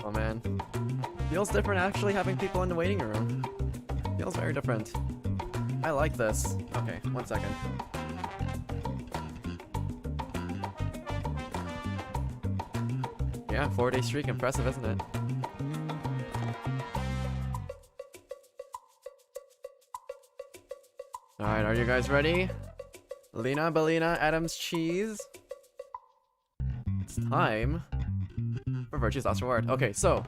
Oh man. Feels different actually having people in the waiting room. Feels very different. I like this. Okay, 1 second. Yeah, 4-day streak, impressive, isn't it? Alright, are you guys ready? Lena, Belina, Adams, Cheese. It's time for Virtue's Last Reward. Okay, so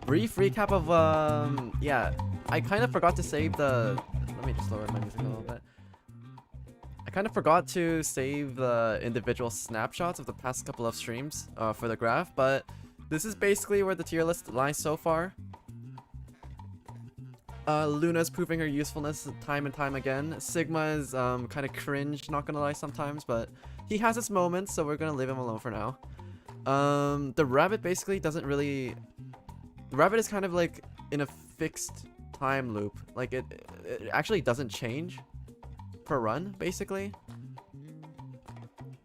brief recap of yeah, I kind of forgot to save the. Let me just lower my music a little bit. I kind of forgot to save the individual snapshots of the past couple of streams for the graph, but this is basically where the tier list lies so far. Luna's proving her usefulness time and time again. Sigma is kind of cringe, not gonna lie sometimes, but he has his moments, so we're gonna leave him alone for now. The rabbit basically doesn't really. The rabbit is kind of like in a fixed time loop. Like it actually doesn't change per run, basically.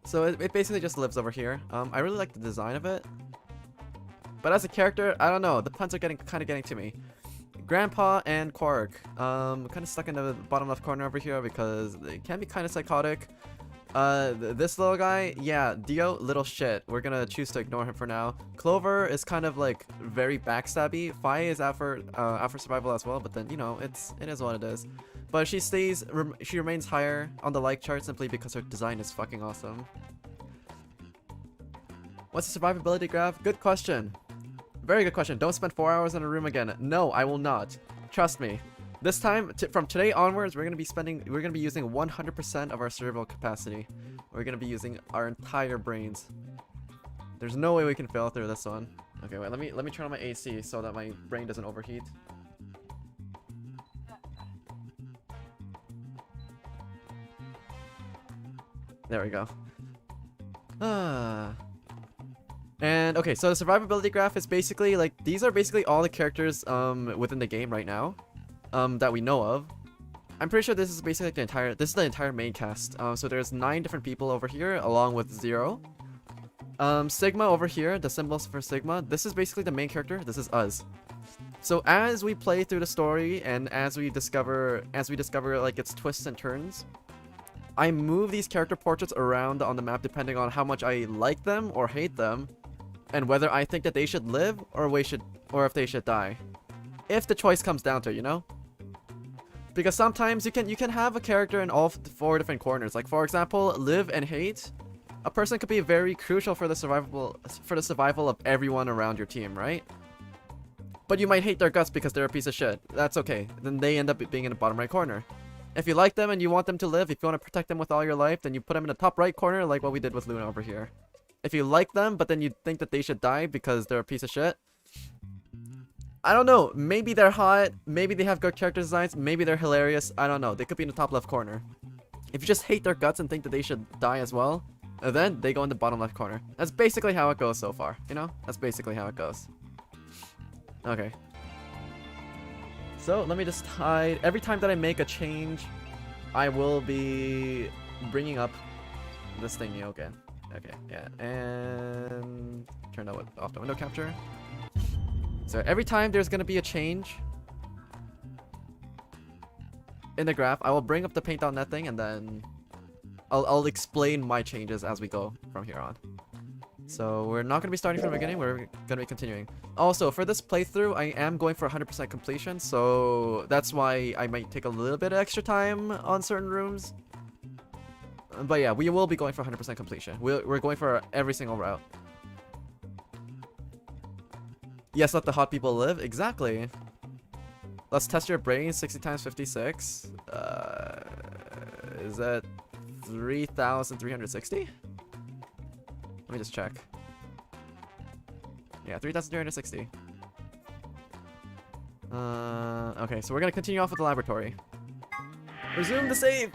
So it basically just lives over here. I really like the design of it, but as a character, I don't know. The puns are kind of getting to me. Grandpa and Quark, kind of stuck in the bottom left corner over here because they can be kind of psychotic. This little guy, yeah, Dio, little shit. We're gonna choose to ignore him for now. Clover is kind of like very backstabby. Fi is out for survival as well, but then, you know, it is what it is. But she remains higher on the like chart simply because her design is fucking awesome. What's the survivability graph? Good question. Very good question. Don't spend 4 hours in a room again. No, I will not. Trust me. This time, from today onwards, we're gonna be using 100% of our cerebral capacity. We're gonna be using our entire brains. There's no way we can fail through this one. Okay, wait. Let me turn on my AC so that my brain doesn't overheat. There we go. And okay, so the survivability graph is basically like these are basically all the characters within the game right now that we know of. I'm pretty sure this is basically like the entire main cast. So there's 9 different people over here along with 0. Sigma over here, the symbols for Sigma. This is basically the main character. This is us. So as we play through the story and as we discover like its twists and turns, I move these character portraits around on the map depending on how much I like them or hate them, and whether I think that they should live or if they should die. If the choice comes down to it, you know? Because sometimes you can have a character in all 4 different corners. Like for example, live and hate. A person could be very crucial for the survival of everyone around your team, right? But you might hate their guts because they're a piece of shit. That's okay. Then they end up being in the bottom right corner. If you like them and you want them to live, if you want to protect them with all your life, then you put them in the top right corner like what we did with Luna over here. If you like them, but then you think that they should die because they're a piece of shit, I don't know. Maybe they're hot. Maybe they have good character designs. Maybe they're hilarious. I don't know. They could be in the top left corner. If you just hate their guts and think that they should die as well, then they go in the bottom left corner. That's basically how it goes so far. You know? That's basically how it goes. Okay. So let me just hide. Every time that I make a change, I will be bringing up this thingy again. Okay, yeah, and turn off the window capture. So every time there's gonna be a change in the graph, I will bring up the paint on that thing, and then I'll explain my changes as we go from here on. So we're not gonna be starting from the beginning. We're gonna be continuing. Also, for this playthrough, I am going for 100% completion, so that's why I might take a little bit of extra time on certain rooms. But yeah, we will be going for 100% completion. We're going for every single route. Yes, let the hot people live. Exactly. Let's test your brain. 60 times 56. Is that 3,360? Let me just check. Yeah, 3,360. Okay, so we're gonna continue off with the laboratory. Resume the save.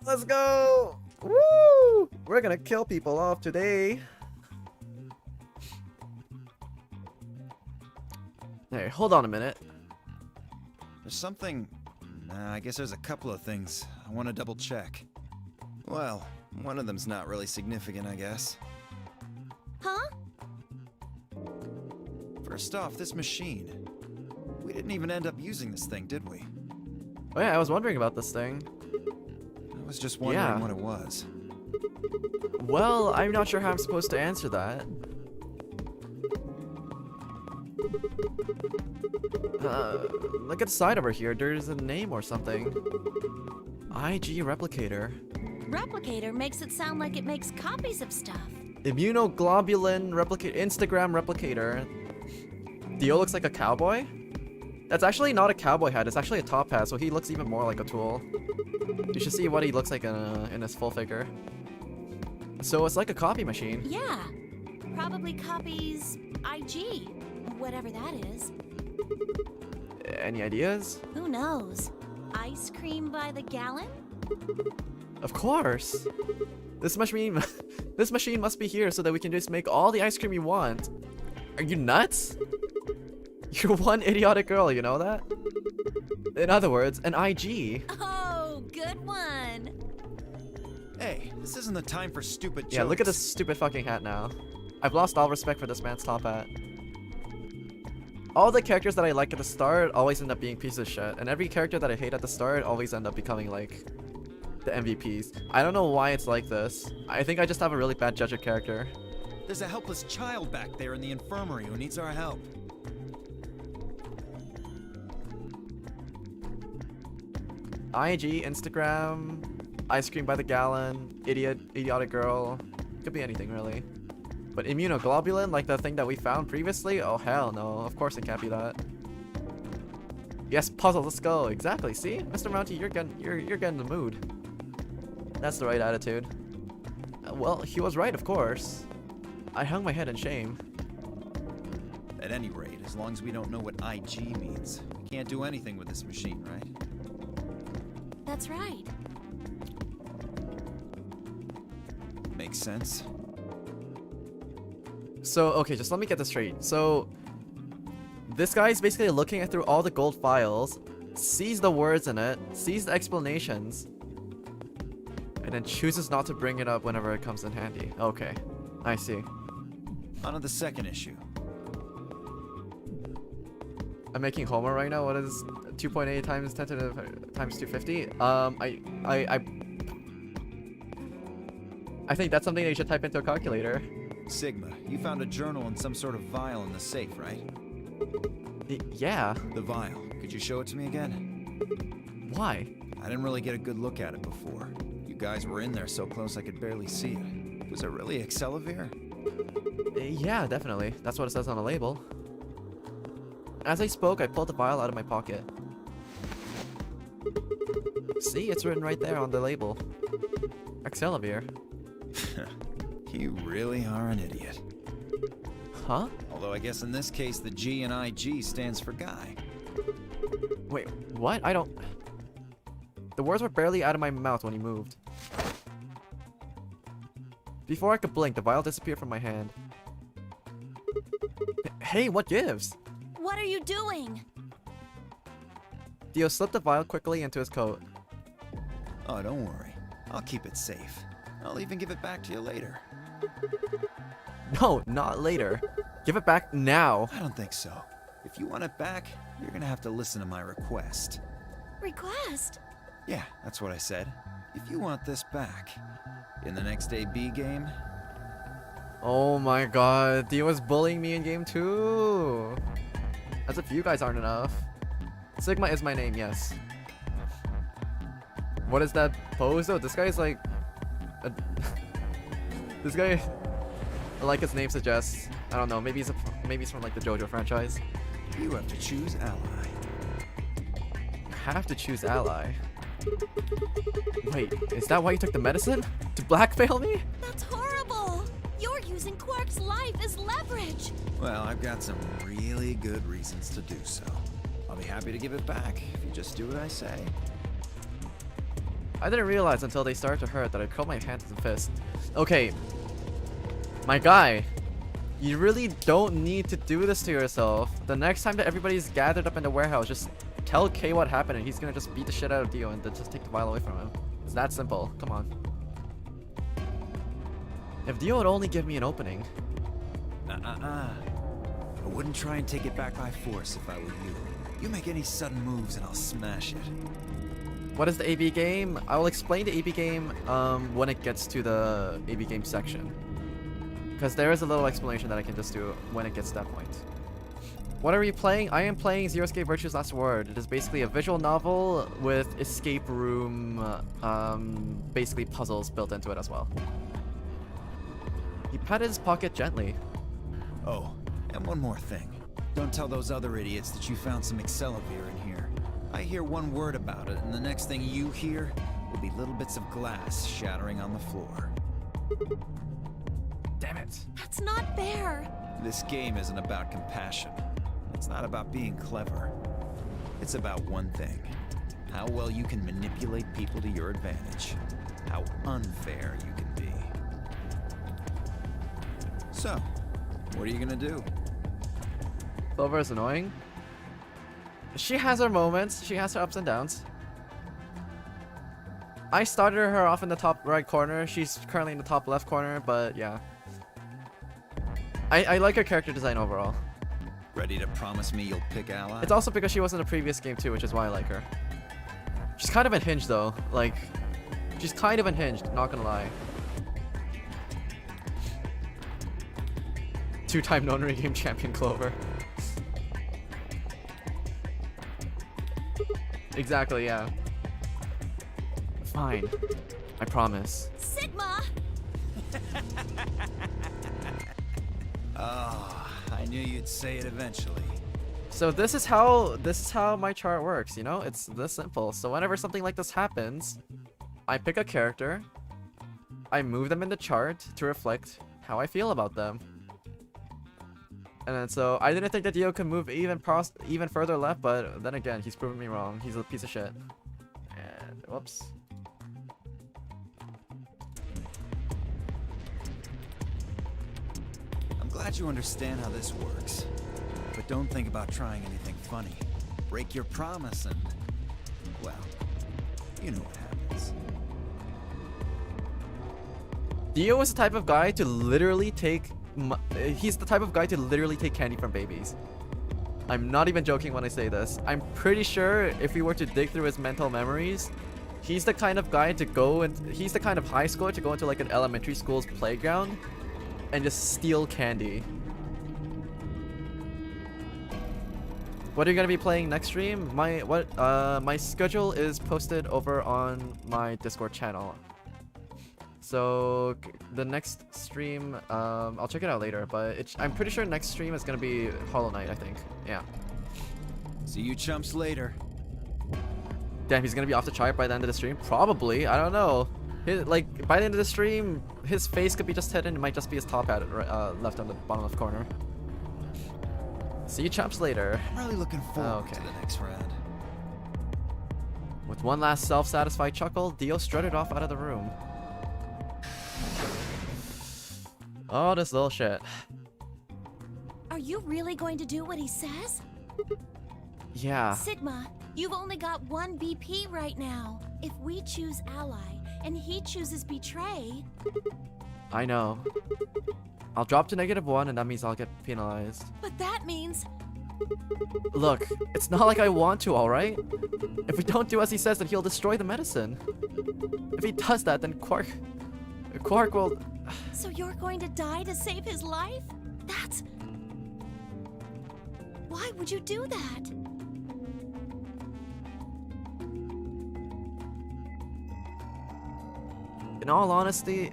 Let's go. Woo! We're gonna kill people off today. Hey, hold on a minute. There's something... I guess there's a couple of things I want to double check. Well, one of them's not really significant, I guess. Huh? First off, this machine. We didn't even end up using this thing, did we? Oh yeah, I was wondering about this thing. I was just wondering Yeah. what it was. Well, I'm not sure how I'm supposed to answer that. Look at the side over here. There's a name or something. IG Replicator. Replicator makes it sound like it makes copies of stuff. Immunoglobulin Replicator. Instagram Replicator. Dio looks like a cowboy? That's actually not a cowboy hat. It's actually a top hat, so he looks even more like a tool. You should see what he looks like in his full figure. So it's like a copy machine. Yeah. Probably copies IG. Whatever that is. Any ideas? Who knows? Ice cream by the gallon? Of course. This machine this machine must be here so that we can just make all the ice cream you want. Are you nuts? You're one idiotic girl, you know that? In other words, an IG. Oh, good one. Hey, this isn't the time for stupid jokes. Yeah, look at this stupid fucking hat now. I've lost all respect for this man's top hat. All the characters that I like at the start always end up being pieces of shit, and every character that I hate at the start always end up becoming like the MVPs. I don't know why it's like this. I think I just have a really bad judge of character. There's a helpless child back there in the infirmary who needs our help. IG, Instagram, ice cream by the gallon, idiotic girl. Could be anything really. But immunoglobulin, like the thing that we found previously? Oh hell no, of course it can't be that. Yes, puzzle, let's go. Exactly, see? Mr. Mounty, you're getting the mood. That's the right attitude. Well, he was right, of course. I hung my head in shame. At any rate, as long as we don't know what IG means, we can't do anything with this machine, right? That's right. Makes sense. So, okay, just let me get this straight. So, this guy is basically looking through all the gold files, sees the words in it, sees the explanations, and then chooses not to bring it up whenever it comes in handy. Okay, I see. On to the second issue. I'm making Homer right now. What is 2.8 times 10 to the times 250? I think that's something that you should type into a calculator. Sigma, you found a journal in some sort of vial in the safe, right? Yeah. The vial. Could you show it to me again? Why? I didn't really get a good look at it before. You guys were in there so close I could barely see it. Was it really Accelavir? Yeah, definitely. That's what it says on the label. As I spoke, I pulled the vial out of my pocket. See, it's written right there on the label. Accelavir. You really are an idiot. Huh? Although I guess in this case the G in IG stands for guy. Wait, what? I don't... The words were barely out of my mouth when he moved. Before I could blink, the vial disappeared from my hand. Hey, what gives? What are you doing? Dio slipped the vial quickly into his coat. Oh, don't worry. I'll keep it safe. I'll even give it back to you later. No, not later. Give it back now. I don't think so. If you want it back, you're gonna have to listen to my request. Request? Yeah, that's what I said. If you want this back, in the next AB game, Oh my god, Dio was bullying me in game 2. As if you guys aren't enough. Sigma is my name, yes. What is that pose though? This guy's like... This guy, like his name suggests, I don't know, maybe he's from like the JoJo franchise. you have to choose ally. Have to choose ally. Wait, is that why you took the medicine? To blackmail me? That's horrible! You're using Quark's life as leverage! Well, I've got some really good reasons to do so. I'll be happy to give it back if you just do what I say. I didn't realize until they started to hurt that I curled my hands and fist. Okay, my guy, you really don't need to do this to yourself. The next time that everybody's gathered up in the warehouse, just tell K what happened and he's gonna just beat the shit out of Dio and then just take the vial away from him. It's that simple. Come on. If Dio would only give me an opening. I wouldn't try and take it back by force if I were you. You make any sudden moves and I'll smash it. What is the AB game? I will explain the AB game when it gets to the AB game section. Because there is a little explanation that I can just do when it gets to that point. What are we playing? I am playing Zero Escape Virtue's Last Word. It is basically a visual novel with escape room, basically puzzles built into it as well. He patted his pocket gently. Oh, and one more thing. Don't tell those other idiots that you found some Excelavir in here. I hear one word about it, and the next thing you hear will be little bits of glass shattering on the floor. Damn it. That's not fair. This game isn't about compassion. It's not about being clever. It's about one thing. How well you can manipulate people to your advantage. How unfair you can be. So, what are you gonna do? Clover is annoying. She has her moments. She has her ups and downs. I started her off in the top right corner. She's currently in the top left corner, but yeah. I like her character design overall. Ready to promise me you'll pick Ally? It's also because she was in the previous game too, which is why I like her. She's kind of unhinged though. Like, she's kind of unhinged, not gonna lie. Two-time non game champion Clover. Exactly, yeah. Fine. I promise. Sigma! Oh, I knew you'd say it eventually. So this is how my chart works, you know? It's this simple. So whenever something like this happens, I pick a character, I move them in the chart to reflect how I feel about them. And then so I didn't think that Dio could move even further left, but then again, he's proven me wrong. He's a piece of shit. And whoops. I'm glad you understand how this works. But don't think about trying anything funny. Break your promise and, well, you know what happens. Dio is the type of guy to literally take he's the type of guy to literally take candy from babies. I'm not even joking when I say this. I'm pretty sure if we were to dig through his mental memories, he's the kind of guy to go and he's the kind of high schooler to go into like an elementary school's playground and just steal candy. What are you gonna be playing next stream? My schedule is posted over on my Discord channel. So the next stream, I'll check it out later, but I'm pretty sure next stream is gonna be Hollow Knight, I think. Yeah. See you chumps later. Damn, he's gonna be off the chart by the end of the stream? Probably. I don't know. Like by the end of the stream, his face could be just hidden. It might just be his top hat left on the bottom left corner. See you chumps later. I'm really looking forward to the next round. With one last self-satisfied chuckle, Dio strutted off out of the room. Oh, this little shit. Are you really going to do what he says? Yeah. Sigma, you've only got one BP right now. If we choose ally and he chooses betray... I know. I'll drop to -1 and that means I'll get penalized. But that means... Look, it's not like I want to, alright? If we don't do as he says, then he'll destroy the medicine. If he does that, then Quark will... So you're going to die to save his life? That's... Why would you do that? In all honesty,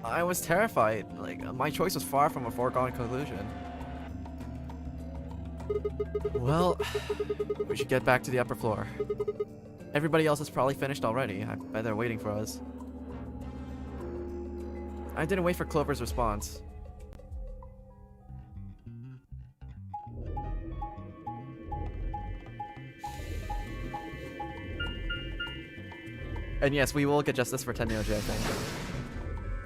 I was terrified. Like, my choice was far from a foregone conclusion. Well, we should get back to the upper floor. Everybody else is probably finished already. I bet they're waiting for us. I didn't wait for Clover's response. And yes, we will get justice for Tenmyoji, I think.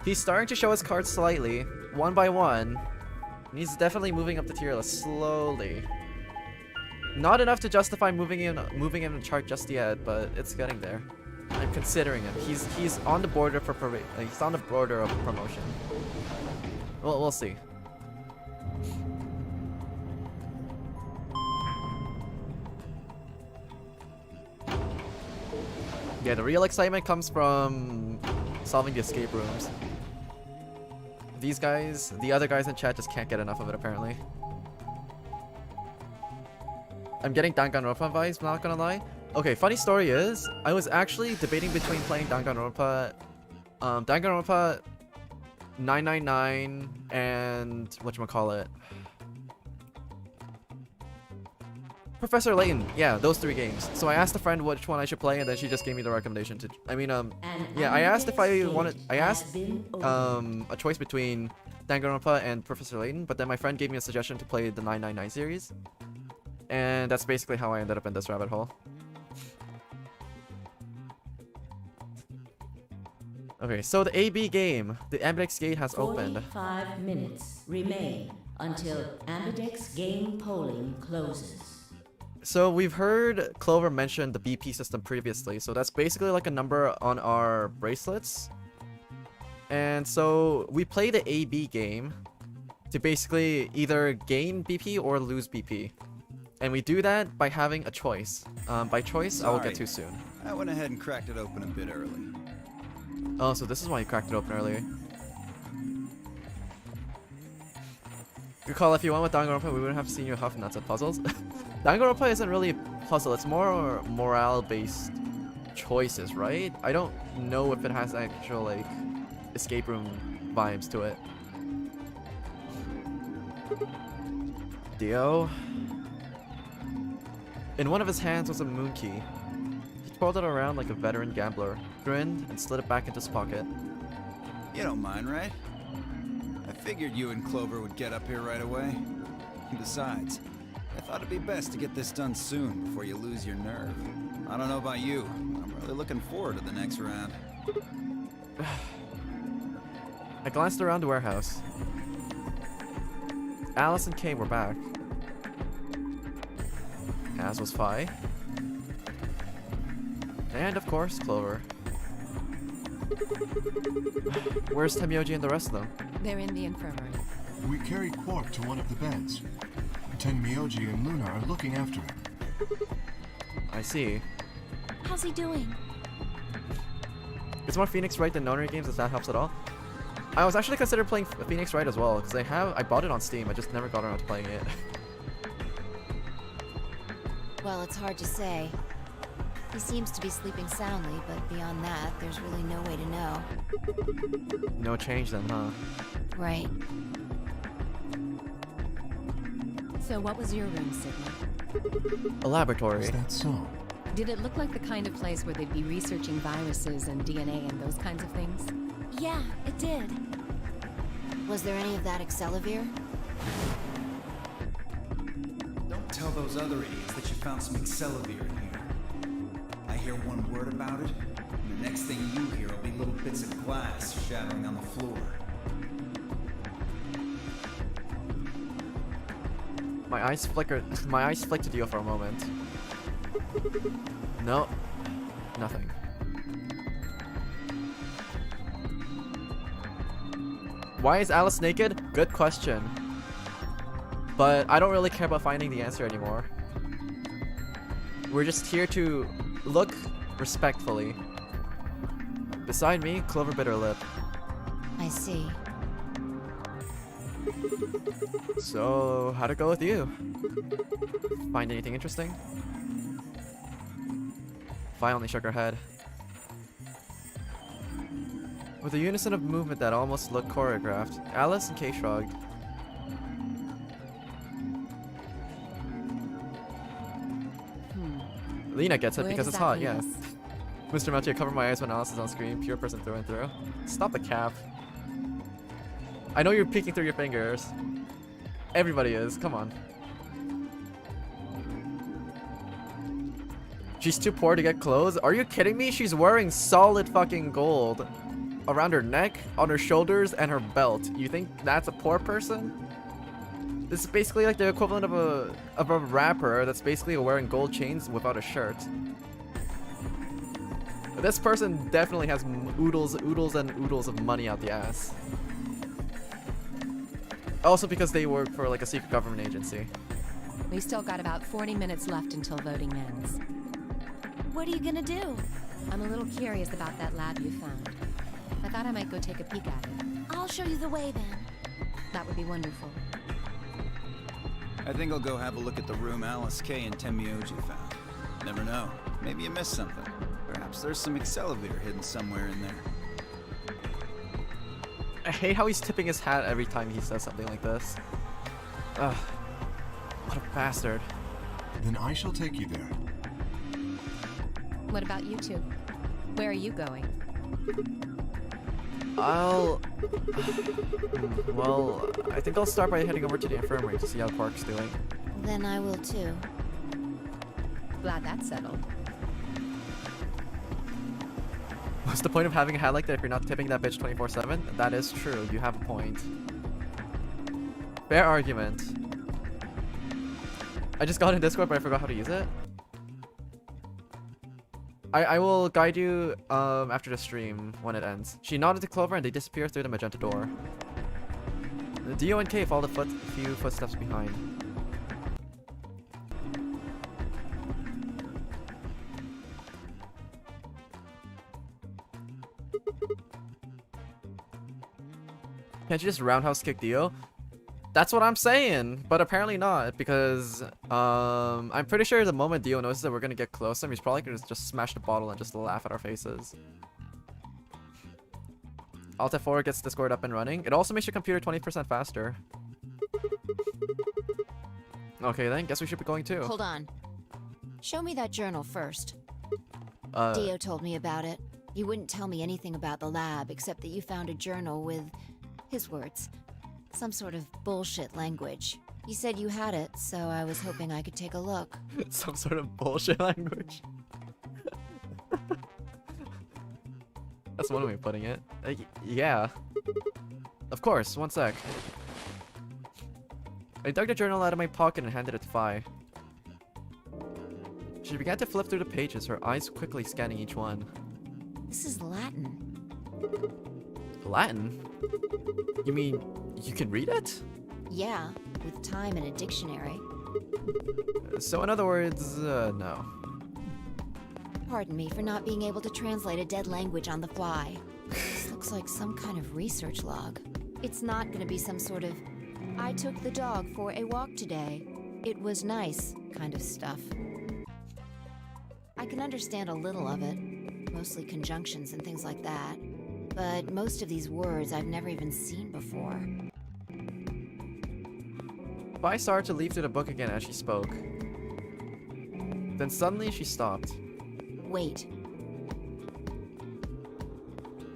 He's starting to show his cards slightly, one by one. And he's definitely moving up the tier list slowly. Not enough to justify moving him in the chart just yet, but it's getting there. I'm considering him. He's on the border for he's on the border of promotion. Well, we'll see. Yeah, the real excitement comes from solving the escape rooms. These guys, the other guys in chat just can't get enough of it apparently. I'm getting Danganronpa vibes, not gonna lie. Okay, funny story is, I was actually debating between playing Danganronpa 999 and whatchamacallit, Professor Layton. Yeah, those 3 games. So I asked a friend which one I should play, and then she just gave me the recommendation to. Yeah, I asked if I wanted. I asked a choice between Danganronpa and Professor Layton, but then my friend gave me a suggestion to play the 999 series, and that's basically how I ended up in this rabbit hole. Okay, so the AB game, the Ambidex gate has opened. 45 minutes remain until Ambidex game polling closes. So we've heard Clover mention the BP system previously, so that's basically like a number on our bracelets. And so we play the AB game to basically either gain BP or lose BP. And we do that by having a choice. By choice, I will get to soon. I went ahead and cracked it open a bit early. Oh, so this is why you cracked it open earlier. Recall, if you went with Danganronpa, we wouldn't have seen you huff nuts at puzzles. Danganronpa isn't really a puzzle, it's more morale-based choices, right? I don't know if it has actual, like, escape room vibes to it. Dio. In one of his hands was a moon key. He twirled it around like a veteran gambler, grinned, and slid it back into his pocket. You don't mind, right? I figured you and Clover would get up here right away. Besides, I thought it'd be best to get this done soon before you lose your nerve. I don't know about you, I'm really looking forward to the next round. I glanced around the warehouse. Alice and Kay were back. As was Fi. And of course, Clover. Where's Temyoji and the rest of them? They're in the infirmary. We carried Quark to one of the beds. Tenmyoji and Luna are looking after him. I see. How's he doing? It's more Phoenix Wright than Nonary games, if that helps at all. I was actually considering playing Phoenix Wright as well, because I bought it on Steam, I just never got around to playing it. Well, it's hard to say. He seems to be sleeping soundly, but beyond that, there's really no way to know. No change then, huh? Right. So what was your room, Sydney? A laboratory. Is that so? Did it look like the kind of place where they'd be researching viruses and DNA and those kinds of things? Yeah, it did. Was there any of that Excelavir? Don't tell those other idiots that you found some Excelavir in here. I hear one word about it, and the next thing you hear will be little bits of glass shattering on the floor. My eyes flicked to Dio for a moment. No. Nothing. Why is Alice naked? Good question. But I don't really care about finding the answer anymore. We're just here to look respectfully. Beside me, Clover bit her lip. I see. So, how'd it go with you? Find anything interesting? Vi only shook her head. With a unison of movement that almost looked choreographed, Alice and Kay shrugged. Lena gets it Where because does it's that hot, leave yeah. us? Mr. Melchior, cover my eyes when Alice is on screen. Pure person through and through. Stop the cap. I know you're peeking through your fingers. Everybody is. Come on. She's too poor to get clothes? Are you kidding me? She's wearing solid fucking gold around her neck, on her shoulders, and her belt. You think that's a poor person? This is basically like the equivalent of a rapper that's basically wearing gold chains without a shirt. This person definitely has oodles and oodles of money out the ass. Also because they work for like a secret government agency. We still got about 40 minutes left until voting ends. What are you gonna do? I'm a little curious about that lab you found. I thought I might go take a peek at it. I'll show you the way then. That would be wonderful. I think I'll go have a look at the room Alice K and Tenmyoji found. Never know. Maybe you missed something. Perhaps there's some Excelavir hidden somewhere in there. I hate how he's tipping his hat every time he says something like this. Ugh. What a bastard. Then I shall take you there. What about you two? Where are you going? Well, I think I'll start by heading over to the infirmary to see how Quark's doing. Then I will too. Glad that's settled. What's the point of having a hat like that if you're not tipping that bitch 24/7? That is true, you have a point. Fair argument. I just got in Discord but I forgot how to use it. I will guide you after the stream when it ends. She nodded to Clover and they disappear through the magenta door. The Dio and K followed a few footsteps behind. Can't you just roundhouse kick Dio? That's what I'm saying, but apparently not, because I'm pretty sure the moment Dio notices that we're gonna get close to him, he's probably gonna just smash the bottle and just laugh at our faces. Alt F4 gets Discord up and running. It also makes your computer 20% faster. Okay then, guess we should be going too. Hold on. Show me that journal first. Uh, Dio told me about it. He wouldn't tell me anything about the lab except that you found a journal with, his words, some sort of bullshit language. You said you had it, so I was hoping I could take a look. some sort of bullshit language. That's one way of putting it. Yeah. Of course, one sec. I dug the journal out of my pocket and handed it to Phi. She began to flip through the pages, her eyes quickly scanning each one. This is Latin. Latin? You mean you can read it? Yeah, with time and a dictionary. So in other words, no. Pardon me for not being able to translate a dead language on the fly. This looks like some kind of research log. It's not gonna be some sort of, I took the dog for a walk today. It was nice kind of stuff. I can understand a little of it, mostly conjunctions and things like that. But most of these words I've never even seen before. Phi started to leaf through the book again as she spoke. Then suddenly she stopped. Wait.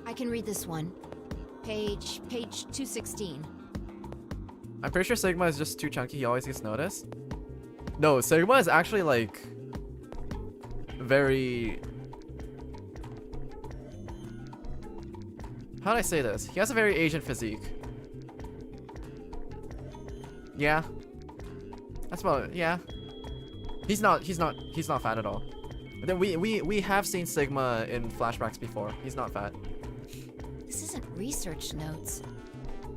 I can read this one. Page 216. I'm pretty sure Sigma is just too chunky, he always gets noticed. No, Sigma is actually like very... How do I say this? He has a very Asian physique. Yeah. That's about it. Yeah. He's not fat at all. But then we have seen Sigma in flashbacks before. He's not fat. This isn't research notes.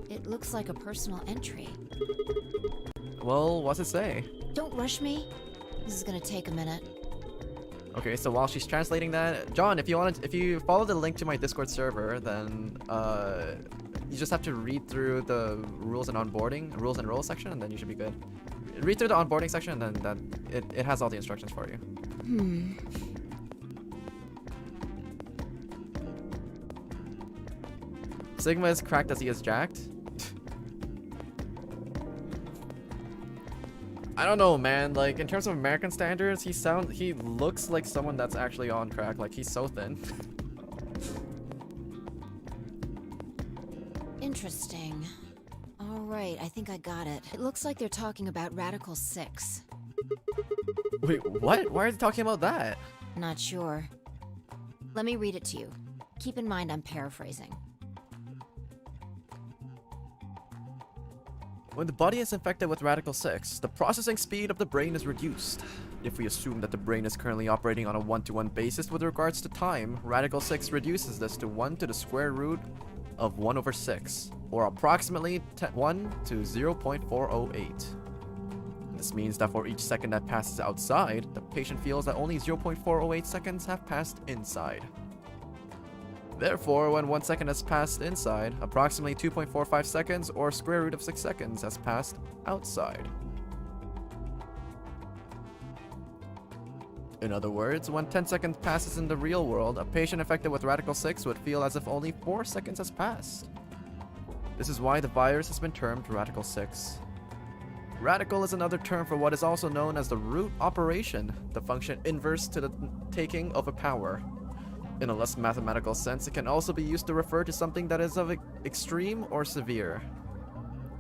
It looks like a personal entry. Well, what's it say? Don't rush me. This is gonna take a minute. Okay, so while she's translating that, John, if you follow the link to my Discord server, then you just have to read through the rules and roles section, and then you should be good. Read through the onboarding section, and then it has all the instructions for you. Sigma is cracked as he is jacked. I don't know, man. Like, in terms of American standards, he looks like someone that's actually on crack. Like, he's so thin. Interesting. Alright, I think I got it. It looks like they're talking about Radical 6. Wait, what? Why are they talking about that? Not sure. Let me read it to you. Keep in mind I'm paraphrasing. When the body is infected with Radical 6, the processing speed of the brain is reduced. If we assume that the brain is currently operating on a 1-to-1 basis with regards to time, Radical 6 reduces this to 1 to the square root of 1/6, or approximately 1 to 0.408. In the This means that for each second that passes outside, the patient feels that only 0.408 seconds have passed inside. Therefore, when 1 second has passed inside, approximately 2.45 seconds or square root of 6 seconds has passed outside. In other words, when 10 seconds passes in the real world, a patient infected with Radical 6 would feel as if only 4 seconds has passed. This is why the virus has been termed Radical 6. Radical is another term for what is also known as the root operation, the function inverse to the taking of a power. In a less mathematical sense, it can also be used to refer to something that is of extreme or severe.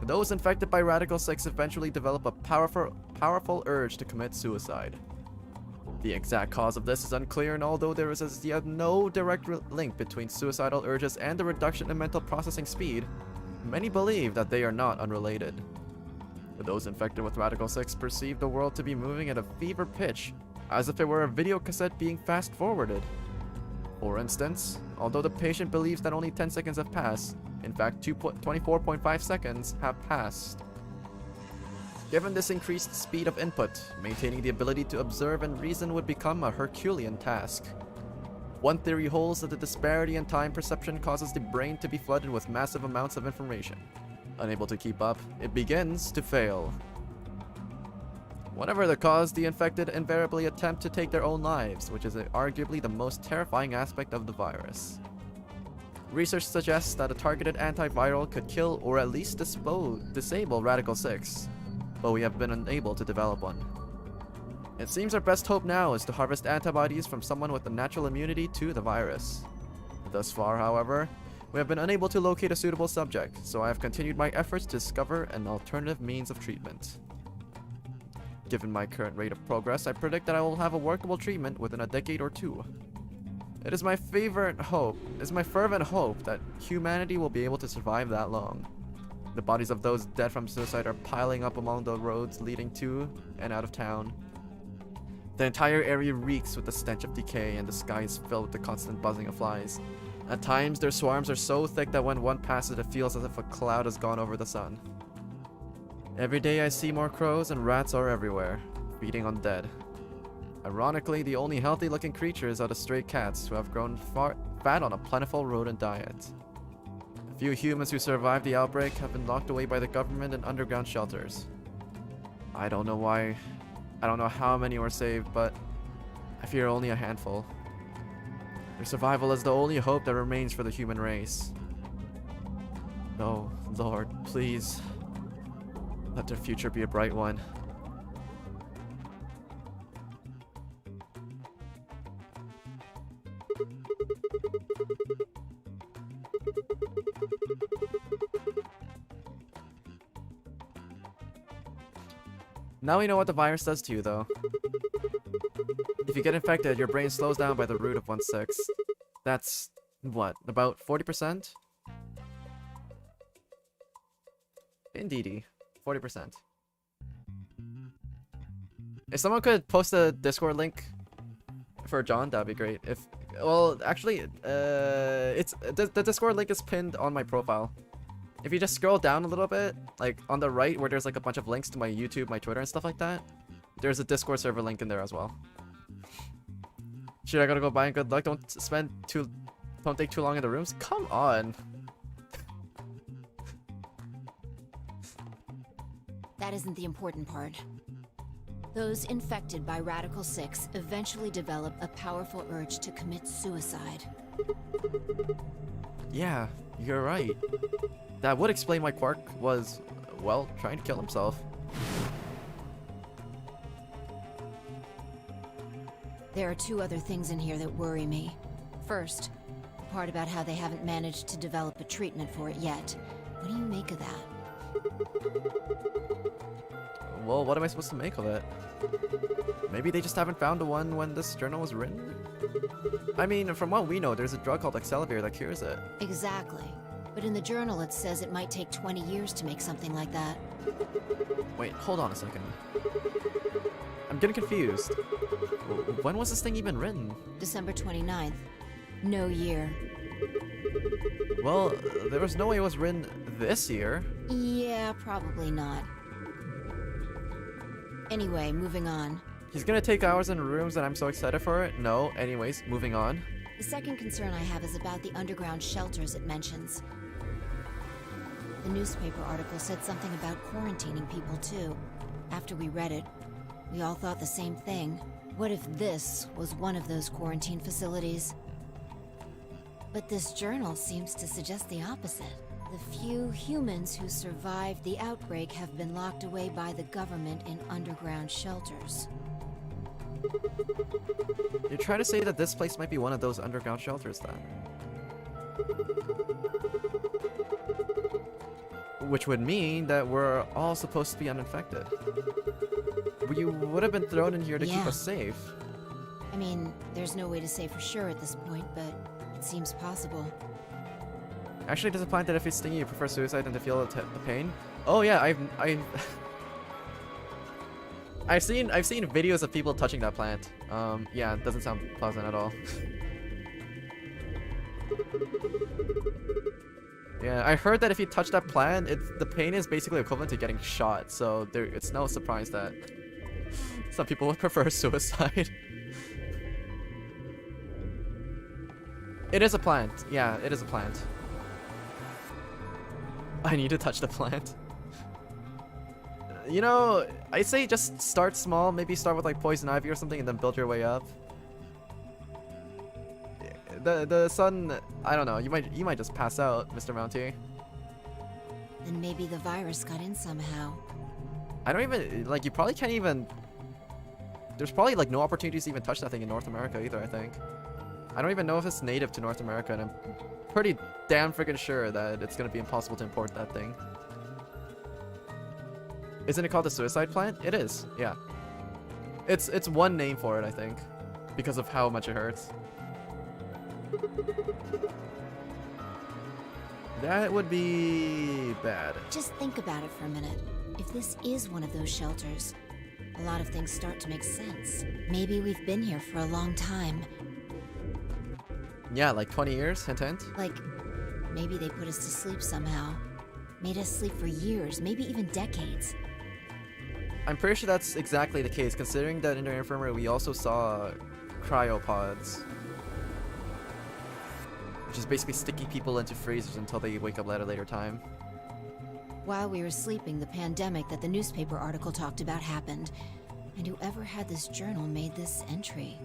Those infected by Radical 6 eventually develop a powerful urge to commit suicide. The exact cause of this is unclear, and although there is as yet no direct link between suicidal urges and the reduction in mental processing speed, many believe that they are not unrelated. Those infected with Radical 6 perceive the world to be moving at a fever pitch, as if it were a video cassette being fast-forwarded. For instance, although the patient believes that only 10 seconds have passed, in fact 24.5 seconds have passed. Given this increased speed of input, maintaining the ability to observe and reason would become a Herculean task. One theory holds that the disparity in time perception causes the brain to be flooded with massive amounts of information. Unable to keep up, it begins to fail. Whatever the cause, the infected invariably attempt to take their own lives, which is arguably the most terrifying aspect of the virus. Research suggests that a targeted antiviral could kill or at least disable Radical 6, but we have been unable to develop one. It seems our best hope now is to harvest antibodies from someone with a natural immunity to the virus. Thus far, however, we have been unable to locate a suitable subject, so I have continued my efforts to discover an alternative means of treatment. Given my current rate of progress, I predict that I will have a workable treatment within a decade or two. It is my fervent hope that humanity will be able to survive that long. The bodies of those dead from suicide are piling up along the roads leading to and out of town. The entire area reeks with the stench of decay, and the sky is filled with the constant buzzing of flies. At times, their swarms are so thick that when one passes, it feels as if a cloud has gone over the sun. Every day I see more crows, and rats are everywhere, feeding on dead. Ironically, the only healthy-looking creatures are the stray cats who have grown fat on a plentiful rodent diet. The few humans who survived the outbreak have been locked away by the government in underground shelters. I don't know why. I don't know how many were saved, but I fear only a handful. Their survival is the only hope that remains for the human race. Oh, Lord, please, let their future be a bright one. Now we know what the virus does to you, though. If you get infected, your brain slows down by the root of 1/6. That's, what, about 40%? Indeedy, 40%. If someone could post a Discord link for John, that'd be great. Well, actually, the Discord link is pinned on my profile. If you just scroll down a little bit, like on the right where there's like a bunch of links to my YouTube, my Twitter and stuff like that, there's a Discord server link in there as well. Shit, I gotta go buy and good luck. Don't take too long in the rooms. Come on. That isn't the important part. Those infected by Radical 6 eventually develop a powerful urge to commit suicide. Yeah, you're right. That would explain why Quark was, well, trying to kill himself. There are two other things in here that worry me. First, the part about how they haven't managed to develop a treatment for it yet. What do you make of that? Well, what am I supposed to make of it? Maybe they just haven't found one when this journal was written? I mean, from what we know, there's a drug called Accelavir that cures it. Exactly. But in the journal it says it might take 20 years to make something like that. Wait, hold on a second. I'm getting confused. When was this thing even written? December 29th. No year. Well, there was no way it was written this year. Yeah, probably not. Anyway, moving on. He's gonna take hours in rooms and I'm so excited for it? No. Anyways, moving on. The second concern I have is about the underground shelters it mentions. The newspaper article said something about quarantining people too. After we read it, we all thought the same thing. What if this was one of those quarantine facilities? But this journal seems to suggest the opposite. The few humans who survived the outbreak have been locked away by the government in underground shelters. You're trying to say that this place might be one of those underground shelters then? Which would mean that we're all supposed to be uninfected. You would have been thrown in here to keep us safe. I mean, there's no way to say for sure at this point, but it seems possible. Actually, does it imply that if it's stinging, you prefer suicide than to feel the pain? Oh yeah, I've seen videos of people touching that plant. Yeah, it doesn't sound pleasant at all. Yeah, I heard that if you touch that plant, the pain is basically equivalent to getting shot. So it's no surprise that some people would prefer suicide. It is a plant. Yeah, it is a plant. I need to touch the plant. You know, I say just start small. Maybe start with like poison ivy or something and then build your way up. The sun, I don't know. You might just pass out, Mr. Mounty. Then maybe the virus got in somehow. I don't even like. You probably can't even. There's probably like no opportunities to even touch that thing in North America either. I think. I don't even know if it's native to North America, and I'm pretty damn freaking sure that it's gonna be impossible to import that thing. Isn't it called the suicide plant? It is. Yeah. It's one name for it, I think, because of how much it hurts. That would be bad. Just think about it for a minute. If this is one of those shelters, a lot of things start to make sense. Maybe we've been here for a long time. Yeah, like 20 years, hint hint. Like, maybe they put us to sleep somehow. Made us sleep for years, maybe even decades. I'm pretty sure that's exactly the case, considering that in their infirmary we also saw cryopods. Which is basically sticking people into freezers until they wake up at a later time. While we were sleeping, the pandemic that the newspaper article talked about happened. And whoever had this journal made this entry.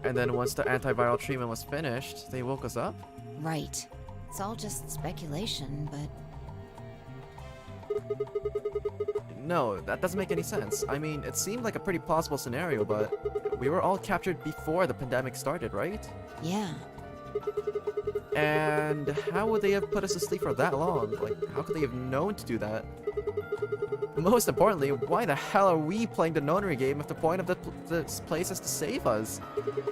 And then once the antiviral treatment was finished, they woke us up? Right. It's all just speculation, but... No, that doesn't make any sense. I mean, it seemed like a pretty plausible scenario, but we were all captured before the pandemic started, right? Yeah. And how would they have put us to sleep for that long? Like, how could they have known to do that? Most importantly, why the hell are we playing the nonary game if the point of this place is to save us?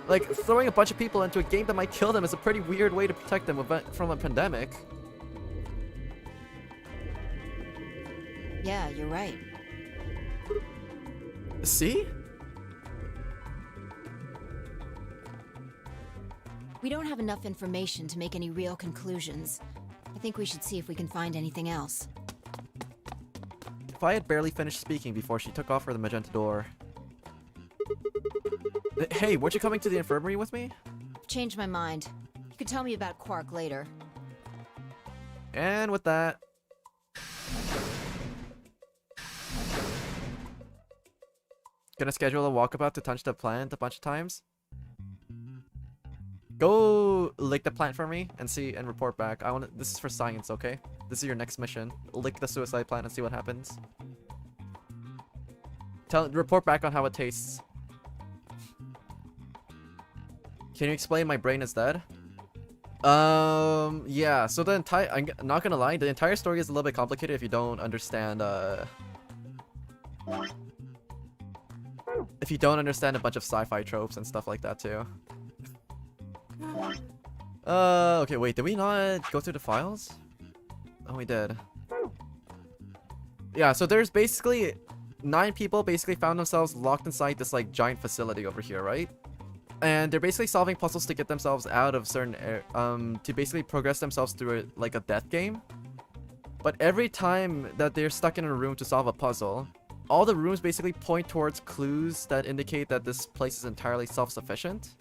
Like, throwing a bunch of people into a game that might kill them is a pretty weird way to protect them from a pandemic. Yeah, you're right. See? We don't have enough information to make any real conclusions. I think we should see if we can find anything else. If I had barely finished speaking before she took off for the magenta door. Hey, weren't you coming to the infirmary with me? I've changed my mind. You can tell me about Quark later. And with that... Gonna schedule a walkabout to touch the plant a bunch of times. Go lick the plant for me and see and report back. This is for science, okay? This is your next mission. Lick the suicide plant and see what happens. Report back on how it tastes. Can you explain my brain is dead? Yeah, so I'm not gonna lie, the entire story is a little bit complicated if you don't understand, if you don't understand a bunch of sci-fi tropes and stuff like that too. Okay, wait, did we not go through the files? Oh, we did. Yeah, so there's basically 9 people basically found themselves locked inside this like giant facility over here, right? And they're basically solving puzzles to get themselves out of certain to basically progress themselves through like a death game. But every time that they're stuck in a room to solve a puzzle, all the rooms basically point towards clues that indicate that this place is entirely self-sufficient.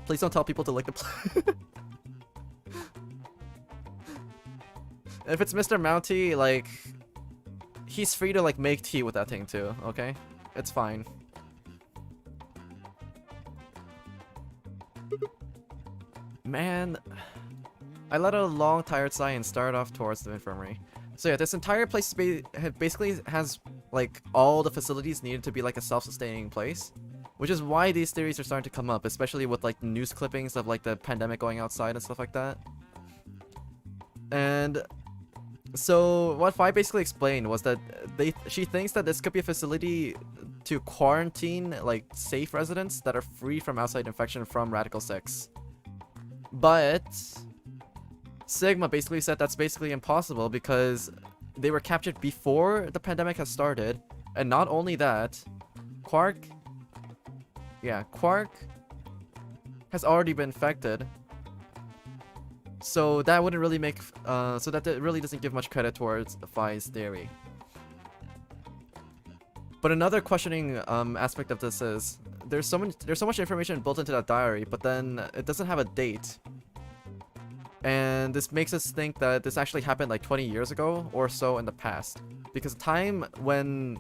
Please don't tell people to lick the place. If it's Mr. Mounty, like, he's free to like make tea with that thing too, okay? It's fine. Man, I let out a long tired sigh and started off towards the infirmary. So yeah, this entire place basically has like all the facilities needed to be like a self-sustaining place, which is why these theories are starting to come up, especially with like news clippings of like the pandemic going outside and stuff like that. And so what Fi basically explained was that she thinks that this could be a facility to quarantine like safe residents that are free from outside infection from Radical 6. But Sigma basically said that's basically impossible because they were captured before the pandemic has started, and not only that, Quark has already been infected. So that wouldn't really make so that really doesn't give much credit towards Fi's theory. But another questioning aspect of this is there's so much information built into that diary, but then it doesn't have a date. And this makes us think that this actually happened like 20 years ago or so in the past. Because the time when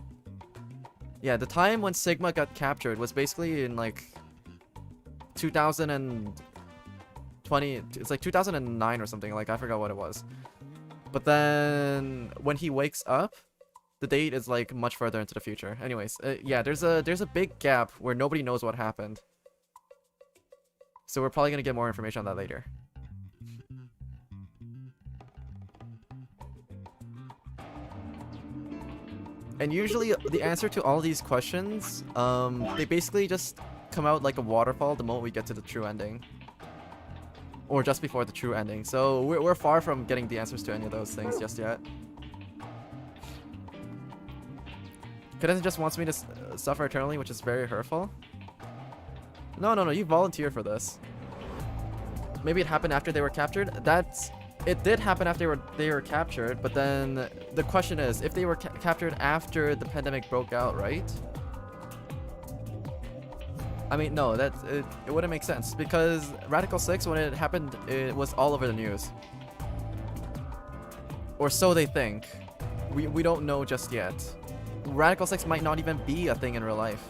Sigma got captured was basically in like 2020, it's like 2009 or something, like I forgot what it was. But then when he wakes up, the date is like much further into the future. Anyways, yeah, there's a big gap where nobody knows what happened. So we're probably gonna get more information on that later. And usually the answer to all these questions, they basically just come out like a waterfall the moment we get to the true ending. Or just before the true ending. So we're far from getting the answers to any of those things just yet. Cadenza just wants me to suffer eternally, which is very hurtful. No, you volunteered for this. Maybe it happened after they were captured? It did happen after they were captured, but then the question is, if they were captured after the pandemic broke out, right? I mean, no, it wouldn't make sense, because Radical 6, when it happened, it was all over the news. Or so they think. We don't know just yet. Radical 6 might not even be a thing in real life.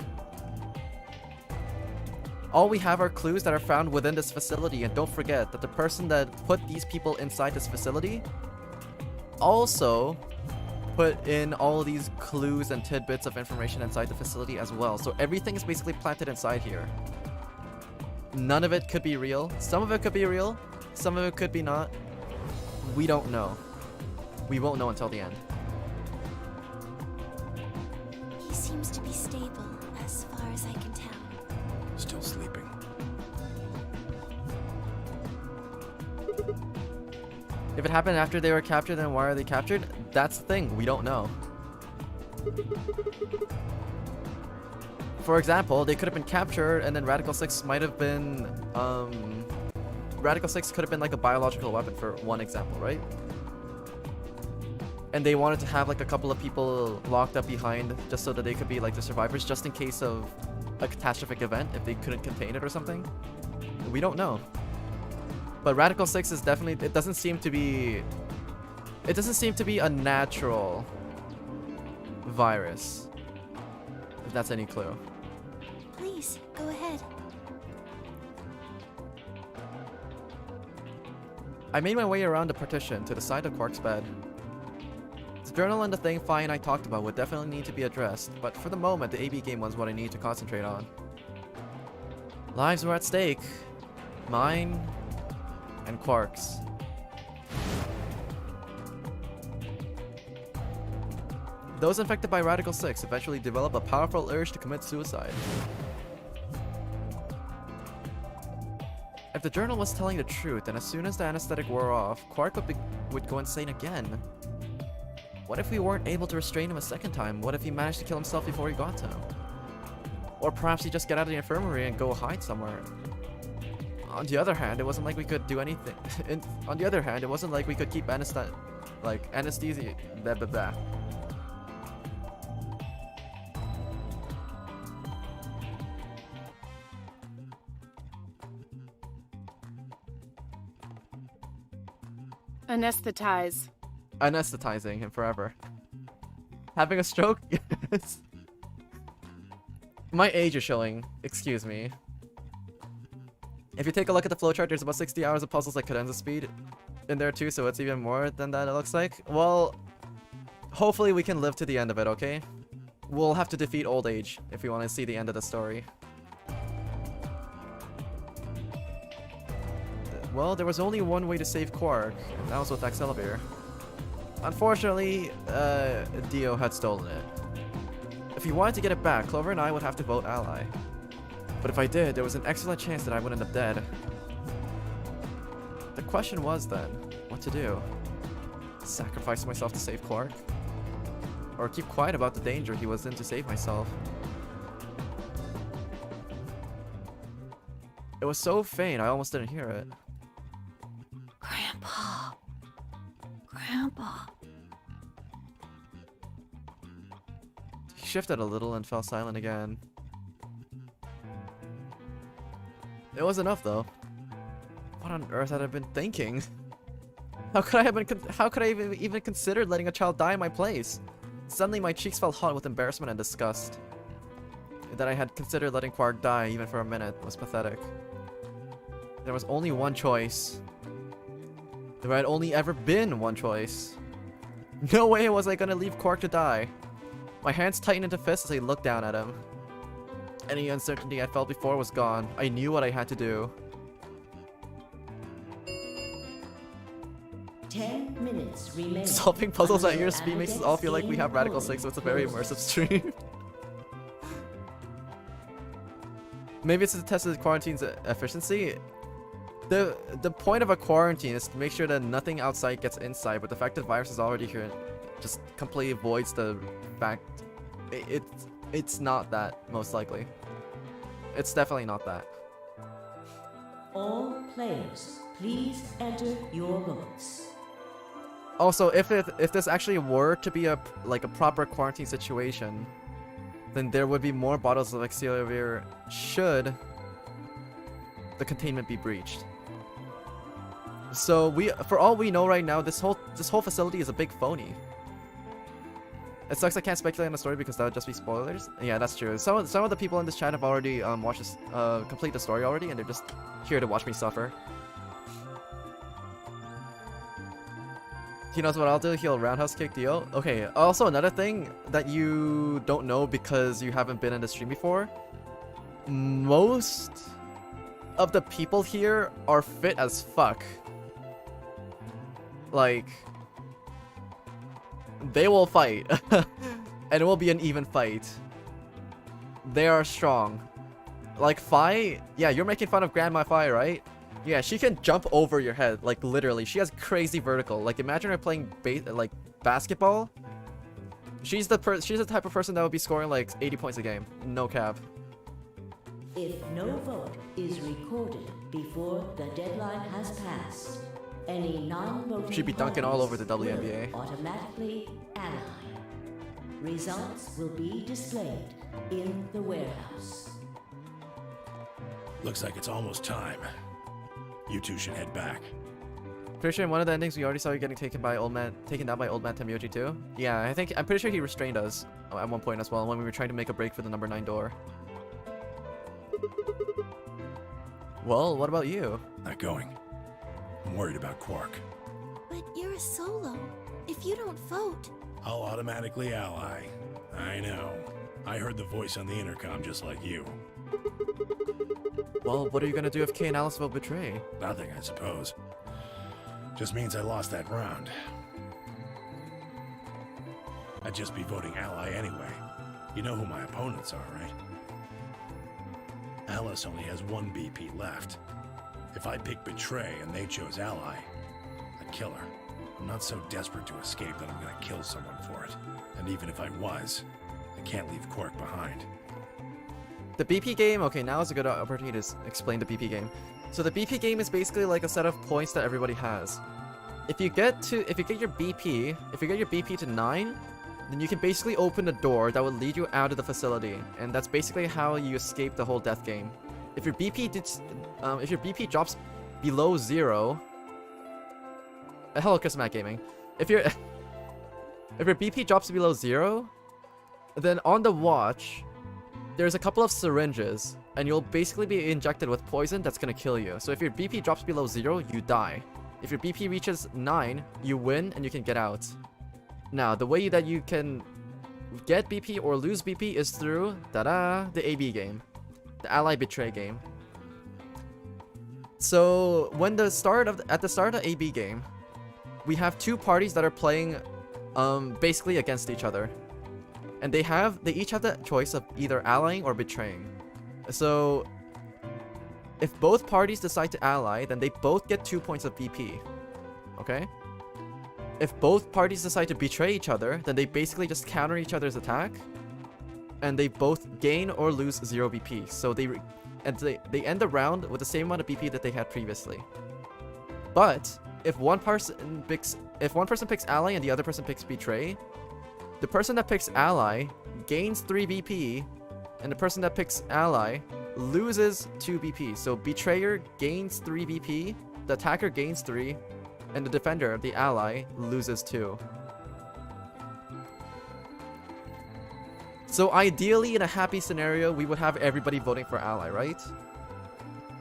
All we have are clues that are found within this facility, and don't forget that the person that put these people inside this facility also put in all these clues and tidbits of information inside the facility as well. So everything is basically planted inside here. None of it could be real. Some of it could be real. Some of it could be not. We don't know. We won't know until the end. He seems to be stable, as far as I can tell. Still sleeping. If it happened after they were captured, then why are they captured? That's the thing, we don't know. For example, they could have been captured and then Radical 6 might have been, Radical 6 could have been like a biological weapon, for one example, right? And they wanted to have like a couple of people locked up behind just so that they could be like the survivors, just in case of a catastrophic event, if they couldn't contain it or something. We don't know. But Radical 6 is definitely, it doesn't seem to be a natural virus, if that's any clue. Please, go ahead. I made my way around the partition to the side of Quark's bed. The journal and the thing Fi and I talked about would definitely need to be addressed, but for the moment the AB game was what I need to concentrate on. Lives were at stake. Mine and Quark's. Those infected by Radical 6 eventually develop a powerful urge to commit suicide. If the journal was telling the truth, then as soon as the anesthetic wore off, Quark would go insane again. What if we weren't able to restrain him a second time? What if he managed to kill himself before he got to him? Or perhaps he just get out of the infirmary and go hide somewhere. on the other hand, it wasn't like we could do anything. On the other hand, it wasn't like we could keep anesthesia. Blah blah blah. Anesthetize. Anesthetizing him forever. Having a stroke? Yes. My age is showing. Excuse me. If you take a look at the flowchart, there's about 60 hours of puzzles like Cadenza speed in there too, so it's even more than that, it looks like. Well, hopefully we can live to the end of it, okay? We'll have to defeat old age if we want to see the end of the story. Well, there was only one way to save Quark, and that was with Accelavir. Unfortunately, Dio had stolen it. If he wanted to get it back, Clover and I would have to vote ally. But if I did, there was an excellent chance that I would end up dead. The question was then, what to do? Sacrifice myself to save Quark? Or keep quiet about the danger he was in to save myself? It was so faint, I almost didn't hear it. Grandpa. Grandpa. He shifted a little and fell silent again. It was enough though. What on earth had I been thinking? How could I have even considered letting a child die in my place? Suddenly my cheeks felt hot with embarrassment and disgust. That I had considered letting Quark die even for a minute was pathetic. There was only one choice. There had only ever been one choice. No way was I gonna leave Quark to die. My hands tightened into fists as I looked down at him. Any uncertainty I felt before was gone. I knew what I had to do. 10 minutes remain. Solving puzzles at your speed makes us all feel like we have Radical 6, so it's a very immersive stream. Maybe it's to test the quarantine's efficiency. The point of a quarantine is to make sure that nothing outside gets inside, but the fact that the virus is already here just completely voids the fact. It's not that, most likely. It's definitely not that. All players, please enter your votes. Also, if this actually were to be a proper quarantine situation, then there would be more bottles of Accelavir should the containment be breached. So for all we know right now, this whole facility is a big phony. It sucks I can't speculate on the story because that would just be spoilers. Yeah, that's true. Some of the people in this chat have already watched this, complete the story already, and they're just here to watch me suffer. He knows what I'll do. He'll roundhouse kick Dio. Okay. Also, another thing that you don't know because you haven't been in the stream before. Most of the people here are fit as fuck. Like, they will fight, and it will be an even fight. They are strong. Like Fi, yeah, you're making fun of Grandma Fi, right? Yeah, she can jump over your head, like literally. She has crazy vertical. Like imagine her playing basketball. She's the type of person that would be scoring like 80 points a game. No cap. If no vote is recorded before the deadline has passed, any non-voting She'd be dunking all over the parties WNBA. will automatically ally. Results will be displayed in the warehouse. Looks like it's almost time. You two should head back. Pretty sure in one of the endings we already saw you getting taken down by old man Temyoji too. Yeah, I'm pretty sure he restrained us at one point as well when we were trying to make a break for the number 9 door. Well, what about you? Not going. I'm worried about Quark. But you're a solo. If you don't vote... I'll automatically ally. I know. I heard the voice on the intercom just like you. Well, what are you gonna do if Kay and Alice will betray? Nothing, I suppose. Just means I lost that round. I'd just be voting ally anyway. You know who my opponents are, right? Alice only has 1 BP left. If I pick betray and they chose ally, I'd kill her. I'm not so desperate to escape that I'm gonna kill someone for it. And even if I was, I can't leave Quark behind. The BP game, okay, now is a good opportunity to explain the BP game. So the BP game is basically like a set of points that everybody has. If you get your BP to 9, then you can basically open a door that will lead you out of the facility, and that's basically how you escape the whole death game. If your BP drops below 0, hello, Chris Matt Gaming. If your BP drops below 0, then on the watch, there's a couple of syringes, and you'll basically be injected with poison that's gonna kill you. So if your BP drops below 0, you die. If your BP reaches 9, you win and you can get out. Now, the way that you can get BP or lose BP is through, the AB game. The Ally Betray game. So, at the start of the AB game, we have two parties that are playing basically against each other. And they each have the choice of either allying or betraying. So, if both parties decide to ally, then they both get 2 points of BP. Okay? If both parties decide to betray each other, then they basically just counter each other's attack. And they both gain or lose 0 BP. So they end the round with the same amount of BP that they had previously. But if one person picks ally and the other person picks betray, the person that picks ally gains 3 BP, and the person that picks ally loses 2 BP. So betrayer gains 3 BP, the attacker gains 3, and the defender, the ally, loses 2. So ideally, in a happy scenario, we would have everybody voting for ally, right?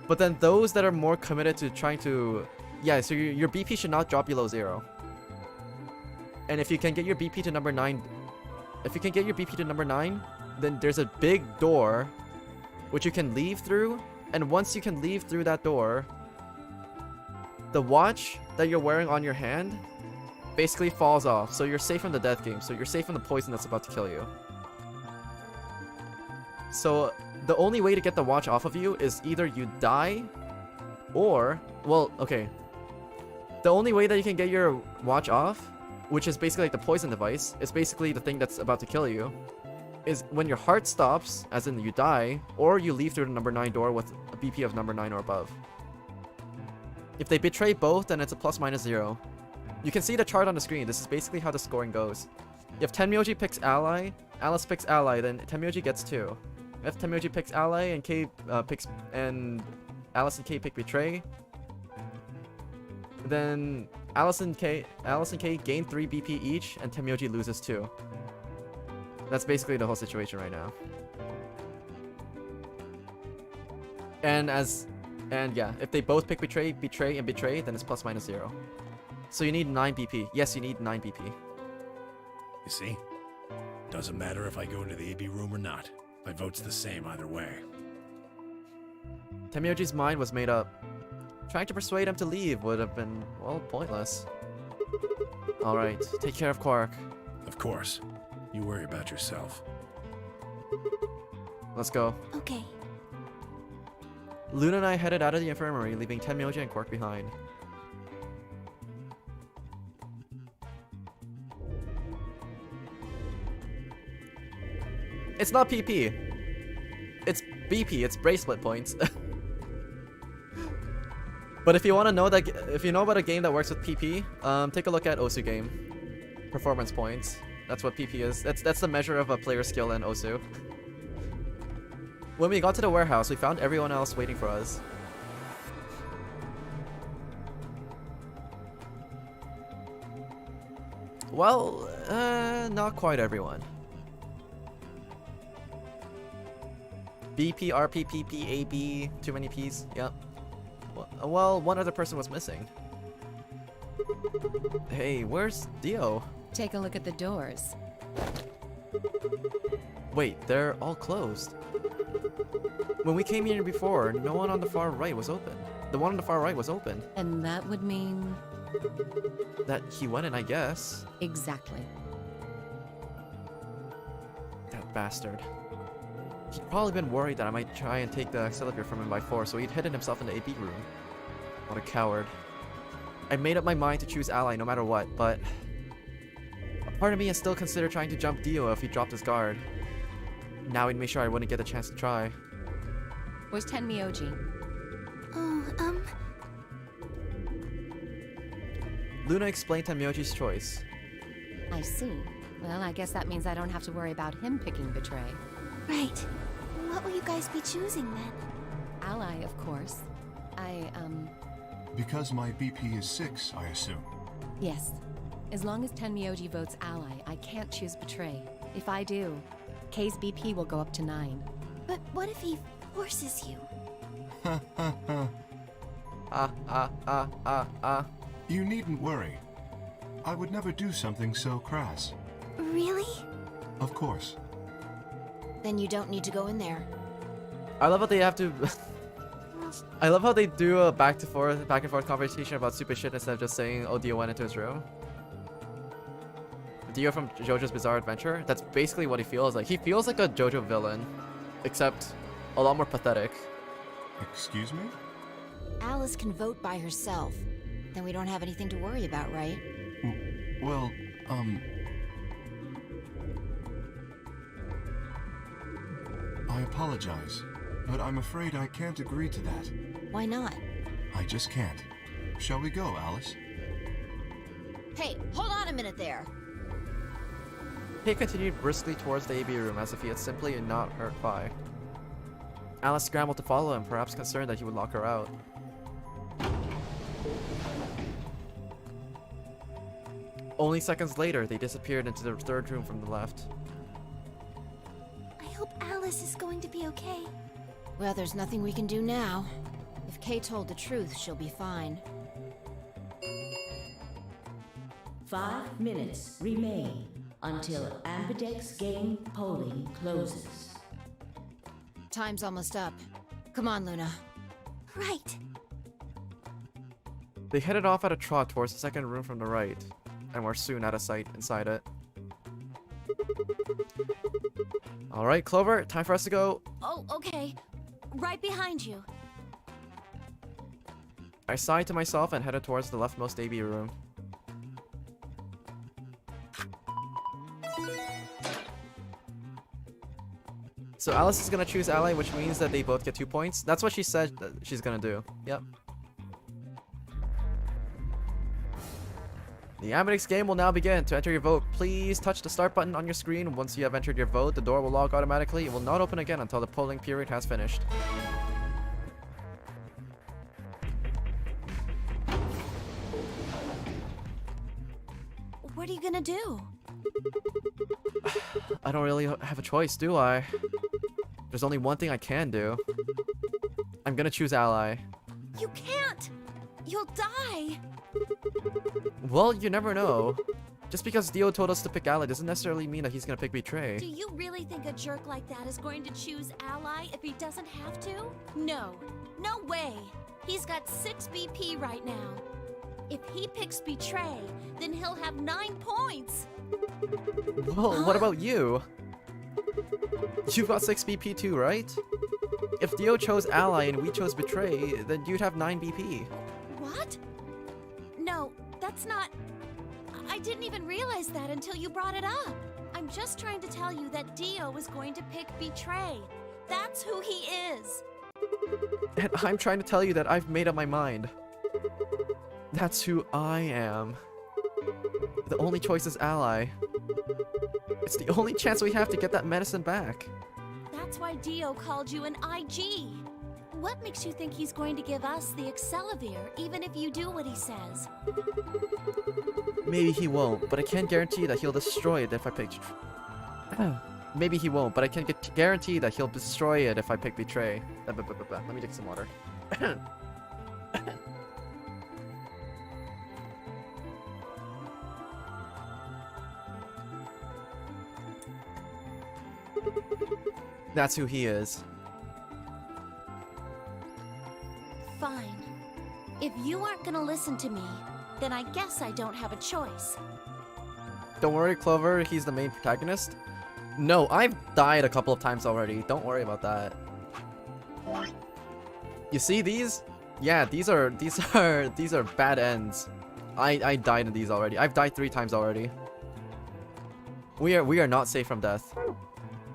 But then those that are more committed to trying to... Yeah, so your BP should not drop below 0. And if you can get your BP to number 9... then there's a big door which you can leave through. And once you can leave through that door, the watch that you're wearing on your hand basically falls off. So you're safe from the death game. So you're safe from the poison that's about to kill you. So the only way to get the watch off of you is either you die or... Well, okay. The only way that you can get your watch off, which is basically like the poison device, is basically the thing that's about to kill you, is when your heart stops, as in you die, or you leave through the number 9 door with a BP of number 9 or above. If they betray both, then it's a ±0. You can see the chart on the screen. This is basically how the scoring goes. If Tenmyoji picks ally, Alice picks ally, then Tenmyoji gets 2. If Tenmyoji picks ally and Alice and K pick betray, then Alice and K gain 3 BP each, and Tenmyoji loses 2. That's basically the whole situation right now. And yeah, if they both pick betray, then it's ±0. So you need 9 BP. Yes, you need 9 BP. You see? Doesn't matter if I go into the AB room or not. My vote's the same either way. Tenmyoji's mind was made up. Trying to persuade him to leave would have been, well, pointless. Alright, take care of Quark. Of course. You worry about yourself. Let's go. Okay. Luna and I headed out of the infirmary, leaving Tenmyoji and Quark behind. It's not PP. It's BP. It's bracelet points. But if you want to know that, if you know about a game that works with PP, take a look at Osu game. Performance points. That's what PP is. That's the measure of a player's skill in Osu. When we got to the warehouse, we found everyone else waiting for us. Well, not quite everyone. BP, RP, PP, AB, too many Ps, yep. Well, one other person was missing. Hey, where's Dio? Take a look at the doors. Wait, they're all closed. When we came here before, no one on the far right was open. The one on the far right was open. And that would mean... That he went in, I guess. Exactly. That bastard. He'd probably been worried that I might try and take the accelerator from him by force, so he'd hidden himself in the AB room. What a coward. I made up my mind to choose ally no matter what, but... a part of me has still considered trying to jump Dio if he dropped his guard. Now he'd make sure I wouldn't get the chance to try. Where's Tenmyoji? Oh, Luna explained Tenmyoji's choice. I see. Well, I guess that means I don't have to worry about him picking Betray. right. What will you guys be choosing then? Ally, of course. Because my BP is 6, I assume. Yes. As long as Tenmyoji votes Ally, I can't choose Betray. If I do, K's BP will go up to 9. But what if he forces you? You needn't worry. I would never do something so crass. Really? Of course. Then you don't need to go in there. I love how they have to. I love how they do a back and forth conversation about stupid shit instead of just saying, "Oh, Dio went into his room." Dio from JoJo's Bizarre Adventure. That's basically what he feels like. He feels like a JoJo villain, except a lot more pathetic. Excuse me? Alice can vote by herself. Then we don't have anything to worry about, right? Well, I apologize, but I'm afraid I can't agree to that. Why not? I just can't. Shall we go, Alice? Hey, hold on a minute there. He continued briskly towards the AB room as if he had simply not hurt Vi. Alice scrambled to follow him, perhaps concerned that he would lock her out. Only seconds later, they disappeared into the third room from the left. I hope Alice is going to be okay. Well, there's nothing we can do now. If Kay told the truth, she'll be fine. 5 minutes remain until Ambidex game polling closes. Time's almost up. Come on, Luna. Right. They headed off at a trot towards the second room from the right, and were soon out of sight inside it. Alright, Clover, time for us to go. Oh, okay. Right behind you. I sighed to myself and headed towards the leftmost AB room. So Alice is gonna choose Ally, which means that they both get 2 points. That's what she said that she's gonna do. Yep. The Ambidex game will now begin. To enter your vote, please touch the start button on your screen. Once you have entered your vote, the door will log automatically. It will not open again until the polling period has finished. What are you gonna do? I don't really have a choice, do I? There's only one thing I can do. I'm gonna choose Ally. You can't! You'll die! Well, you never know. Just because Dio told us to pick Ally doesn't necessarily mean that he's gonna pick Betray. Do you really think a jerk like that is going to choose Ally if he doesn't have to? No. No way. He's got 6 BP right now. If he picks Betray, then he'll have 9 points. Well, what about you? You've got 6 BP too, right? If Dio chose Ally and we chose Betray, then you'd have 9 BP. What? No, that's not... I didn't even realize that until you brought it up. I'm just trying to tell you that Dio is going to pick Betray. That's who he is. And I'm trying to tell you that I've made up my mind. That's who I am. The only choice is Ally. It's the only chance we have to get that medicine back. That's why Dio called you an IG. What makes you think he's going to give us the Excelavir, even if you do what he says? Maybe he won't, but I can't guarantee that he'll destroy it if I pick... Maybe he won't, but I can guarantee that he'll destroy it if I pick Betray. Let me drink some water. That's who he is. Fine. If you aren't gonna listen to me, then I guess I don't have a choice. Don't worry, Clover, he's the main protagonist. No, I've died a couple of times already. Don't worry about that. You see these? Yeah, these are bad ends. I died in these already. I've died 3 times already. We are not safe from death.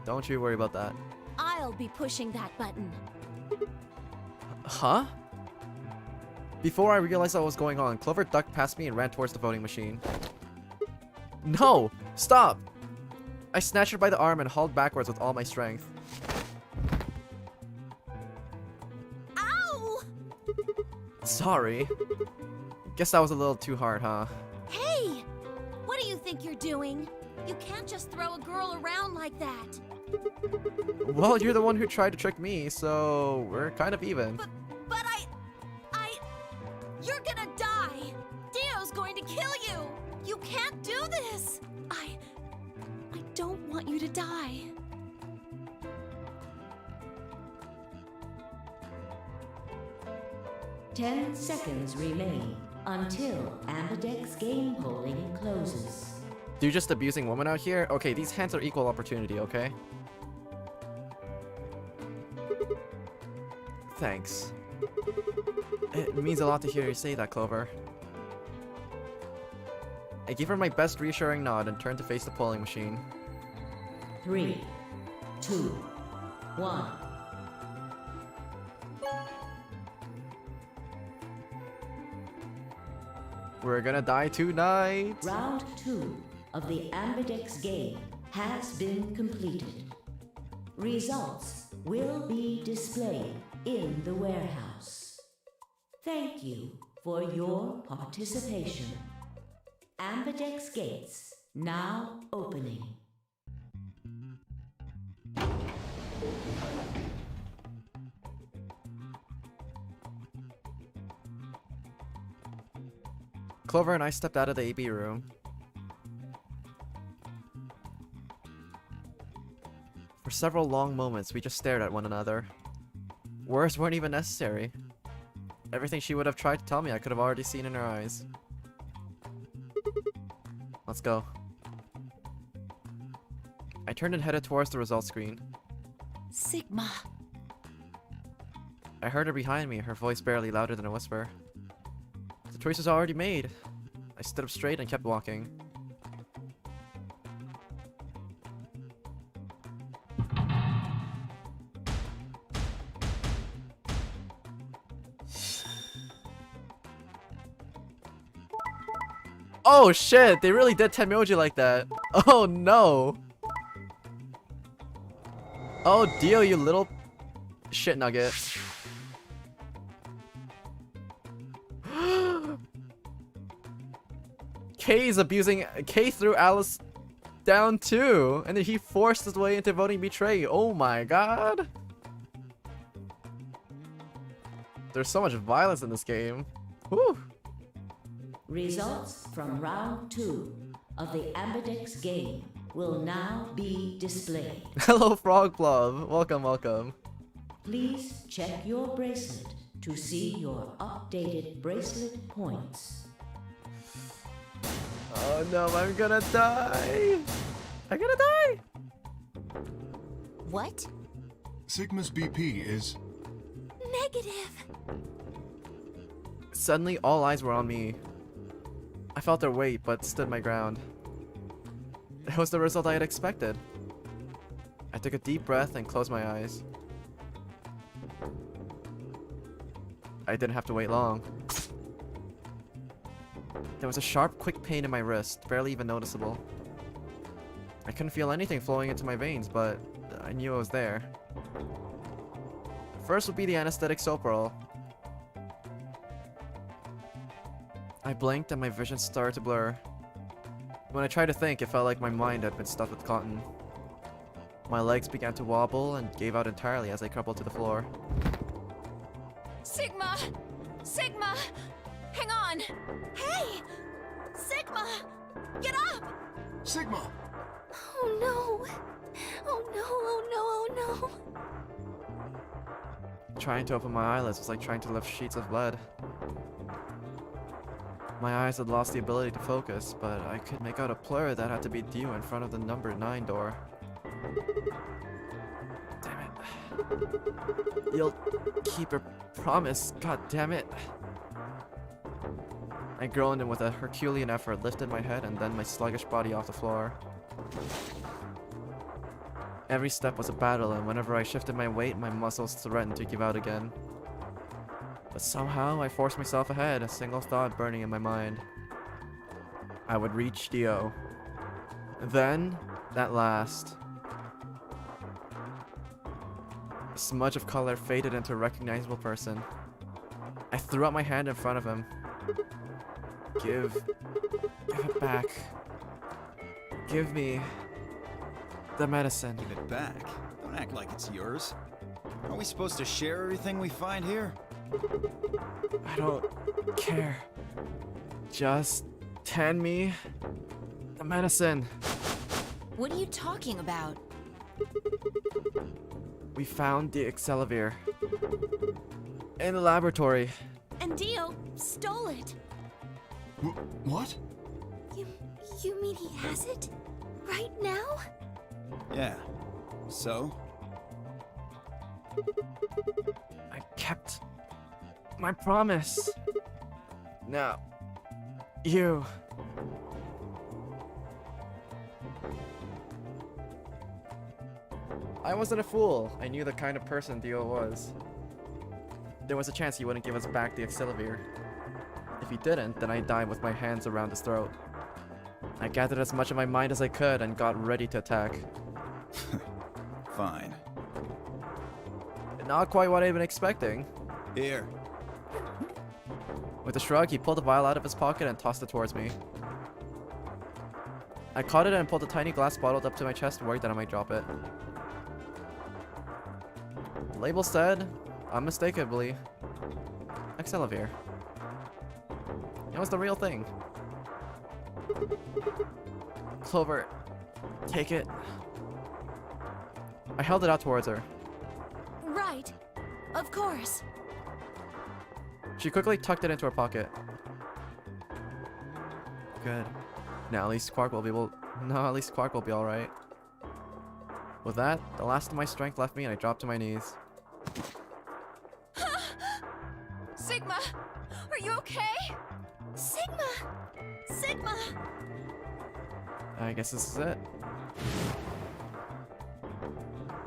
Don't you worry about that. I'll be pushing that button. Huh? Before I realized what was going on, Clover ducked past me and ran towards the voting machine. No! Stop! I snatched her by the arm and hauled backwards with all my strength. Ow! Sorry. Guess that was a little too hard, huh? Hey! What do you think you're doing? You can't just throw a girl around like that. Well, you're the one who tried to trick me, so we're kind of even. But you're gonna die! Dio's going to kill you! You can't do this! I don't want you to die. Ten seconds remain until Ambidex game polling closes. Dude, just abusing women out here? Okay, these hands are equal opportunity, okay? Thanks. It means a lot to hear you say that, Clover. I gave her my best reassuring nod and turned to face the polling machine. 3, 2, 1. We're gonna die tonight! Round 2 of the Ambidex game has been completed. Results will be displayed in the warehouse. Thank you for your participation. Ambidex gates now opening. Clover and I stepped out of the AB room. For several long moments, we just stared at one another. Words weren't even necessary. Everything she would have tried to tell me I could have already seen in her eyes. Let's go. I turned and headed towards the results screen. Sigma. I heard her behind me, her voice barely louder than a whisper. The choice was already made. I stood up straight and kept walking. Oh shit, they really did Tenmyoji like that. Oh no. Oh Dio, you little shit nugget. K's abusing. K threw Alice down too, and then he forced his way into voting Betray. Oh my god. There's so much violence in this game. Whew. Results from round 2 of the Ambidex game will now be displayed. Hello Frog Blob. Welcome, welcome. Please check your bracelet to see your updated bracelet points. Oh no, I'm gonna die. I'm gonna die. What? Sigma's BP is... Negative. Suddenly, all eyes were on me. I felt their weight, but stood my ground. It was the result I had expected. I took a deep breath and closed my eyes. I didn't have to wait long. There was a sharp, quick pain in my wrist, barely even noticeable. I couldn't feel anything flowing into my veins, but I knew it was there. First would be the anesthetic Soprol. I blinked and my vision started to blur. When I tried to think, it felt like my mind had been stuffed with cotton. My legs began to wobble and gave out entirely as I crumpled to the floor. Sigma! Sigma! Hang on! Hey! Sigma! Get up! Sigma! Oh no! Oh no, oh no, oh no! Trying to open my eyelids was like trying to lift sheets of lead. My eyes had lost the ability to focus, but I could make out a blur that had to be Dio in front of the number 9 door. Damn it. You'll keep your promise, god damn it. I groaned and with a Herculean effort lifted my head and then my sluggish body off the floor. Every step was a battle, and whenever I shifted my weight, my muscles threatened to give out again. But somehow, I forced myself ahead, a single thought burning in my mind. I would reach Dio. Then, at last, a smudge of color faded into a recognizable person. I threw out my hand in front of him. Give it back. Give me the medicine. Give it back. Don't act like it's yours. Are we supposed to share everything we find here? I don't care. Just hand me the medicine. What are you talking about? We found the Excelavir in the laboratory. And Dio stole it. What? You mean he has it? Right now? Yeah. So? I kept my promise. Now, you. I wasn't a fool. I knew the kind of person Dio was. There was a chance he wouldn't give us back the Excelavir. If he didn't, then I'd die with my hands around his throat. I gathered as much of my mind as I could and got ready to attack. Fine. Not quite what I'd been expecting. Here. With a shrug, he pulled the vial out of his pocket and tossed it towards me. I caught it and pulled a tiny glass bottle up to my chest, worried that I might drop it. The label said, unmistakably, Excelavir. It was the real thing. Clover, take it. I held it out towards her. Right. Of course. She quickly tucked it into her pocket. Good. Now at least Quark will be alright. With that, the last of my strength left me and I dropped to my knees. Sigma! Are you okay? Sigma! Sigma! I guess this is it.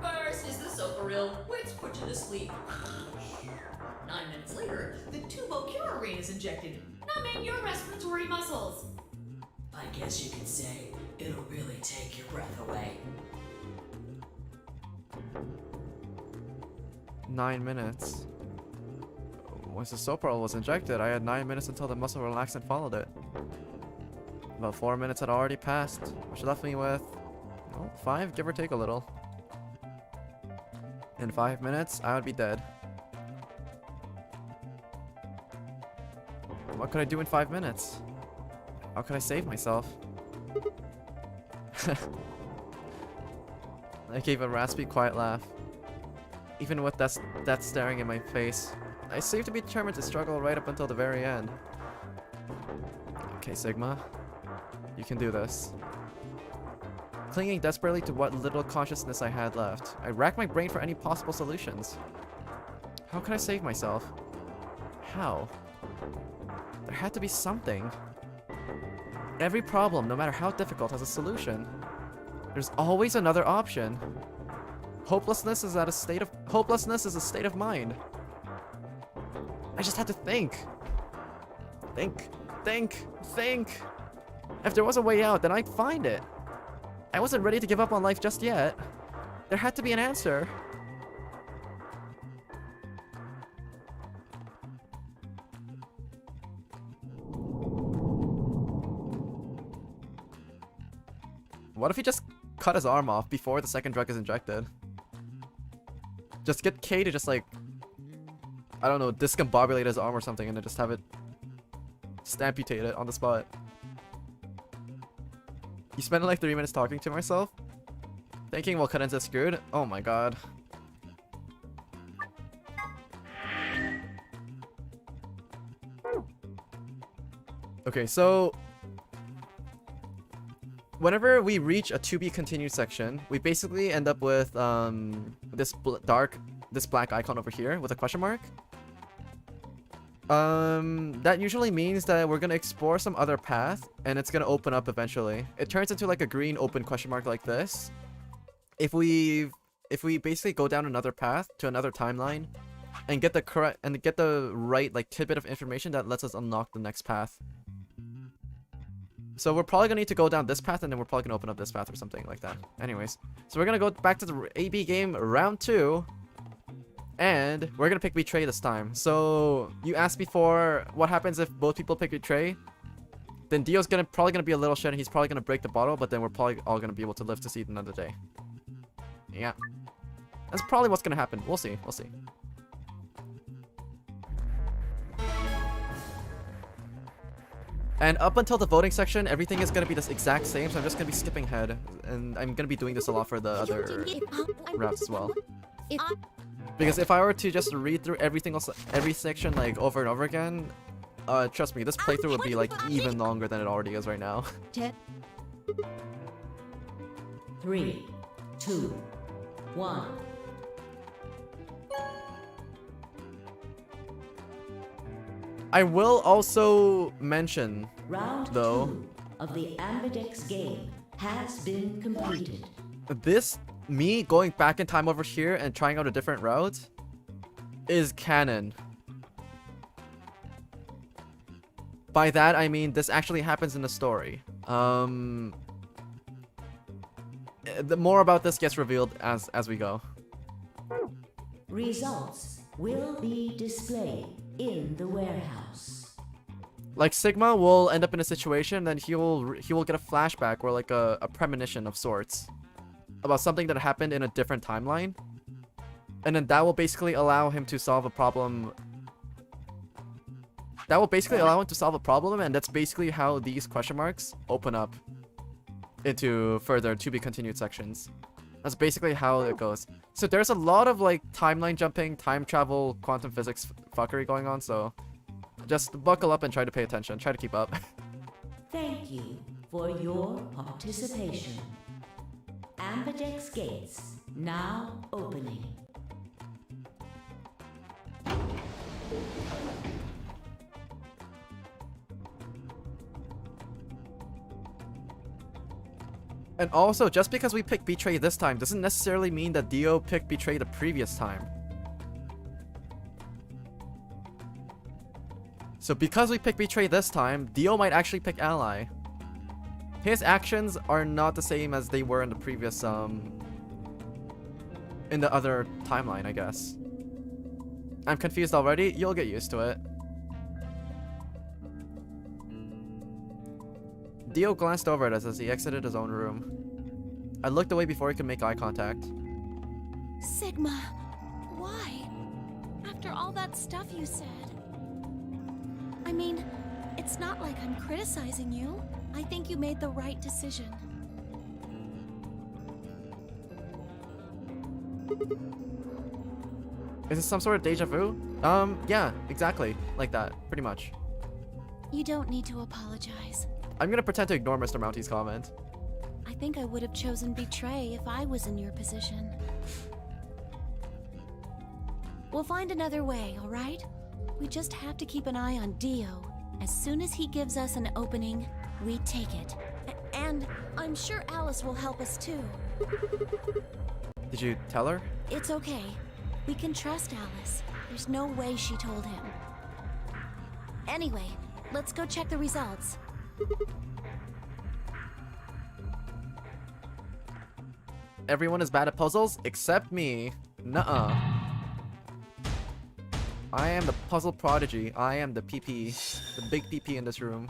First is the Soparil, which puts you to sleep. 9 minutes later, the tubocurarine is injected, numbing your respiratory muscles. I guess you could say it'll really take your breath away. 9 minutes. Once the Soparil was injected, I had 9 minutes until the muscle relaxed and followed it. About 4 minutes had already passed, which left me with, well, 5, give or take a little. In 5 minutes, I would be dead. What could I do in 5 minutes? How could I save myself? I gave a raspy, quiet laugh. Even with death staring in my face, I seemed to be determined to struggle right up until the very end. Okay, Sigma. You can do this. Clinging desperately to what little consciousness I had left, I racked my brain for any possible solutions. How could I save myself? How? There had to be something. Every problem, no matter how difficult, has a solution. There's always another option. Hopelessness is a state of mind. I just had to think. Think. If there was a way out, then I'd find it. I wasn't ready to give up on life just yet. There had to be an answer. What if he just cut his arm off before the second drug is injected? Just get K to just like, I don't know, discombobulate his arm or something and then just have it stamputate it on the spot. You spent like 3 minutes talking to myself? Thinking, well, Cadenza screwed? Oh my god. Okay, so whenever we reach a to be continued section, we basically end up with this black icon over here with a question mark. That usually means that we're gonna explore some other path and it's gonna open up eventually. It turns into like a green open question mark like this. if we basically go down another path to another timeline and get the right like tidbit of information that lets us unlock the next path. So we're probably gonna need to go down this path, and then we're probably gonna open up this path or something like that. Anyways, so we're gonna go back to the AB game round 2, and we're gonna pick Betray this time. So you asked before, what happens if both people pick Betray? Then Dio's probably gonna be a little shit, and he's probably gonna break the bottle, but then we're probably all gonna be able to live to see another day. Yeah, that's probably what's gonna happen. We'll see. We'll see. And up until the voting section, everything is going to be this exact same, so I'm just going to be skipping ahead. And I'm going to be doing this a lot for the other routes as well. Because if I were to just read through every section like over and over again, trust me, this playthrough would be like even longer than it already is right now. 3, 2, 1. I will also mention, Round though, 2 of the Ambidex game has been completed. me going back in time over here and trying out a different route is canon. By that I mean this actually happens in the story. The more about this gets revealed as we go. Results will be displayed in the warehouse. Like Sigma will end up in a situation, then he will get a flashback or like a premonition of sorts about something that happened in a different timeline, and then that will basically allow him to solve a problem. And that's basically how these question marks open up into further to be continued sections. That's basically how it goes. So there's a lot of like timeline jumping, time travel, quantum physics fuckery going on, so just buckle up and try to pay attention. Try to keep up. Thank you for your participation. Ambidex gates now opening. And also, just because we picked Betray this time doesn't necessarily mean that Dio picked Betray the previous time. So because we picked Betray this time, Dio might actually pick Ally. His actions are not the same as they were in the previous, in the other timeline, I guess. I'm confused already. You'll get used to it. Dio glanced over at us as he exited his own room. I looked away before he could make eye contact. Sigma, why? After all that stuff you said. I mean, it's not like I'm criticizing you. I think you made the right decision. Is this some sort of deja vu? Yeah, exactly. Like that. Pretty much. You don't need to apologize. I'm gonna pretend to ignore Mr. Mounty's comment. I think I would have chosen Betray if I was in your position. We'll find another way, alright? We just have to keep an eye on Dio. As soon as he gives us an opening, we take it. And I'm sure Alice will help us too. Did you tell her? It's okay. We can trust Alice. There's no way she told him. Anyway, let's go check the results. Everyone is bad at puzzles except me. Nuh-uh. I am the puzzle prodigy. I am the PP. The big PP in this room.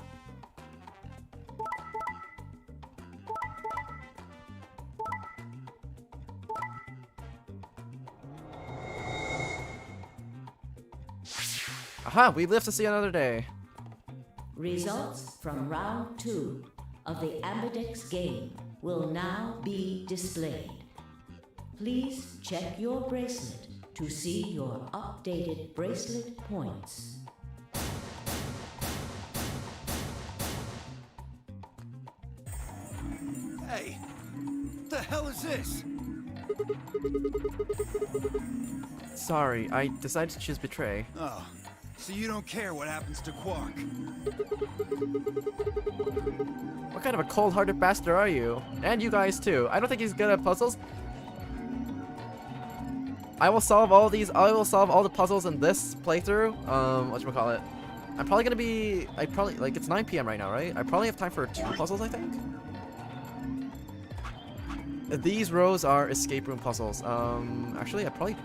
Aha! We live to see another day. Results from round 2 of the Ambidex game will now be displayed. Please check your bracelet to see your updated bracelet points. Hey! What the hell is this? Sorry, I decided to choose Betray. Oh, so you don't care what happens to Quark? What kind of a cold-hearted bastard are you? And you guys too. I don't think he's good at puzzles. I will solve all these. I will solve all the puzzles in this playthrough. Whatchamacallit? I'm probably gonna be. I probably like it's 9 p.m. right now, right? I probably have time for 2 puzzles, I think. These rows are escape room puzzles. Actually, I probably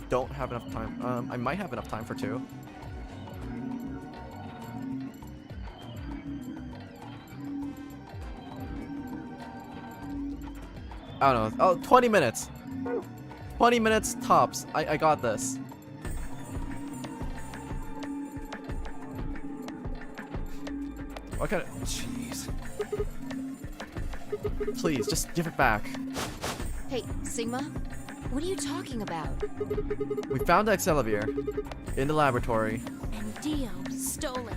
don't have enough time. I might have enough time for 2. I don't know. Oh, 20 minutes. 20 minutes tops. I got this. What kind of... Jeez. Please, just give it back. Hey, Sigma? What are you talking about? We found the Accelavir in the laboratory. And Dio stole it.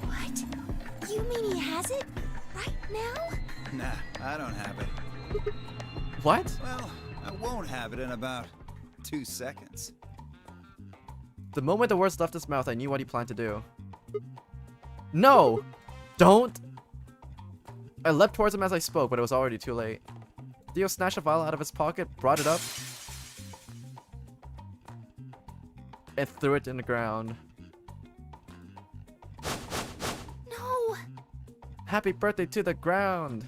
What? You mean he has it? Right now? Nah, I don't have it. What? Well, I won't have it in about 2 seconds. The moment the words left his mouth, I knew what he planned to do. No! Don't! I leapt towards him as I spoke, but it was already too late. Dio snatched a vial out of his pocket, brought it up, and threw it in the ground. No! Happy birthday to the ground!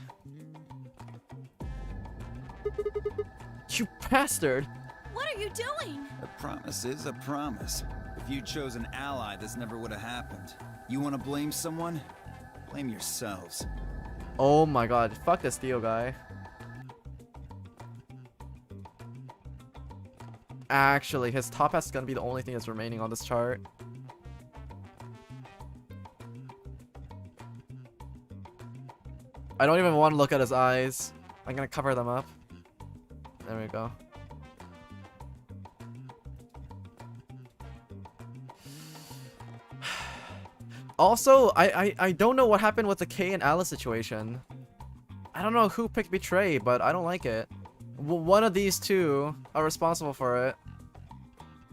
You bastard! What are you doing? A promise is a promise. If you chose an ally, this never would have happened. You want to blame someone? Blame yourselves. Oh my god, fuck this Dio guy. Actually, his top hat's gonna be the only thing that's remaining on this chart. I don't even want to look at his eyes. I'm gonna cover them up. There we go. Also, I don't know what happened with the Kay and Alice situation. I don't know who picked Betray, but I don't like it. One of these two are responsible for it.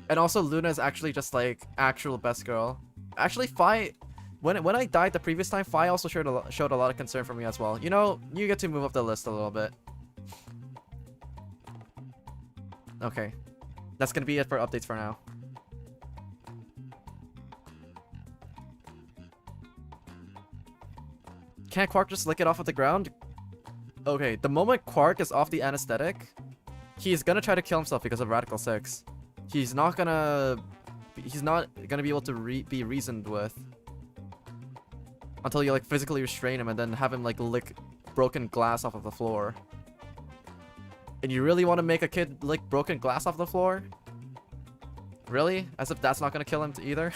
And also Luna is actually just like actual best girl. Actually, Fi, when I died the previous time, Fi also showed a lot of concern for me as well. You know, you get to move up the list a little bit. Okay, that's gonna be it for updates for now. Can't Quark just lick it off of the ground? Okay, the moment Quark is off the anesthetic, he's gonna try to kill himself because of Radical 6. He's not gonna be able to be reasoned with until you like physically restrain him and then have him like lick broken glass off of the floor. And you really want to make a kid lick broken glass off the floor? Really? As if that's not gonna kill him either?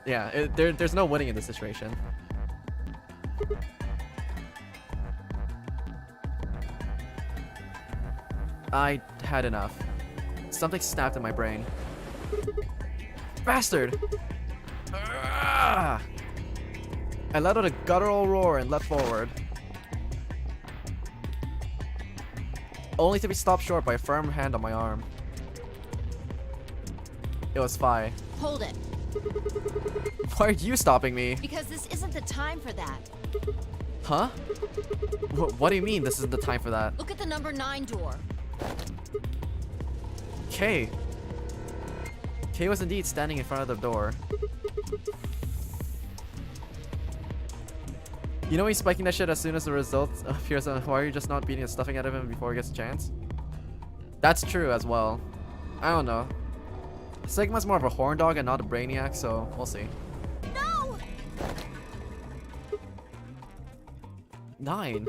Yeah, there's no winning in this situation. I had enough. Something snapped in my brain. Bastard! Ah! I let out a guttural roar and leapt forward. Only to be stopped short by a firm hand on my arm. It was Fi. Hold it. Why are you stopping me? Because this isn't the time for that. Huh? What do you mean this isn't the time for that? Look at the number 9 door. Kay. Kay was indeed standing in front of the door. You know he's spiking that shit as soon as the result appears. Why are you just not beating the stuffing out of him before he gets a chance? That's true as well. I don't know. Sigma's more of a horn dog and not a brainiac, so we'll see. No! 9?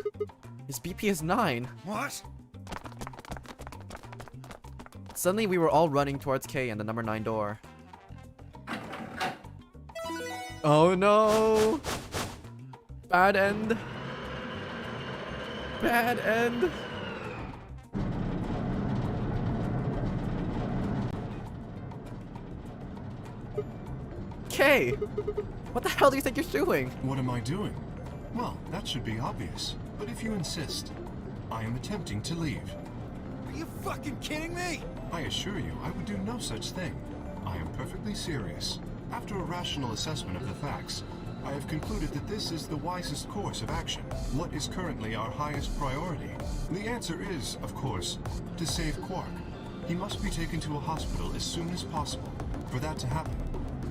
His BP is 9. What? Suddenly we were all running towards Kay and the number 9 door. Oh no! Bad end. Bad end. Kay! What the hell do you think you're doing? What am I doing? Well, that should be obvious. But if you insist, I am attempting to leave. Are you fucking kidding me? I assure you, I would do no such thing. I am perfectly serious. After a rational assessment of the facts, I have concluded that this is the wisest course of action. What is currently our highest priority? The answer is, of course, to save Quark. He must be taken to a hospital as soon as possible. For that to happen,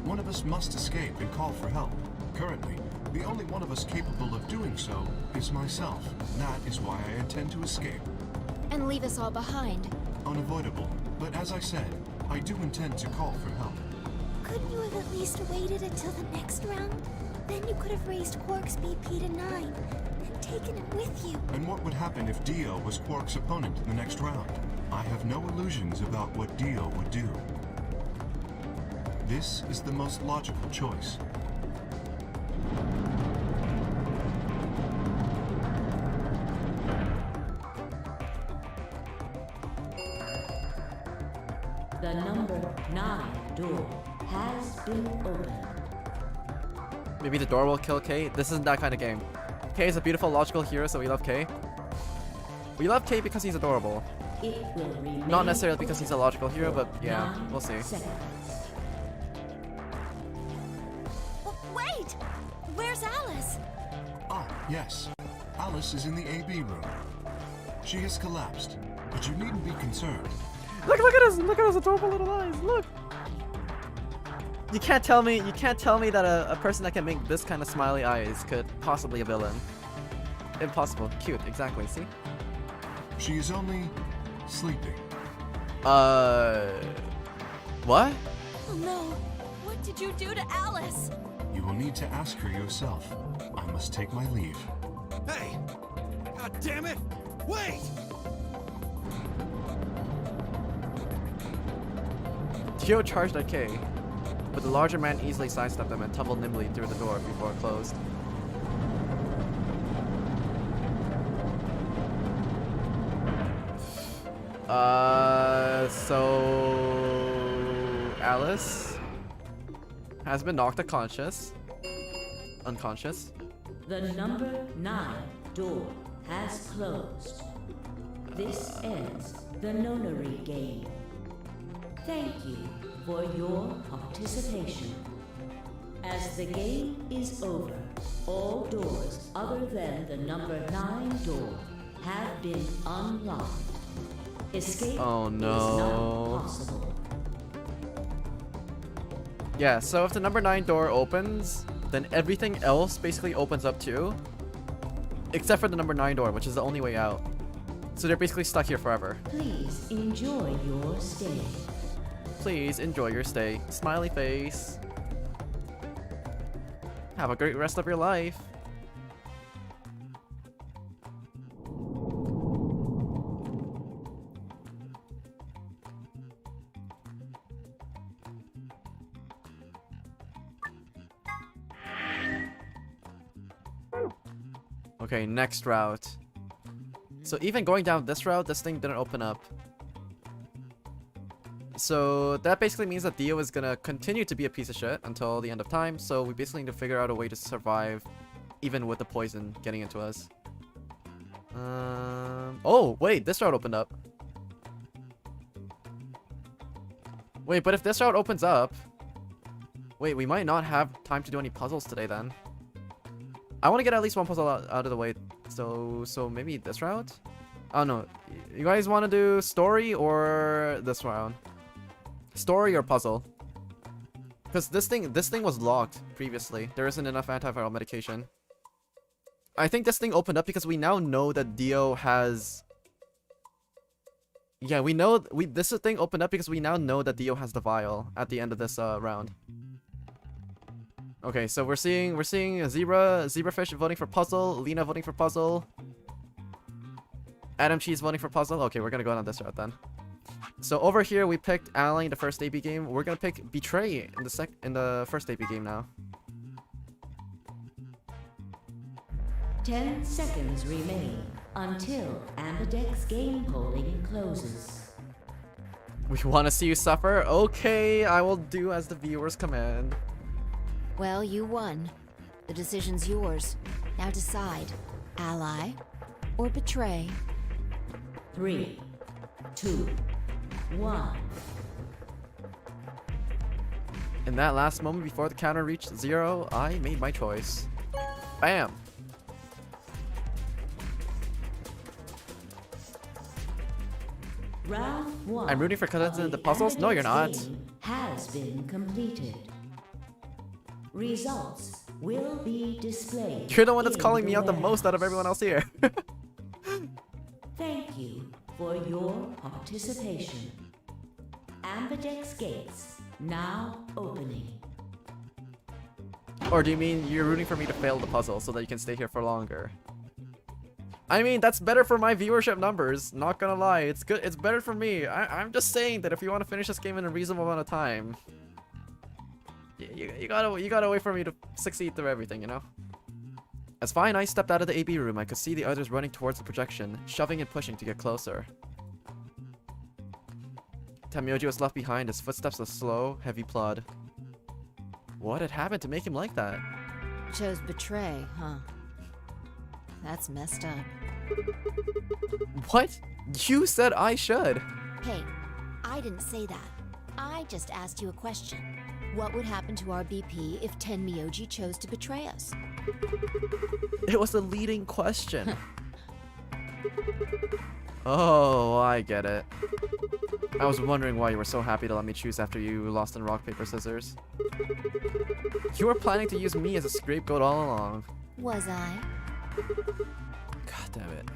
one of us must escape and call for help. Currently, the only one of us capable of doing so is myself. That is why I intend to escape. And leave us all behind. Unavoidable, but as I said, I do intend to call for help. Couldn't you have at least waited until the next round? Then you could have raised Quark's BP to 9 and taken him with you. And what would happen if Dio was Quark's opponent in the next round? I have no illusions about what Dio would do. This is the most logical choice. The number 9 door has been opened. Maybe the door will kill K. This isn't that kind of game. K is a beautiful, logical hero, so we love K. We love K because he's adorable. It will remain Not necessarily because he's a logical hero, but yeah, 9 we'll see. seconds. Wait! Where's Alice? Ah, yes. Alice is in the AB room. She has collapsed, but you needn't be concerned. Look at his adorable little eyes. Look. You can't tell me that a person that can make this kind of smiley eyes could possibly a villain. Impossible. Cute. Exactly. See? She is only sleeping. What? Oh no! What did you do to Alice? You will need to ask her yourself. I must take my leave. Hey! God damn it! Wait! Dio charged at K, but the larger man easily sidestepped him and tumbled nimbly through the door before it closed. So Alice has been knocked unconscious. The number 9 door has closed. This ends the nonary game. Thank you for your participation. As the game is over, all doors other than the number 9 door have been unlocked. Escape Oh is no. not possible. Yeah, so if the number 9 door opens, then everything else basically opens up too. Except for the number 9 door, which is the only way out. So they're basically stuck here forever. Please enjoy your stay. Please enjoy your stay. Smiley face. Have a great rest of your life. Okay, next route. So even going down this route, this thing didn't open up. So that basically means that Dio is gonna continue to be a piece of shit until the end of time. So we basically need to figure out a way to survive, even with the poison getting into us. Oh wait, this route opened up. Wait, but if this route opens up, wait, we might not have time to do any puzzles today then. I want to get at least one puzzle out of the way. So maybe this route? Oh no, you guys want to do story or this round? Story or puzzle? Because this thing was locked previously. There isn't enough antiviral medication. I think this thing opened up because we now know that Dio has... Yeah, this thing opened up because we now know that Dio has the vial at the end of this round. Okay, so we're seeing Zebrafish voting for puzzle, Lena voting for puzzle, Adam Cheese voting for puzzle. Okay, we're gonna go on this route then. So over here we picked Ally in the first AB game. We're gonna pick Betray in the first AB game now. 10 seconds remain until Ambidex game polling closes. We want to see you suffer? Okay, I will do as the viewers command. Well, you won. The decision's yours. Now decide. Ally or betray? 3, 2, 1. In that last moment before the counter reached 0, I made my choice. Bam! Round 1. I'm rooting for Cadenza in the puzzles? No, you're not. Game has been completed. Results will be displayed. You're the one that's in calling me out the warehouse. most out of everyone else here. Thank you for your participation. Ambidex gates now opening. Or do you mean you're rooting for me to fail the puzzle so that you can stay here for longer? I mean, that's better for my viewership numbers, not gonna lie. It's good. It's better for me. I'm just saying that if you want to finish this game in a reasonable amount of time, you gotta wait for me to succeed through everything, you know? As Fine I stepped out of the AB room, I could see the others running towards the projection, shoving and pushing to get closer. Tamioji was left behind, his footsteps a slow, heavy plod. What had happened to make him like that? Chose betray, huh? That's messed up. What? You said I should. Hey, I didn't say that. I just asked you a question. What would happen to our BP if Tenmyoji chose to betray us? It was a leading question. Oh, I get it. I was wondering why you were so happy to let me choose after you lost in rock, paper, scissors. You were planning to use me as a scapegoat all along. Was I? God damn it.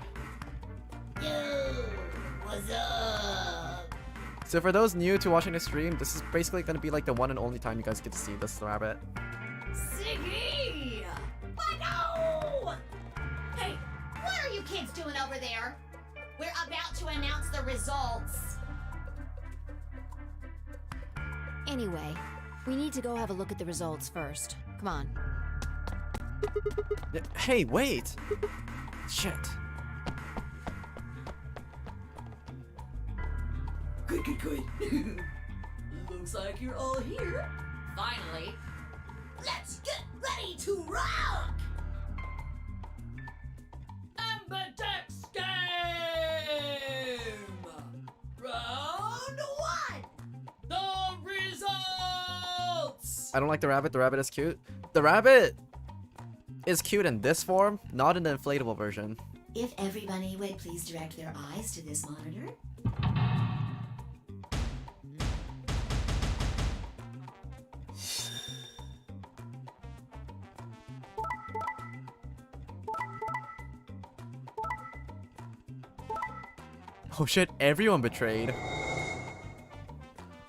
Yo, what's up? So for those new to watching the stream, this is basically going to be like the one and only time you guys get to see this rabbit. Siggy! But no! Hey, what are you kids doing over there? We're about to announce the results. Anyway, we need to go have a look at the results first. Come on. Hey, wait! Shit. Good. Looks like you're all here. Finally. Let's get ready to rock! Ambidex game! Round 1! The results! I don't like the rabbit. The rabbit is cute. The rabbit is cute in this form, not in the inflatable version. If everybody would please direct their eyes to this monitor. Oh shit, everyone betrayed.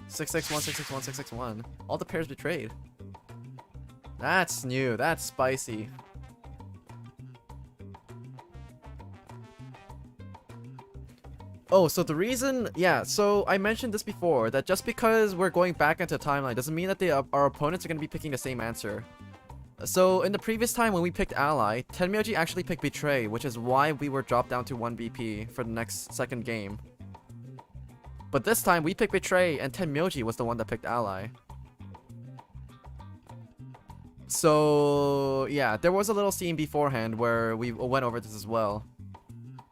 661, 661, 661. All the pairs betrayed. That's new. That's spicy. Oh, so the reason, yeah, so I mentioned this before, that just because we're going back into timeline doesn't mean that our opponents are going to be picking the same answer. So in the previous time when we picked Ally, Tenmyoji actually picked Betray, which is why we were dropped down to 1 BP for the second game. But this time we picked Betray and Tenmyoji was the one that picked Ally. So yeah, there was a little scene beforehand where we went over this as well.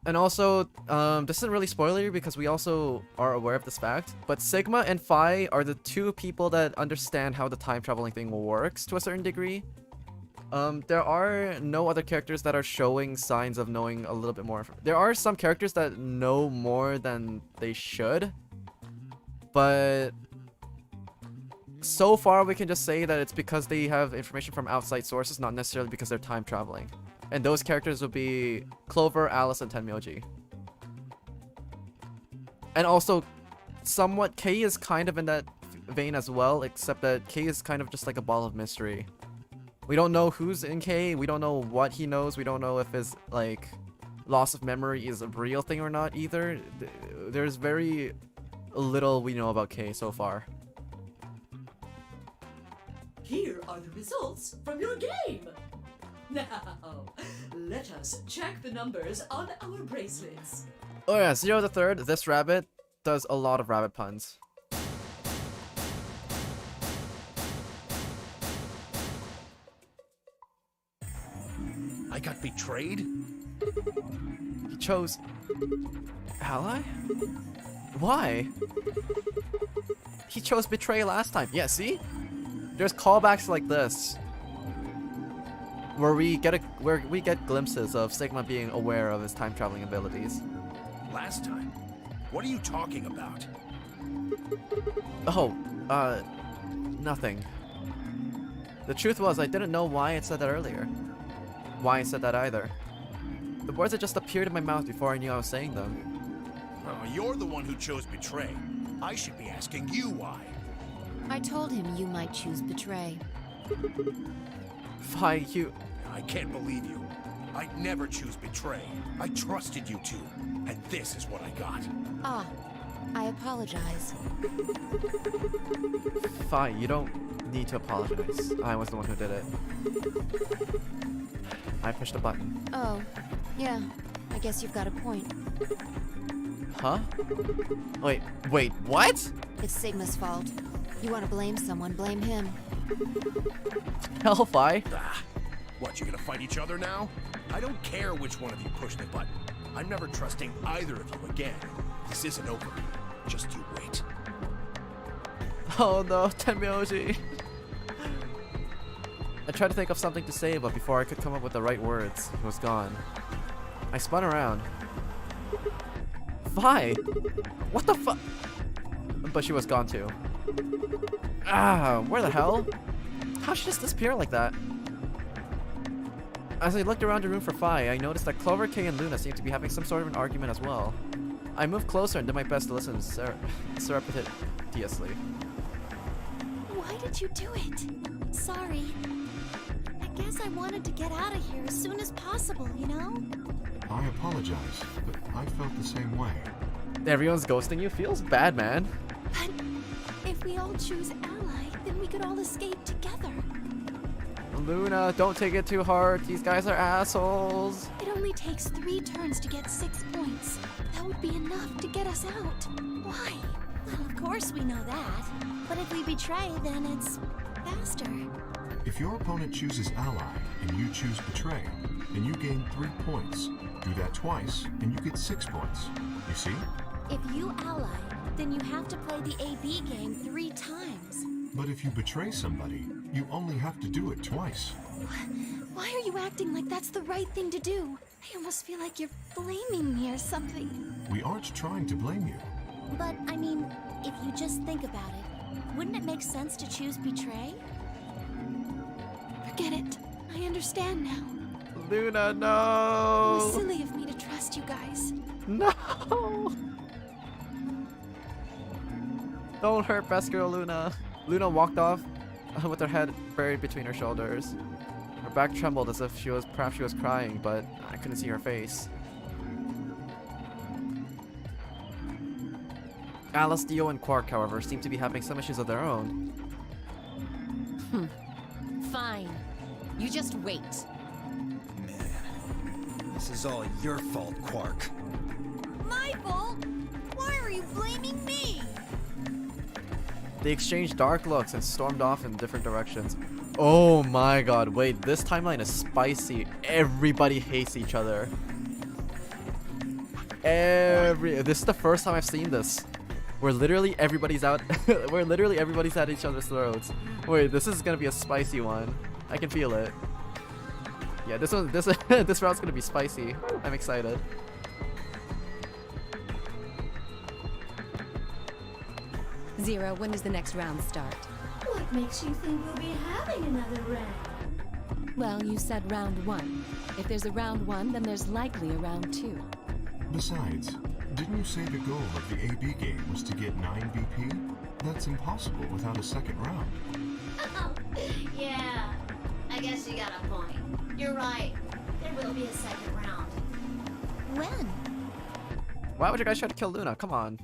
And also, this isn't really spoilery because we also are aware of this fact, but Sigma and Phi are the two people that understand how the time traveling thing works to a certain degree. There are no other characters that are showing signs of knowing a little bit more. There are some characters that know more than they should, but so far we can just say that it's because they have information from outside sources, not necessarily because they're time traveling. And those characters would be Clover, Alice, and Tenmyoji. And also, somewhat, Kei is kind of in that vein as well, except that Kei is kind of just like a ball of mystery. We don't know who's in Kei, we don't know what he knows, we don't know if his, like, loss of memory is a real thing or not either. There's very little we know about Kei so far. Here are the results from your game. Now, let us check the numbers on our bracelets. Oh yeah, 0 to 3rd, this rabbit does a lot of rabbit puns. I got betrayed? He chose Ally? Why? He chose Betray last time. Yeah, see? there's callbacks like this where we get glimpses of Sigma being aware of his time traveling abilities. Last time? What are you talking about? Oh, nothing. The truth was, I didn't know why I said that earlier. Why I said that either. The words had just appeared in my mouth before I knew I was saying them. Oh, you're the one who chose betray. I should be asking you why. I told him you might choose betray. Why, you... I can't believe you. I'd never choose betray. I trusted you two, and this is what I got. Ah, I apologize. Fine, you don't need to apologize. I was the one who did it. I pushed a button. Oh, yeah. I guess you've got a point. Huh? Wait, what? It's Sigma's fault. You want to blame someone, blame him. Hellfire? Ah, what, you gonna fight each other now? I don't care which one of you pushed the button. I'm never trusting either of you again. This isn't over. Just you wait. Oh no, Tenmyoji. I tried to think of something to say, but before I could come up with the right words, it was gone. I spun around. Vi! What the fuck? But she was gone too. Ah, where the hell? How'd she just disappear like that? As I looked around the room for Fi, I noticed that Clover, Kay, and Luna seemed to be having some sort of an argument as well. I moved closer and did my best to listen surreptitiously. Why did you do it? Sorry. I guess I wanted to get out of here as soon as possible, you know? I apologize, but I felt the same way. Everyone's ghosting you? Feels bad, man. But if we all choose ally, then we could all escape together. Luna, don't take it too hard. These guys are assholes. It only takes 3 turns to get 6 points. That would be enough to get us out. Why? Well, of course we know that. But if we betray, then it's faster. If your opponent chooses ally and you choose betray, then you gain 3 points. Do that twice and you get 6 points. You see? If you ally, then you have to play the AB game 3 times. But if you betray somebody, you only have to do it twice. Why are you acting like that's the right thing to do? I almost feel like you're blaming me or something. We aren't trying to blame you. But, I mean, if you just think about it, wouldn't it make sense to choose betray? Forget it. I understand now. Luna, It was no! silly of me to trust you guys. No! Don't hurt best girl Luna. Luna walked off with her head buried between her shoulders. Her back trembled as if perhaps she was crying, but I couldn't see her face. Alice, Dio, and Quark, however, seem to be having some issues of their own. Fine. You just wait. Man, this is all your fault, Quark. My fault? Why are you blaming me? They exchanged dark looks and stormed off in different directions. Oh my god, wait, this timeline is spicy. Everybody hates each other. This is the first time I've seen this. Where literally everybody's out where literally everybody's at each other's throats. Wait, this is gonna be a spicy one. I can feel it. Yeah, this round's gonna be spicy. I'm excited. Zero, when does the next round start? What makes you think we'll be having another round? Well, you said round 1. If there's a round 1, then there's likely a round 2. Besides, didn't you say the goal of the AB game was to get 9 BP? That's impossible without a second round. Yeah, I guess you got a point. You're right. There will be a second round. When? Why would you guys try to kill Luna? Come on.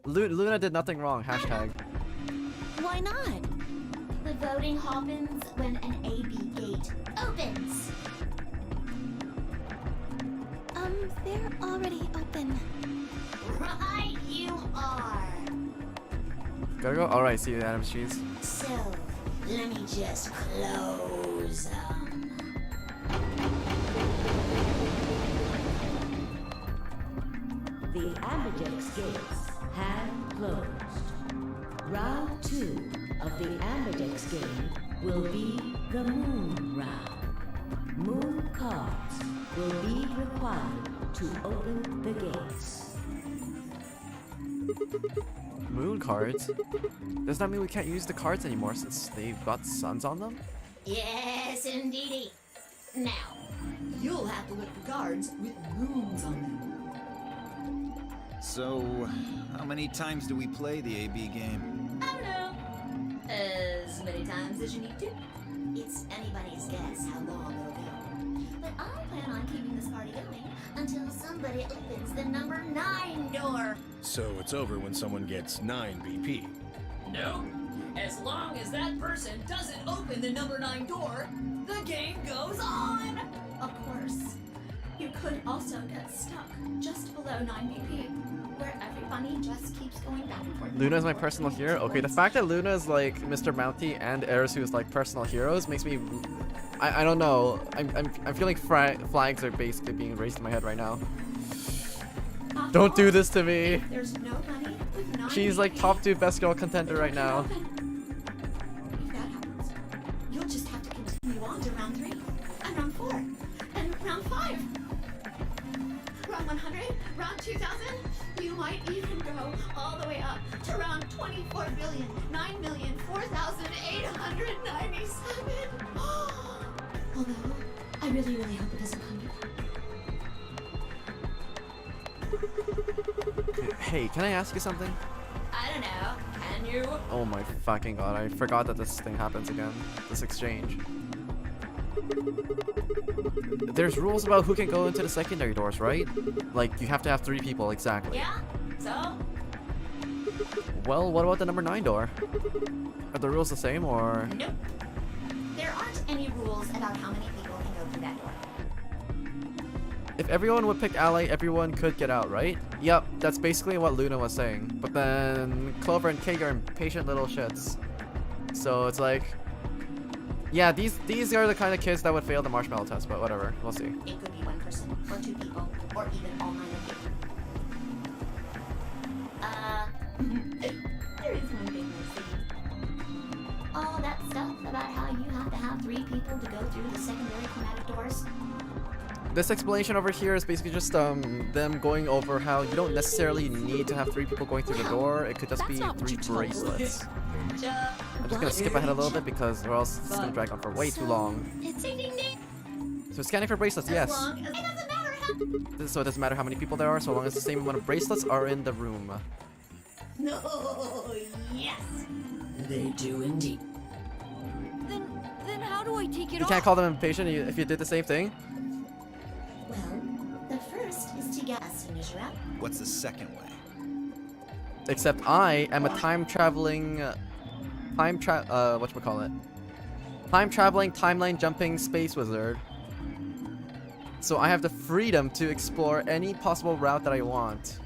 Luna did nothing wrong. Hashtag. Why not? The voting happens when an AB gate opens. They're already open. Right, you are. Gotta go? Alright, see you, Adam Cheese. So, let me just close them. The ambidex gates have closed. Round 2 of the Ambidex game will be the Moon Round. Moon cards will be required to open the gates. Moon cards? Does that mean we can't use the cards anymore since they've got suns on them? Yes, indeedy. Now, You'll have to look for cards with moons on them. So, how many times do we play the AB game? I don't know. As many times as you need to. It's anybody's guess how long it'll go. But I'll plan on keeping this party going until somebody opens the number 9 door. So it's over when someone gets 9 BP. No. As long as that person doesn't open the number 9 door, the game goes on! Of course. You could also get stuck just below 9 BP, where everybody just keeps going back and forth. Luna is my personal hero? Okay, the fact that Luna is like Mr. Mounty and Arisu is like personal heroes makes me... I don't know. I'm feeling flags are basically being raised in my head right now. Don't do this to me! There's nobody with 9 She's like BP. top 2 best girl contender right now. If that happens, you'll just have to continue on to round 3, and round 4, and round 5. Round 100, round 2000, you might even go all the way up to round 24,009,004,897. Although, I really, really hope it doesn't come to that. Hey, can I ask you something? I don't know. Can you? Oh my fucking god, I forgot that this thing happens again. This exchange. There's rules about who can go into the secondary doors, right? Like, you have to have 3 people, exactly. Yeah? So? Well, what about the number 9 door? Are the rules the same, or...? Nope. There aren't any rules about how many people can go through that door. If everyone would pick Ally, everyone could get out, right? Yep, that's basically what Luna was saying. But then Clover and Kig are impatient little shits. So it's like... Yeah, these are the kind of kids that would fail the marshmallow test, but whatever, we'll see. It could be 1 person, or 2 people, or even all 9 of you. There is one big mistake. All that stuff about how you have to have 3 people to go through the secondary chromatic doors. This explanation over here is basically just them going over how you don't necessarily need to have 3 people going through the door. It could just be 3 bracelets. I'm just gonna skip ahead a little bit because or else it's gonna drag on for way too long. It's ding ding ding. So scanning for bracelets, yes. As long as it doesn't matter how. So it doesn't matter how many people there are, so long as the same amount of bracelets are in the room. No, yes. They do indeed. Then how do I take it You can't call them impatient if you did the same thing. Well, the first is to get as soon as you're out. What's the second way? Except I am a time-traveling... whatchamacallit? Time-traveling, timeline-jumping space wizard. So I have the freedom to explore any possible route that I want.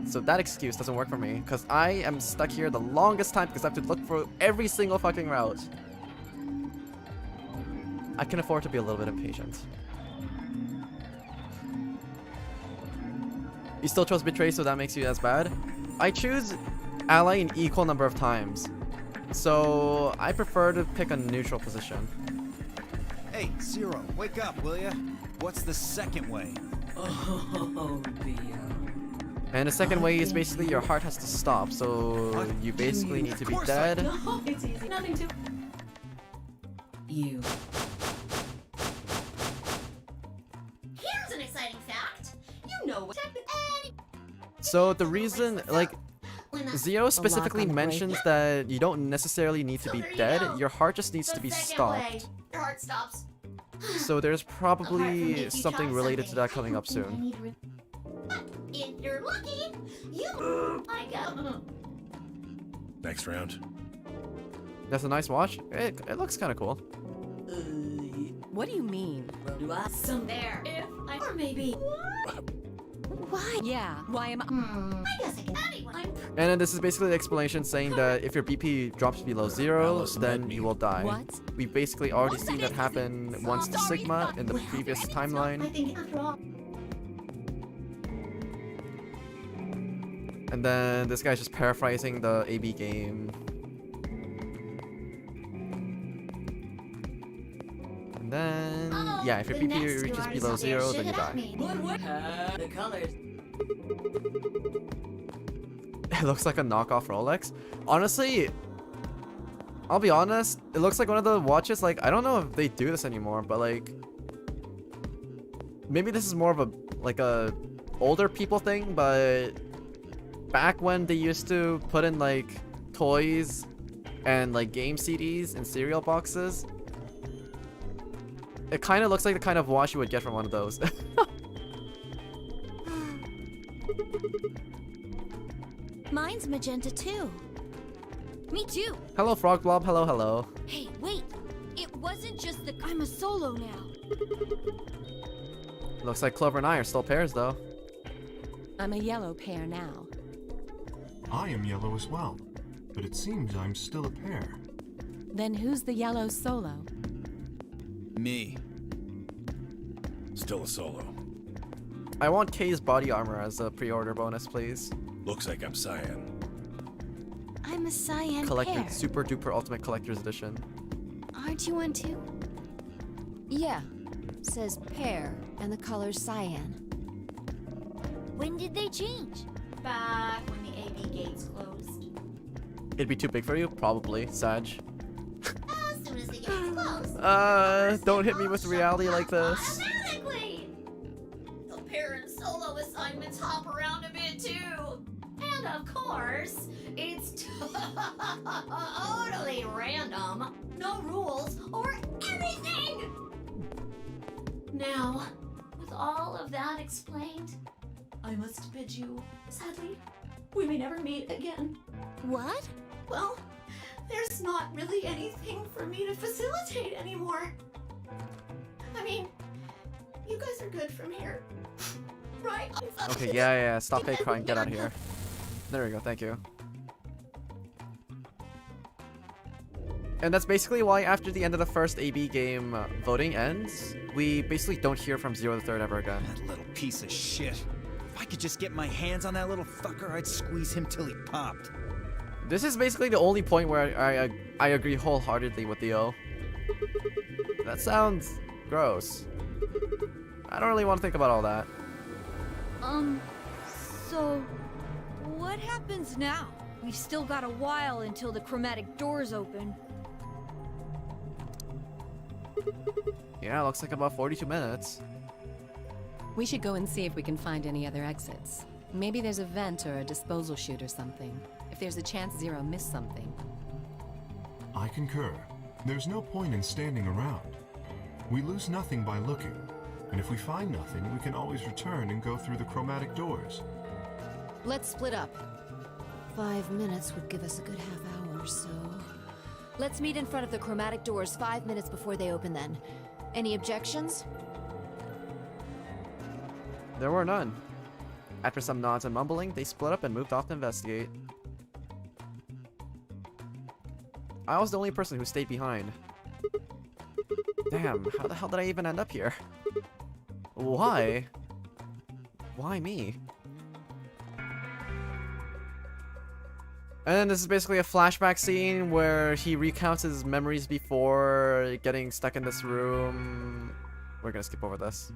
So that excuse doesn't work for me, because I am stuck here the longest time because I have to look for every single fucking route. I can afford to be a little bit impatient. You still chose Betray, so that makes you as bad? I choose Ally an equal number of times. So I prefer to pick a neutral position. Hey, Zero, wake up, will ya? What's the second way? Oh, And the second way is basically your heart has to stop, so you basically need to be dead. No, it's easy. Nothing to... You. Here's an exciting fact. You know what So the reason, like, when the Zero specifically on the break. mentions that you don't necessarily need to be there you dead, go. your heart just needs to be second stopped. way, your heart stops. So there's Apart from probably make you something try related to that something, coming I up don't think I soon. need but if you're lucky, you might go. Next round. That's a nice watch. It looks kind of cool. What do you mean? Some There. If I or maybe. Why? Yeah, why am I... I guess I can. Anyone. And then this is basically the explanation saying that if your BP drops below 0, then you will die. What? We've basically already seen that happen once to Sigma in the previous I timeline. think after all. And then this guy's just paraphrasing the AB game. then yeah, if your the BP next reaches door below is 0, there. then you Shit at die. me. The colors. It looks like a knockoff Rolex. Honestly, I'll be honest, it looks like one of the watches, like, I don't know if they do this anymore, but like, maybe this is more of a, like a older people thing, but back when they used to put in like toys and like game CDs in cereal boxes, it kind of looks like the kind of watch you would get from one of those. Mine's magenta too. Me too. Hello, Frog Blob. Hello, hello. Hey, wait. It wasn't just the. I'm a solo now. Looks like Clover and I are still pairs, though. I'm a yellow pair now. I am yellow as well, but it seems I'm still a pair. Then who's the yellow solo? Me. Still a solo. I want Kay's body armor as a pre-order bonus, please. Looks like I'm cyan. I'm a cyan Collected pair. Super Duper Ultimate Collector's Edition. Aren't you one too? Yeah. Says pear, and the color's cyan. When did they change? Back when the AB gates closed. It'd be too big for you? Probably, Sag. As soon as the gates closed. Don't hit me with reality like this. Automatically. The parent solo assignments hop around a bit too. And of course, it's totally random. No rules or anything. Now, with all of that explained, I must bid you, sadly, we may never meet again. What? Well, there's not really anything for me to facilitate anymore. I mean, you guys are good from here, right? Okay, yeah. Stop fake crying. Get out of here. There we go. Thank you. And that's basically why after the end of the first AB game voting ends, we basically don't hear from Zero the Third ever again. That little piece of shit. If I could just get my hands on that little fucker, I'd squeeze him till he popped. This is basically the only point where I agree wholeheartedly with Theo. That sounds gross. I don't really want to think about all that. So what happens now? We've still got a while until the chromatic doors open. Yeah, looks like about 42 minutes. We should go and see if we can find any other exits. Maybe there's a vent or a disposal chute or something. If there's a chance Zero missed something. I concur. There's no point in standing around. We lose nothing by looking, and if we find nothing, we can always return and go through the chromatic doors. Let's split up. 5 minutes would give us a good half hour, so... Let's meet in front of the chromatic doors 5 minutes before they open then. Any objections? There were none. After some nods and mumbling, they split up and moved off to investigate. I was the only person who stayed behind. Damn, how the hell did I even end up here? Why? Why me? And then this is basically a flashback scene where he recounts his memories before getting stuck in this room. We're gonna skip over this.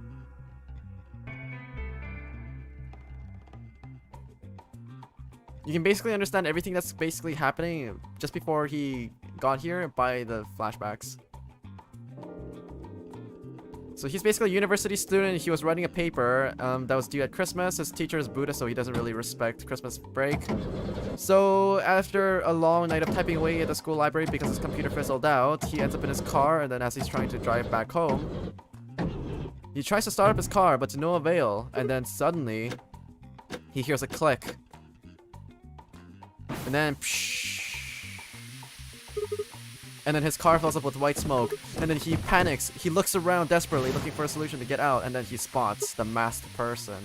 You can basically understand everything that's basically happening just before he got here by the flashbacks. So he's basically a university student. He was writing a paper that was due at Christmas. His teacher is Buddhist, so he doesn't really respect Christmas break. So after a long night of typing away at the school library because his computer fizzled out, he ends up in his car, and then as he's trying to drive back home, he tries to start up his car, but to no avail. And then suddenly, he hears a click. And then, and then his car fills up with white smoke, and then he panics. He looks around desperately looking for a solution to get out, and then he spots the masked person.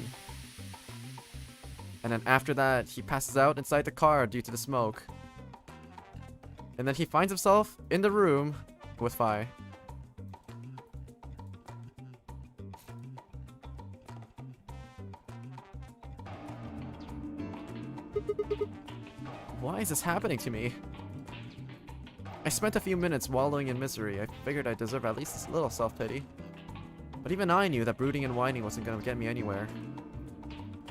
And then after that, he passes out inside the car due to the smoke. And then he finds himself in the room with Fi. Why is this happening to me? I spent a few minutes wallowing in misery. I figured I deserved at least a little self-pity. But even I knew that brooding and whining wasn't gonna get me anywhere.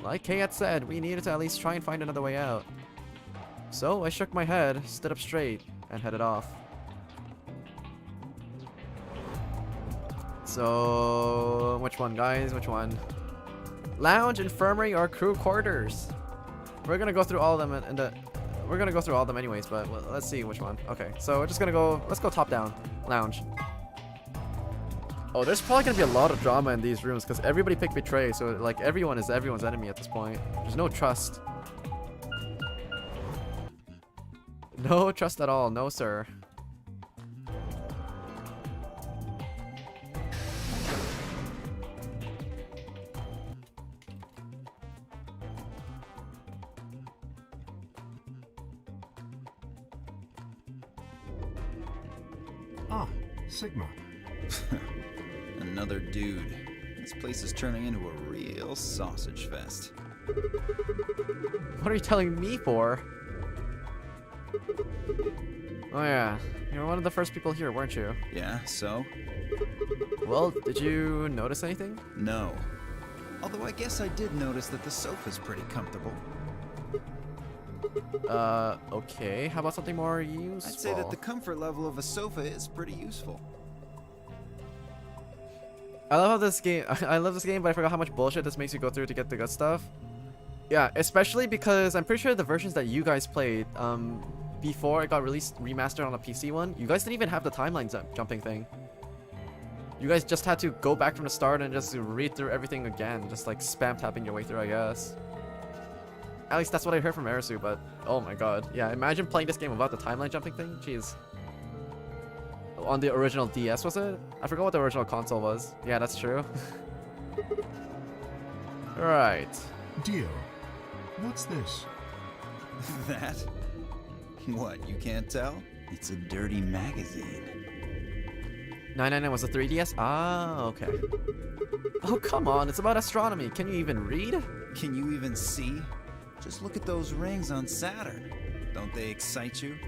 Like Kay had said, we needed to at least try and find another way out. So I shook my head, stood up straight, and headed off. So, which one, guys? Which one? Lounge, infirmary, or crew quarters? We're gonna go through all of them we're gonna go through all of them anyways, but let's see which one. Okay, so we're just gonna go. Let's go top down. Lounge. Oh, there's probably gonna be a lot of drama in these rooms because everybody picked betray, so like everyone is everyone's enemy at this point. There's no trust. No trust at all, no sir. Ah, Sigma. Another dude. This place is turning into a real sausage fest. What are you telling me for? Oh yeah, you were one of the first people here, weren't you? Yeah, so? Well, did you notice anything? No. Although I guess I did notice that the sofa's pretty comfortable. Okay. How about something more useful? I'd say that the comfort level of a sofa is pretty useful. I love how this game. I love this game, but I forgot how much bullshit this makes you go through to get the good stuff. Yeah, especially because I'm pretty sure the versions that you guys played, before it got released remastered on a PC one, you guys didn't even have the timeline jumping thing. You guys just had to go back from the start and just read through everything again, just like spam tapping your way through, I guess. At least that's what I heard from Erisu, but oh my god. Yeah, imagine playing this game without the timeline jumping thing. Jeez. On the original DS, was it? I forgot what the original console was. Yeah, that's true. Right. Dio, what's this? That? What, you can't tell? It's a dirty magazine. 999 was a 3DS? Ah, okay. Oh, come on. It's about astronomy. Can you even read? Can you even see? Just look at those rings on Saturn. Don't they excite you?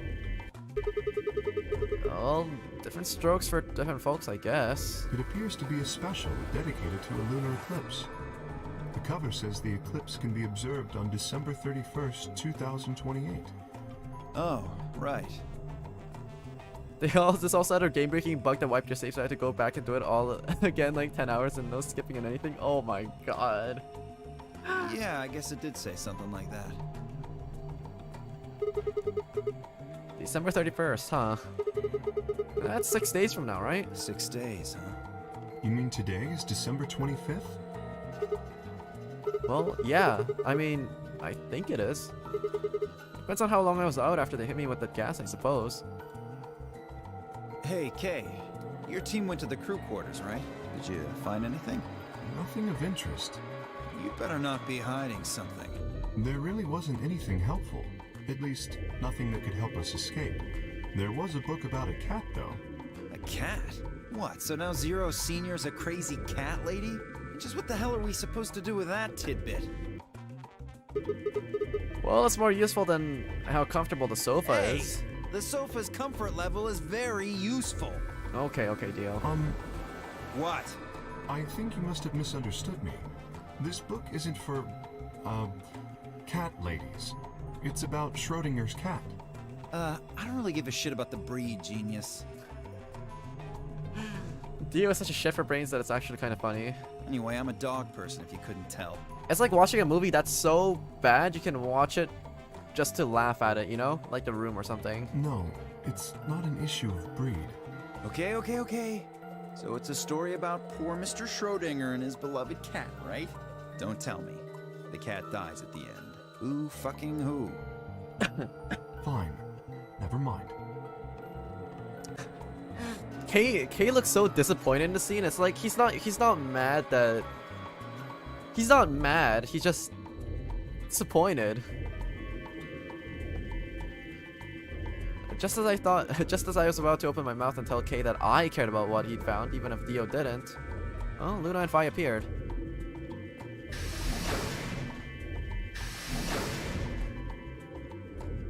Well, different strokes for different folks, I guess. It appears to be a special dedicated to a lunar eclipse. The cover says the eclipse can be observed on December 31st, 2028. Oh, right. This also had a game-breaking bug that wiped your save, so I had to go back and do it all again, like 10 hours and no skipping and anything. Oh my god. Yeah, I guess it did say something like that. December 31st, huh? That's 6 days from now, right? 6 days, huh? You mean today is December 25th? Well, yeah. I mean, I think it is. Depends on how long I was out after they hit me with the gas, I suppose. Hey, Kay. Your team went to the crew quarters, right? Did you find anything? Nothing of interest. You better not be hiding something. There really wasn't anything helpful. At least, nothing that could help us escape. There was a book about a cat, though. A cat? What, so now Zero Senior's a crazy cat lady? Just what the hell are we supposed to do with that tidbit? Well, it's more useful than how comfortable the sofa is. The sofa's comfort level is very useful. Okay, deal. What? I think you must have misunderstood me. This book isn't for, cat ladies. It's about Schrodinger's cat. I don't really give a shit about the breed, genius. Dio is such a shit for brains that it's actually kind of funny. Anyway, I'm a dog person if you couldn't tell. It's like watching a movie that's so bad you can watch it just to laugh at it, you know? Like The Room or something. No, it's not an issue of breed. Okay. So it's a story about poor Mr. Schrodinger and his beloved cat, right? Don't tell me. The cat dies at the end. Who fucking who? Fine. Never mind. Kay looks so disappointed in the scene. It's like he's not mad that he's not mad. He's just disappointed. Just as I was about to open my mouth and tell Kay that I cared about what he'd found, even if Dio didn't. Oh, Luna and Phi appeared.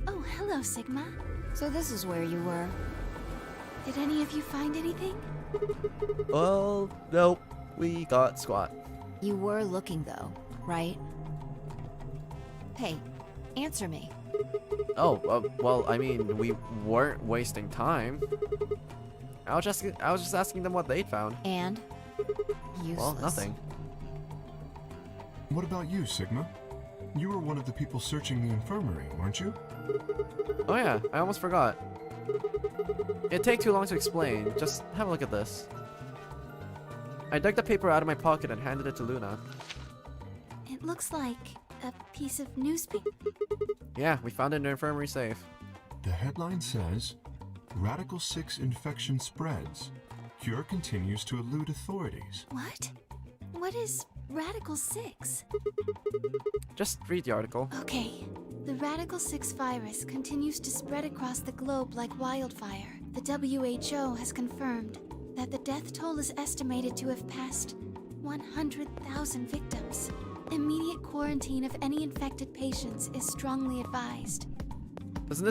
Oh, hello, Sigma. So this is where you were. Did any of you find anything? Well, nope. We got squat. You were looking though, right? Hey, answer me. Oh, well, I mean, we weren't wasting time. I was just asking them what they'd found. And? Useless. Well, nothing. What about you, Sigma? You were one of the people searching the infirmary, weren't you? Oh yeah, I almost forgot. It'd take too long to explain. Just have a look at this. I dug the paper out of my pocket and handed it to Luna. It looks like a piece of newspaper. Yeah, we found it in the infirmary safe. The headline says, Radical 6 infection spreads. Cure continues to elude authorities. What? What is Radical 6? Just read the article. Okay. The Radical 6 virus continues to spread across the globe like wildfire. The WHO has confirmed that the death toll is estimated to have passed 100,000 victims. Immediate quarantine of any infected patients is strongly advised. Doesn't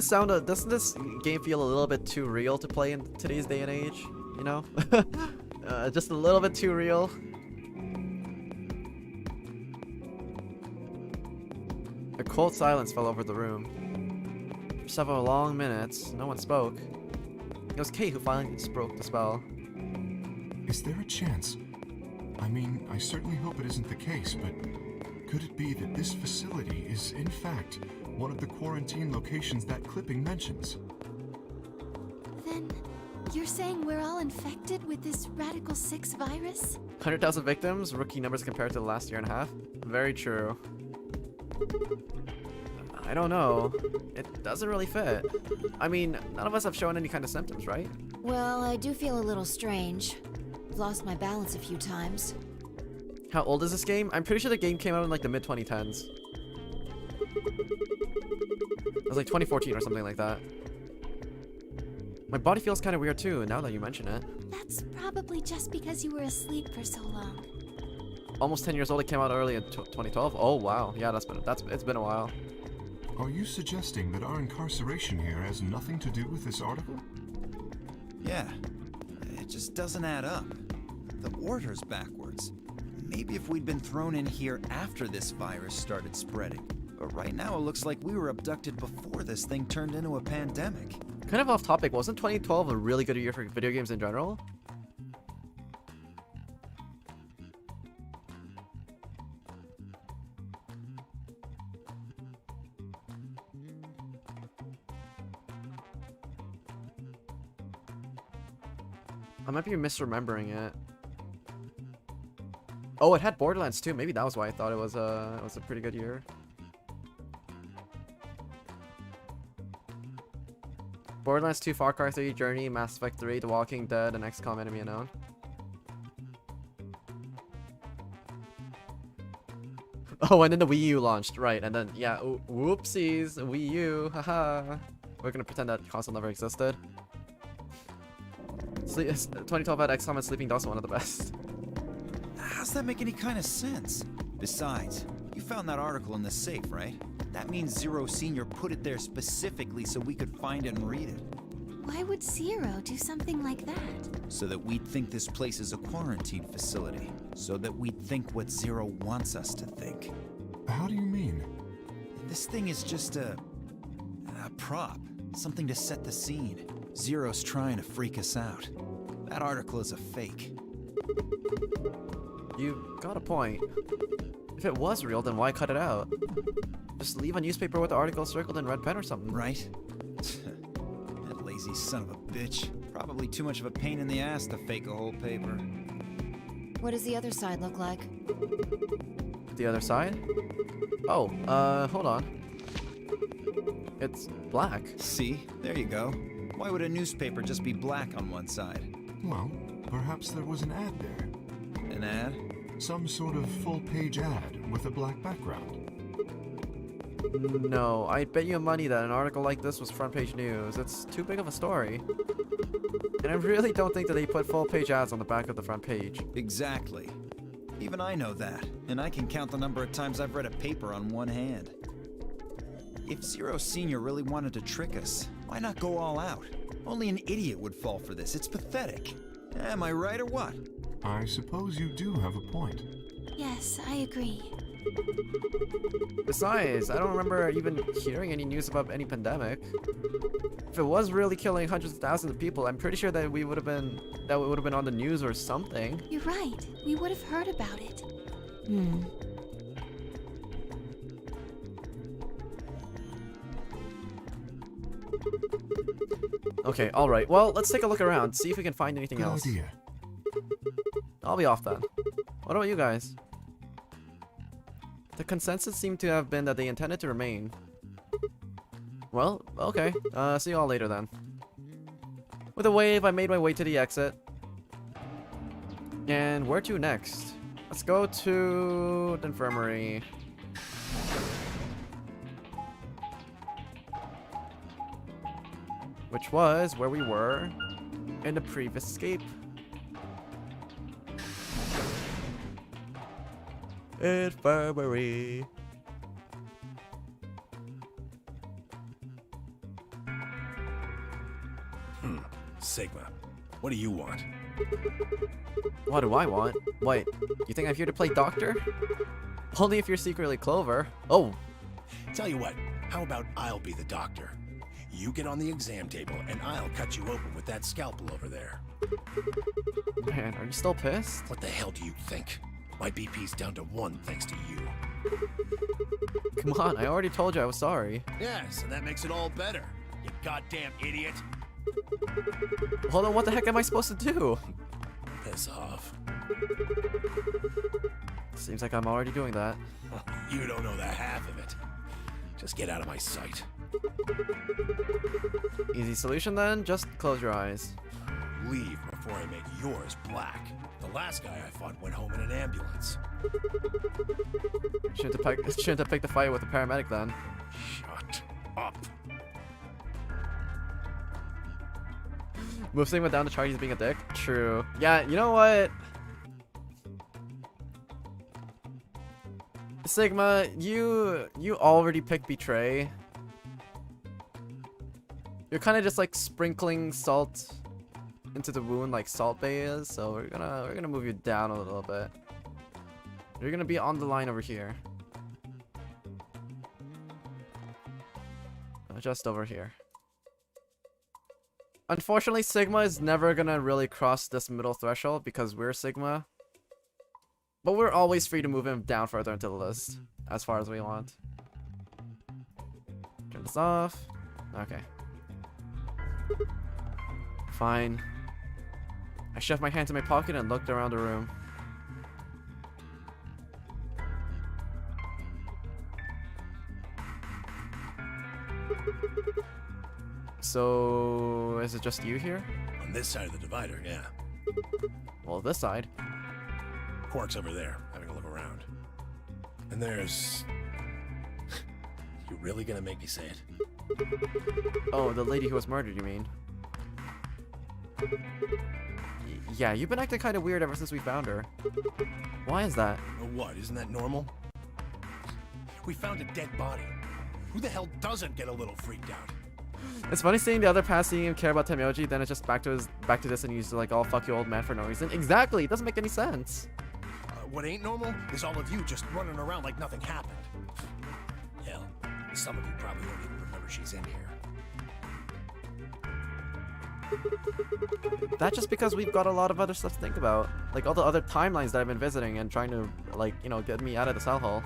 this game feel a little bit too real to play in today's day and age? You know? Just a little bit too real. A cold silence fell over the room. For several long minutes, no one spoke. It was Kate who finally broke the spell. Is there a chance? I mean, I certainly hope it isn't the case, but could it be that this facility is, in fact, one of the quarantine locations that clipping mentions? Then, you're saying we're all infected with this Radical 6 virus? 100,000 victims, rookie numbers compared to the last year and a half? Very true. I don't know. It doesn't really fit. I mean, none of us have shown any kind of symptoms, right? Well, I do feel a little strange. I've lost my balance a few times. How old is this game? I'm pretty sure the game came out in like the mid-2010s. It was like 2014 or something like that. My body feels kind of weird too, now that you mention it. That's probably just because you were asleep for so long. Almost 10 years old, it came out early in 2012. Oh wow, yeah, it's been a while. Are you suggesting that our incarceration here has nothing to do with this article? Yeah, it just doesn't add up. The order's backwards. Maybe if we'd been thrown in here after this virus started spreading. But right now it looks like we were abducted before this thing turned into a pandemic. Kind of off topic, wasn't 2012 a really good year for video games in general? I might be misremembering it. Oh, it had Borderlands too. Maybe that was why I thought it was a pretty good year. Borderlands 2, Far Cry 3, Journey, Mass Effect 3, The Walking Dead, and XCOM Enemy Unknown. Oh, and then the Wii U launched, right? And then yeah, whoopsies, Wii U, haha. We're gonna pretend that console never existed. 2012 had XCOM and Sleeping Dogs, one of the best. How's that make any kind of sense? Besides, you found that article in the safe, right? That means Zero Senior put it there specifically so we could find it and read it. Why would Zero do something like that? So that we'd think this place is a quarantine facility. So that we'd think what Zero wants us to think. How do you mean? This thing is just a prop. Something to set the scene. Zero's trying to freak us out. That article is a fake. You got a point. If it was real, then why cut it out? Just leave a newspaper with the article circled in red pen or something. Right? That lazy son of a bitch. Probably too much of a pain in the ass to fake a whole paper. What does the other side look like? The other side? Oh, hold on. It's black. See? There you go. Why would a newspaper just be black on one side? Well, perhaps there was an ad there. An ad? Some sort of full-page ad with a black background. No, I bet you money that an article like this was front page news. It's too big of a story. And I really don't think that they put full page ads on the back of the front page. Exactly. Even I know that, and I can count the number of times I've read a paper on one hand. If Zero Senior really wanted to trick us, why not go all out? Only an idiot would fall for this. It's pathetic. Am I right or what? I suppose you do have a point. Yes, I agree. Besides, I don't remember even hearing any news about any pandemic. If it was really killing hundreds of thousands of people, I'm pretty sure that we would have been on the news or something. You're right. We would have heard about it. Okay, alright. Well, let's take a look around, see if we can find anything Good else. idea. I'll be off then. What about you guys? The consensus seemed to have been that they intended to remain. Well, okay. See you all later then. With a wave, I made my way to the exit. And where to next? Let's go to the infirmary. Which was where we were in the previous escape. Infirmary. Sigma, what do you want? What do I want? Wait, you think I'm here to play doctor? Only if you're secretly Clover. Oh, Tell you what, how about I'll be the doctor? You get on the exam table and I'll cut you open with that scalpel over there. man, are you still pissed? What the hell do you think? My BP's down to 1 thanks to you. Come on, I already told you I was sorry. Yes, and that makes it all better. You goddamn idiot. Hold on, what the heck am I supposed to do? Piss off. Seems like I'm already doing that. You don't know the half of it. Just get out of my sight. Easy solution then, just close your eyes. Leave before I make yours black. The last guy I fought went home in an ambulance. Shouldn't have picked the fight with the paramedic then. Shut up. Move Sigma down to charge he's being a dick? True. Yeah, you know what? Sigma, you already picked Betray. You're kind of just like sprinkling salt into the wound like Salt Bay is, so we're gonna move you down a little bit. You're gonna be on the line over here. Just over here. Unfortunately, Sigma is never gonna really cross this middle threshold because we're Sigma. But we're always free to move him down further into the list, as far as we want. Turn this off. Okay. Fine. I shoved my hands in my pocket and looked around the room. So, is it just you here? On this side of the divider, yeah. Well, this side. Quark's over there, having a look around. And there's... You really gonna make me say it? Oh, the lady who was murdered, you mean? Yeah, you've been acting kind of weird ever since we found her. Why is that? What, isn't that normal? We found a dead body. Who the hell doesn't get a little freaked out? It's funny seeing the other past seeing him care about Temyoji, then it's just back to this and he's like, oh, fuck you old man for no reason. Exactly, it doesn't make any sense. What ain't normal is all of you just running around like nothing happened. Hell, some of you probably won't even remember she's in here. That's just because we've got a lot of other stuff to think about. Like all the other timelines that I've been visiting and trying to, like, you know, get me out of the cell hole.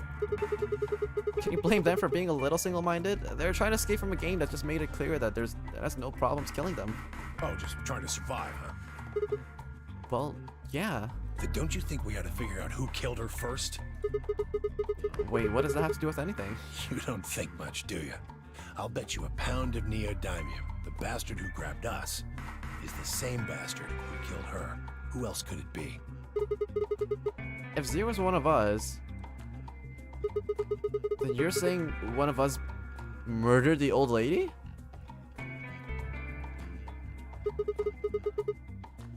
Can you blame them for being a little single-minded? They're trying to escape from a game that just made it clear that there's no problems killing them. Oh, just trying to survive, huh? Well, yeah. Then don't you think we ought to figure out who killed her first? Wait, what does that have to do with anything? You don't think much, do you? I'll bet you a pound of neodymium the bastard who grabbed us is the same bastard who killed her. Who else could it be? If Zero's one of us, then you're saying one of us murdered the old lady?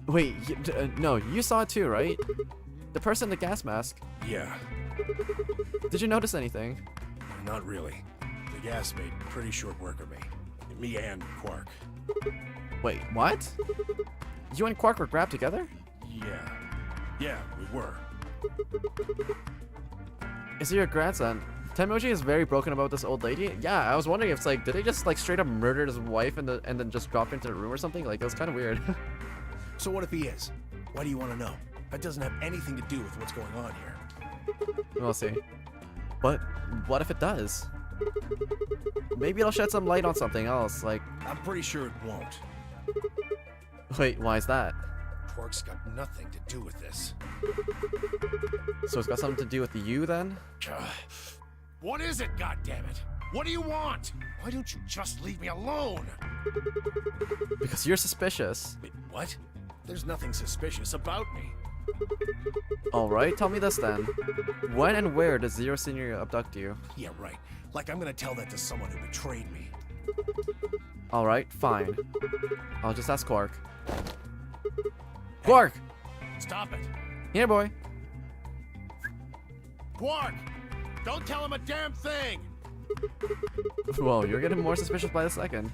Wait, no, you saw it too, right? The person in the gas mask. Yeah. Did you notice anything? Not really. The gas made pretty short work of me. Me and Quark. Wait, what? You and Quark were grabbed together? Yeah. Yeah, we were. Is he your grandson? Temoji is very broken about this old lady. Yeah, I was wondering if it's like, did they just like straight up murder his wife and then just drop into the room or something? Like, it was kind of weird. So what if he is? Why do you want to know? That doesn't have anything to do with what's going on here. We'll see. But what if it does? Maybe it'll shed some light on something else, like... I'm pretty sure it won't. Wait, why is that? Quark's got nothing to do with this. So it's got something to do with you then? What is it, goddammit? What do you want? Why don't you just leave me alone? Because you're suspicious. Wait, what? There's nothing suspicious about me. Alright, tell me this then. When and where does Zero Senior abduct you? Yeah, right. Like I'm gonna tell that to someone who betrayed me. Alright, fine. I'll just ask Quark. Quark! Stop it. Here, boy. Quark! Don't tell him a damn thing! Whoa, you're getting more suspicious by the second.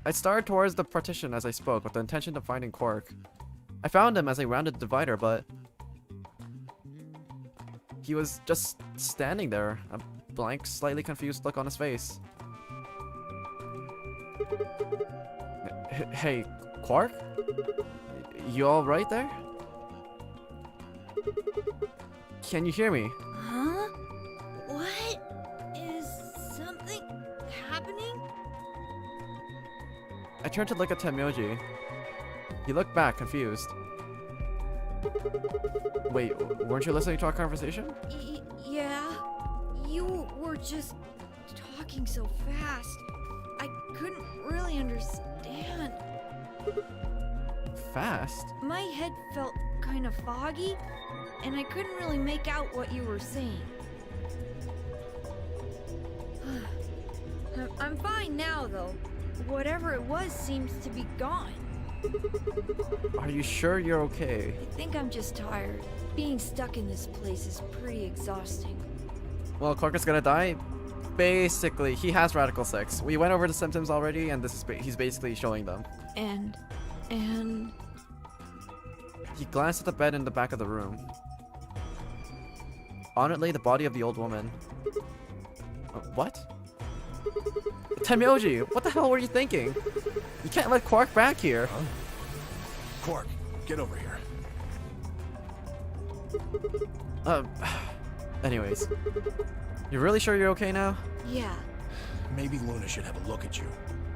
I started towards the partition as I spoke with the intention of finding Quark. I found him as I rounded the divider, but... he was just standing there, a blank, slightly confused look on his face. Hey, Quark? You alright there? Can you hear me? Huh? What? Is something happening? I turned to look at Tenmyoji. He looked back, confused. Wait, weren't you listening to our conversation? Yeah. You were just talking so fast. I couldn't really understand. Fast? My head felt kind of foggy, and I couldn't really make out what you were saying. I'm fine now, though. Whatever it was seems to be gone. Are you sure you're okay? I think I'm just tired. Being stuck in this place is pretty exhausting. Well, Quark is gonna die. Basically, he has Radical 6. We went over the symptoms already, and this is he's basically showing them. And... He glanced at the bed in the back of the room. On it lay the body of the old woman. What? Tenmyoji, what the hell were you thinking? You can't let Quark back here. Huh? Quark, get over here. Anyways. You're really sure you're okay now? yeah. Maybe Luna should have a look at you.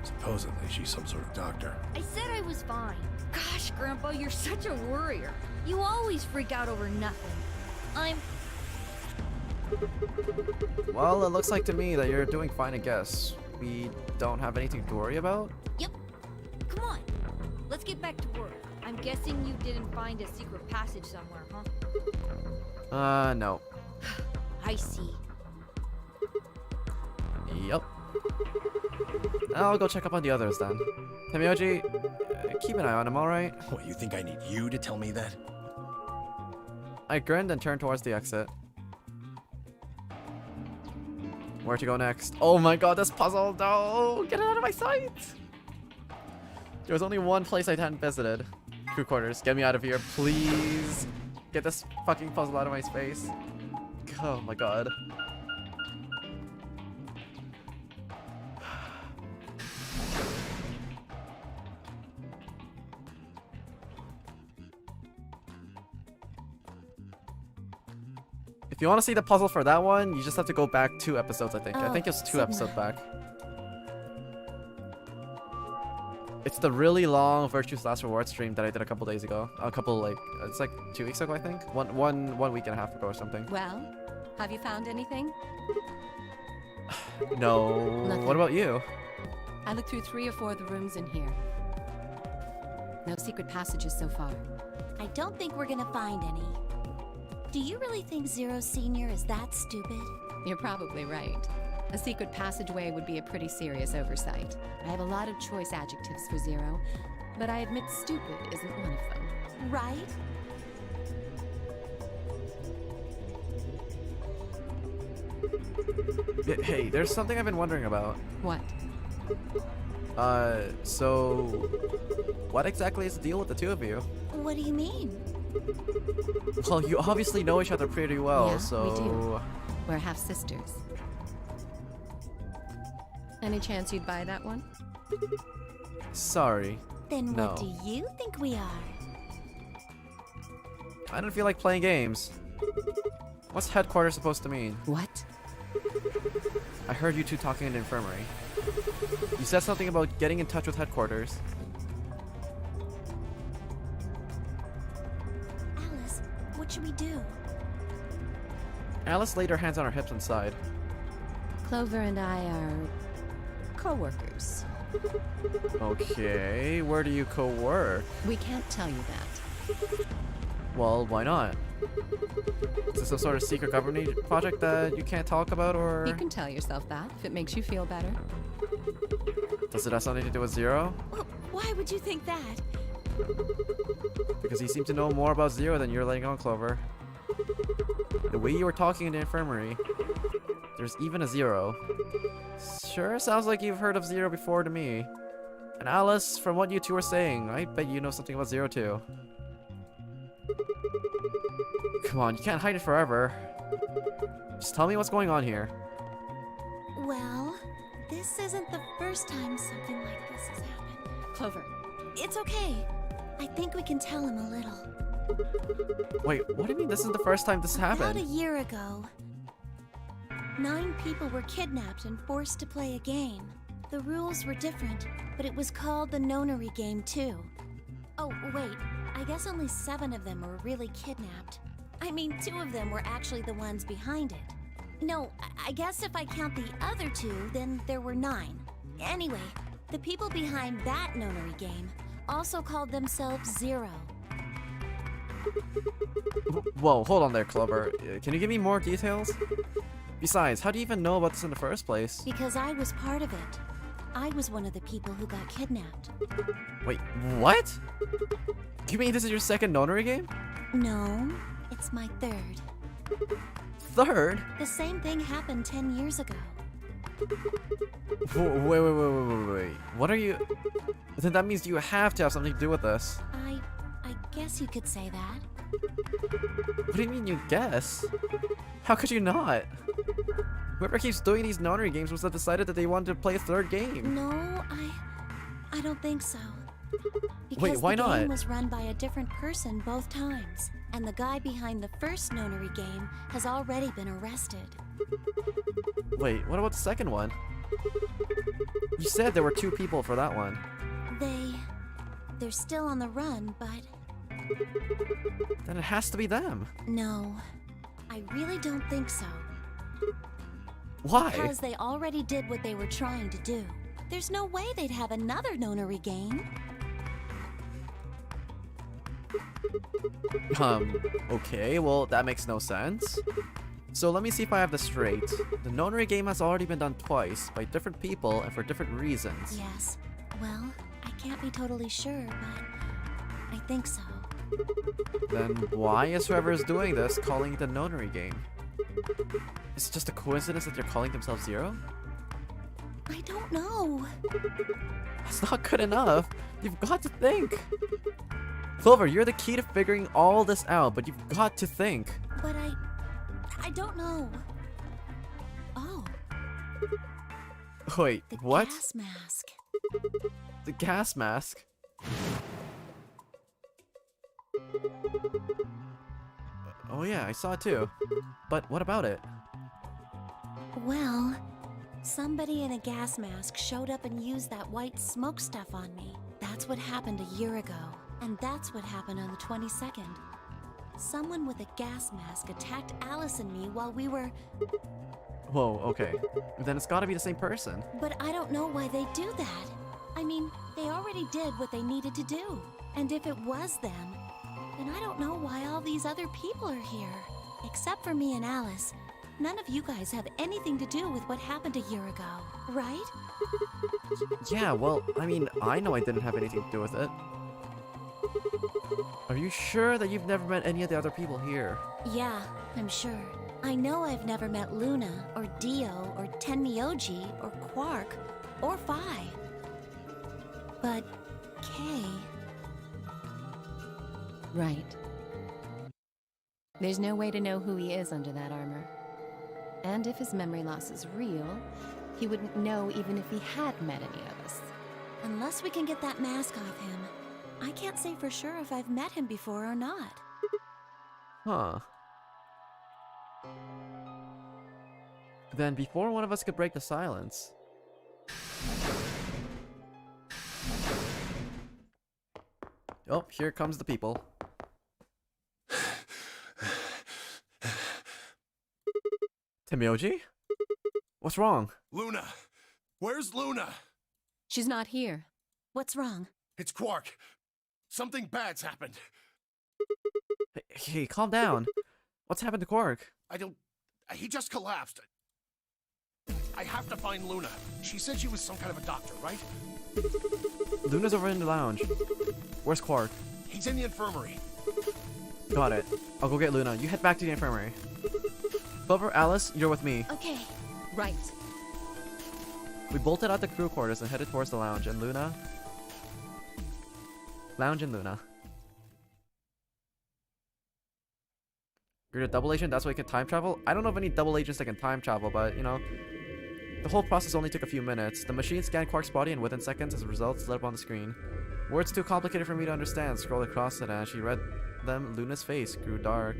Supposedly, she's some sort of doctor. I said I was fine. Gosh, Grandpa, you're such a worrier. You always freak out over nothing. I'm... Well, it looks like to me that you're doing fine, I guess. We don't have anything to worry about? Yep. Come on. Let's get back to work. I'm guessing you didn't find a secret passage somewhere, huh? No. I see. Yup. I'll go check up on the others then. Tenmyoji, keep an eye on him, alright? What, you think I need you to tell me that? I grinned and turned towards the exit. Where to go next? Oh my god, this puzzle! No! Get it out of my sight! There was only one place I hadn't visited. Crew quarters, get me out of here, please! Get this fucking puzzle out of my space. Oh my god. If you want to see the puzzle for that one, you just have to go back 2 episodes, I think. I think it's 2 episodes back. It's the really long Virtue's Last Reward stream that I did a couple days ago. It's like 2 weeks ago, I think. One week and a half ago or something. Well, have you found anything? No. Nothing. What about you? I looked through 3 or 4 of the rooms in here. No secret passages so far. I don't think we're gonna find any. Do you really think Zero Senior is that stupid? You're probably right. A secret passageway would be a pretty serious oversight. I have a lot of choice adjectives for Zero, but I admit stupid isn't one of them. Right? Hey, there's something I've been wondering about. What? So what exactly is the deal with the two of you? What do you mean? Well, you obviously know each other pretty well, Yeah, so... we do. We're half sisters. Any chance you'd buy that one? Sorry. Then No. what do you think we are? I don't feel like playing games. What's headquarters supposed to mean? What? I heard you two talking in the infirmary. You said something about getting in touch with headquarters. Alice, what should we do? Alice laid her hands on her hips and sighed. Clover and I are co-workers. Okay, where do you co-work? We can't tell you that. Well, why not? Is this some sort of secret government project that you can't talk about, or... You can tell yourself that if it makes you feel better. Does it have something to do with Zero? Well, why would you think that? Because you seem to know more about Zero than you're letting on, Clover. The way you were talking in the infirmary, there's even a Zero. Sure sounds like you've heard of Zero before to me. And Alice, from what you two are saying, I bet you know something about Zero too. Come on, you can't hide it forever. Just tell me what's going on here. Well, this isn't the first time something like this has happened. Clover. It's okay. I think we can tell him a little. Wait, what do you mean this isn't the first time this About a happened? year ago, 9 people were kidnapped and forced to play a game. The rules were different, but it was called the nonary game too. Oh, wait, I guess only 7 of them were really kidnapped. I mean, 2 of them were actually the ones behind it. No, I guess if I count the other 2, then there were 9. Anyway, the people behind that nonary game also called themselves Zero. Whoa, hold on there, Clover. Can you give me more details? Besides, how do you even know about this in the first place? Because I was part of it. I was one of the people who got kidnapped. Wait, what? You mean this is your second nonary game? No, it's my 3rd. Third? The same thing happened 10 years ago. Wait. What are you... Then that means you have to have something to do with this. I guess you could say that. What do you mean you guess? How could you not? Whoever keeps doing these nonary games must have decided that they wanted to play a 3rd game. No, I don't think so. Because Wait, why the not? game was run by a different person both times, and the guy behind the first nonary game has already been arrested. Wait, what about the second one? You said there were 2 people for that one. They're still on the run, but Then it has to be them. no, I really don't think so. Why? Because they already did what they were trying to do. There's no way they'd have another nonary game. Okay, well, that makes no sense. So let me see if I have this straight. The nonary game has already been done twice, by different people and for different reasons. Yes. Well, I can't be totally sure, but I think so. Then why is whoever is doing this calling it a nonary game? Is it just a coincidence that they're calling themselves Zero? I don't know. That's not good enough. You've got to think. Clover, you're the key to figuring all this out, but you've got to think. But I don't know. Oh, Wait, the what? gas mask. The gas mask? Oh yeah, I saw it too. But what about it? Well, somebody in a gas mask showed up and used that white smoke stuff on me. That's what happened a year ago. And that's what happened on the 22nd. Someone with a gas mask attacked Alice and me while we were... Whoa, okay. Then it's gotta be the same person. But I don't know why they do that. I mean, they already did what they needed to do. And if it was them, then I don't know why all these other people are here. Except for me and Alice. None of you guys have anything to do with what happened a year ago, right? Yeah, well, I mean, I know I didn't have anything to do with it. Are you sure that you've never met any of the other people here? Yeah, I'm sure. I know I've never met Luna, or Dio, or Tenmyoji, or Quark, or Phi. But K... Right. There's no way to know who he is under that armor. And if his memory loss is real, he wouldn't know even if he had met any of us. Unless we can get that mask off him, I can't say for sure if I've met him before or not. Huh. Then before one of us could break the silence... Oh, here comes the people. Timioji? What's wrong? Luna! Where's Luna? She's not here. What's wrong? It's Quark. Something bad's happened. Hey, calm down. What's happened to Quark? He just collapsed. I have to find Luna. She said she was some kind of a doctor, right? Luna's over in the lounge. Where's Quark? He's in the infirmary. Got it. I'll go get Luna. You head back to the infirmary. Clover, Alice, you're with me. Okay. Right. We bolted out the crew quarters and headed towards the lounge, and Luna... Lounge and Luna. You're a double agent, that's why you can time travel? I don't know of any double agents that can time travel, but, you know... The whole process only took a few minutes. The machine scanned Quark's body, and within seconds, his results lit up on the screen. Words too complicated for me to understand scrolled across it, and as she read them, Luna's face grew dark.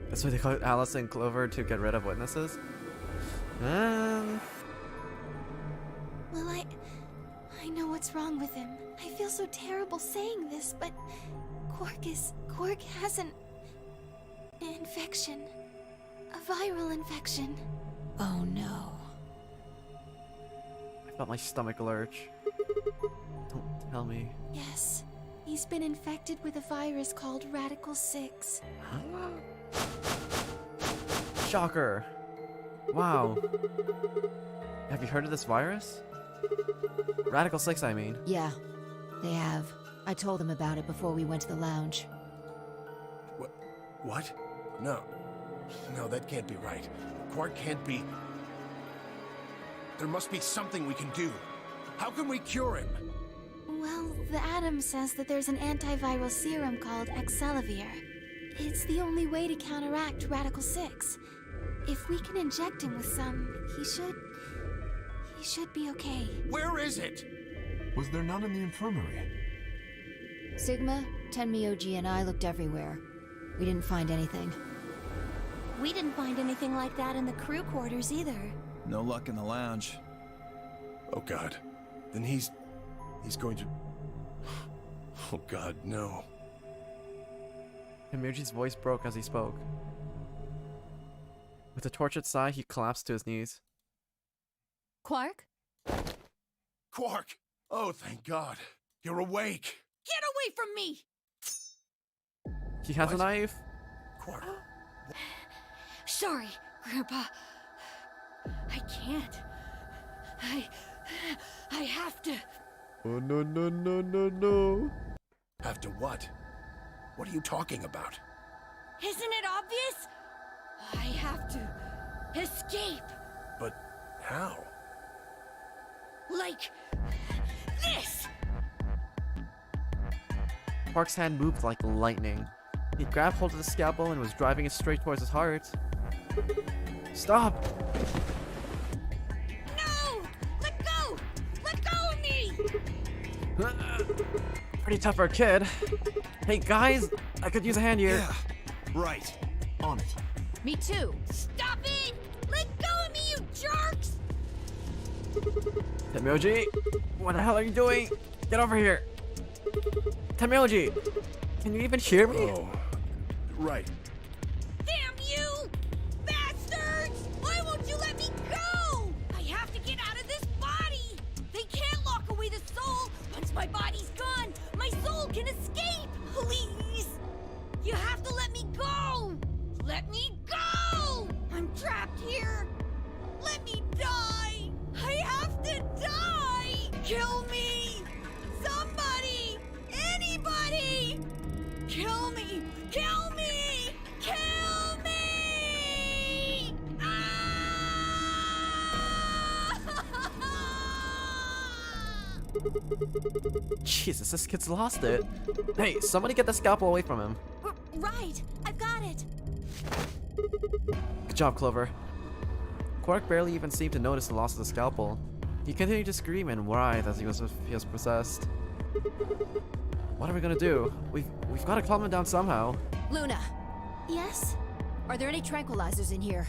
That's why they call Alice and Clover to get rid of witnesses? Well, I know what's wrong with him. I feel so terrible saying this, but Quark has an infection. A viral infection. Oh no. I felt my stomach lurch. Don't tell me. Yes. He's been infected with a virus called Radical 6. Shocker! Wow. Have you heard of this virus? Radical 6, I mean. Yeah, they have. I told them about it before we went to the lounge. What? No. No, that can't be right. Quark can't be... There must be something we can do. How can we cure him? Well, the Atom says that there's an antiviral serum called Excelavir. It's the only way to counteract Radical 6. If we can inject him with some, he should be okay. Where is it? Was there none in the infirmary? Sigma, Tenmyoji, and I looked everywhere. We didn't find anything. We didn't find anything like that in the crew quarters either. No luck in the lounge. Oh god. Then he's going to... Oh god, no. Himurji's voice broke as he spoke. With a tortured sigh, he collapsed to his knees. Quark? Quark! Oh, thank god. You're awake. Get away from me! He has a knife? Quark. Sorry, Grandpa. I can't. I have to. Oh no no no no no. Have to what? What are you talking about? Isn't it obvious? I have to escape. But how? Like this. Quark's hand moved like lightning. He grabbed hold of the scalpel and was driving it straight towards his heart. Stop! No! Let go! Let go of me! Pretty tough for a kid. Hey guys, I could use a hand here. Yeah, right. On it. Me too. Stop it! Let go of me, you jerks! Tenmyoji, what the hell are you doing? Get over here. Tenmyoji, can you even hear me? Oh, right. Damn you! Bastards! Why won't you let me go? I have to get out of this body! They can't lock away the soul! Once my body's gone, my soul can escape! Please! You have to let me go! Let me go! I'm trapped here! Let me die! I have to die! Kill me! Somebody! Anybody! Kill me! Kill me! Jesus, this kid's lost it. Hey, somebody get the scalpel away from him. Right, I've got it. Good job, Clover. Quark barely even seemed to notice the loss of the scalpel. He continued to scream and writhe as he was possessed. What are we gonna do? We've got to calm him down somehow. Luna, Yes? are there any tranquilizers in here?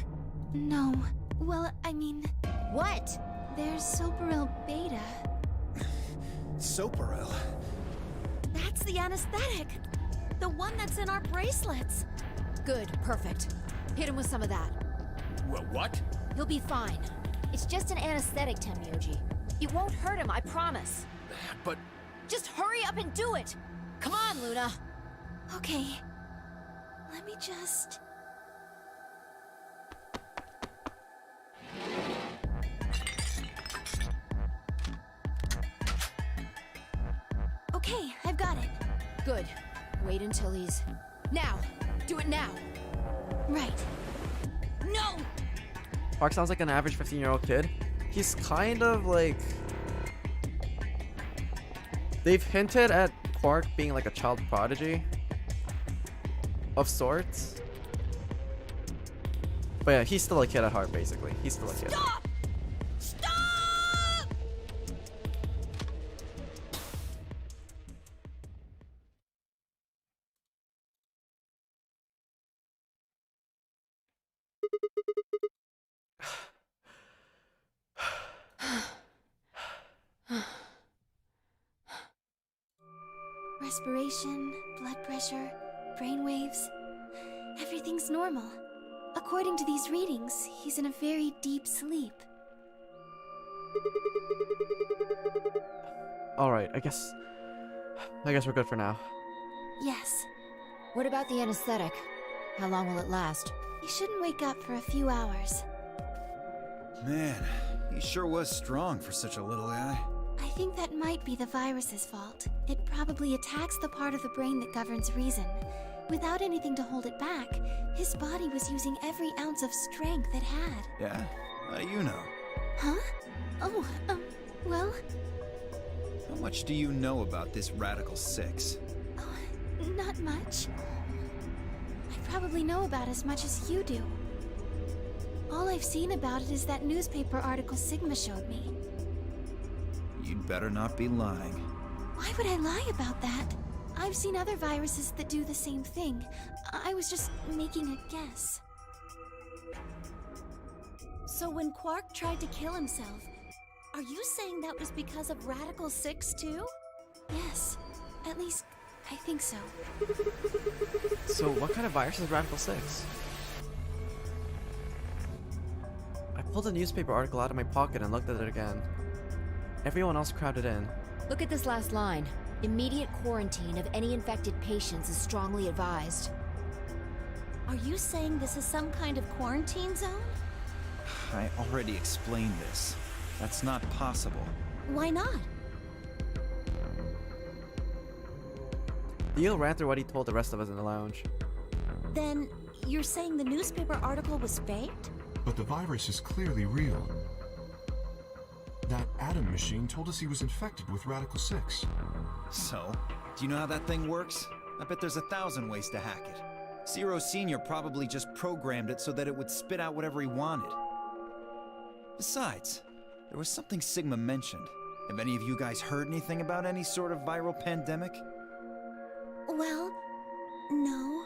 No. Well, I mean, What? there's Soparil Beta. Soparil? That's the anesthetic. The one that's in our bracelets. Good, perfect. Hit him with some of that. What? He'll be fine. It's just an anesthetic, Temyoji. It won't hurt him, I promise. But Just hurry up and do it! Come on, Luna! Okay. Let me just... Okay, I've got it. Good. Wait until he's... Now! Do it now! Right. No! Quark sounds like an average 15-year-old kid. He's kind of like... They've hinted at Quark being like a child prodigy. Of sorts. But yeah, he's still a kid at heart, basically. He's still a kid. Stop! Stop! Respiration, blood pressure, brain waves. Everything's normal. According to these readings, he's in a very deep sleep. Alright, I guess we're good for now. Yes. What about the anesthetic? How long will it last? He shouldn't wake up for a few hours. Man, he sure was strong for such a little guy. I think that might be the virus's fault. It probably attacks the part of the brain that governs reason. Without anything to hold it back, his body was using every ounce of strength it had. Yeah? How do you know? Huh? Oh, well, How much do you know about this Radical 6? not much. I probably know about as much as you do. All I've seen about it is that newspaper article Sigma showed me. You'd better not be lying. Why would I lie about that? I've seen other viruses that do the same thing. I was just making a guess. So when Quark tried to kill himself, are you saying that was because of Radical 6 too? Yes. At least, I think so. So what kind of virus is Radical 6? I pulled a newspaper article out of my pocket and looked at it again. Everyone else crowded in. Look at this last line. Immediate quarantine of any infected patients is strongly advised. Are you saying this is some kind of quarantine zone? I already explained this. That's not possible. Why not? Theo ran through what he told the rest of us in the lounge. Then, you're saying the newspaper article was faked? But the virus is clearly real. That Atom machine told us he was infected with Radical 6. So, do you know how that thing works? I bet there's 1,000 ways to hack it. Zero Senior probably just programmed it so that it would spit out whatever he wanted. Besides, there was something Sigma mentioned. Have any of you guys heard anything about any sort of viral pandemic? Well, no.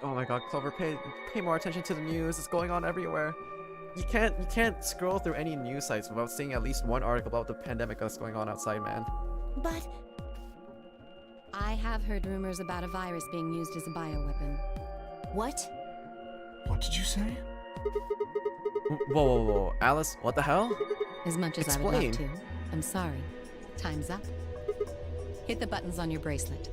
Oh my god, Clover, pay more attention to the news. It's going on everywhere. You can't scroll through any news sites without seeing at least one article about the pandemic that's going on outside, man. But I have heard rumors about a virus being used as a bioweapon. What? What did you say? Whoa, Alice, what the hell? As much as I would love Explain. to. I'm sorry. Time's up. Hit the buttons on your bracelet.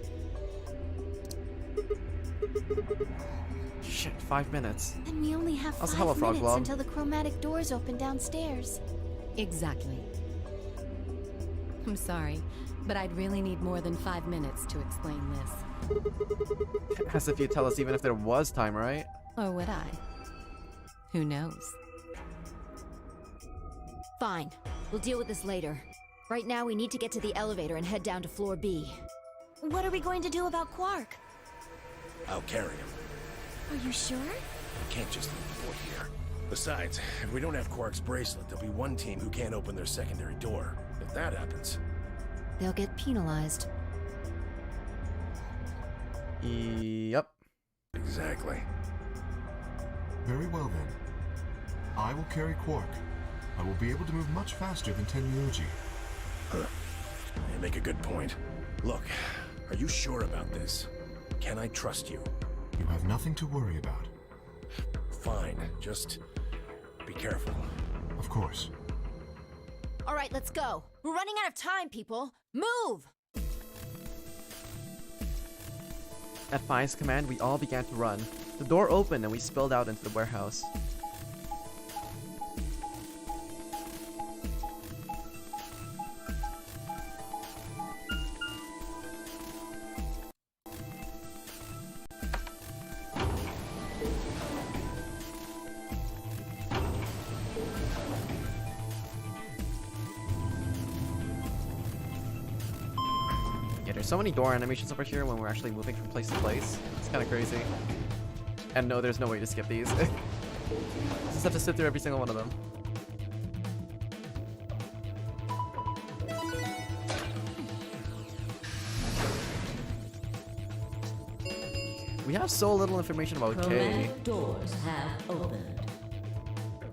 Shit, 5 minutes. and we only have Also, 5 hello, Frog minutes Blob. until the chromatic doors open downstairs. Exactly. I'm sorry, but I'd really need more than 5 minutes to explain this. As if you tell us even if there was time, right? Or would I? Who knows? Fine. We'll deal with this later. Right now, we need to get to the elevator and head down to floor B. What are we going to do about Quark? I'll carry him. Are you sure? I can't just leave the boy here. Besides, if we don't have Quark's bracelet, there'll be one team who can't open their secondary door. If that happens... They'll get penalized. Yep. Exactly. Very well then. I will carry Quark. I will be able to move much faster than Tenmyoji. You make a good point. Look, are you sure about this? Can I trust you? You have nothing to worry about. Fine, just be careful. Of course. All right, let's go. We're running out of time, people. Move! At Fi's command, we all began to run. The door opened and we spilled out into the warehouse. Yeah, there's so many door animations over here when we're actually moving from place to place. It's kind of crazy. And no, there's no way to skip these. Just have to sit through every single one of them. We have so little information about K. Chromatic doors have opened.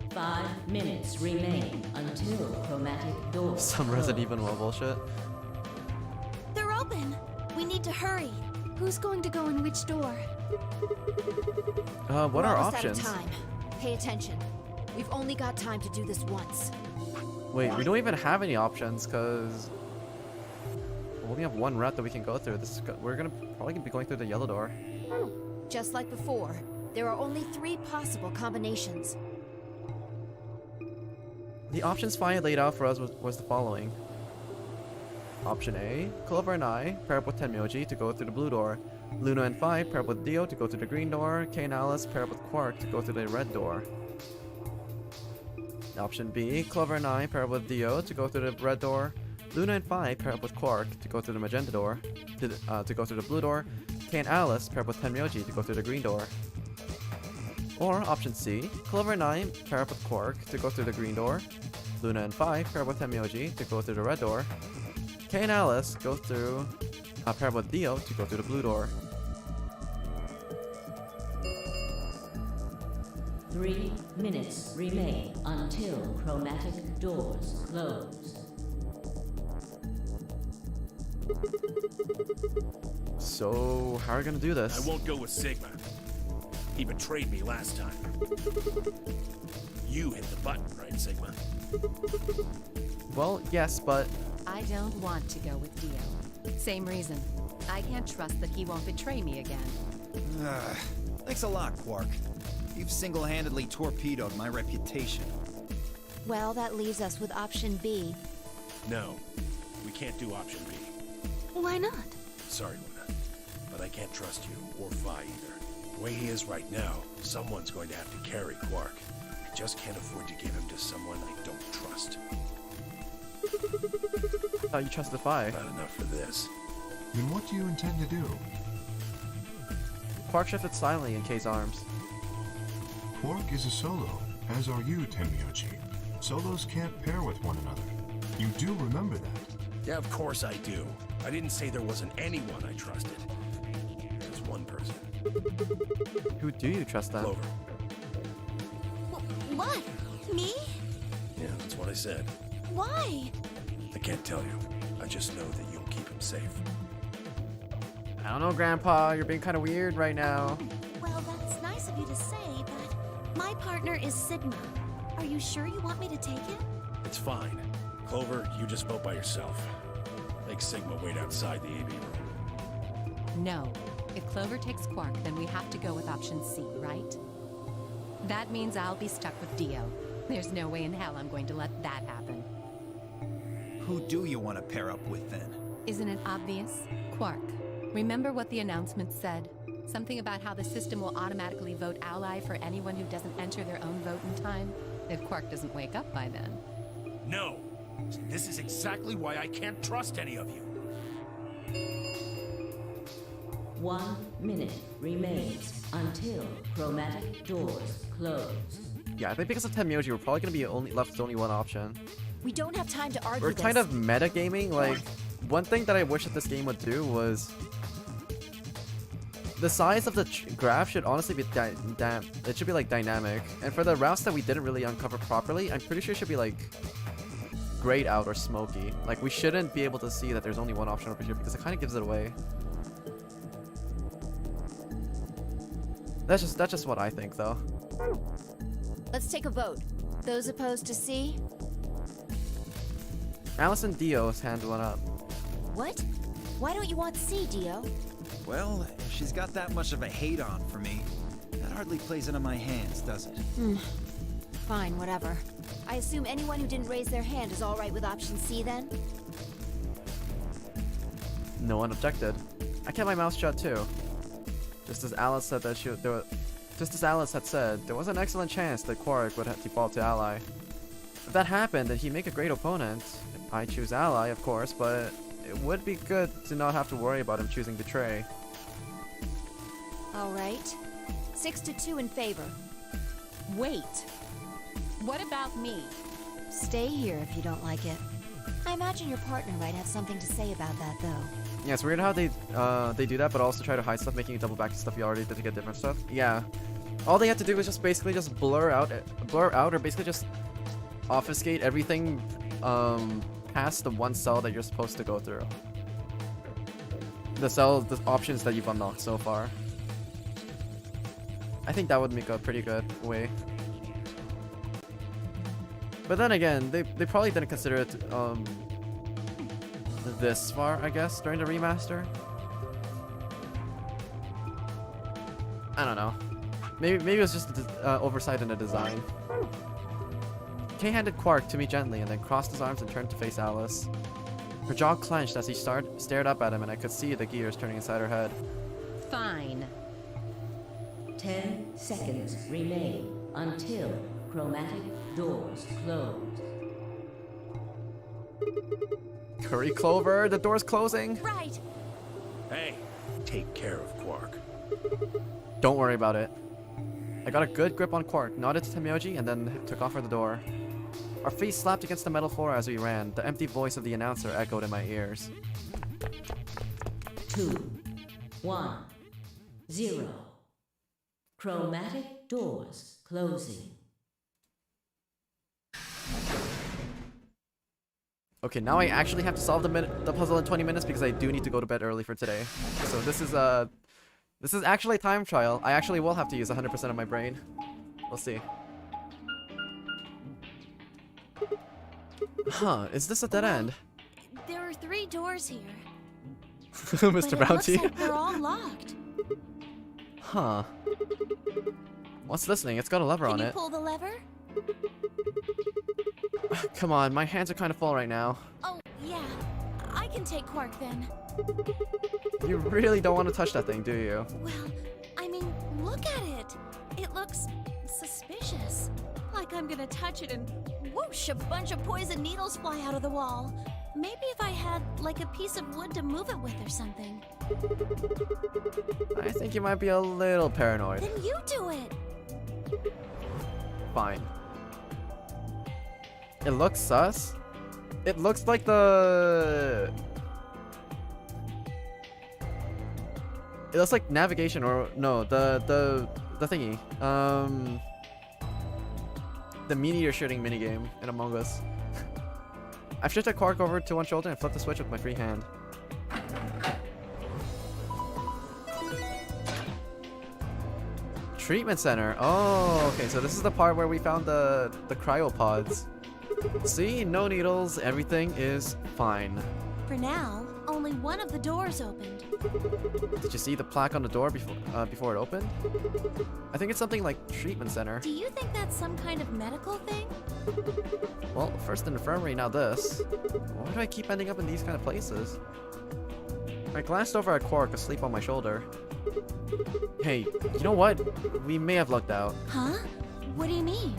5 minutes remain until chromatic doors Some Resident Evil bullshit. They're open. We need to hurry. Who's going to go in which door? What We're are almost options? Out of time. Pay attention. We've only got time to do this once. Wait, we don't even have any options because we only have one route that we can go through. We're gonna probably be going through the yellow door. Just like before, there are only 3 possible combinations. The options Fi laid out for us was the following. Option A, Clover and I pair up with Tenmyoji to go through the blue door. Luna and Fi pair up with Dio to go through the green door. Kay and Alice pair up with Quark to go through the red door. Option B, Clover and I pair up with Dio to go through the red door. Luna and Fi pair up with Quark to go through the magenta door. To go through the blue door. Kay and Alice pair up with Tenmyoji to go through the green door. Or option C, Clover and I pair up with Quark to go through the green door. Luna and Fi pair up with Tenmyoji to go through the red door. Kay and Alice go through pair up with Dio to go through the blue door. 3 minutes remain until chromatic doors close. So, how are we gonna do this? I won't go with Sigma. He betrayed me last time. You hit the button, right, Sigma? Well, yes, but I don't want to go with Dio. Same reason. I can't trust that he won't betray me again. Thanks a lot, Quark. You've single-handedly torpedoed my reputation. Well, that leaves us with option B. No, we can't do option B. Why not? Sorry, Luna, but I can't trust you or Fi either. The way he is right now, someone's going to have to carry Quark. I just can't afford to give him to someone I don't trust. I thought you trusted Fi. Not enough for this. Then what do you intend to do? Quark shifted silently in Kay's arms. Quark is a solo, as are you, Tenmyoji. Solos can't pair with one another. You do remember that. Yeah, of course I do. I didn't say there wasn't anyone I trusted. Just one person. Who do you trust then? Clover. What? Me? Yeah, that's what I said. Why? I can't tell you. I just know that you'll keep him safe. I don't know, Grandpa. You're being kind of weird right now. Well, that's nice of you to say, but my partner is Sigma. Are you sure you want me to take him? It's fine. Clover, you just vote by yourself. Make Sigma wait outside the AV room. No. If Clover takes Quark, then we have to go with option C, right? That means I'll be stuck with Dio. There's no way in hell I'm going to let that happen. Who do you want to pair up with then? Isn't it obvious? Quark. Remember what the announcement said? Something about how the system will automatically vote ally for anyone who doesn't enter their own vote in time? If Quark doesn't wake up by then. No! This is exactly why I can't trust any of you. 1 minute remains until chromatic doors close. Yeah, I think because of Tenmyoji, we're probably gonna be left with only one option. We don't have time to argue We're this. kind of metagaming. Like, one thing that I wish that this game would do was the size of the graph should honestly be it should be like dynamic. And for the routes that we didn't really uncover properly, I'm pretty sure it should be like grayed out or smoky. Like, we shouldn't be able to see that there's only one option over here because it kind of gives it away. That's just what I think, though. Let's take a vote. Those opposed to C? Alice and Dio's hand went up. What? Why don't you want C, Dio? Well, if she's got that much of a hate-on for me, that hardly plays into my hands, does it? Fine, whatever. I assume anyone who didn't raise their hand is alright with option C then? No one objected. I kept my mouth shut too. Just as Alice said that just as Alice had said, there was an excellent chance that Quark would have default to Ally. If that happened, then he'd make a great opponent. I choose Ally, of course, but it would be good to not have to worry about him choosing Betray. Alright. 6-2 in favor. Wait. What about me? Stay here if you don't like it. I imagine your partner might have something to say about that, though. Yeah, it's weird how they do that, but also try to hide stuff, making you double back to stuff you already did to get different stuff. Yeah. All they have to do is just basically just blur out, or basically just obfuscate everything past the one cell that you're supposed to go through. The options that you've unlocked so far. I think that would make a pretty good way. But then again, they probably didn't consider it this far, I guess, during the remaster. I don't know. Maybe it was just oversight in the design. Kay handed Quark to me gently and then crossed his arms and turned to face Alice. Her jaw clenched as he stared up at him, and I could see the gears turning inside her head. Fine. 10 seconds remain until chromatic doors close. Curry Clover, the door's closing. Right. Hey, take care of Quark. Don't worry about it. I got a good grip on Quark, nodded to Tenmyoji, and then took off for the door. Our feet slapped against the metal floor as we ran. The empty voice of the announcer echoed in my ears. 2, 1, 0. Chromatic doors closing. Okay, now I actually have to solve the puzzle in 20 minutes because I do need to go to bed early for today. So this is actually a time trial. I actually will have to use 100% of my brain. We'll see. Huh, is this a dead end? There are 3 doors here. Mr. But Bounty? it looks like they're all locked. Huh. What's this thing? It's got a lever on Can you it. pull the lever? Come on, my hands are kind of full right now. Oh, yeah. I can take Quark then. You really don't want to touch that thing, do you? Well, I mean, look at it. It looks suspicious. Like I'm gonna touch it and whoosh, a bunch of poison needles fly out of the wall. Maybe if I had, like, a piece of wood to move it with or something. I think you might be a little paranoid. Then you do it. Fine. It looks sus. It looks like the... It looks like navigation, or no, the thingy. The meteor shooting minigame in Among Us. I've shifted Quark over to one shoulder and flipped the switch with my free hand. Treatment center. Oh, okay, so this is the part where we found the cryopods. See, no needles, everything is fine. For now, only one of the doors opened. Did you see the plaque on the door before it opened? I think it's something like treatment center. Do you think that's some kind of medical thing? Well, first an infirmary, now this. Why do I keep ending up in these kind of places? I glanced over at Quark asleep on my shoulder. Hey, you know what? We may have lucked out. Huh? What do you mean?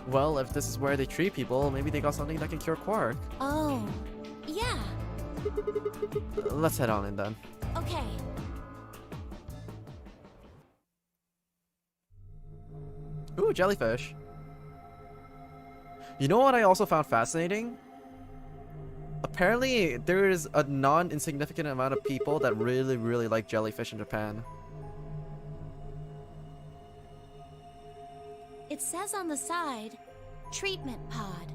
Well, if this is where they treat people, maybe they got something that can cure Quark. Oh, yeah. Let's head on in then. Okay. Ooh, jellyfish. You know what I also found fascinating? Apparently, there is a non-insignificant amount of people that really, really like jellyfish in Japan. It says on the side, treatment pod.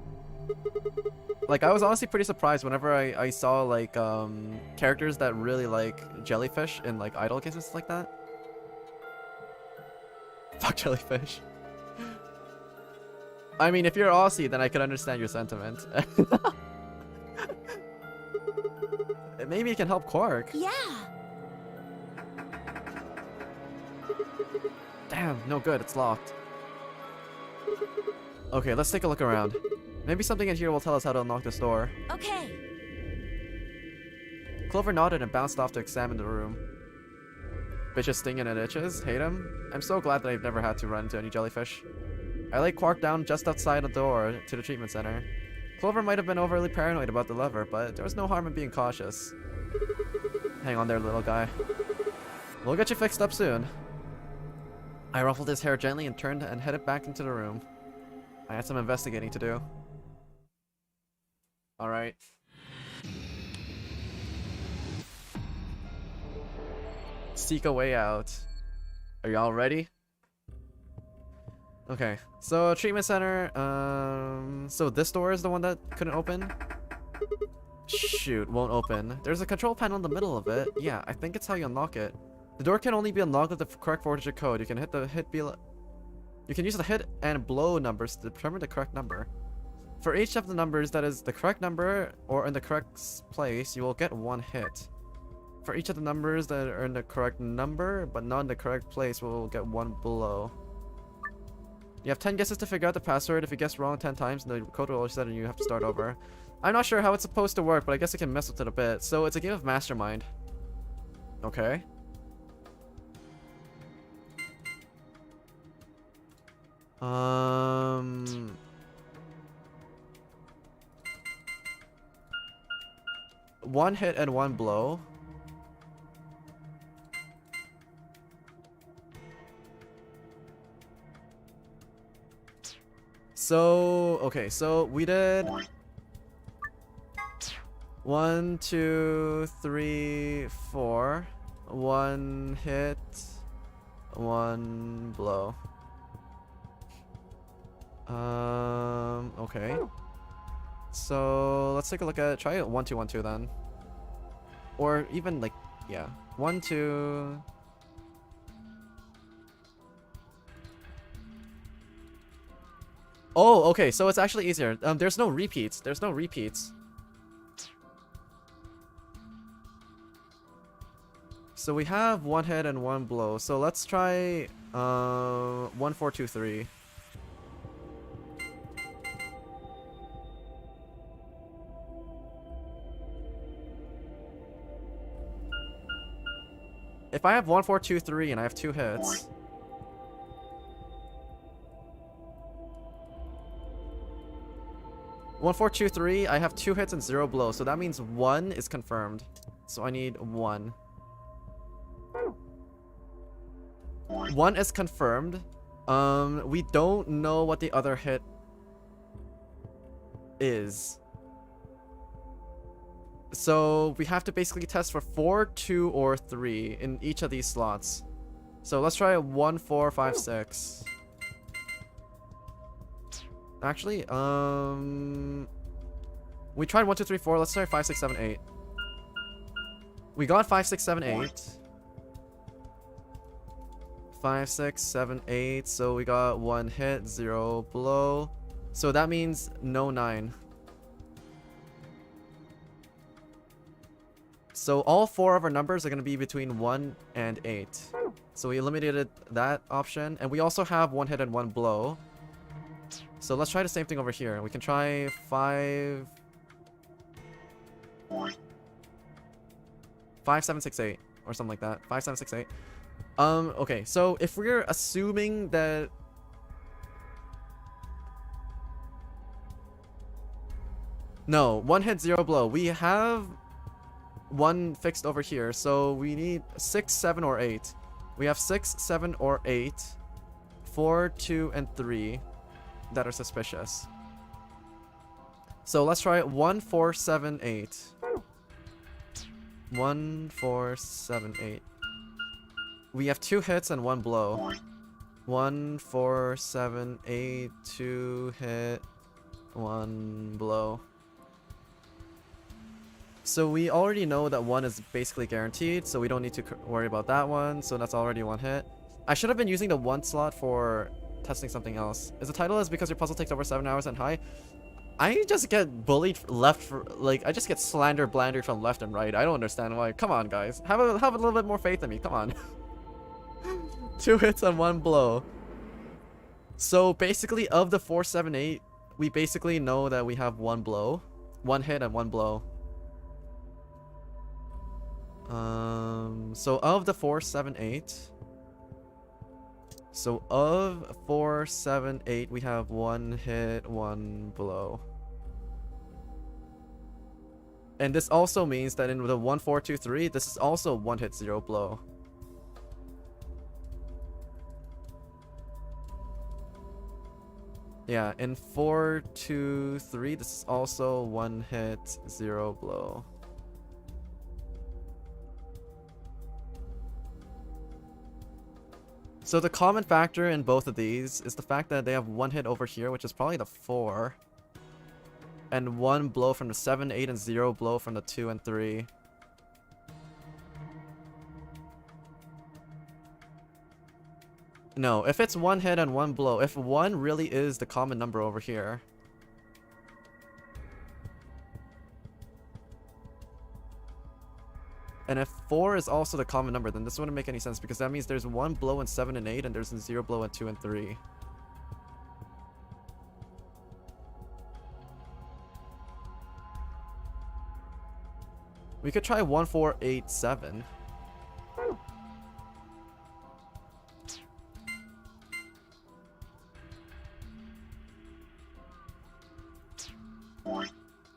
Like, I was honestly pretty surprised whenever I saw, like, characters that really like jellyfish in, like, idol games and stuff like that. Fuck jellyfish. I mean, if you're Aussie, then I could understand your sentiment. Maybe it can help Quark. Yeah. Damn, no good, it's locked. Okay, let's take a look around. Maybe something in here will tell us how to unlock this door. Okay. Clover nodded and bounced off to examine the room. Bitches stinging and itches? Hate him? I'm so glad that I've never had to run into any jellyfish. I laid Quark down just outside the door to the treatment center. Clover might have been overly paranoid about the lever, but there was no harm in being cautious. Hang on there, little guy. We'll get you fixed up soon. I ruffled his hair gently and turned and headed back into the room. I had some investigating to do. Alright. Seek a way out. Are y'all ready? Okay, so treatment center, so this door is the one that couldn't open? Shoot, won't open. There's a control panel in the middle of it. Yeah, I think it's how you unlock it. The door can only be unlocked with the correct 4-digit code. You can you can use the hit and blow numbers to determine the correct number. For each of the numbers that is the correct number or in the correct place, you will get 1 hit. For each of the numbers that are in the correct number but not in the correct place, we'll get 1 blow. You have 10 guesses to figure out the password. If you guess wrong 10 times, the code will reset and you have to start over. I'm not sure how it's supposed to work, but I guess I can mess with it a bit. So it's a game of mastermind. Okay. One hit and 1 blow. So, okay, so we did 1, 2, 3, 4. 1 hit, 1 blow. Okay. So let's take a look at it. Try it 1, 2, 1, 2 then. Or even like, yeah. 1, 2. Oh, okay, so it's actually easier. There's no repeats. There's no repeats. So we have 1 hit and 1 blow. So let's try 1, 4, 2, 3. If I have 1, 4, 2, 3 and I have 2 hits. One, 4, 2, 3. I have 2 hits and 0 blows, so that means 1 is confirmed. So I need 1. 1 is confirmed. We don't know what the other hit is. So we have to basically test for 4, 2, or 3 in each of these slots. So let's try 1, 4, 5, 6. Actually, we tried 1, 2, 3, 4. Let's try 5, 6, 7, 8. We got 5, 6, 7, 8. 5, 6, 7, 8. So we got 1 hit, 0 blow. So that means no 9. So all 4 of our numbers are going to be between 1 and 8. So we eliminated that option. And we also have 1 hit and 1 blow. So let's try the same thing over here. We can try 5... 5, 7, 6, 8. Or something like that. 5, 7, 6, 8. Okay, so if we're assuming that No, 1 hit, 0 blow. We have 1 fixed over here, so we need 6, 7, or 8. We have 6, 7, or 8. 4, 2, and 3 that are suspicious. So let's try 1, 4, 7, 8. 1, 4, 7, 8. We have 2 hits and 1 blow. 1, 4, 7, 8, 2 hit, 1 blow. So we already know that 1 is basically guaranteed, so we don't need to worry about that one. So that's already 1 hit. I should have been using the 1 slot for testing something else. Is the title is because your puzzle takes over 7 hours and high? I just get bullied I just get slandered from left and right. I don't understand why. Come on, guys. Have a little bit more faith in me. Come on. 2 hits and 1 blow. So basically, of the 4, 7, 8, we basically know that we have 1 blow. 1 hit and 1 blow. So of the 4, 7, 8. So of 4, 7, 8, we have 1 hit, 1 blow. And this also means that in the 1, 4, 2, 3, this is also 1 hit, 0 blow. Yeah, in 4, 2, 3, this is also 1 hit, 0 blow. So the common factor in both of these is the fact that they have 1 hit over here, which is probably the 4. And 1 blow from the 7, 8, and 0 blow from the 2 and 3. No, if it's 1 hit and 1 blow, if 1 really is the common number over here. And if 4 is also the common number, then this wouldn't make any sense because that means there's 1 blow in 7 and 8 and there's a 0 blow in 2 and 3. We could try 1, 4, 8, 7.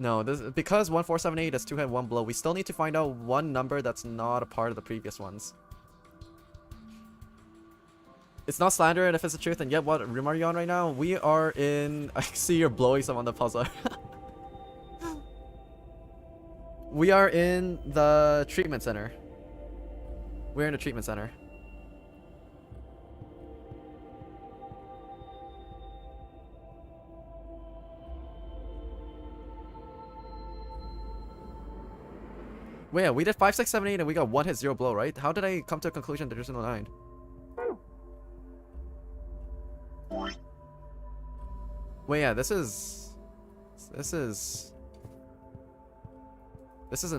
No, this because 1, 4, 7, 8 is 2 hit, 1 blow. We still need to find out 1 number that's not a part of the previous ones. It's not slander, and if it's the truth, then yet what room are you on right now? We are in. I see you're blowing some on the puzzle. We are in the treatment center. We're in the treatment center. Wait, yeah, we did 5, 6, 7, 8 and we got 1 hit, 0 blow, right? How did I come to a conclusion that there's no 9? Wait, yeah, this isn't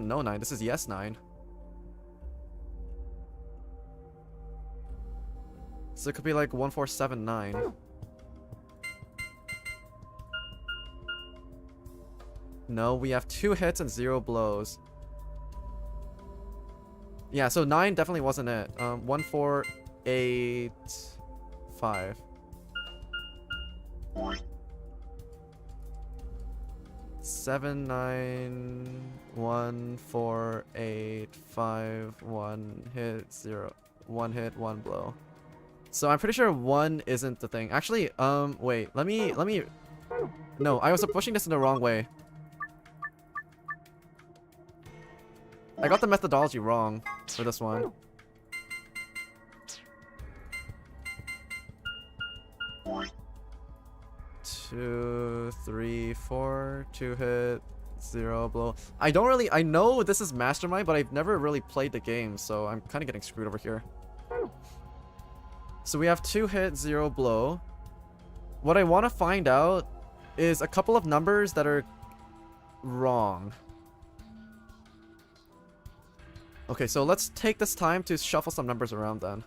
no 9, this is yes 9. So it could be like 1, 4, 7, 9. No, we have 2 hits and 0 blows. Yeah, so 9 definitely wasn't it. 1, 4, 8, 5. Seven, 9, 1, 4, 8, 5, 1 hit, 0. 1 hit, 1 blow. So I'm pretty sure 1 isn't the thing. Actually, wait, let me. No, I was pushing this in the wrong way. I got the methodology wrong for this one. Two, 3, 4, 2 hit, 0 blow. I know this is Mastermind, but I've never really played the game, so I'm kind of getting screwed over here. So we have 2 hit, 0 blow. What I want to find out is a couple of numbers that are wrong. Okay, so let's take this time to shuffle some numbers around then.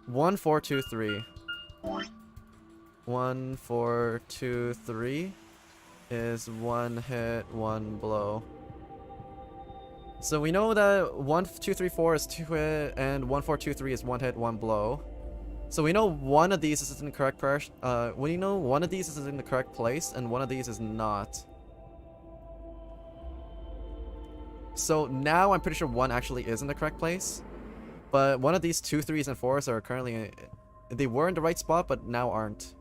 One, 4, 2, 3. 1, 4, 2, 3 is 1 hit, 1 blow. So we know that 1, 2, 3, 4 is 2 hit, and 1, 4, 2, 3 is 1 hit, 1 blow. So we know one of these is in the correct we know one of these is in the correct place and one of these is not. So now I'm pretty sure one actually is in the correct place. But one of these 2, 3s, and 4s are currently... They were in the right spot, but now aren't.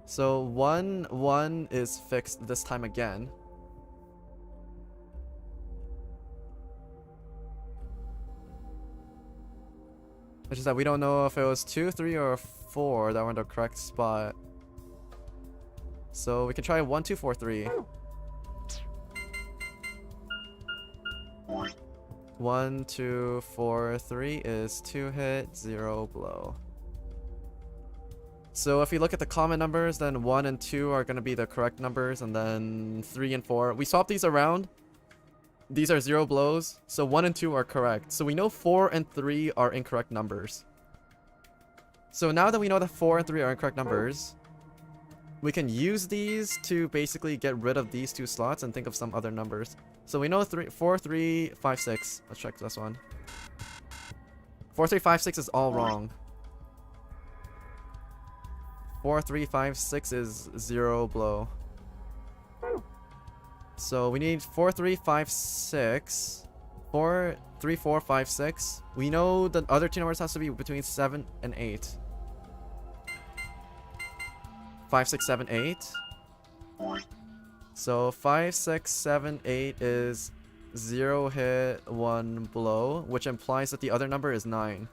So 1, 1 is fixed this time again. Which is that we don't know if it was 2, 3, or 4 that were in the correct spot. So we can try 1, 2, 4, 3. 1, 2, 4, 3 is 2 hit, 0 blow. So if you look at the common numbers, then 1 and 2 are going to be the correct numbers, and then 3 and 4. We swap these around. These are 0 blows, so 1 and 2 are correct. So we know 4 and 3 are incorrect numbers. So now that we know that 4 and 3 are incorrect numbers, we can use these to basically get rid of these 2 slots and think of some other numbers. So we know 4, 3, 5, 6. Let's check this one. 4, 3, 5, 6 is all wrong. 4, 3, 5, 6 is 0 blow. So we need 4, 3, 5, 6. 4, 3, 4, 5, 6. We know the other 2 numbers has to be between 7 and 8. 5, 6, 7, 8. So 5, 6, 7, 8 is 0 hit, 1 blow, which implies that the other number is 9.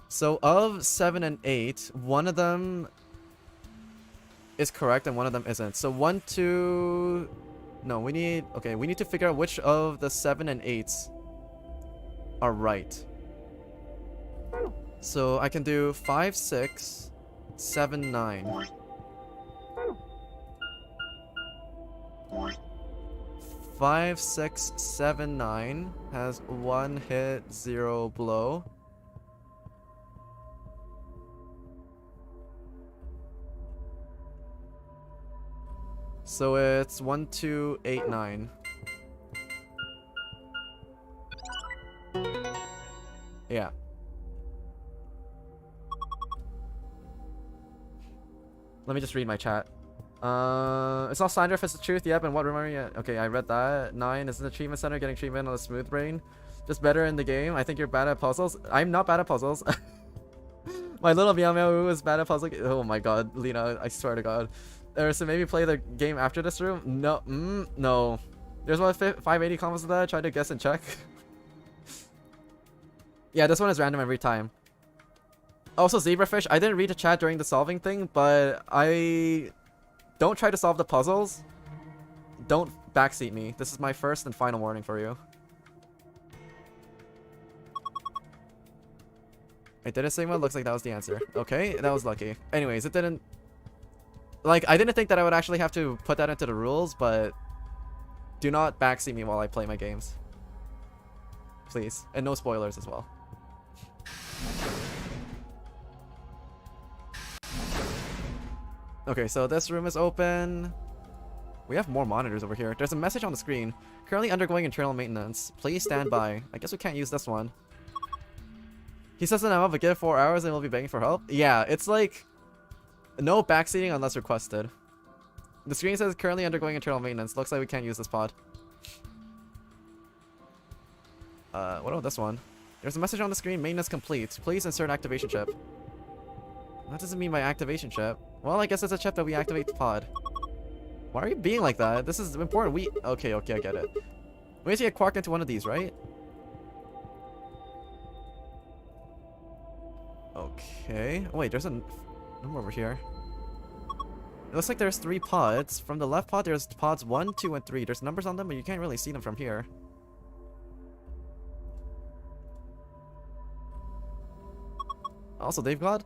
So of 7 and 8, one of them is correct and one of them isn't. So 1, 2... No, we need... Okay, we need to figure out which of the 7 and 8s are right. So I can do 5, 6, 7, 9. 5, 6, 7, 9 has 1 hit, 0 blow. So it's 1, 2, 8, 9. Yeah. Let me just read my chat. It's not slander if it's the truth. Yep, and what room are you at? Okay, I read that. 9 is an achievement center, getting treatment on a smooth brain. Just better in the game. I think you're bad at puzzles. I'm not bad at puzzles. My little meow meow is bad at puzzles. Oh my god, Lena, I swear to god. So maybe play the game after this room? No, no. There's what 580 comments of that. I tried to guess and check. Yeah, this one is random every time. Also, Zebrafish, I didn't read the chat during the solving thing, but I don't try to solve the puzzles. Don't backseat me. This is my first and final warning for you. I did a Sigma. Looks like that was the answer. Okay, that was lucky. Anyways, it didn't... Like, I didn't think that I would actually have to put that into the rules, but do not backseat me while I play my games. Please. And no spoilers as well. Okay, so this room is open. We have more monitors over here. There's a message on the screen. Currently undergoing internal maintenance. Please stand by. I guess we can't use this one. He says that I'm up, but give it 4 hours and we'll be begging for help. Yeah, it's like... No backseating unless requested. The screen says currently undergoing internal maintenance. Looks like we can't use this pod. What about this one? There's a message on the screen. Maintenance complete. Please insert activation chip. What does it mean by activation chip? Well, I guess it's a chip that we activate the pod. Why are you being like that? This is important. Okay, I get it. We need to get Quark into one of these, right? Okay. Oh, wait, there's a number over here. It looks like there's 3 pods. From the left pod, there's pods 1, 2, and 3. There's numbers on them, but you can't really see them from here. Also, they've got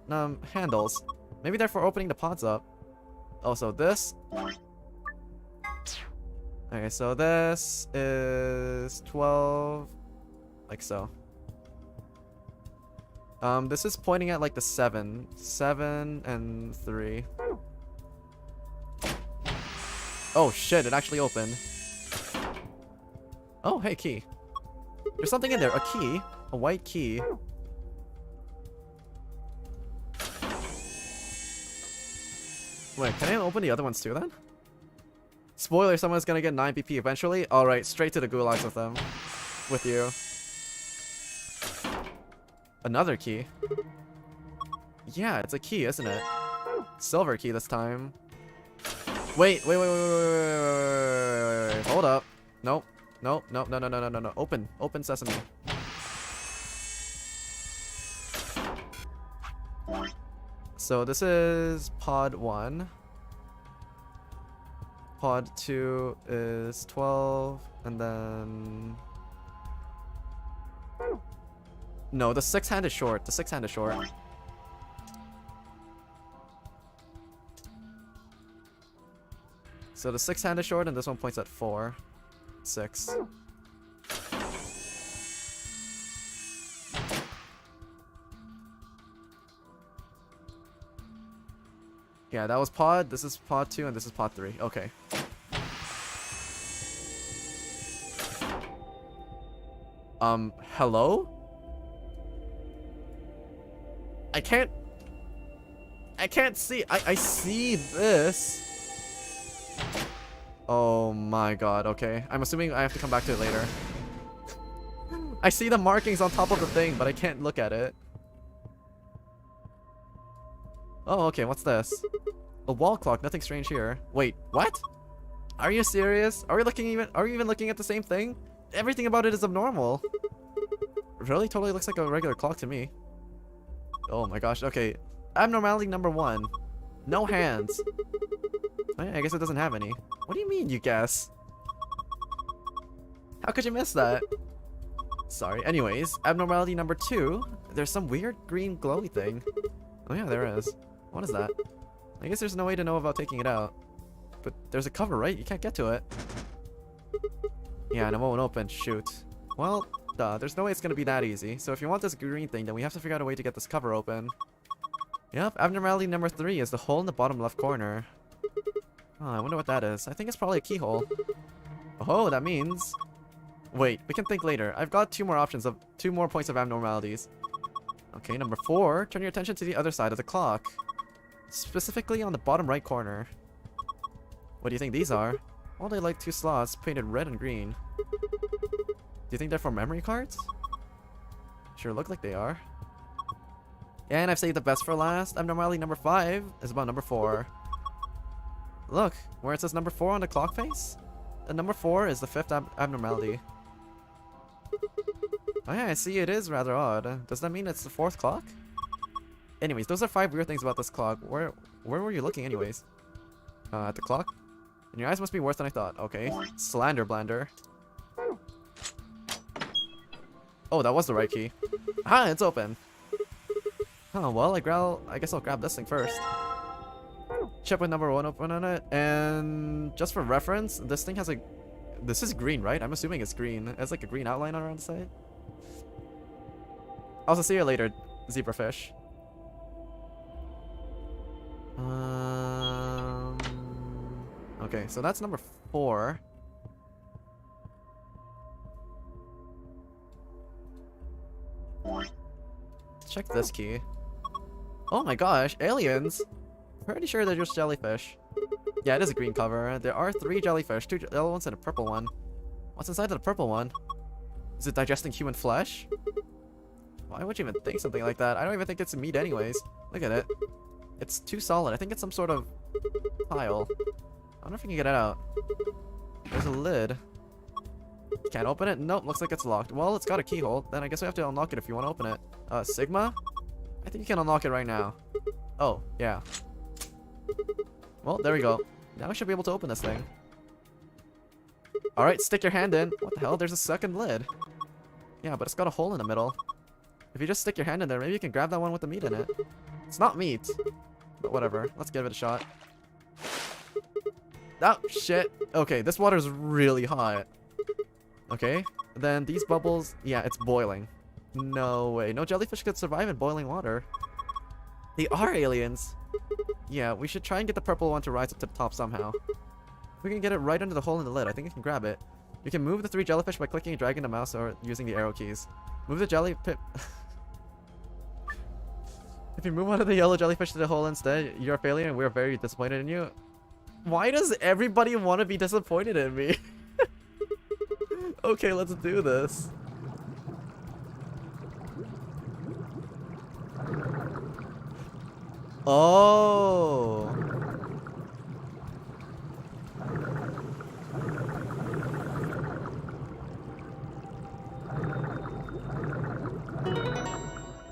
handles. Maybe they're for opening the pods up. Oh, so this... Okay, so this is 12... Like so. This is pointing at like the 7. 7 and 3. Oh shit, it actually opened. Oh, hey, key. There's something in there. A key. A white key. Wait, can I open the other ones too then? Spoiler, someone's gonna get 9 BP eventually. Alright, straight to the gulags with them. With you. Another key. Yeah, it's a key, isn't it? Silver key this time. Wait. Hold up. Nope. No. Open. Open sesame. So this is pod 1. Pod 2 is 12, and then... No, the 6-hand is short. The 6-hand is short. So the 6-hand is short, and this one points at 4. 6. Yeah, that was pod. This is pod 2, and this is pod 3. Okay. Hello? I can't see. I see this. Oh my god, okay. I'm assuming I have to come back to it later. I see the markings on top of the thing, but I can't look at it. Oh, okay, what's this? A wall clock, nothing strange here. Wait, what? Are you serious? Are we even looking at the same thing? Everything about it is abnormal. Really? Totally looks like a regular clock to me. Oh my gosh, okay. Abnormality number 1. No hands. Oh, yeah, I guess it doesn't have any. What do you mean, you guess? How could you miss that? Sorry. Anyways, abnormality number 2. There's some weird green glowy thing. Oh yeah, there is. What is that? I guess there's no way to know about taking it out. But there's a cover, right? You can't get to it. Yeah, and it won't open. Shoot. Well, duh. There's no way it's gonna be that easy. So if you want this green thing, then we have to figure out a way to get this cover open. Yep, abnormality number 3 is the hole in the bottom left corner. Oh, I wonder what that is. I think it's probably a keyhole. Oh, that means... Wait, we can think later. I've got 2 more options of 2 more points of abnormalities. Okay, number 4. Turn your attention to the other side of the clock. Specifically on the bottom right corner. What do you think these are? Well, they like 2 slots painted red and green. Do you think they're for memory cards? Sure look like they are. And I've saved the best for last. Abnormality number 5 is about number 4. Look, where it says number 4 on the clock face? The number 4 is the 5th abnormality. Oh yeah, I see it is rather odd. Does that mean it's the 4th clock? Anyways, those are 5 weird things about this clock. Where were you looking anyways? At the clock? And your eyes must be worse than I thought. Okay. Slander Blander. Oh, that was the right key. Ah, it's open. Oh, well, I guess I'll grab this thing first. Chip with number 1 open on it. And just for reference, this thing has a... This is green, right? I'm assuming it's green. It has like a green outline around the side. Also, see you later, zebrafish. Okay, so that's number 4. Check this key. Oh my gosh, aliens! Pretty sure they're just jellyfish. Yeah, it is a green cover. There are 3 jellyfish, 2 yellow ones and a purple one. What's inside of the purple one? Is it digesting human flesh? Why would you even think something like that? I don't even think it's meat anyways. Look at it. It's too solid. I think it's some sort of tile. I wonder if we can get it out. There's a lid. Can't open it? Nope, looks like it's locked. Well, it's got a keyhole. Then I guess we have to unlock it if you want to open it. Sigma? I think you can unlock it right now. Oh, yeah. Well, there we go. Now we should be able to open this thing. Alright, stick your hand in. What the hell? There's a second lid. Yeah, but it's got a hole in the middle. If you just stick your hand in there, maybe you can grab that one with the meat in it. It's not meat. But whatever. Let's give it a shot. Oh, shit. Okay, this water's really hot. Okay. Then these bubbles... Yeah, it's boiling. No way. No jellyfish could survive in boiling water. They are aliens. Yeah, we should try and get the purple one to rise up to the top somehow. We can get it right under the hole in the lid. I think I can grab it. You can move the 3 jellyfish by clicking and dragging the mouse or using the arrow keys. Move the jelly pit. If you move one of the yellow jellyfish to the hole instead, you're a failure and we're very disappointed in you. Why does everybody want to be disappointed in me? Okay, let's do this. Oh.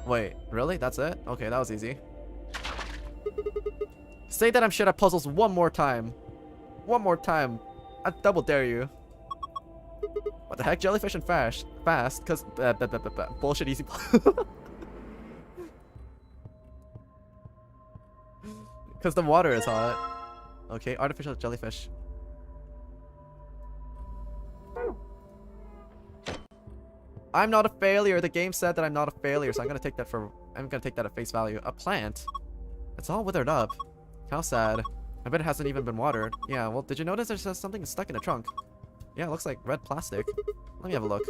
Wait, really? That's it? Okay, that was easy. Say that I'm shit at puzzles one more time. One more time. I double dare you. What the heck? Jellyfish and fast. Cause bullshit easy. Cause the water is hot. Okay, artificial jellyfish. I'm not a failure. The game said that I'm not a failure, so I'm gonna take that at face value. A plant? It's all withered up. How sad. I bet it hasn't even been watered. Yeah, well, did you notice there's something stuck in the trunk? Yeah, it looks like red plastic. Let me have a look.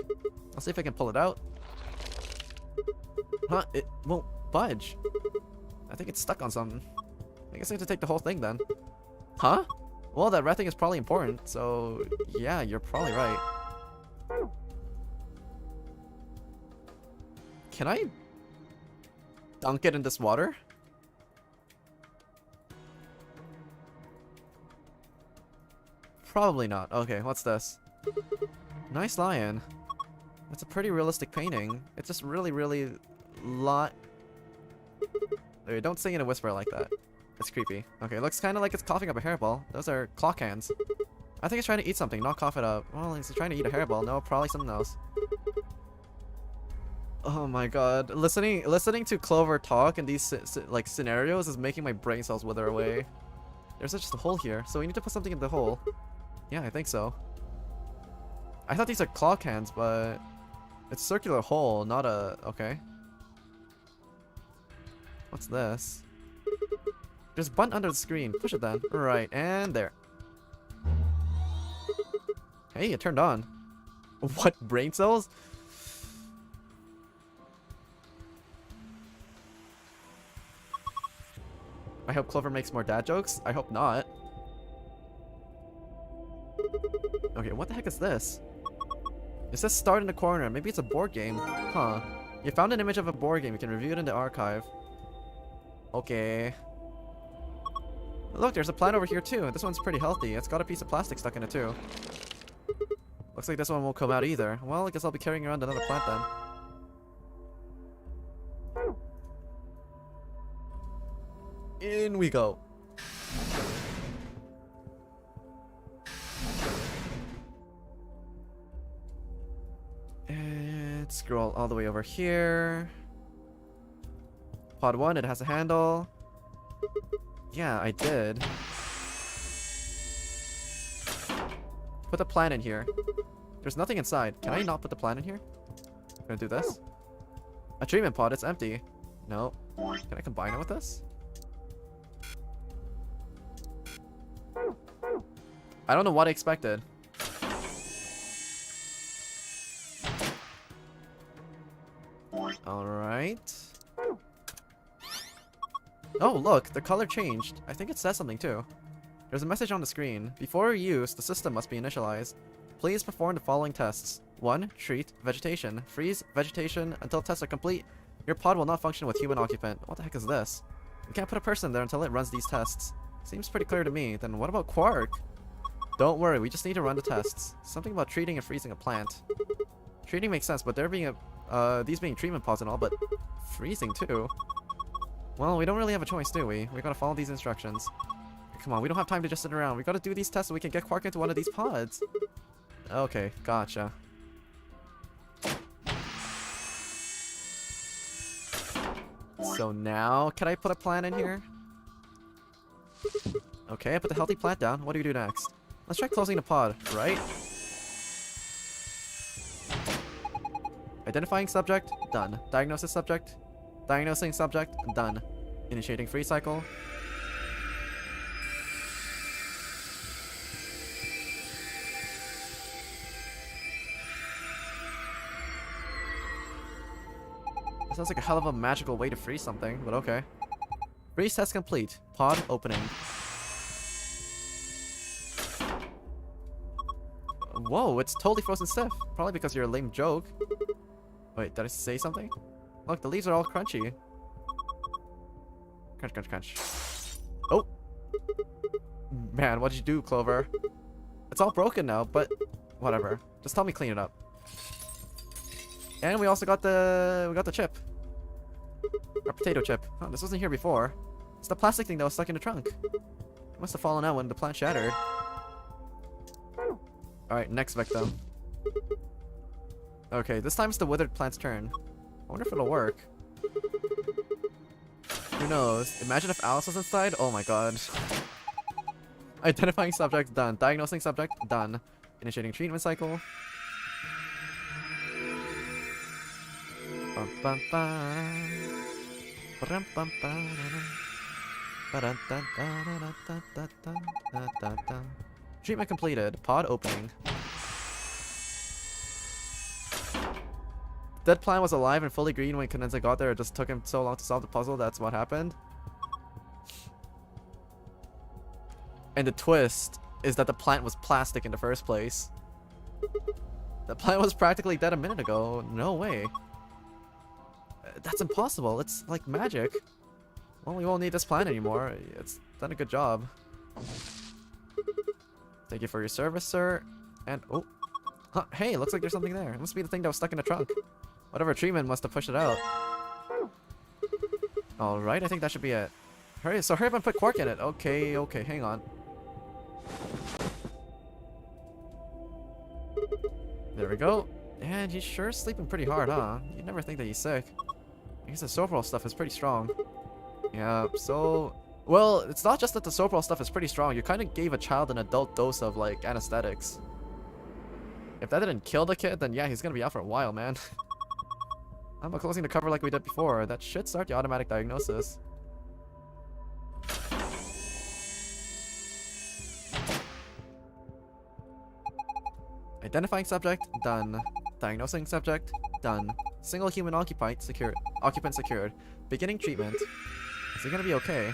I'll see if I can pull it out. Huh? It won't budge. I think it's stuck on something. I guess I have to take the whole thing then. Huh? Well, that red thing is probably important, so yeah, you're probably right. Can I dunk it in this water? Probably not. Okay, what's this? Nice lion. That's a pretty realistic painting. It's just really Wait, don't sing in a whisper like that. It's creepy. Okay, it looks kind of like it's coughing up a hairball. Those are clock hands. I think it's trying to eat something, not cough it up. Well, it's trying to eat a hairball. No, probably something else. Oh my god. Listening to Clover talk in these like scenarios is making my brain cells wither away. There's just a hole here, so we need to put something in the hole. Yeah, I think so. I thought these are clock hands, but it's a circular hole, not a... Okay. What's this? There's a button under the screen. Push it then. Right, and there. Hey, it turned on. What? Brain cells? I hope Clover makes more dad jokes. I hope not. Okay, what the heck is this? It says start in the corner. Maybe it's a board game. Huh. You found an image of a board game. You can review it in the archive. Okay. Look, there's a plant over here too. This one's pretty healthy. It's got a piece of plastic stuck in it too. Looks like this one won't come out either. Well, I guess I'll be carrying around another plant then. In we go. And scroll all the way over here. Pod 1, it has a handle. Yeah, I did. Put the plant in here. There's nothing inside. Can I not put the plant in here? I'm gonna do this. A treatment pod, it's empty. No. Can I combine it with this? I don't know what I expected. Alright. Oh, look, the color changed. I think it says something too. There's a message on the screen. Before use, the system must be initialized. Please perform the following tests. 1. Treat vegetation. Freeze vegetation until tests are complete. Your pod will not function with human occupant. What the heck is this? You can't put a person there until it runs these tests. Seems pretty clear to me. Then what about Quark? Don't worry, we just need to run the tests. Something about treating and freezing a plant. Treating makes sense, but there being these being treatment pods and all, but freezing too. Well, we don't really have a choice, do we? We gotta follow these instructions. Come on, we don't have time to just sit around. We gotta do these tests so we can get Quark into one of these pods. Okay, gotcha. So now, can I put a plant in here? Okay, I put the healthy plant down. What do we do next? Let's try closing the pod, right? Identifying subject, done. Diagnosis subject, diagnosing subject, done. Initiating freeze cycle. Sounds like a hell of a magical way to freeze something, but okay. Freeze test complete. Pod opening. Whoa, it's totally frozen stiff. Probably because you're a lame joke. Wait, did I say something? Look, the leaves are all crunchy. Crunch, crunch, crunch. Oh! Man, what did you do, Clover? It's all broken now, but whatever. Just tell me clean it up. And we also got the chip. Our potato chip. Oh, this wasn't here before. It's the plastic thing that was stuck in the trunk. It must have fallen out when the plant shattered. Alright, next victim. Okay, this time it's the withered plant's turn. I wonder if it'll work. Who knows? Imagine if Alice was inside? Oh my god. Identifying subject, done. Diagnosing subject, done. Initiating treatment cycle. Bum, bum, bum. Ba-dum, bum, ba-da-dum. Ba-da-da-da-da-da-da-da-da-da. Treatment completed. Pod opening. Dead plant was alive and fully green when Cadenza got there. It just took him so long to solve the puzzle. That's what happened. And the twist is that the plant was plastic in the first place. The plant was practically dead a minute ago. No way. That's impossible. It's like magic. Well, we won't need this plant anymore. It's done a good job. Thank you for your service, sir. And oh, huh, hey, looks like there's something there. It must be the thing that was stuck in the trunk. Whatever treatment must have pushed it out. All right, I think that should be it. Hurry up and put Quark in it. Okay, okay, hang on. There we go. And he's sure sleeping pretty hard, huh? You'd never think that he's sick. I guess the cerebral stuff is pretty strong. Yeah, so... Well, it's not just that the cerebral stuff is pretty strong. You kind of gave a child an adult dose of, like, anesthetics. If that didn't kill the kid, then yeah, he's gonna be out for a while, man. How about closing the cover like we did before? That should start the automatic diagnosis. Identifying subject, done. Diagnosing subject, done. Single human occupant secured. Beginning treatment. Is he gonna be okay?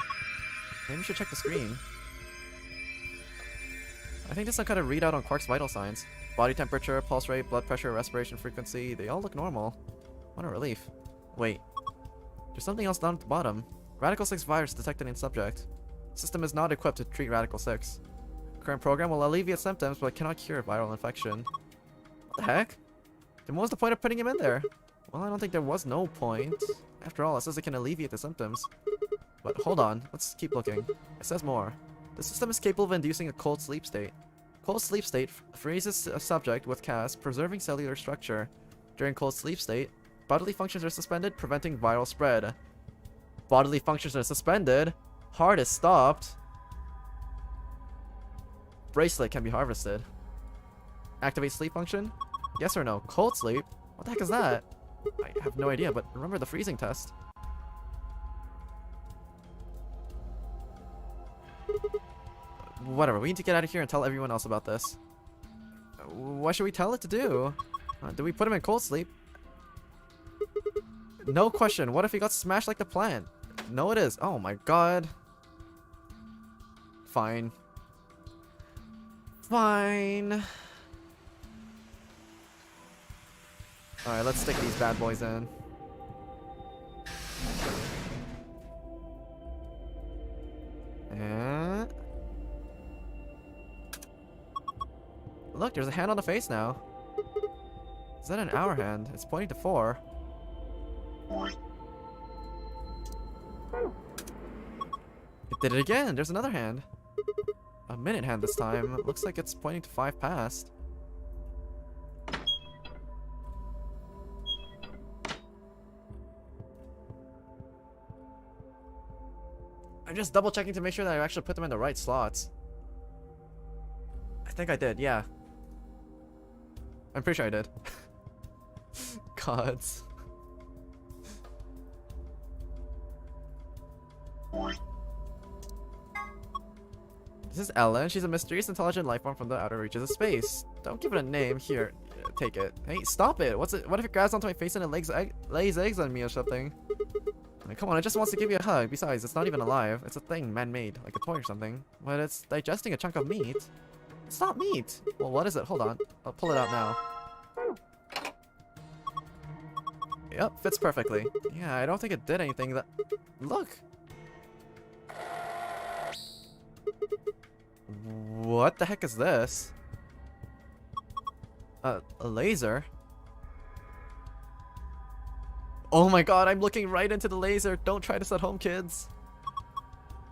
Maybe we should check the screen. I think this is some kind of readout on Quark's vital signs. Body temperature, pulse rate, blood pressure, respiration frequency, they all look normal. What a relief. Wait. There's something else down at the bottom. Radical 6 virus detected in subject. System is not equipped to treat Radical 6. Current program will alleviate symptoms but cannot cure viral infection. What the heck? Then what was the point of putting him in there? Well, I don't think there was no point. After all, it says it can alleviate the symptoms. But hold on, let's keep looking. It says more. The system is capable of inducing a cold sleep state. Cold sleep state freezes a subject with CAS, preserving cellular structure. During cold sleep state, bodily functions are suspended, preventing viral spread. Bodily functions are suspended? Heart is stopped. Bracelet can be harvested. Activate sleep function? Yes or no? Cold sleep? What the heck is that? I have no idea, but remember the freezing test. Whatever, we need to get out of here and tell everyone else about this. What should we tell it to do? Do we put him in cold sleep? No question, what if he got smashed like the plant? No it is. Oh my god. Fine. Fine. Alright, let's stick these bad boys in. And... Look, there's a hand on the face now. Is that an hour hand? It's pointing to 4. It did it again! There's another hand. A minute hand this time. It looks like it's pointing to 5 past. I'm just double checking to make sure that I actually put them in the right slots. I think I did, yeah. I'm pretty sure I did. Gods. This is Ellen. She's a mysterious intelligent life form from the outer reaches of space. Don't give it a name. Here, take it. Hey, stop it! What's it? What if it grabs onto my face and it lays eggs on me or something? I mean, come on, it just wants to give you a hug. Besides, it's not even alive. It's a thing, man-made, like a toy or something. But it's digesting a chunk of meat. It's not meat. Well, what is it? Hold on. I'll pull it out now. Yep, fits perfectly. Yeah, I don't think it did anything that... Look! What the heck is this? A laser? Oh my god, I'm looking right into the laser! Don't try this at home, kids!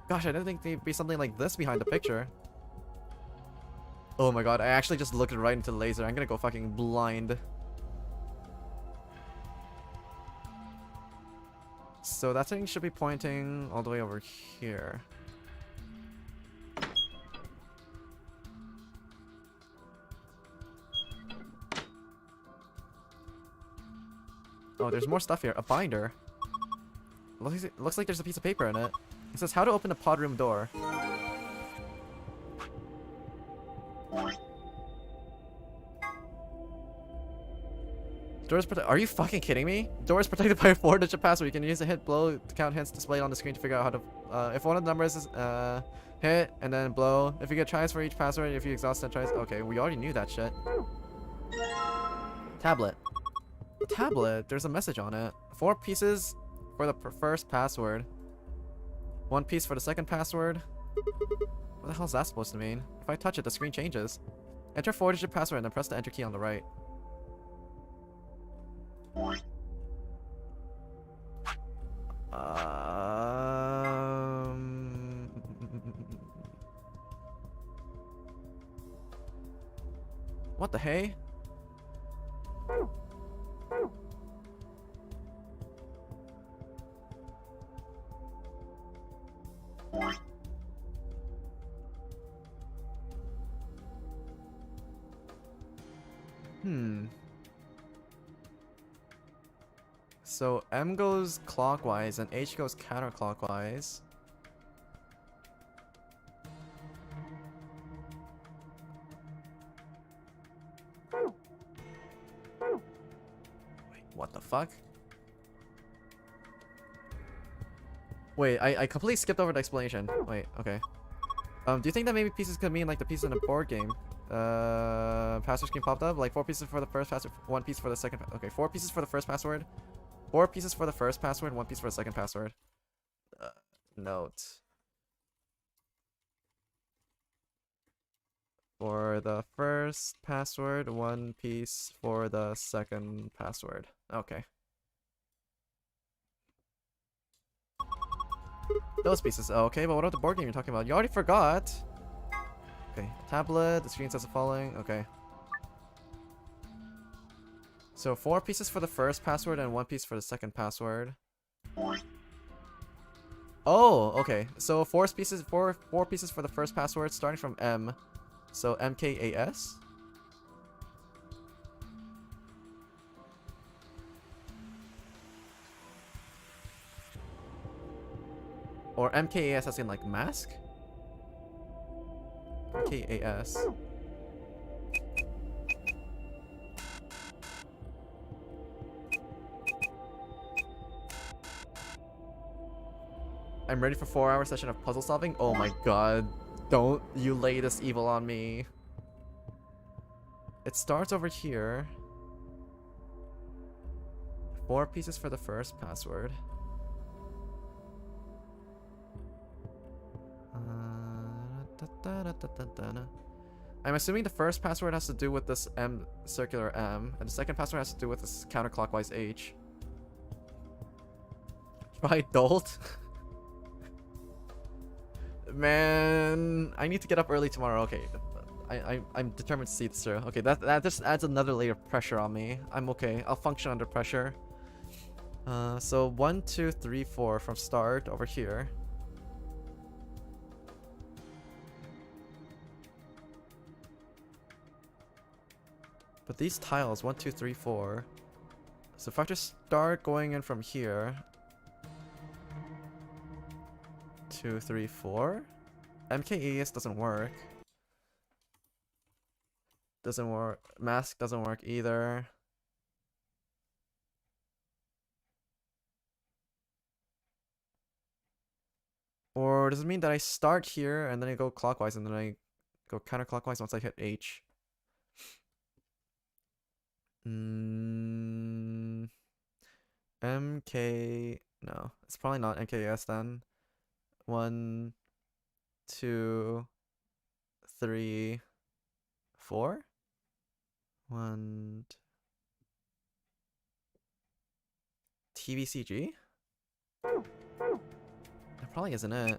Gosh, I didn't think there'd be something like this behind the picture. Oh my god, I actually just looked right into the laser. I'm gonna go fucking blind. So that thing should be pointing all the way over here. Oh, there's more stuff here. A binder. Looks like there's a piece of paper in it. It says how to open a pod room door. Doors Are you fucking kidding me? Door is protected by a 4-digit password. You can use a hit blow to count hints displayed on the screen to figure out how to... if one of the numbers is hit and then blow. If you get tries for each password, if you exhaust 10 tries... Okay, we already knew that shit. Tablet. Tablet? There's a message on it. 4 pieces for the first password. 1 piece for the second password. What the hell is that supposed to mean? If I touch it, the screen changes. Enter 4-digit password and then press the enter key on the right. What the hey? So M goes clockwise and H goes counterclockwise. Wait, what the fuck? Wait, I completely skipped over the explanation. Wait, okay. Do you think that maybe pieces could mean like the pieces in a board game? Password screen popped up. Like 4 pieces for the first password, 1 piece for the second. Okay, 4 pieces for the first password, 4 pieces for the first password, 1 piece for the second password. Note. For the first password, 1 piece for the second password. Okay. Those pieces. Oh, okay, but what about the board game you're talking about? You already forgot. Okay, tablet. The screen says the following. Okay. So 4 pieces for the first password and 1 piece for the second password. Oh, okay. So 4 pieces for the first password, starting from M. So MKAS. Or MKAS as in like mask? MKAS. I'm ready for 4-hour session of puzzle solving. Oh my god. Don't you lay this evil on me. It starts over here. 4 pieces for the first password. I'm assuming the first password has to do with this M, circular M, and the second password has to do with this counterclockwise H. Try Dolt? Man, I need to get up early tomorrow. Okay, I'm determined to see this through. Okay, that just adds another layer of pressure on me. I'm okay. I'll function under pressure. So 1, 2, 3, 4 from start over here. But these tiles, 1, 2, 3, 4. So if I just start going in from here. 2, 3, 4. MKAS doesn't work. Doesn't work. Mask doesn't work either. Or does it mean that I start here and then I go clockwise and then I go counterclockwise once I hit H? MK... No, it's probably not MKS then. 1, 2, 3, 4? 1... TVCG? That probably isn't it.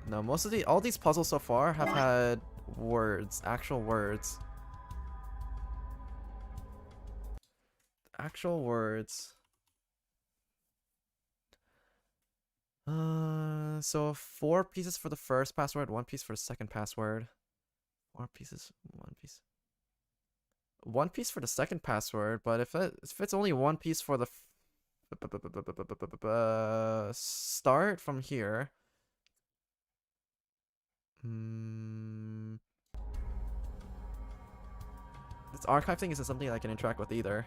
No, most of all these puzzles so far have had words, actual words. Actual words. So 4 pieces for the first password, 1 piece for the second password. 4 pieces, 1 piece. 1 piece for the second password, but if it's only 1 piece for the start from here. This archive thing isn't something I can interact with either.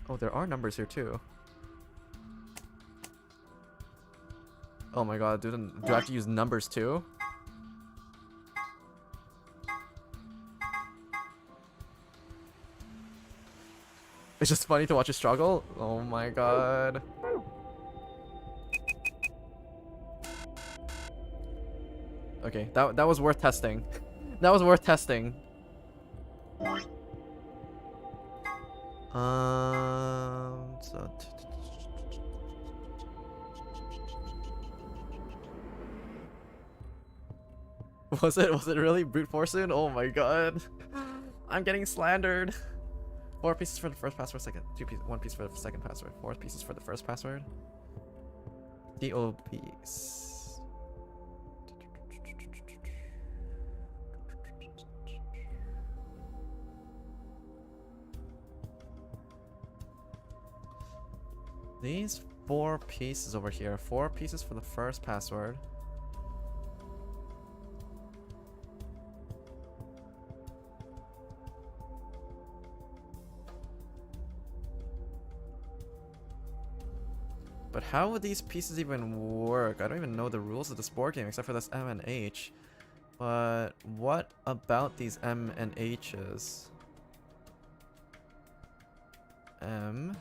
Oh, there are numbers here too. Oh my god, do I have to use numbers too? It's just funny to watch you struggle. Oh my god. Okay, that was worth testing. That was worth testing. So was it really brute forcing? Oh my god. I'm getting slandered. 4 pieces for the first password, 1 piece for the second password, 4 pieces for the first password. DOBs. These 4 pieces over here, 4 pieces for the first password. But how would these pieces even work? I don't even know the rules of this board game except for this M and H. But what about these M and H's? M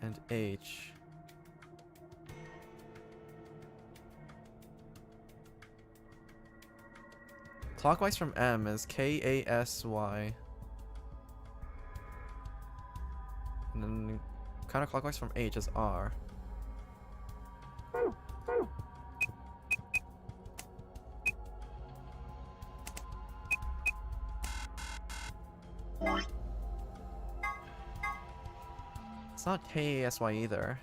and H. Clockwise from M is KASY. And then counterclockwise from H is R. It's not KASY either.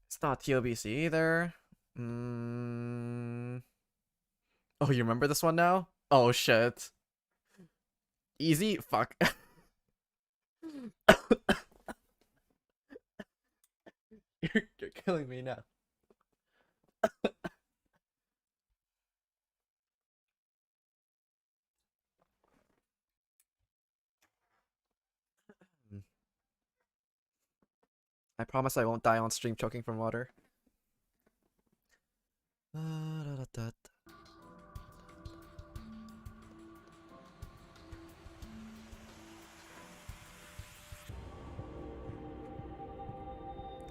It's not TOBC either. Oh, you remember this one now? Oh shit. Easy? Fuck. You're killing me now. I promise I won't die on stream choking from water.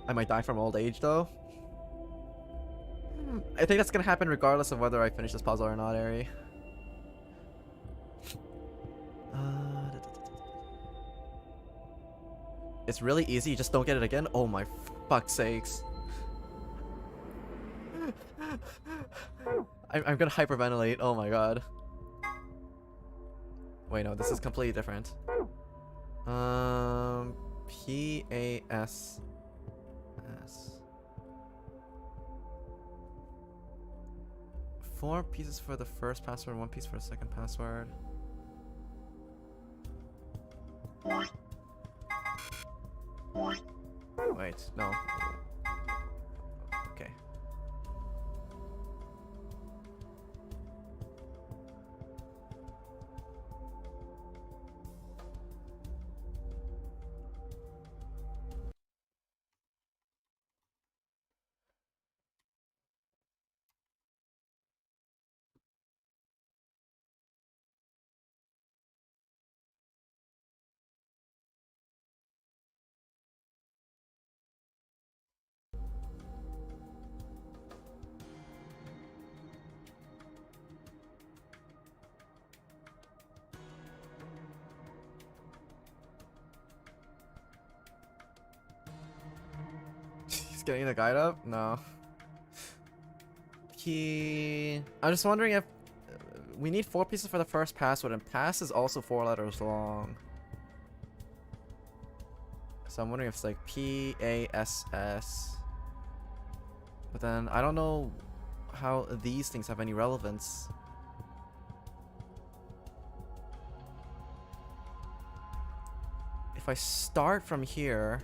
I might die from old age though. I think that's gonna happen regardless of whether I finish this puzzle or not, Ari. It's really easy, you just don't get it again? Oh my fuck's sakes. I'm gonna hyperventilate. Oh my god. Wait, no, this is completely different. PASS. 4 pieces for the first password, 1 piece for the second password. Wait, no. Okay. He's getting the guide up? No. I'm just wondering if we need 4 pieces for the first password, and pass is also 4 letters long. So I'm wondering if it's like PASS. But then I don't know how these things have any relevance. If I start from here,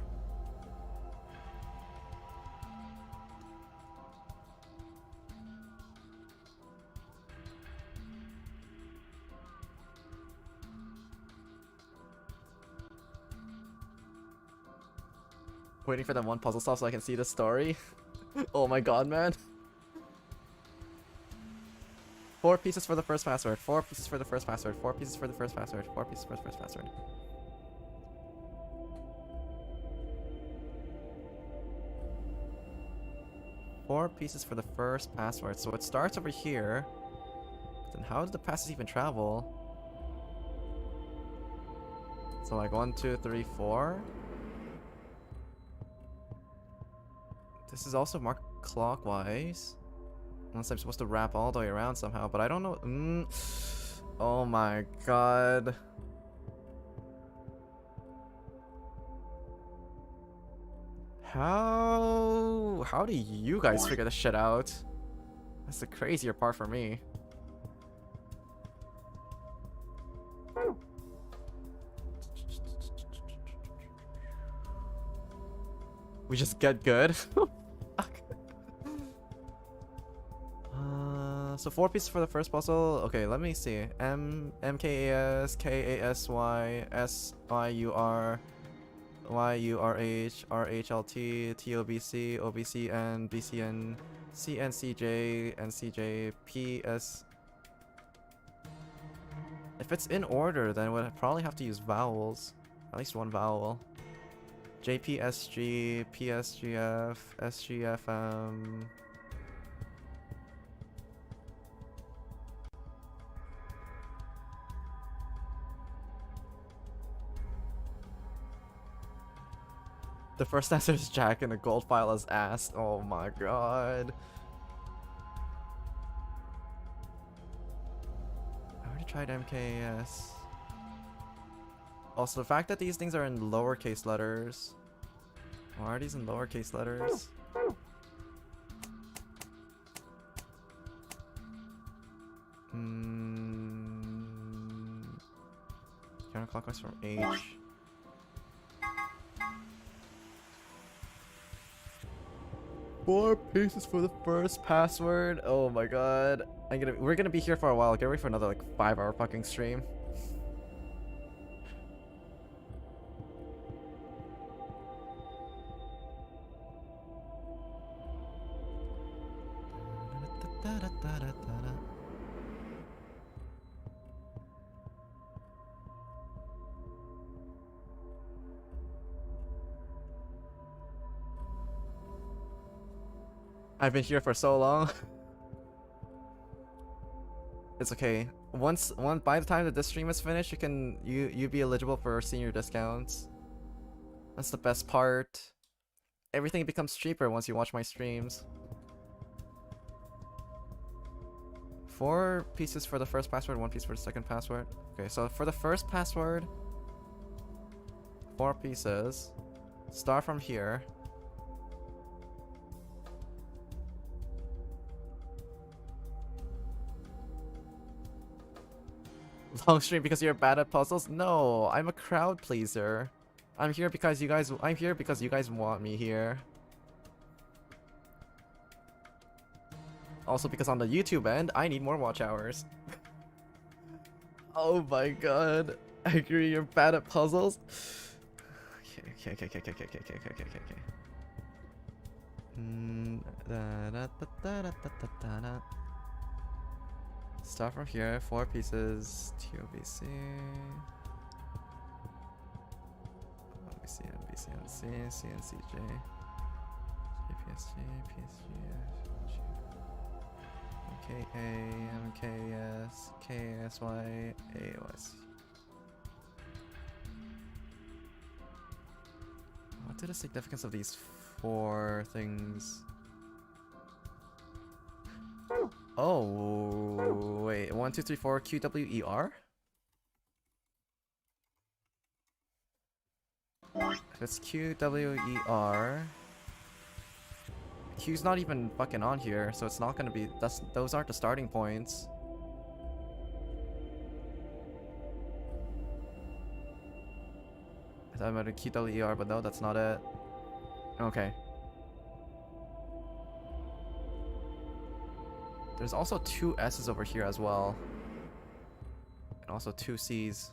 waiting for that one puzzle solve so I can see the story. Oh my god, man. 4 pieces for the first password, 4 pieces for the first password, 4 pieces for the first password, 4 pieces for the first password. Four pieces for the first password. So it starts over here. But then how did the passes even travel? So like 1, 2, 3, 4. This is also marked clockwise. Unless I'm supposed to wrap all the way around somehow, but I don't know. Oh my god. How do you guys figure this shit out? That's the crazier part for me. We just get good. So 4 pieces for the first puzzle. Okay, let me see. MKAS, KASY, SIUR, YURH, RHLT, TOBC, OBCN, BCN, CNCJ, NCJ, PS. If it's in order, then we'd probably have to use vowels. At least one vowel. JPSG, PSGF, SGFM. The first answer is Jack and the gold file is asked. Oh my god. I already tried MKS. Also, the fact that these things are in lowercase letters. Why are these in lowercase letters? Counterclockwise from H. Four pieces for the first password. Oh my god. We're gonna be here for a while. Get ready for another like 5-hour fucking stream. I've been here for so long. It's okay. By the time that this stream is finished, you be eligible for senior discounts. That's the best part. Everything becomes cheaper once you watch my streams. 4 pieces for the first password, 1 piece for the second password. Okay, so for the first password, 4 pieces. Start from here. Long stream because you're bad at puzzles? No, I'm a crowd pleaser. I'm here because you guys want me here. Also because on the YouTube end, I need more watch hours. Oh my god. I agree, you're bad at puzzles. Okay. Start from here, 4 pieces, TOBC. OBC, NBC, NC, CNCJ. PSG, PSG, KA, MKS, KSY, AOS. What is the significance of these 4 things? Oh, wait. 1, 2, 3, 4, QWER? If it's QWER, Q's not even fucking on here, so it's not gonna be. Those aren't the starting points. I thought I meant a QWER, but no, that's not it. Okay. There's also 2 S's over here as well. And also 2 C's.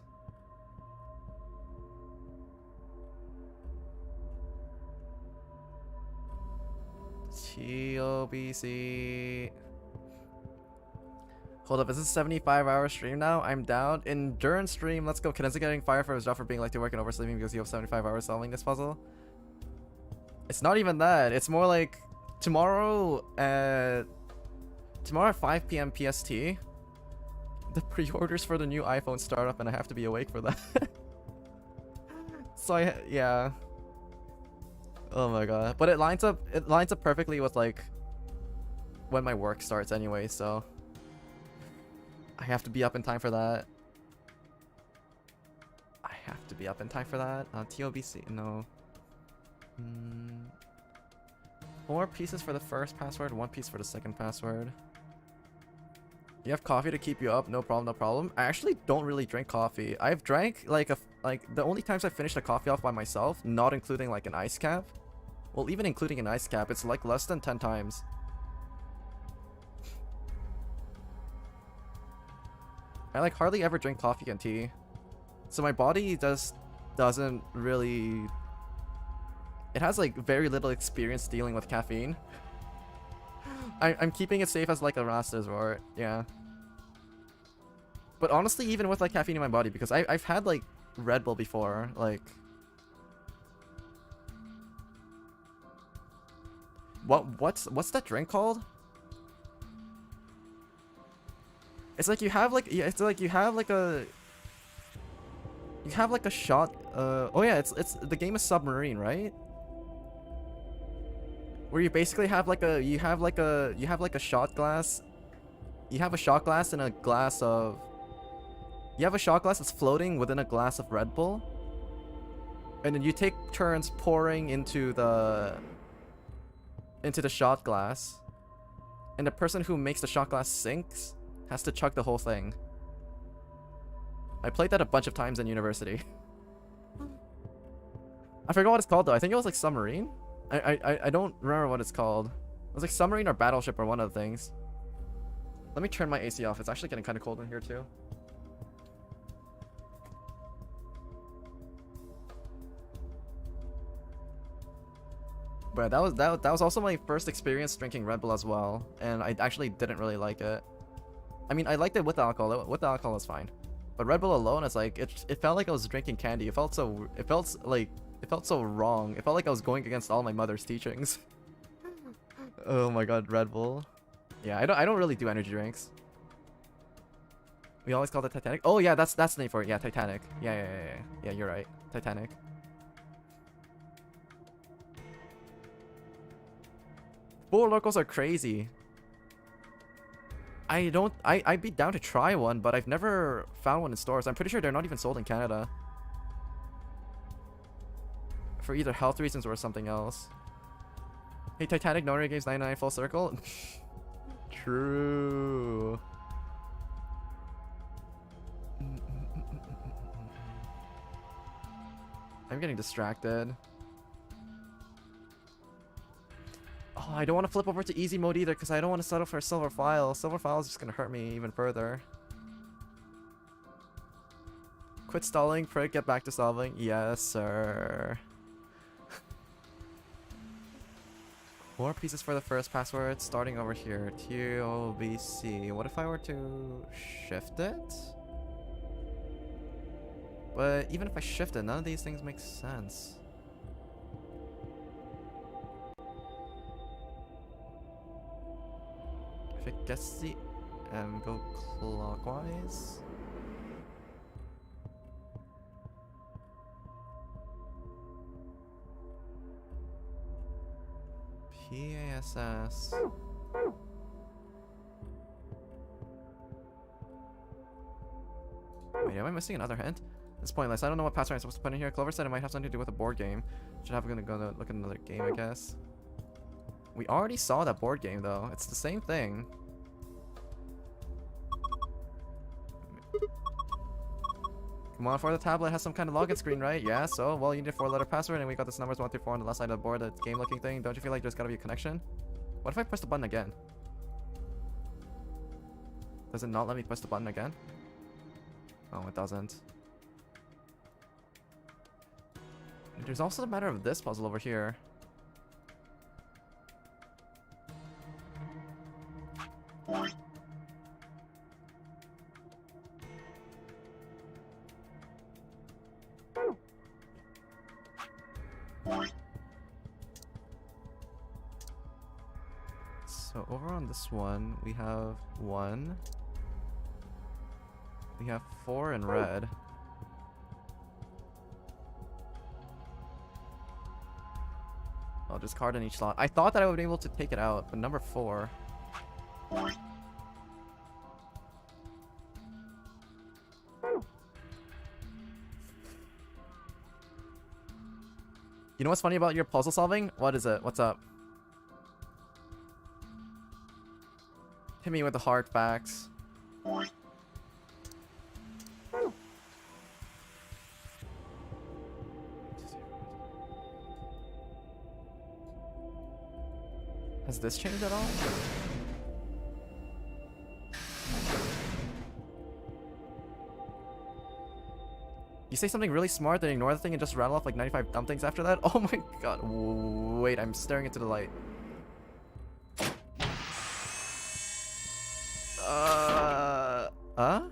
TOBC. Hold up, is this a 75-hour stream now? I'm down. Endurance stream, let's go. Cadenza getting fired for his job for being late to work and oversleeping because you have 75 hours solving this puzzle. It's not even that. It's more like tomorrow at 5 p.m. PST. The pre-orders for the new iPhone start up and I have to be awake for that. So yeah. Oh my god. But it lines up perfectly with like when my work starts anyway, so I have to be up in time for that. TOBC, no. 4 pieces for the first password, 1 piece for the second password. You have coffee to keep you up? No problem, no problem. I actually don't really drink coffee. I've drank like the only times I finished a coffee off by myself, not including like an ice cap. Well, even including an ice cap, it's like less than 10 times. I like hardly ever drink coffee and tea. So my body doesn't really... It has like very little experience dealing with caffeine. I'm keeping it safe as like a last resort, yeah. But honestly, even with like caffeine in my body, because I've had like Red Bull before, like... What's that drink called? It's like you have like a shot. Oh yeah, it's the game is Submarine, right? Where you basically have like a shot glass. You have a shot glass in a glass of. You have a shot glass that's floating within a glass of Red Bull, and then you take turns pouring into the shot glass, and the person who makes the shot glass sinks has to chug the whole thing. I played that a bunch of times in university. I forgot what it's called though. I think it was like Submarine. I don't remember what it's called. It was like Submarine or Battleship or one of the things. Let me turn my AC off. It's actually getting kind of cold in here too. But that was also my first experience drinking Red Bull as well, and I actually didn't really like it. I mean, I liked it with alcohol. With alcohol, it's fine. But Red Bull alone, it's like it felt like I was drinking candy. It felt so wrong. It felt like I was going against all my mother's teachings. Oh my god, Red Bull. Yeah, I don't really do energy drinks. We always call it Titanic. Oh yeah, that's the name for it. Yeah, Titanic. Yeah, you're right. Titanic. Four locals are crazy. I'd be down to try one, but I've never found one in stores. I'm pretty sure they're not even sold in Canada. For either health reasons or something else. Hey, Titanic no games 99 full circle? True. I'm getting distracted. Oh, I don't want to flip over to easy mode either because I don't want to settle for a silver file. Silver file is just going to hurt me even further. Quit stalling, prick, get back to solving. Yes, sir. More pieces for the first password, starting over here. TOBC. What if I were to shift it? But even if I shift it, none of these things make sense. If it gets the M, go clockwise. PASS. Wait, am I missing another hint? It's pointless. I don't know what password I'm supposed to put in here. Clover said it might have something to do with a board game. Should have go look at another game, I guess. We already saw that board game though. It's the same thing. Come on, for the tablet has some kind of login screen, right? Yeah, so, well, you need a 4-letter password, and we got this numbers 1 through 4 on the left side of the board, that game-looking thing. Don't you feel like there's gotta be a connection? What if I press the button again? Does it not let me press the button again? Oh, it doesn't. There's also the matter of this puzzle over here. So over on this one, we have 1. We have 4 in red. I'll just card in each slot. I thought that I would be able to take it out, but number 4. You know what's funny about your puzzle solving? What is it? What's up? Hit me with the hard facts. Has this changed at all? You say something really smart, then ignore the thing and just rattle off like 95 dumb things after that? Oh my god. Wait, I'm staring into the light. Huh?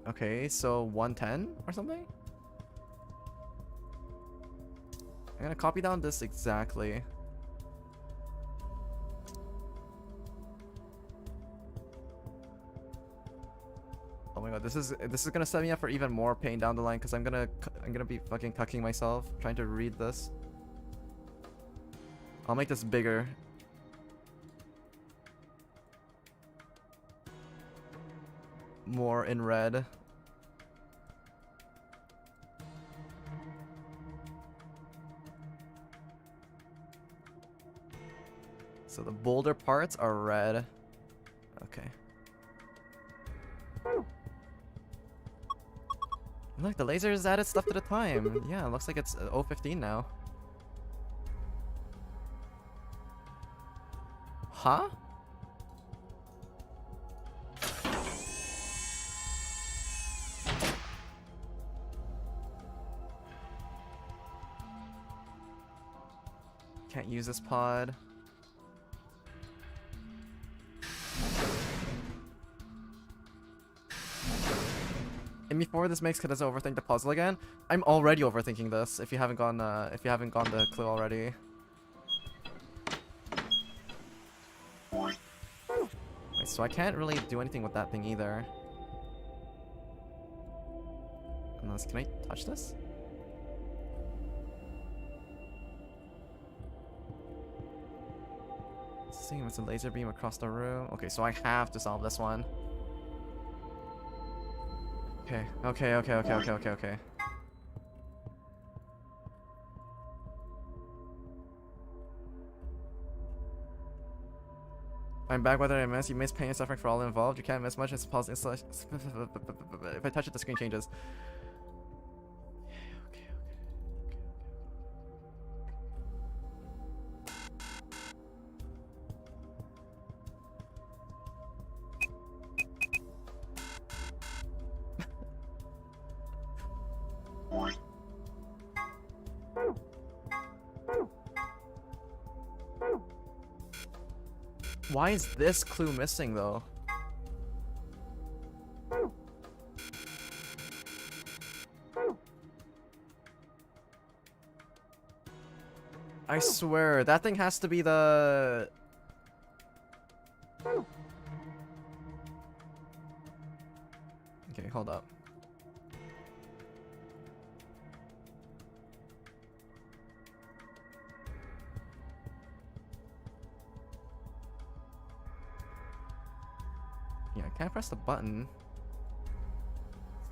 Okay, so 110 or something? I'm gonna copy down this exactly. Oh my god, this is gonna set me up for even more pain down the line because I'm gonna be fucking cucking myself trying to read this. I'll make this bigger. More in red. So the bolder parts are red. Okay. Look, the laser is added stuff at a time. Yeah, it looks like it's 015 now. Huh? Can't use this pod. And before this makes Cadenza overthink the puzzle again, I'm already overthinking this. If you haven't gone the clue already. Wait, So I can't really do anything with that thing either. Unless, can I touch this? Seeing with a laser beam across the room. Okay, so I have to solve this one. Okay. I'm back whether I miss. You miss pain and suffering for all involved. You can't miss much. It's pause. If I touch it, the screen changes. Why is this clue missing though? I swear, that thing has to be the... Okay, hold up. Yeah, I can't press the button.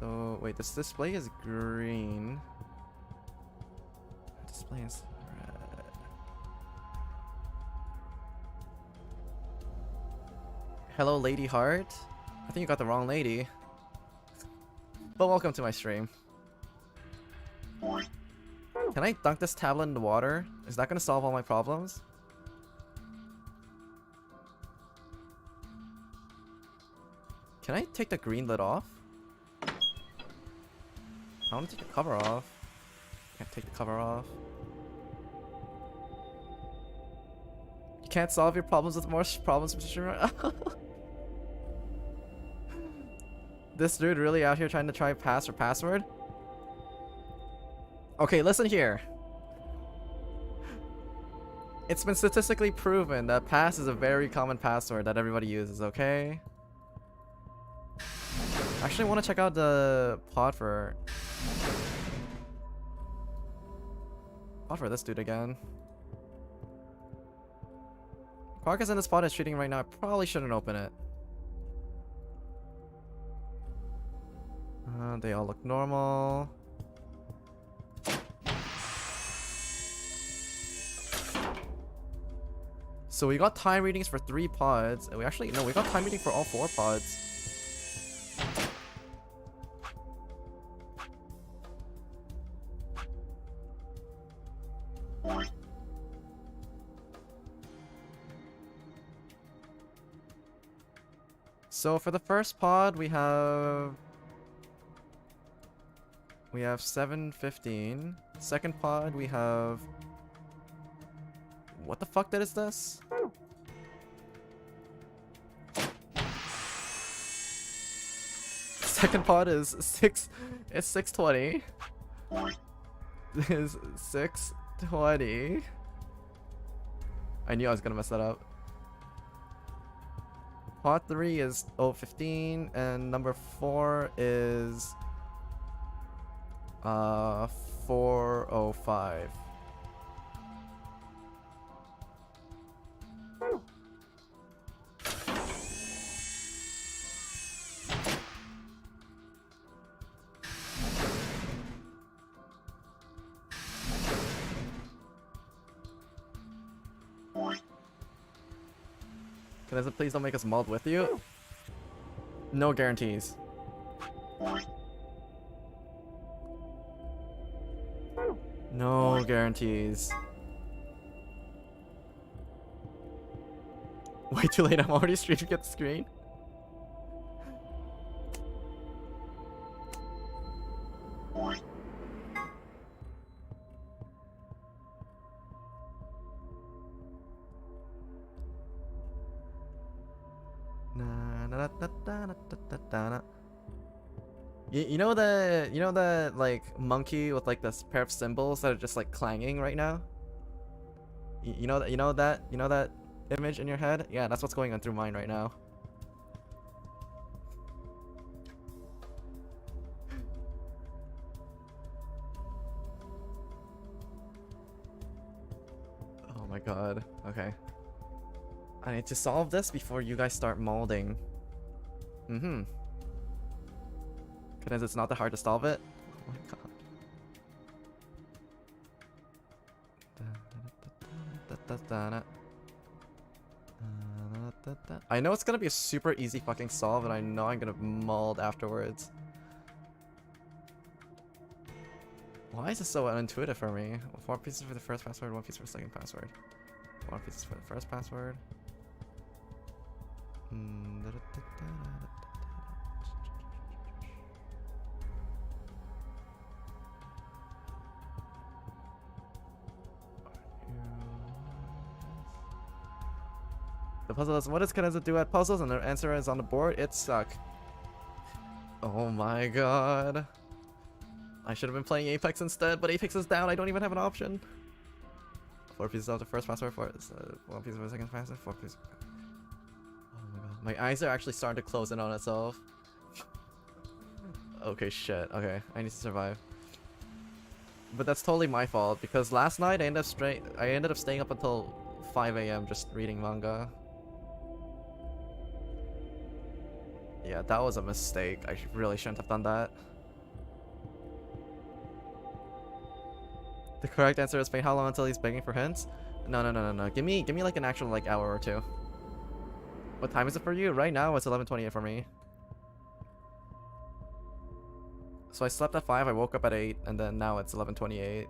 So, wait, this display is green. Display is red. Hello, Lady Heart. I think you got the wrong lady. But welcome to my stream. Can I dunk this tablet in the water? Is that gonna solve all my problems? Can I take the green lid off? I want to take the cover off. Can't take the cover off. You can't solve your problems with more problems, Mr. This dude really out here trying to try pass or password? Okay, listen here. It's been statistically proven that pass is a very common password that everybody uses, okay? Actually, I want to check out the pod for this dude again. Quark is in this pod is shooting right now. I probably shouldn't open it. They all look normal. So we got time readings for 3 pods. And we got time reading for all 4 pods. So for the first pod, we have 7:15. Second pod, we have... What the fuck is this? Second pod is 6:20. This is 6:20. I knew I was gonna mess that up. Pod 3 is 0:15 and number 4 is 4:05. Cadenza, please don't make us meld with you. No guarantees. No guarantees. Way too late, I'm already streaming at the screen. You know the like monkey with like this pair of cymbals that are just like clanging right now? You know that image in your head? Yeah, that's what's going on through mine right now. my god. Okay. I need to solve this before you guys start molding. Because it's not that hard to solve it. Oh my god. I know it's gonna be a super easy fucking solve, and I know I'm gonna mold afterwards. Why is this so unintuitive for me? 4 pieces for the first password, 1 piece for the second password. 1 piece for the first password. The puzzle is, what does Cadenza do at puzzles? And the answer is on the board, it suck. Oh my god. I should have been playing Apex instead, but Apex is down, I don't even have an option. 4 pieces of the first password, 1 piece of the second password, 4 pieces. Oh my god. My eyes are actually starting to close in on itself. Okay, shit. Okay, I need to survive. But that's totally my fault, because last night I ended up staying up until 5 AM just reading manga. Yeah, that was a mistake. I really shouldn't have done that. The correct answer is wait how long until he's begging for hints? No. Give me like an actual like hour or two. What time is it for you? Right now it's 11:28 for me. So I slept at 5, I woke up at 8, and then now it's 11:28.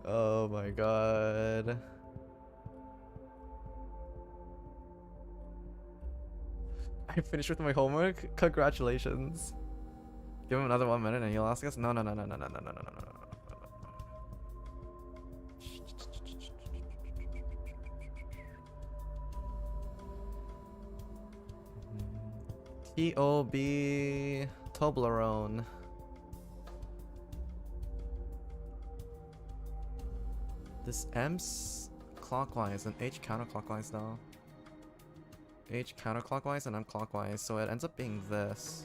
Oh my god. I finished with my homework? Congratulations. Give him another 1 minute and he'll ask us? No. T-O-B... Toblerone. This M's clockwise and H counterclockwise now. H counterclockwise and M clockwise, so it ends up being this.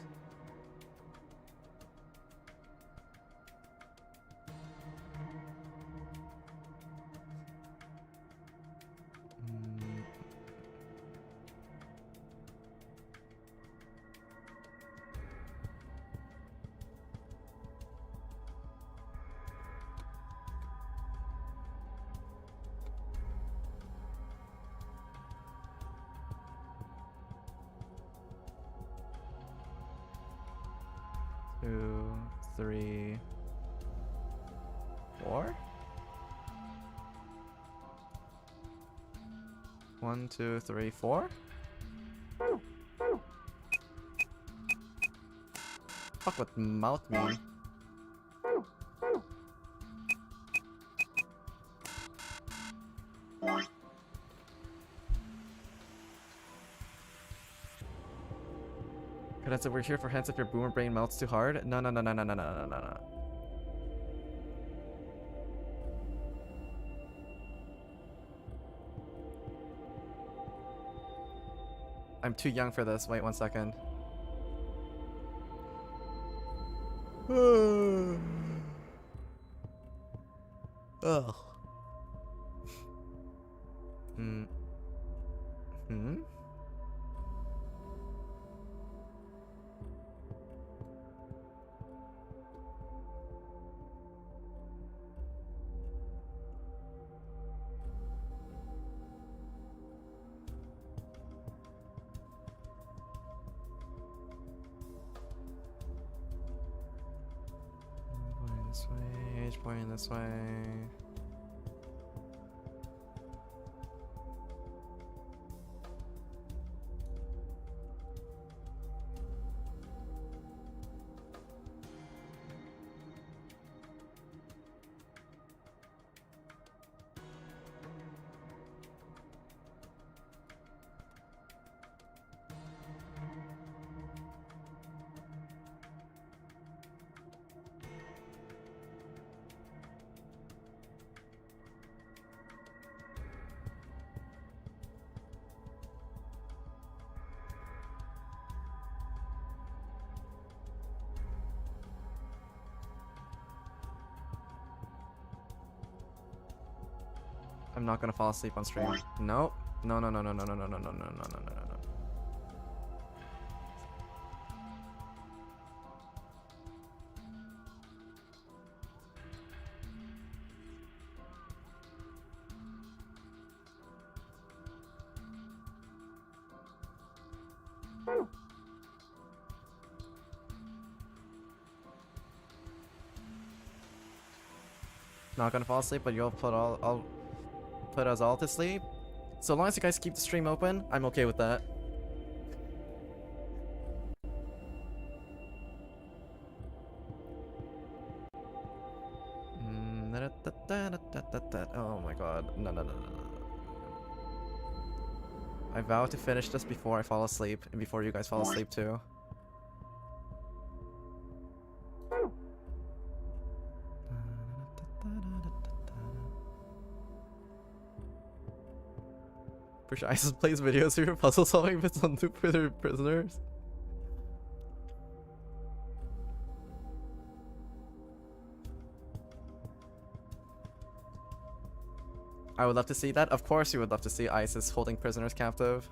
Two, 3, 4? 1, 2, 3, 4? Fuck what mouth mean? Cadenza, we're here for hints if your boomer brain melts too hard. No. I'm too young for this. Wait 1 second. Ugh. This way, H pointing this way. I'm not gonna fall asleep on stream. Nope. No, no, no, no, no, no, no, no, no, no, no, no, no, no. Not gonna fall asleep, but you'll put I'll put us all to sleep. So long as you guys keep the stream open, I'm okay with that. Oh my god. No, no, no, no, no. I vow to finish this before I fall asleep, and before you guys fall asleep too. For sure, ISIS plays videos for your puzzle solving bits on loop for their prisoners. I would love to see that. Of course you would love to see ISIS holding prisoners captive.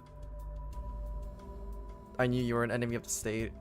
I knew you were an enemy of the state.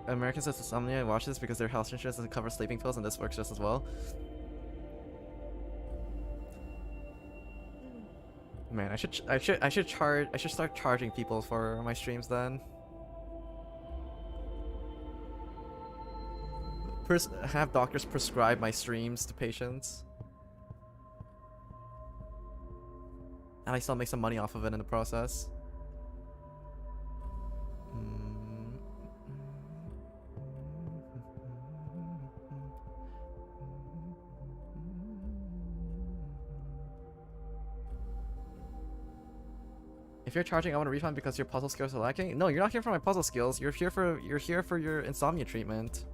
Americans with insomnia watch this because their health insurance doesn't cover sleeping pills, and this works just as well. Man, I should start charging people for my streams then. Have doctors prescribe my streams to patients. And I still make some money off of it in the process. If you're charging, I want a refund because your puzzle skills are lacking. No, you're not here for my puzzle skills. You're here for your insomnia treatment.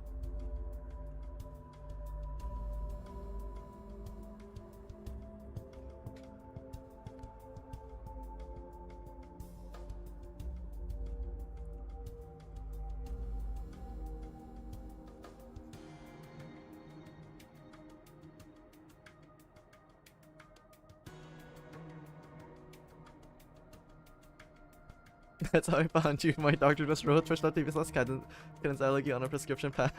That's how I found you. My doctor just wrote twitch.tv/Cadenza on a prescription pad.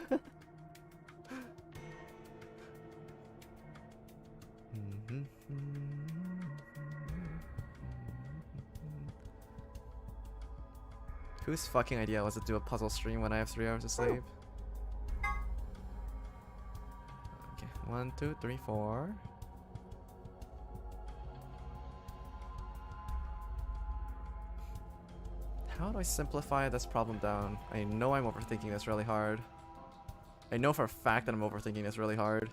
Whose fucking idea was to do a puzzle stream when I have 3 hours of sleep? Okay, 1, 2, 3, 4. How do I simplify this problem down? I know I'm overthinking this really hard. I know for a fact that I'm overthinking this really hard.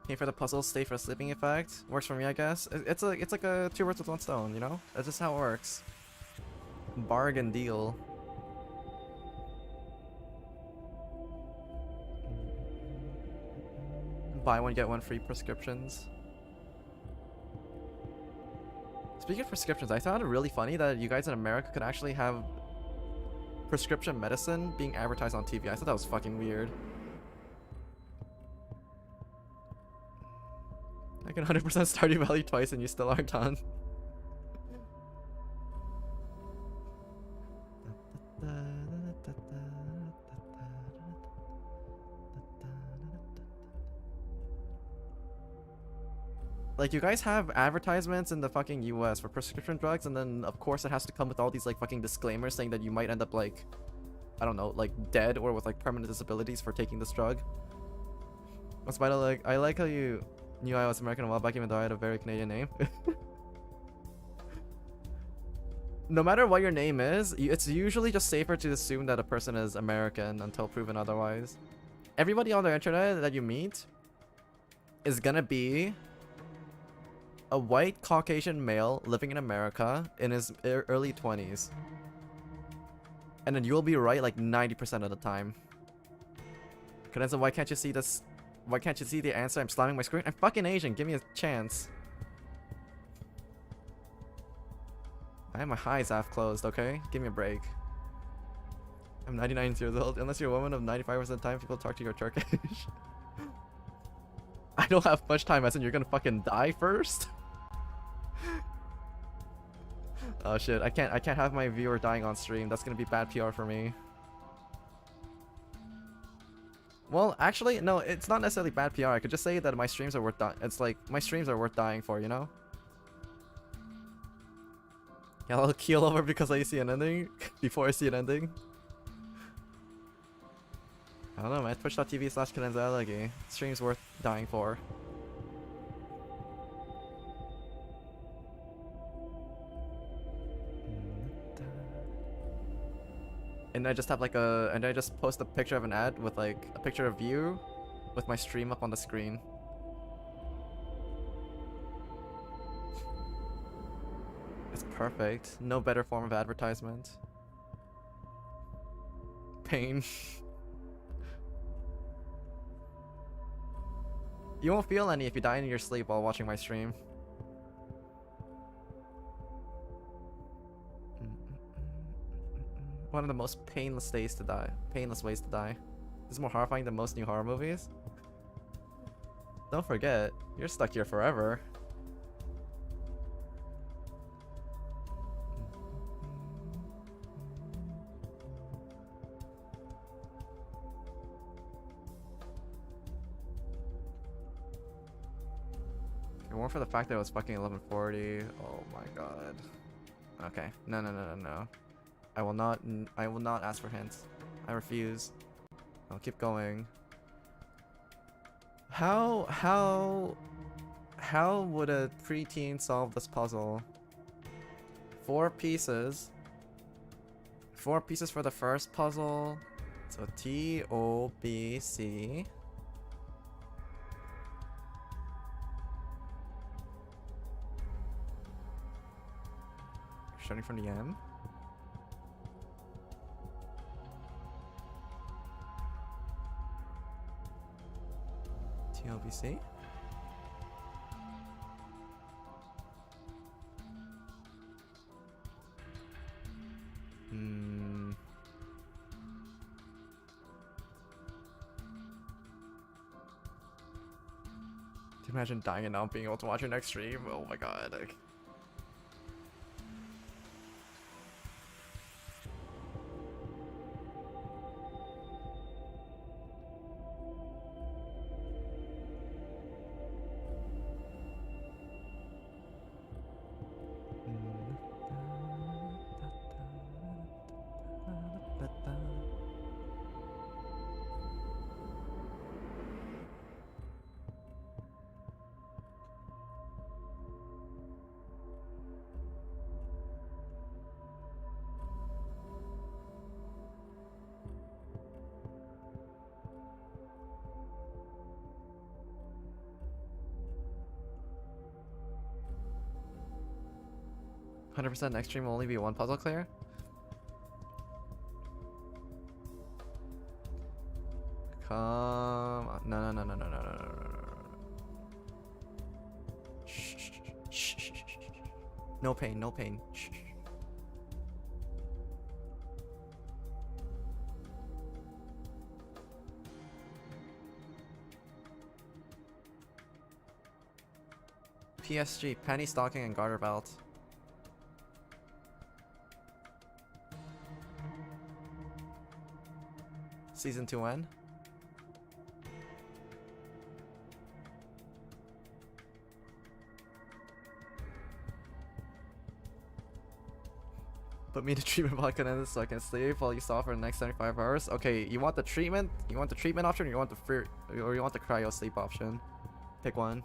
Pay for the puzzle, stay for a sleeping effect. Works for me, I guess. It's like a 2 birds with 1 stone, you know? That's just how it works. Bargain deal. Buy one, get one free prescriptions. Speaking of prescriptions, I found it really funny that you guys in America could actually have prescription medicine being advertised on TV. I thought that was fucking weird. I can 100% Stardew Valley twice and you still aren't done. Like, you guys have advertisements in the fucking US for prescription drugs, and then of course it has to come with all these like fucking disclaimers saying that you might end up like, I don't know, like dead or with like permanent disabilities for taking this drug. What's vital? Like, I like how you knew I was American a while back even though I had a very Canadian name. No matter what your name is, it's usually just safer to assume that a person is American until proven otherwise. Everybody on the internet that you meet is gonna be a white Caucasian male living in America in his early 20s. And then you'll be right like 90% of the time. Cadenza, why can't you see this? Why can't you see the answer? I'm slamming my screen. I'm fucking Asian. Give me a chance. I have my eyes half closed, okay? Give me a break. I'm 99 years old. Unless you're a woman of 95% of the time, people talk to you are Turkish. I don't have much time, as in you're gonna fucking die first? Oh shit, I can't have my viewer dying on stream. That's gonna be bad PR for me. Well, actually, no, it's not necessarily bad PR. I could just say that my streams are worth it's like, my streams are worth dying for, you know? Yeah, I'll keel over because I see an ending before I see an ending. I don't know, man. Twitch.tv/CadenzArt. Streams worth dying for. And I just have like and I just post a picture of an ad with like a picture of you with my stream up on the screen. It's perfect. No better form of advertisement. Pain. You won't feel any if you die in your sleep while watching my stream. One of the most painless ways to die. This is more horrifying than most new horror movies. Don't forget, you're stuck here forever. If it weren't for the fact that it was fucking 11:40, oh my god. Okay, no. I will not ask for hints. I refuse. I'll keep going. How would a preteen solve this puzzle? 4 pieces. 4 pieces for the first puzzle. So T, O, B, C. Starting from the M. TLBC. Do you imagine dying and not being able to watch your next stream? Oh my god. Like... %, next stream will only be 1 puzzle clear? Come on. No. Shh. No pain, no pain. Shh. PSG, penny stocking and garter belt. Season 2 when? Put me to treatment while Cadenza so I can sleep while you stop for the next 75 hours. Okay, you want the treatment? You want the treatment option, or you want the free, or you want the cryo sleep option? Pick one.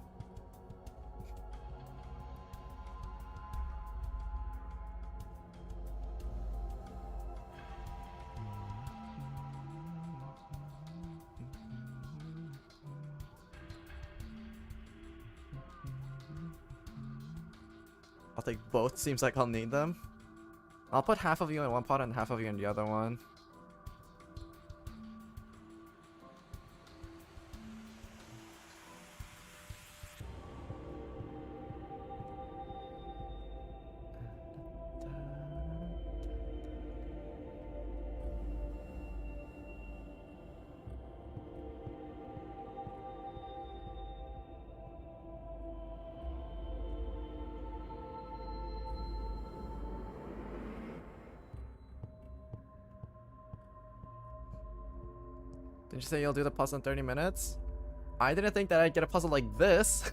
I'll take both. Seems like I'll need them. I'll put half of you in one pot and half of you in the other one. Did you say you'll do the puzzle in 30 minutes? I didn't think that I'd get a puzzle like this.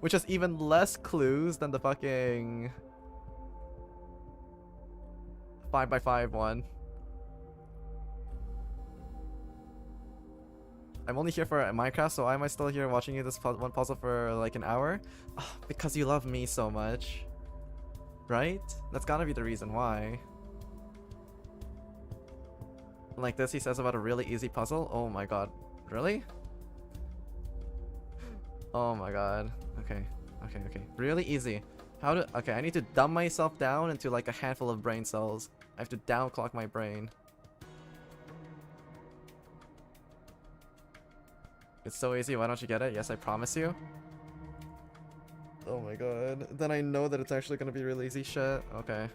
Which has even less clues than the fucking 5x5 one. I'm only here for Minecraft, so why am I still here watching you this one puzzle for like an hour? Oh, because you love me so much. Right? That's gotta be the reason why. Like this, he says about a really easy puzzle. Oh my god. Really? Oh my god. Okay. Okay. Really easy. How to... Okay, I need to dumb myself down into like a handful of brain cells. I have to downclock my brain. It's so easy, why don't you get it? Yes, I promise you. Oh my god. Then I know that it's actually gonna be really easy shit. Okay.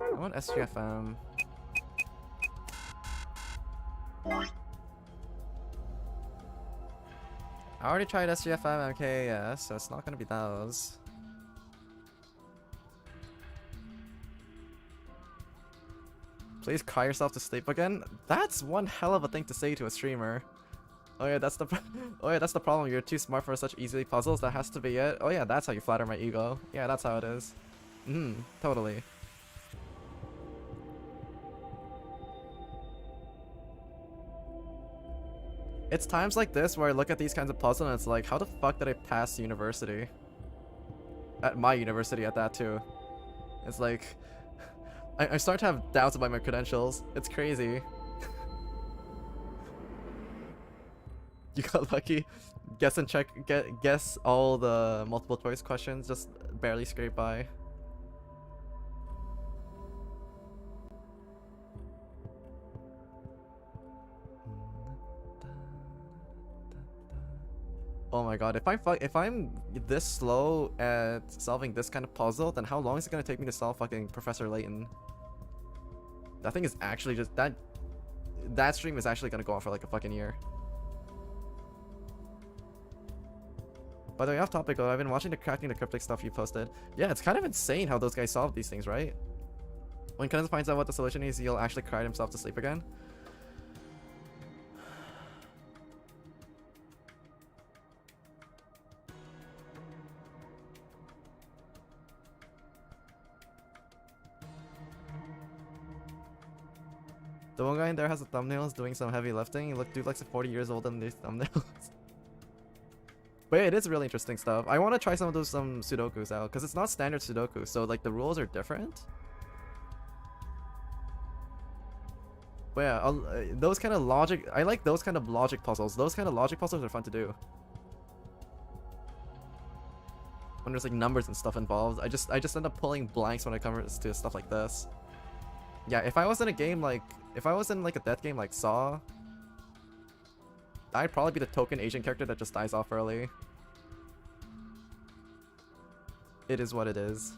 I want SGFM. I already tried SGFM MKAS, so it's not gonna be those. Please cry yourself to sleep again? That's one hell of a thing to say to a streamer. Oh yeah, that's the oh yeah, that's the problem. You're too smart for such easy puzzles. That has to be it. Oh yeah, that's how you flatter my ego. Yeah, that's how it is. Totally. It's times like this where I look at these kinds of puzzles and it's like, how the fuck did I pass university? At my university at that too. It's like, I start to have doubts about my credentials. It's crazy. You got lucky. Guess and check, guess all the multiple choice questions, just barely scrape by. Oh my god, if I'm this slow at solving this kind of puzzle, then how long is it gonna take me to solve fucking Professor Layton? That thing is actually just that stream is actually gonna go on for like a fucking year. By the way, off topic though, I've been watching the Cracking the Cryptic stuff you posted. Yeah, it's kind of insane how those guys solve these things, right? When Cadenza finds out what the solution is, he'll actually cry himself to sleep again. The one guy in there has the thumbnails doing some heavy lifting. Dude looks like 40 years old in these thumbnails. But yeah, it is really interesting stuff. I want to try some of those Sudokus out because it's not standard Sudoku, so like the rules are different. But yeah, those kind of logic. I like those kind of logic puzzles. Those kind of logic puzzles are fun to do. when there's like numbers and stuff involved. I just end up pulling blanks when it comes to stuff like this. Yeah, if I was in a game like, if I was in like a death game like Saw, I'd probably be the token Asian character that just dies off early. It is what it is.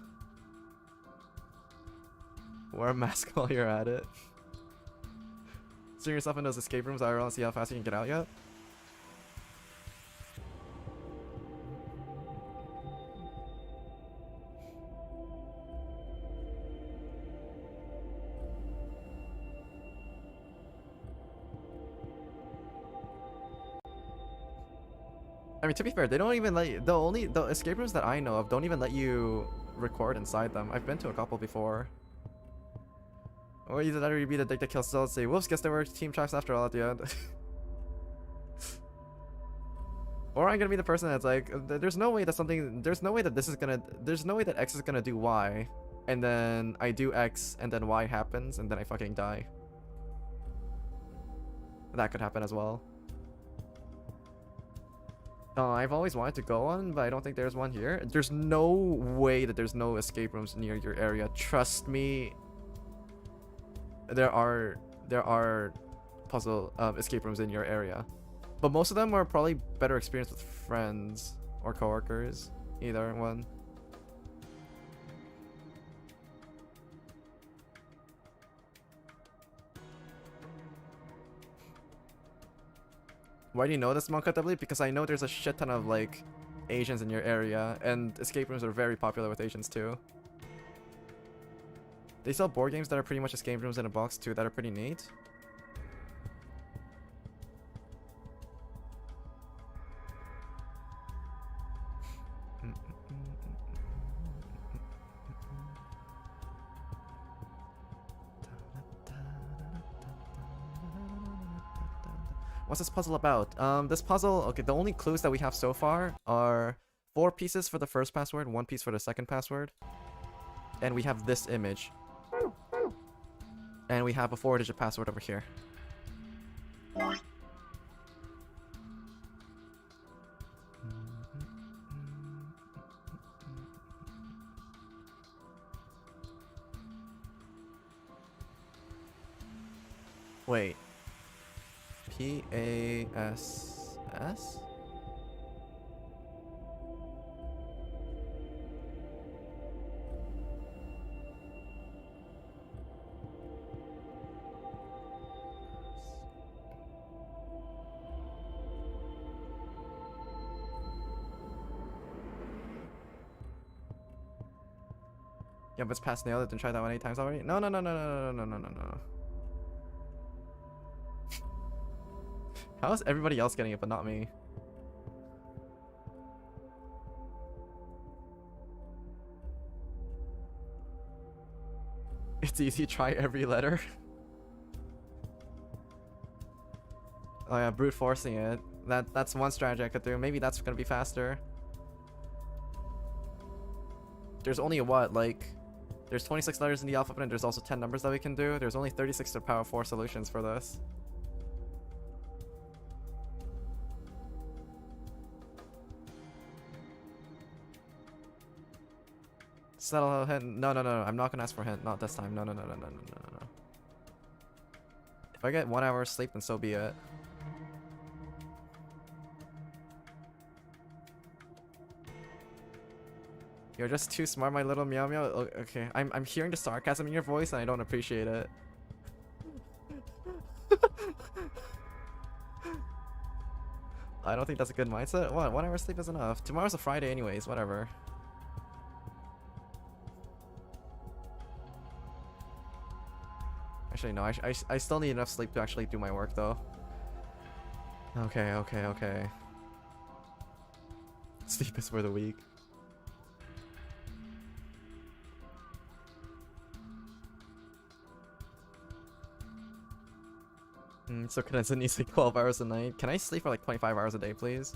Wear a mask while you're at it. String yourself in those escape rooms IRL and see how fast you can get out yet? I mean, to be fair, they don't even let you, the escape rooms that I know of don't even let you record inside them. I've been to a couple before. Or either that or you be the dick that kills still and say, whoops, guess there were team traps after all at the end. Or I'm gonna be the person that's like, there's no way that something, there's no way that this is gonna, there's no way that X is gonna do Y, and then I do X, and then Y happens, and then I fucking die. That could happen as well. I've always wanted to go on, but I don't think there's one here. There's no way that there's no escape rooms near your area. Trust me. There are puzzle escape rooms in your area, but most of them are probably better experienced with friends or coworkers. Either one. Why do you know this, Monka W? Because I know there's a shit ton of like Asians in your area, and escape rooms are very popular with Asians too. They sell board games that are pretty much escape rooms in a box too, that are pretty neat. What's this puzzle about? This puzzle, okay, the only clues that we have so far are 4 pieces for the first password, 1 piece for the second password. And we have this image. And we have a 4-digit password over here. Wait. P-A-S-S? Yeah, but it's past nailed it and tried that one 8 times already? No. How is everybody else getting it but not me? It's easy, try every letter. Oh yeah, brute forcing it. That's one strategy I could do. Maybe that's gonna be faster. There's only what, like, there's 26 letters in the alphabet and there's also 10 numbers that we can do. There's only 36 to the power 4 solutions for this. Settle a hint. No. I'm not gonna ask for a hint. Not this time. No. If I get 1 hour of sleep, then so be it. You're just too smart, my little meow meow. Okay, I'm hearing the sarcasm in your voice, and I don't appreciate it. I don't think that's a good mindset. What? 1 hour sleep is enough. Tomorrow's a Friday, anyways. Whatever. Actually, no, I still need enough sleep to actually do my work, though. Okay. Sleep is for the weak. So Cadenza needs like 12 hours a night. Can I sleep for like 25 hours a day, please?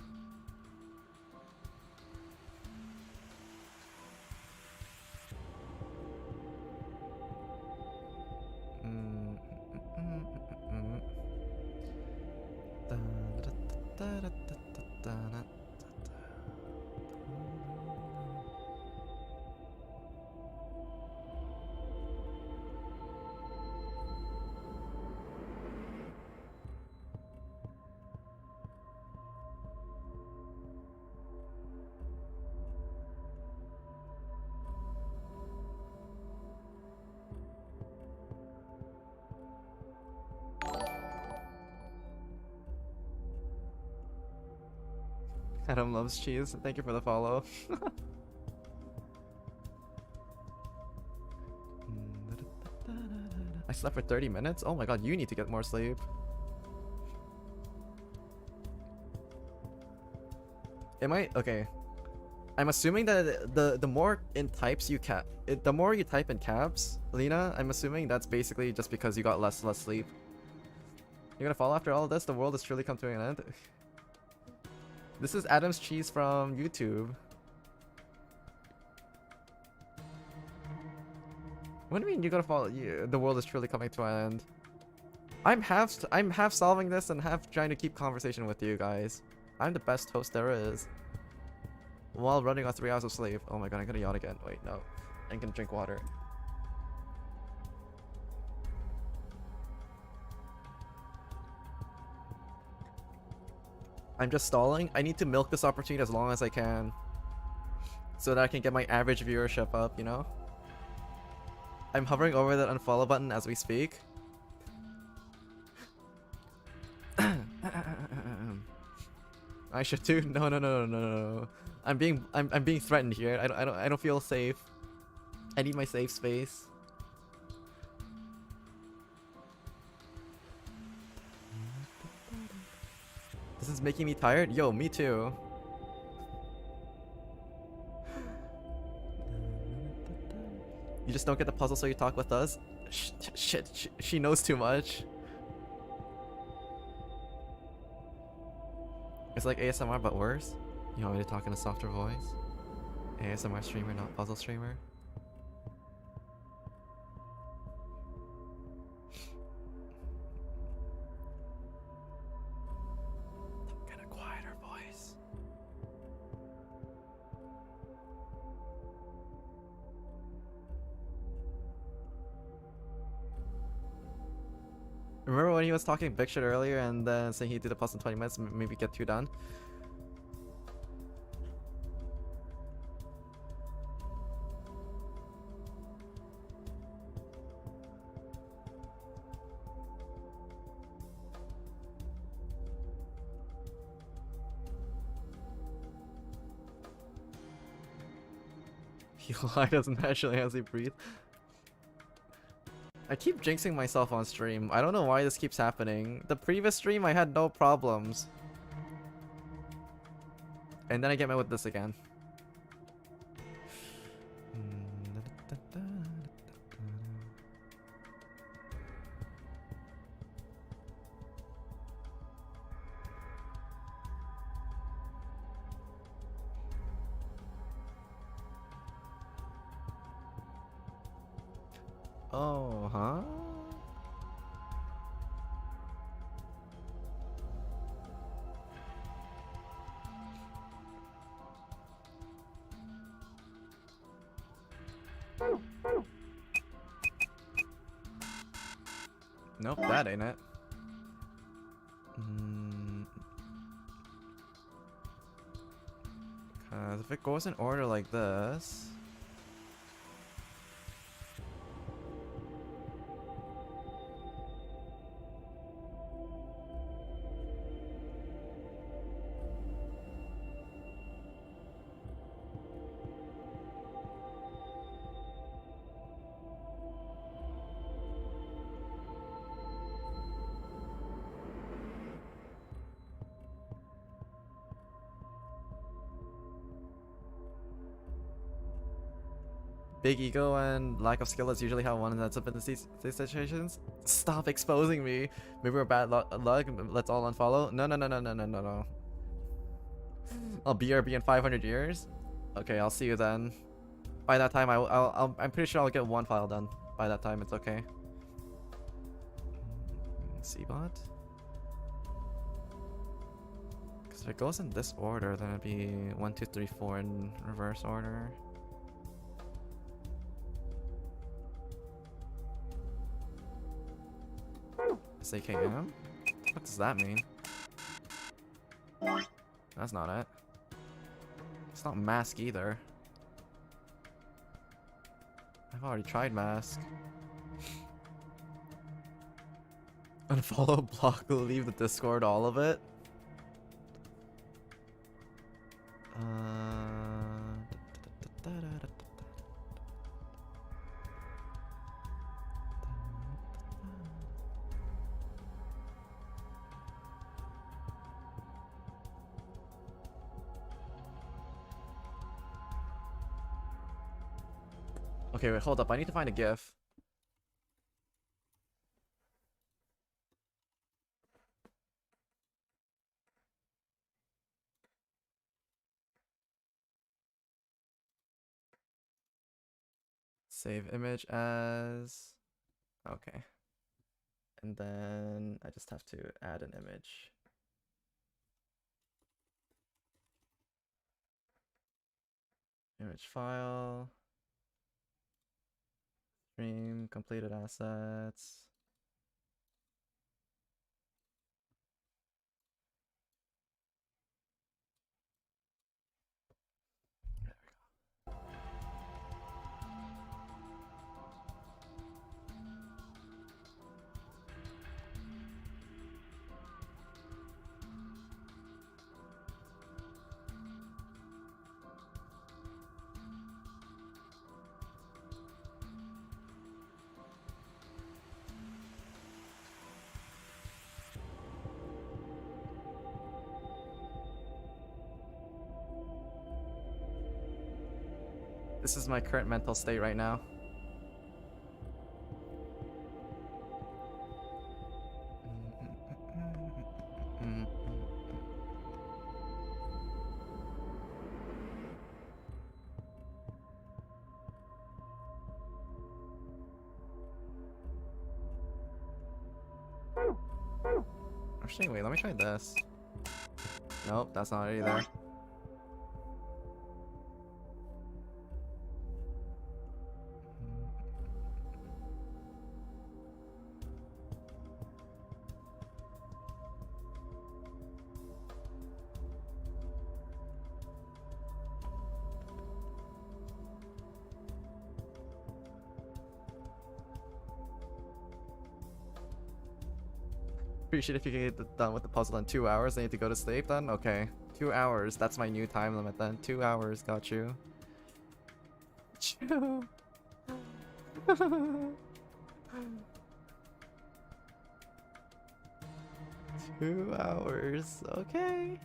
Adam loves cheese. Thank you for the follow. I slept for 30 minutes? Oh my god, you need to get more sleep. Am I okay? I'm assuming that the more in types you the more you type in caps, Lena, I'm assuming that's basically just because you got less sleep. You're gonna fall after all of this? The world has truly come to an end. This is Adam's cheese from YouTube. What do you mean you're gonna fall? The world is truly coming to an end. I'm half solving this and half trying to keep conversation with you guys. I'm the best host there is. While running on 3 hours of sleep. Oh my god, I'm gonna yawn again. Wait, no. I'm gonna drink water. I'm just stalling. I need to milk this opportunity as long as I can. So that I can get my average viewership up, you know? I'm hovering over that unfollow button as we speak. I should too. No. I'm being threatened here. I don't feel safe. I need my safe space. This is making me tired. Yo, me too. You just don't get the puzzle, so you talk with us. Shit, she knows too much. It's like ASMR, but worse. You want me to talk in a softer voice? ASMR streamer, not puzzle streamer. Get a quieter voice. Remember when he was talking big shit earlier and then saying he'd do the puzzle in 20 minutes, maybe get 2 done? He doesn't actually as he breathe. I keep jinxing myself on stream. I don't know why this keeps happening. The previous stream I had no problems. And then I get met with this again. Oh, huh? Nope, that ain't it. Cause if it goes in order like this... Big ego and lack of skill is usually how one ends up in these situations. Stop exposing me. Maybe we're bad luck. Let's all unfollow. No. I'll BRB in 500 years. Okay, I'll see you then. By that time, I'm pretty sure I'll get 1 file done. By that time, it's okay. C-bot. Because if it goes in this order, then it'd be 1, 2, 3, 4 in reverse order. SAKM? What does that mean? That's not it. It's not mask either. I've already tried mask. Unfollow, block, leave the Discord, all of it. Okay, wait, hold up. I need to find a GIF. Save image as... Okay. And then I just have to add an image. Image file. Stream, completed assets. This is my current mental state right now. Actually, wait, let me try this. Nope, that's not it either. Appreciate if you can get done with the puzzle in 2 hours. I need to go to sleep then? Okay. 2 hours. That's my new time limit then. 2 hours. Got you. 2 hours. Okay.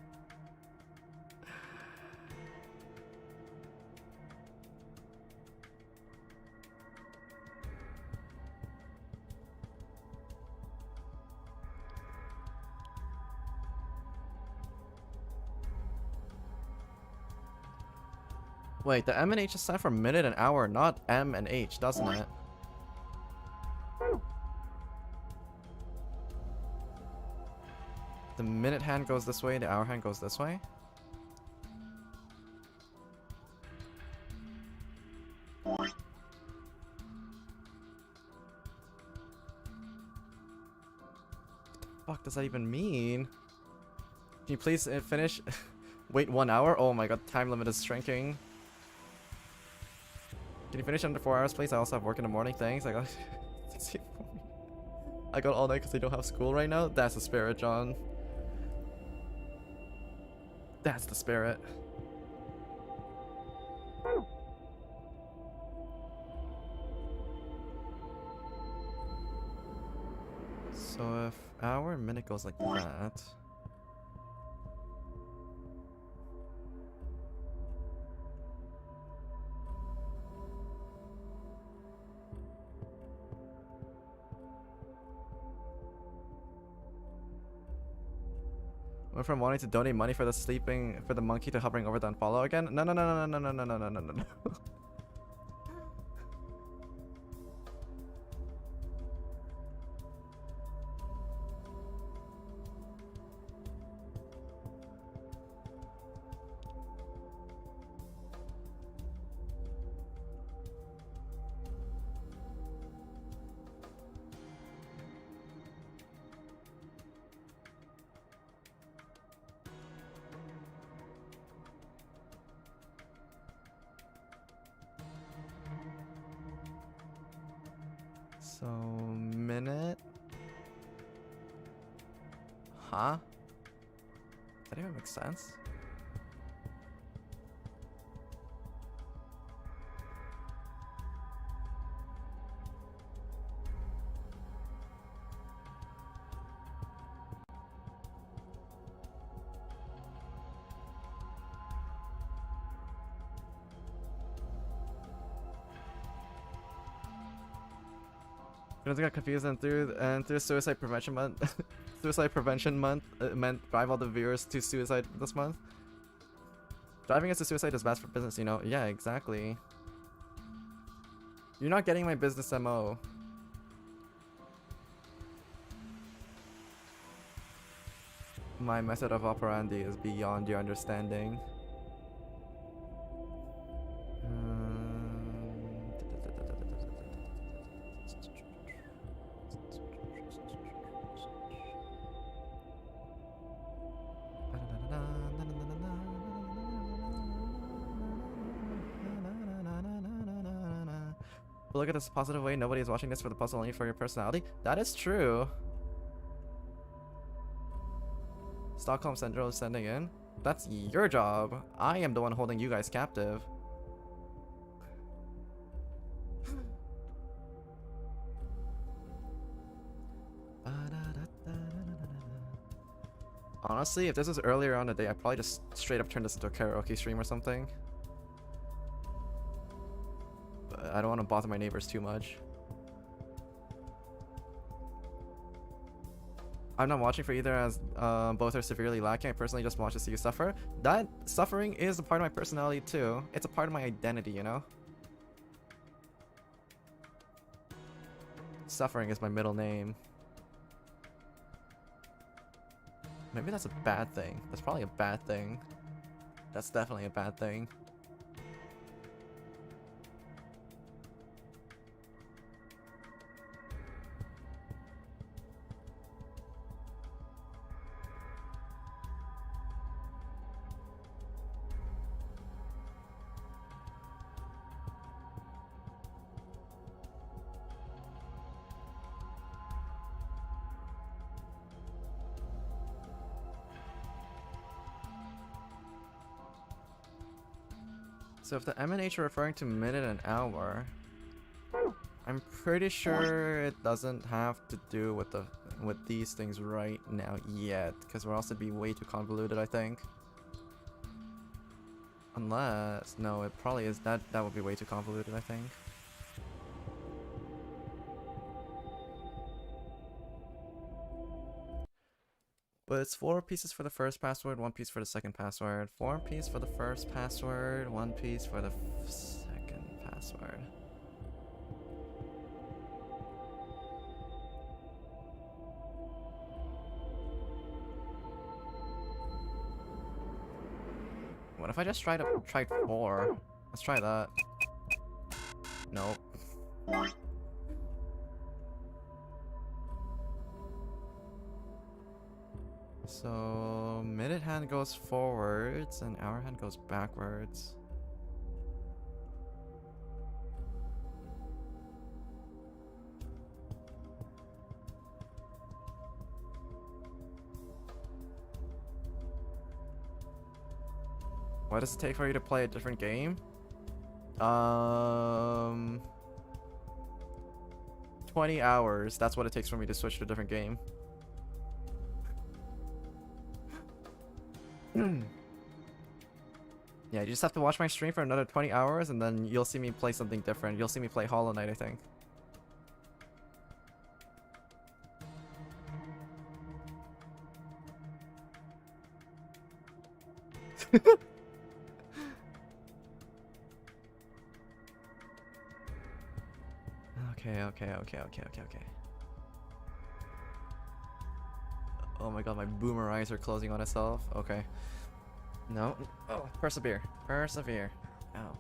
Wait, the M and H is stand for minute and hour, not M and H, doesn't it? The minute hand goes this way, the hour hand goes this way? What the fuck does that even mean? Can you please finish? Wait 1 hour? Oh my god, time limit is shrinking. Can you finish under 4 hours, please? I also have work in the morning. Thanks. I got I got all night because I don't have school right now. That's the spirit, John. That's the spirit. So if hour and minute goes like that. Went from wanting to donate money for the monkey to hovering over the unfollow again. No. So, minute? Huh? Does that even make sense? Cadenza got confused and through Suicide Prevention Month. Suicide Prevention Month meant drive all the viewers to suicide this month. Driving us to suicide is bad for business, you know? Yeah, exactly. You're not getting my business MO. My method of operandi is beyond your understanding. But look at this positive way. Nobody is watching this for the puzzle, only for your personality. That is true. Stockholm Syndrome is sending in. That's your job. I am the one holding you guys captive. Honestly, if this was earlier on in the day, I'd probably just straight up turn this into a karaoke stream or something. But I don't want to bother my neighbors too much. I'm not watching for either, as both are severely lacking. I personally just watch to see you suffer. That suffering is a part of my personality too. It's a part of my identity, you know? Suffering is my middle name. Maybe that's a bad thing. That's probably a bad thing. That's definitely a bad thing. So if the M&H are referring to minute and hour, I'm pretty sure it doesn't have to do with these things right now yet, because we're also be way too convoluted, I think. Unless, no, it probably is. That would be way too convoluted, I think. But it's 4 pieces for the first password, 1 piece for the second password. 4 pieces for the first password, 1 piece for the second password. What if I just tried 4? Let's try that. Nope. So, minute hand goes forwards and hour hand goes backwards. What does it take for you to play a different game? 20 hours. That's what it takes for me to switch to a different game. Yeah, you just have to watch my stream for another 20 hours and then you'll see me play something different. You'll see me play Hollow Knight, I think. Okay. Oh my god, my boomer eyes are closing on itself. Okay. No. Oh, persevere. Persevere. Ow.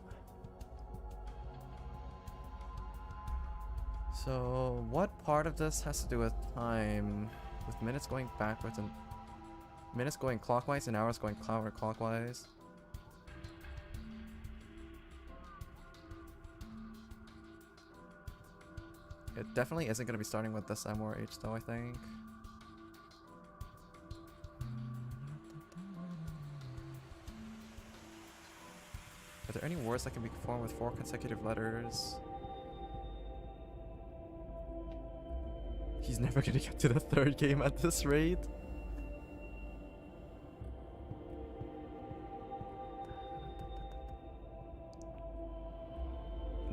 So, what part of this has to do with time? With minutes going backwards and minutes going clockwise and hours going counterclockwise? It definitely isn't going to be starting with this M or H though, I think. Are there any words that can be formed with 4 consecutive letters? He's never gonna get to the 3rd game at this rate.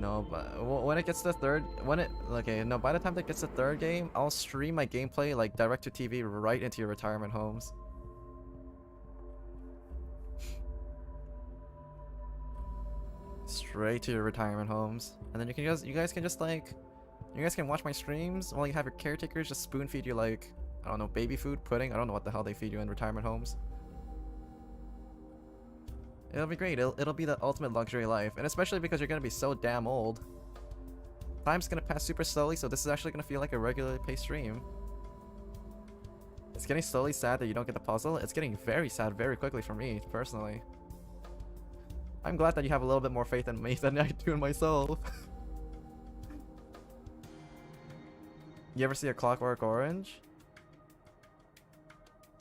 No, but when it gets to the third, okay, no, by the time that gets to the third game, I'll stream my gameplay like direct to TV right into your retirement homes. Straight to your retirement homes, and then you guys can watch my streams while you have your caretakers just spoon feed you like, I don't know, baby food, pudding. I don't know what the hell they feed you in retirement homes. It'll be great. It'll be the ultimate luxury life, and especially because you're gonna be so damn old. Time's gonna pass super slowly, so this is actually gonna feel like a regularly paced stream. It's getting slowly sad that you don't get the puzzle. It's getting very sad very quickly for me, personally. I'm glad that you have a little bit more faith in me than I do in myself. You ever see A Clockwork Orange?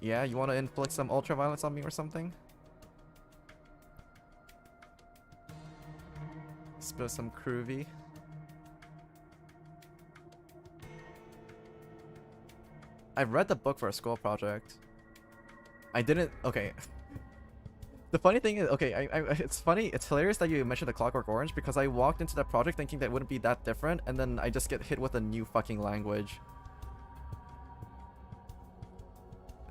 Yeah, you want to inflict some ultraviolence on me or something? Spill some groovy. I've read the book for a school project. I didn't. Okay. The funny thing is, okay, it's funny. It's hilarious that you mentioned The Clockwork Orange because I walked into that project thinking that it wouldn't be that different, and then I just get hit with a new fucking language.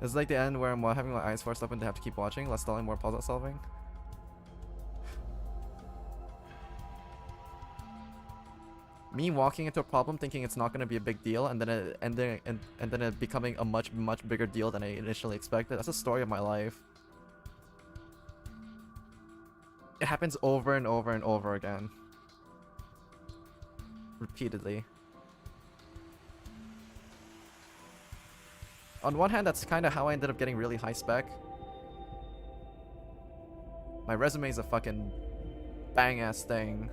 It's like the end where I'm having my eyes forced open to have to keep watching, less stalling, more puzzle solving. Me walking into a problem thinking it's not going to be a big deal, and then it becoming a much bigger deal than I initially expected. That's the story of my life. It happens over and over and over again. Repeatedly. On one hand, that's kind of how I ended up getting really high spec. My resume is a fucking bang-ass thing.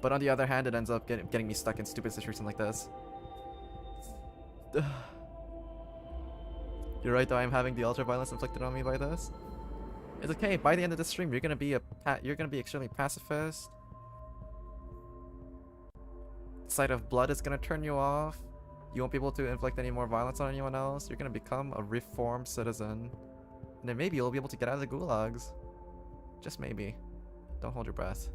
But on the other hand, it ends up getting me stuck in stupid situations like this. You're right though, I'm having the ultraviolence inflicted on me by this. It's okay, by the end of the stream, you're gonna be extremely pacifist. The sight of blood is gonna turn you off. You won't be able to inflict any more violence on anyone else. You're gonna become a reformed citizen. And then maybe you'll be able to get out of the gulags. Just maybe. Don't hold your breath.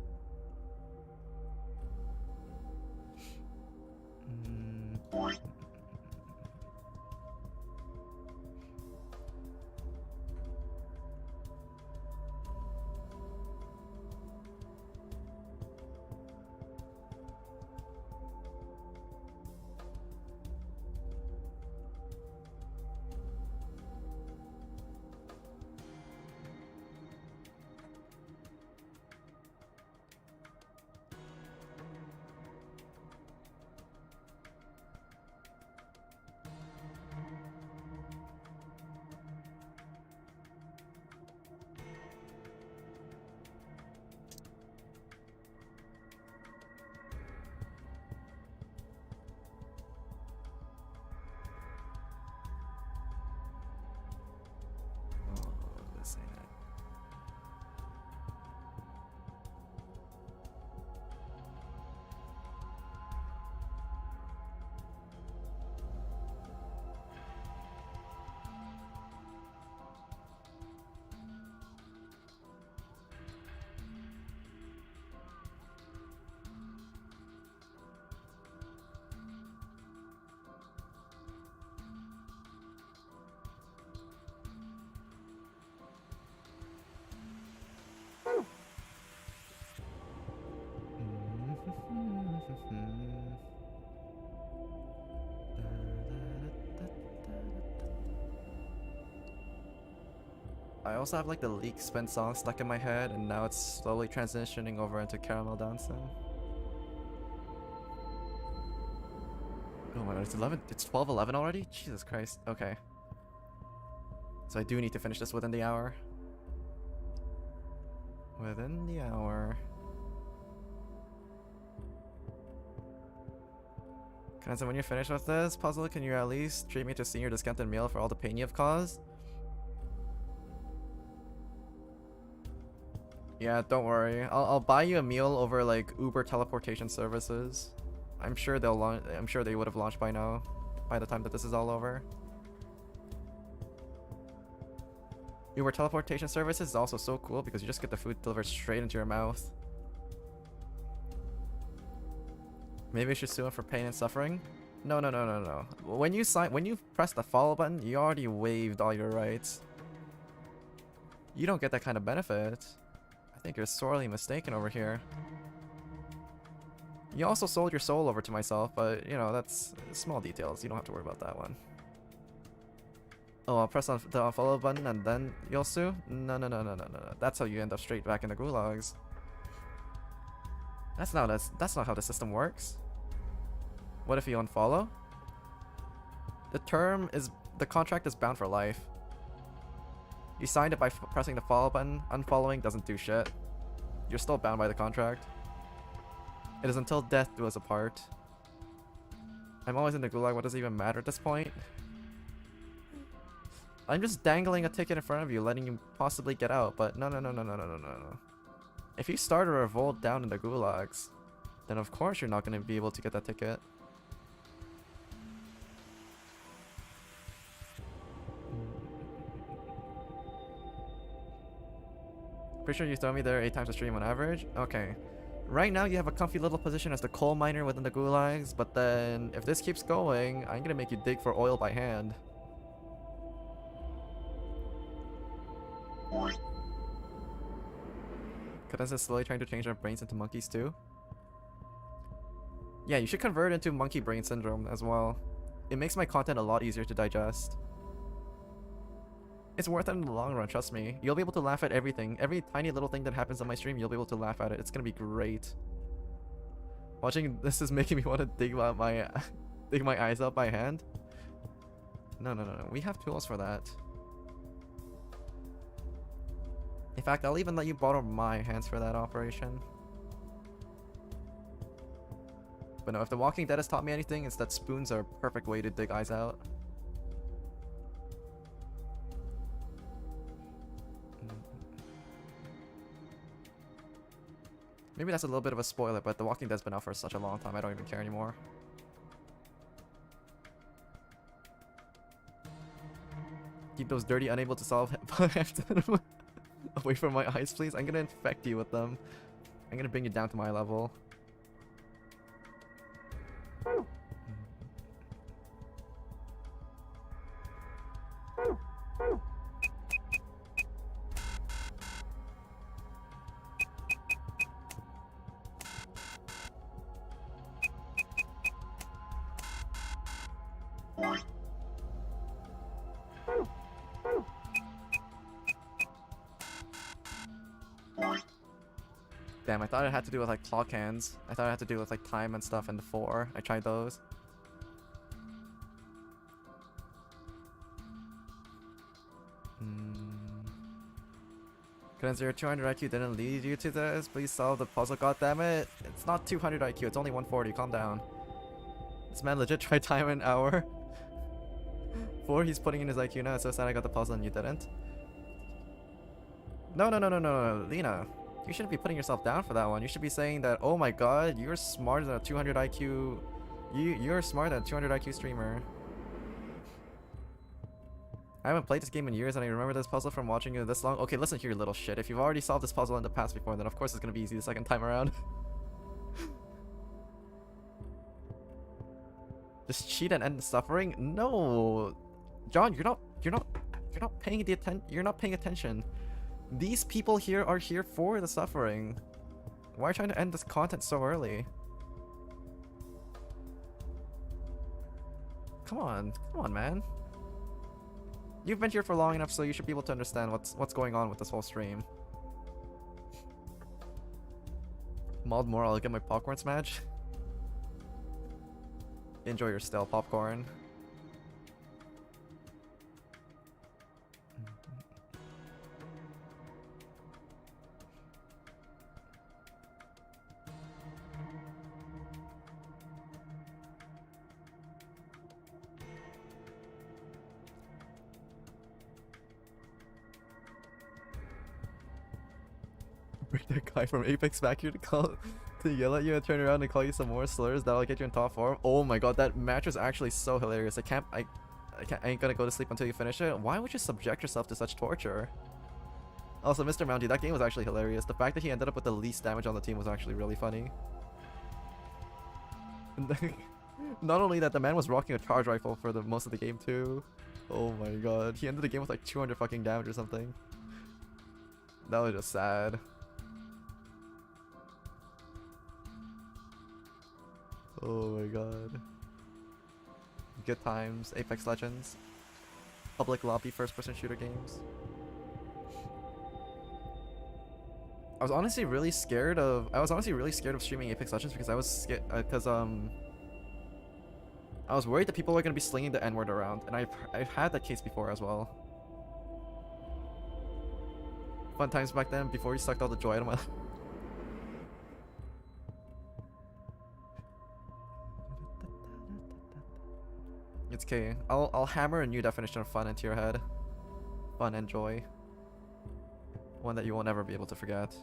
I also have like the Leak Spin song stuck in my head, and now it's slowly transitioning over into Caramel Dancing. Oh my god, it's 12:11 already? Jesus Christ. Okay. So I do need to finish this within the hour. Within the hour. Cadenza, when you're finished with this puzzle, can you at least treat me to a senior discounted meal for all the pain you've caused? Yeah, don't worry. I'll buy you a meal over like Uber teleportation services. I'm sure they would have launched by now, by the time that this is all over. Uber teleportation services is also so cool because you just get the food delivered straight into your mouth. Maybe I should sue him for pain and suffering? No, no, no, no, no. When you press the follow button, you already waived all your rights. You don't get that kind of benefit. I think you're sorely mistaken over here. You also sold your soul over to myself, but you know, that's small details. You don't have to worry about that one. Oh, I'll press on the unfollow button and then you'll sue? No, no, no, no, no, no. That's how you end up straight back in the gulags. That's not how the system works. What if you unfollow? The contract is bound for life. You signed it by pressing the follow button. Unfollowing doesn't do shit. You're still bound by the contract. It is until death do us apart. I'm always in the gulag. What does it even matter at this point? I'm just dangling a ticket in front of you, letting you possibly get out, but no, no, no, no, no, no, no, no. If you start a revolt down in the gulags, then of course you're not going to be able to get that ticket. Pretty sure you throw me there 8 times a stream on average? Okay. Right now you have a comfy little position as the coal miner within the gulags, but then if this keeps going, I'm gonna make you dig for oil by hand. Cadenza is slowly trying to change our brains into monkeys too? Yeah, you should convert into monkey brain syndrome as well. It makes my content a lot easier to digest. It's worth it in the long run, trust me. You'll be able to laugh at everything. Every tiny little thing that happens on my stream, you'll be able to laugh at it. It's gonna be great. Watching this is making me want to dig out my dig my eyes out by hand. No, no, no, no. We have tools for that. In fact, I'll even let you borrow my hands for that operation. But no, if The Walking Dead has taught me anything, it's that spoons are a perfect way to dig eyes out. Maybe that's a little bit of a spoiler, but The Walking Dead's been out for such a long time, I don't even care anymore. Keep those dirty, unable to solve away from my eyes, please. I'm gonna infect you with them. I'm gonna bring you down to my level. Damn, I thought it had to do with like clock hands. I thought it had to do with like time and stuff in the 4. I tried those. Cadenza, your 200 IQ didn't lead you to this. Please solve the puzzle, goddammit. It's not 200 IQ, it's only 140. Calm down. This man legit tried time an hour. 4, he's putting in his IQ now. It's so sad I got the puzzle and you didn't. No, no, no, no, no, no, Lena. You shouldn't be putting yourself down for that one. You should be saying that, oh my god, you're smarter than a 200 IQ... You're smarter than a 200 IQ streamer. I haven't played this game in years and I remember this puzzle from watching you this long. Okay, listen here, little shit. If you've already solved this puzzle in the past before, then of course it's gonna be easy the second time around. Just cheat and end the suffering? No! John, you're not paying attention. These people here are here for the suffering. Why are you trying to end this content so early? Come on, man. You've been here for long enough, so you should be able to understand what's going on with this whole stream. Mod more, I'll get my popcorn smash. Enjoy your stale popcorn. Bring that guy from Apex back here to yell at you and turn around and call you some more slurs. That'll get you in top form. Oh my god, that match was actually so hilarious. I ain't gonna go to sleep until you finish it. Why would you subject yourself to such torture? Also, Mr. Mounty, that game was actually hilarious. The fact that he ended up with the least damage on the team was actually really funny. Not only that, the man was rocking a charge rifle for the most of the game too. Oh my god, he ended the game with like 200 fucking damage or something. That was just sad. Oh my god. Good times, Apex Legends. Public lobby first-person shooter games. I was honestly really scared of streaming Apex Legends because I was scared I was worried that people were gonna be slinging the N-word around, and I've had that case before as well. Fun times back then before he sucked all the joy out of my life. It's okay. I'll hammer a new definition of fun into your head. Fun and joy. One that you will never be able to forget.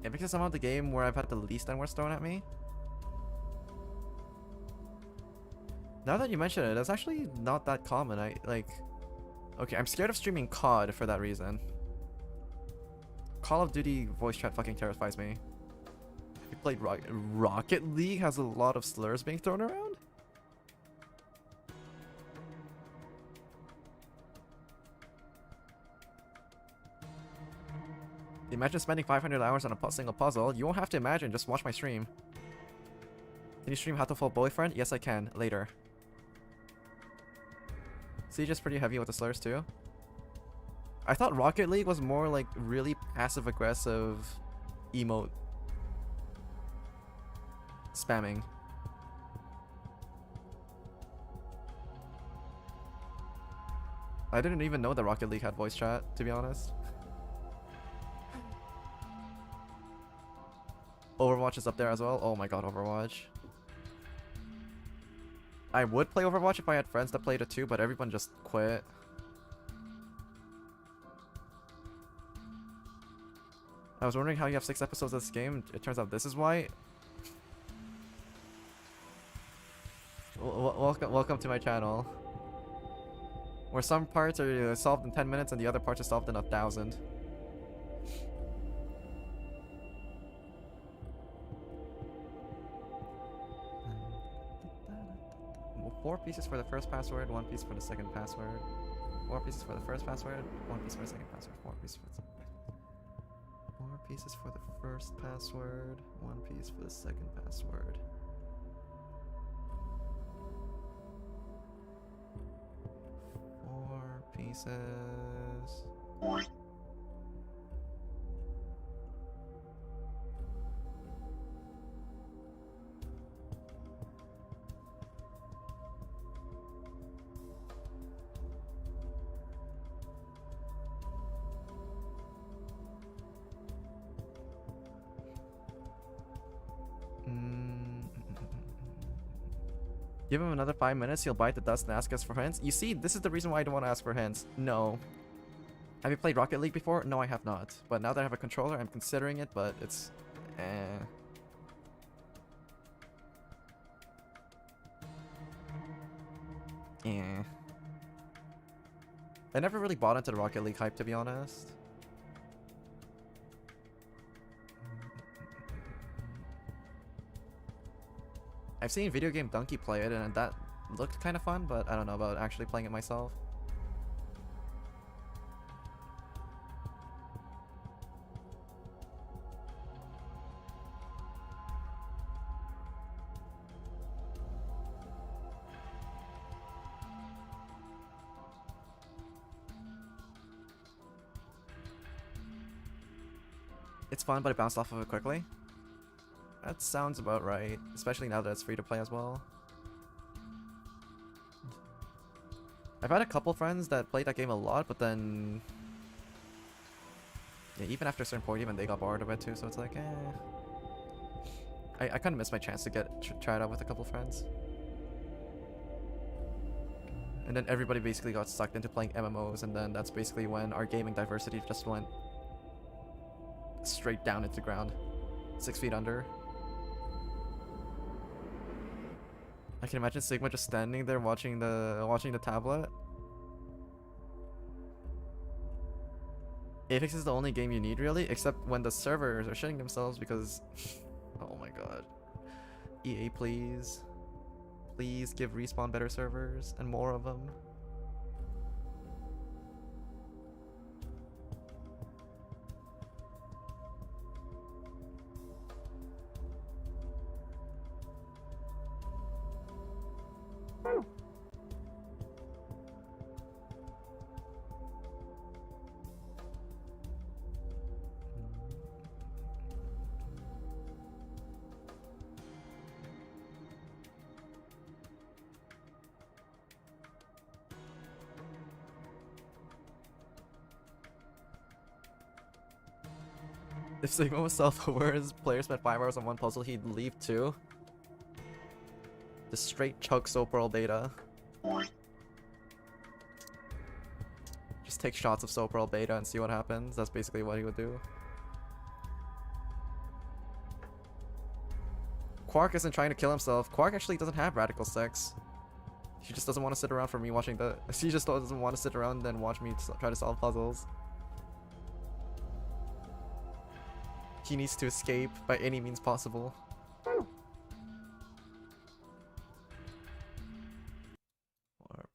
Apex is somehow the game where I've had the least N-words thrown at me. Now that you mention it, it's actually not that common. Okay, I'm scared of streaming COD for that reason. Call of Duty voice chat fucking terrifies me. Have you played Rocket League? Has a lot of slurs being thrown around? Imagine spending 500 hours on a single puzzle. You won't have to imagine, just watch my stream. Can you stream How to Fall Boyfriend? Yes, I can. Later. Siege is pretty heavy with the slurs too. I thought Rocket League was more like really passive-aggressive emote spamming. I didn't even know that Rocket League had voice chat, to be honest. Overwatch is up there as well. Oh my god, Overwatch. I would play Overwatch if I had friends that played it too, but everyone just quit. I was wondering how you have 6 episodes of this game. It turns out this is why. Welcome to my channel. Where some parts are solved in 10 minutes and the other parts are solved in 1,000. 4 pieces for the first password, 1 piece for the second password. 4 pieces for the first password, 1 piece for the second password, 4 pieces for the second password. 4 pieces for the first password, 1 piece for the second password. Four pieces. Give him another 5 minutes, he'll bite the dust and ask us for hints. You see, this is the reason why I don't want to ask for hints. No. Have you played Rocket League before? No, I have not. But now that I have a controller, I'm considering it, but it's... I never really bought into the Rocket League hype, to be honest. I've seen Video Game Donkey play it, and that looked kind of fun, but I don't know about actually playing it myself. It's fun, but it bounced off of it quickly. That sounds about right, especially now that it's free to play as well. I've had a couple friends that played that game a lot, but then... yeah, even after a certain point, even they got bored of it too, so it's like, I kind of missed my chance to try it out with a couple friends. And then everybody basically got sucked into playing MMOs, and then that's basically when our gaming diversity just went straight down into the ground. 6 feet under. I can imagine Sigma just standing there watching the tablet. Apex is the only game you need really, except when the servers are shitting themselves because oh my god. EA, please. Please give Respawn better servers and more of them. If Sigma was self-aware, his player spent 5 hours on one puzzle, he'd leave too. Just straight chug Soapworld beta. Just take shots of Soapworld beta and see what happens. That's basically what he would do. Quark isn't trying to kill himself. Quark actually doesn't have radical sex. He just doesn't want to sit around for me watching the... He just doesn't want to sit around and watch me try to solve puzzles. He needs to escape by any means possible. More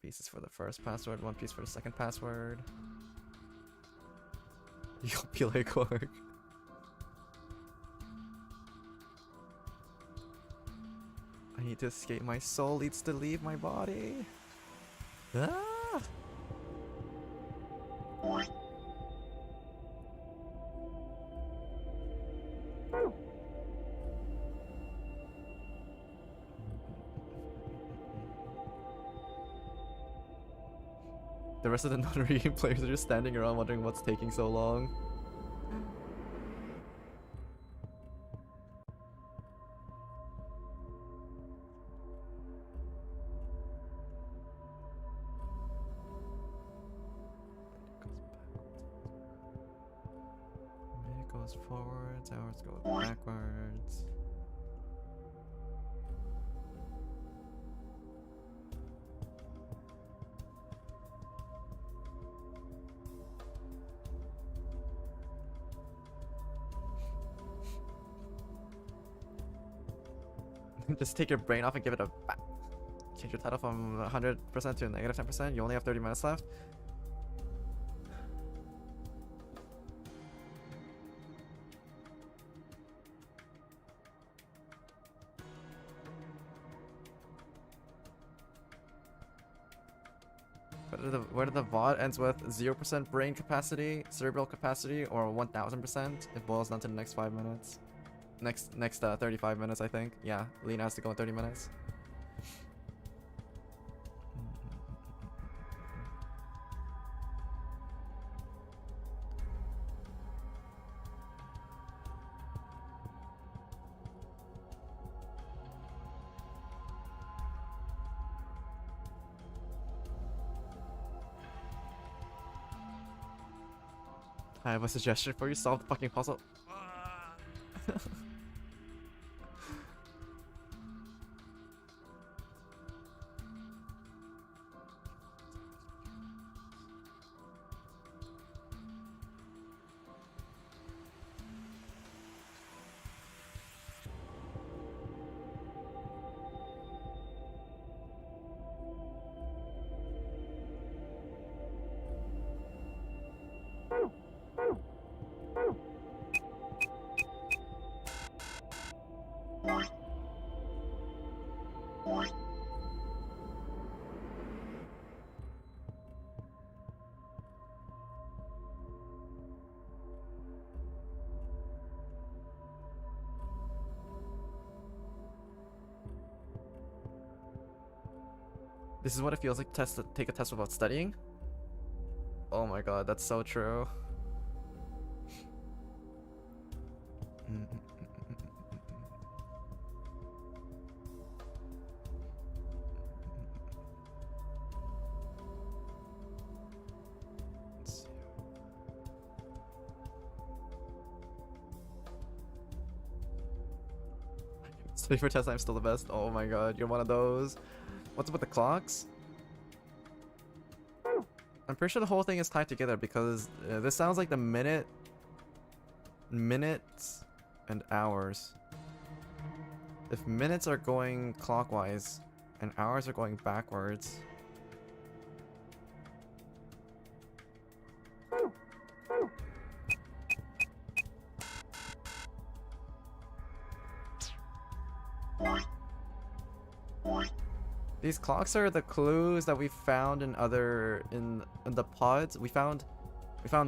pieces for the first password, 1 piece for the second password. You'll be like Quark. I need to escape. My soul needs to leave my body. Ah! The rest of the non-Re players are just standing around wondering what's taking so long. Minute goes forwards, hours go backwards. Just take your brain off and give it a bat. Change your title from 100% to -10%. You only have 30 minutes left. Whether the VOD ends with 0% brain capacity, cerebral capacity, or 1000%, it boils down to the next 5 minutes. Next 35 minutes, I think. Yeah, Lena has to go in 30 minutes. I have a suggestion for you. Solve the fucking puzzle. This is what it feels like to take a test without studying. Oh my god, that's so true. Let's see. I can Sleeper test, I'm still the best. Oh my god, you're one of those. What's up with the clocks? I'm pretty sure the whole thing is tied together because this sounds like the minutes and hours. If minutes are going clockwise and hours are going backwards. These clocks are the clues that we found in the pods. We found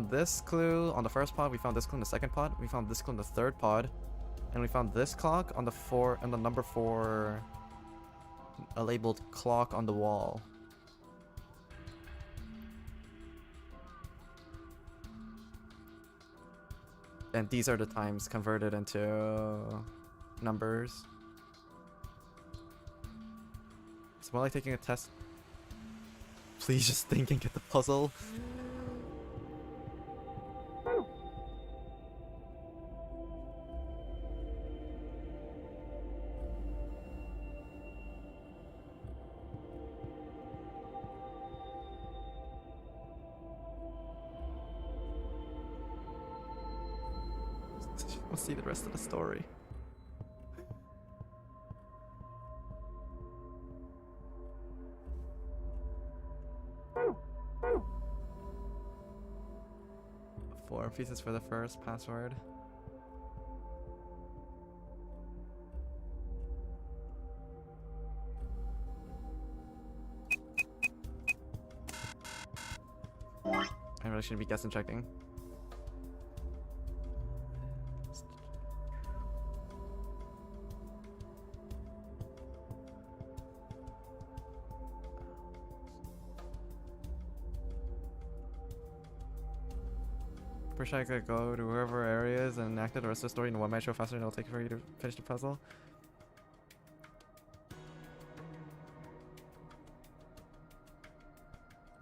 this clue on the first pod, we found this clue in the second pod, we found this clue in the third pod, and we found this clock on the number 4 labeled clock on the wall. And these are the times converted into numbers. It's more like taking a test. Please just think and get the puzzle. We'll see the rest of the story. Four pieces for the first password. I really shouldn't be guessing checking. Wish I could go to whoever areas and enact the rest of the story in one match show faster than it'll take for you to finish the puzzle.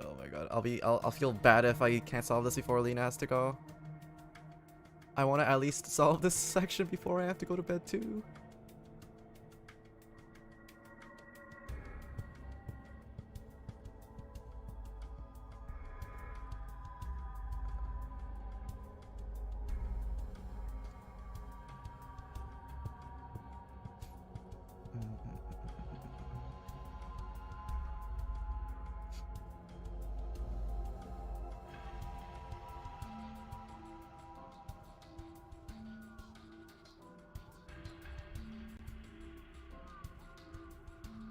Oh my god, I'll feel bad if I can't solve this before Lena has to go. I want to at least solve this section before I have to go to bed too.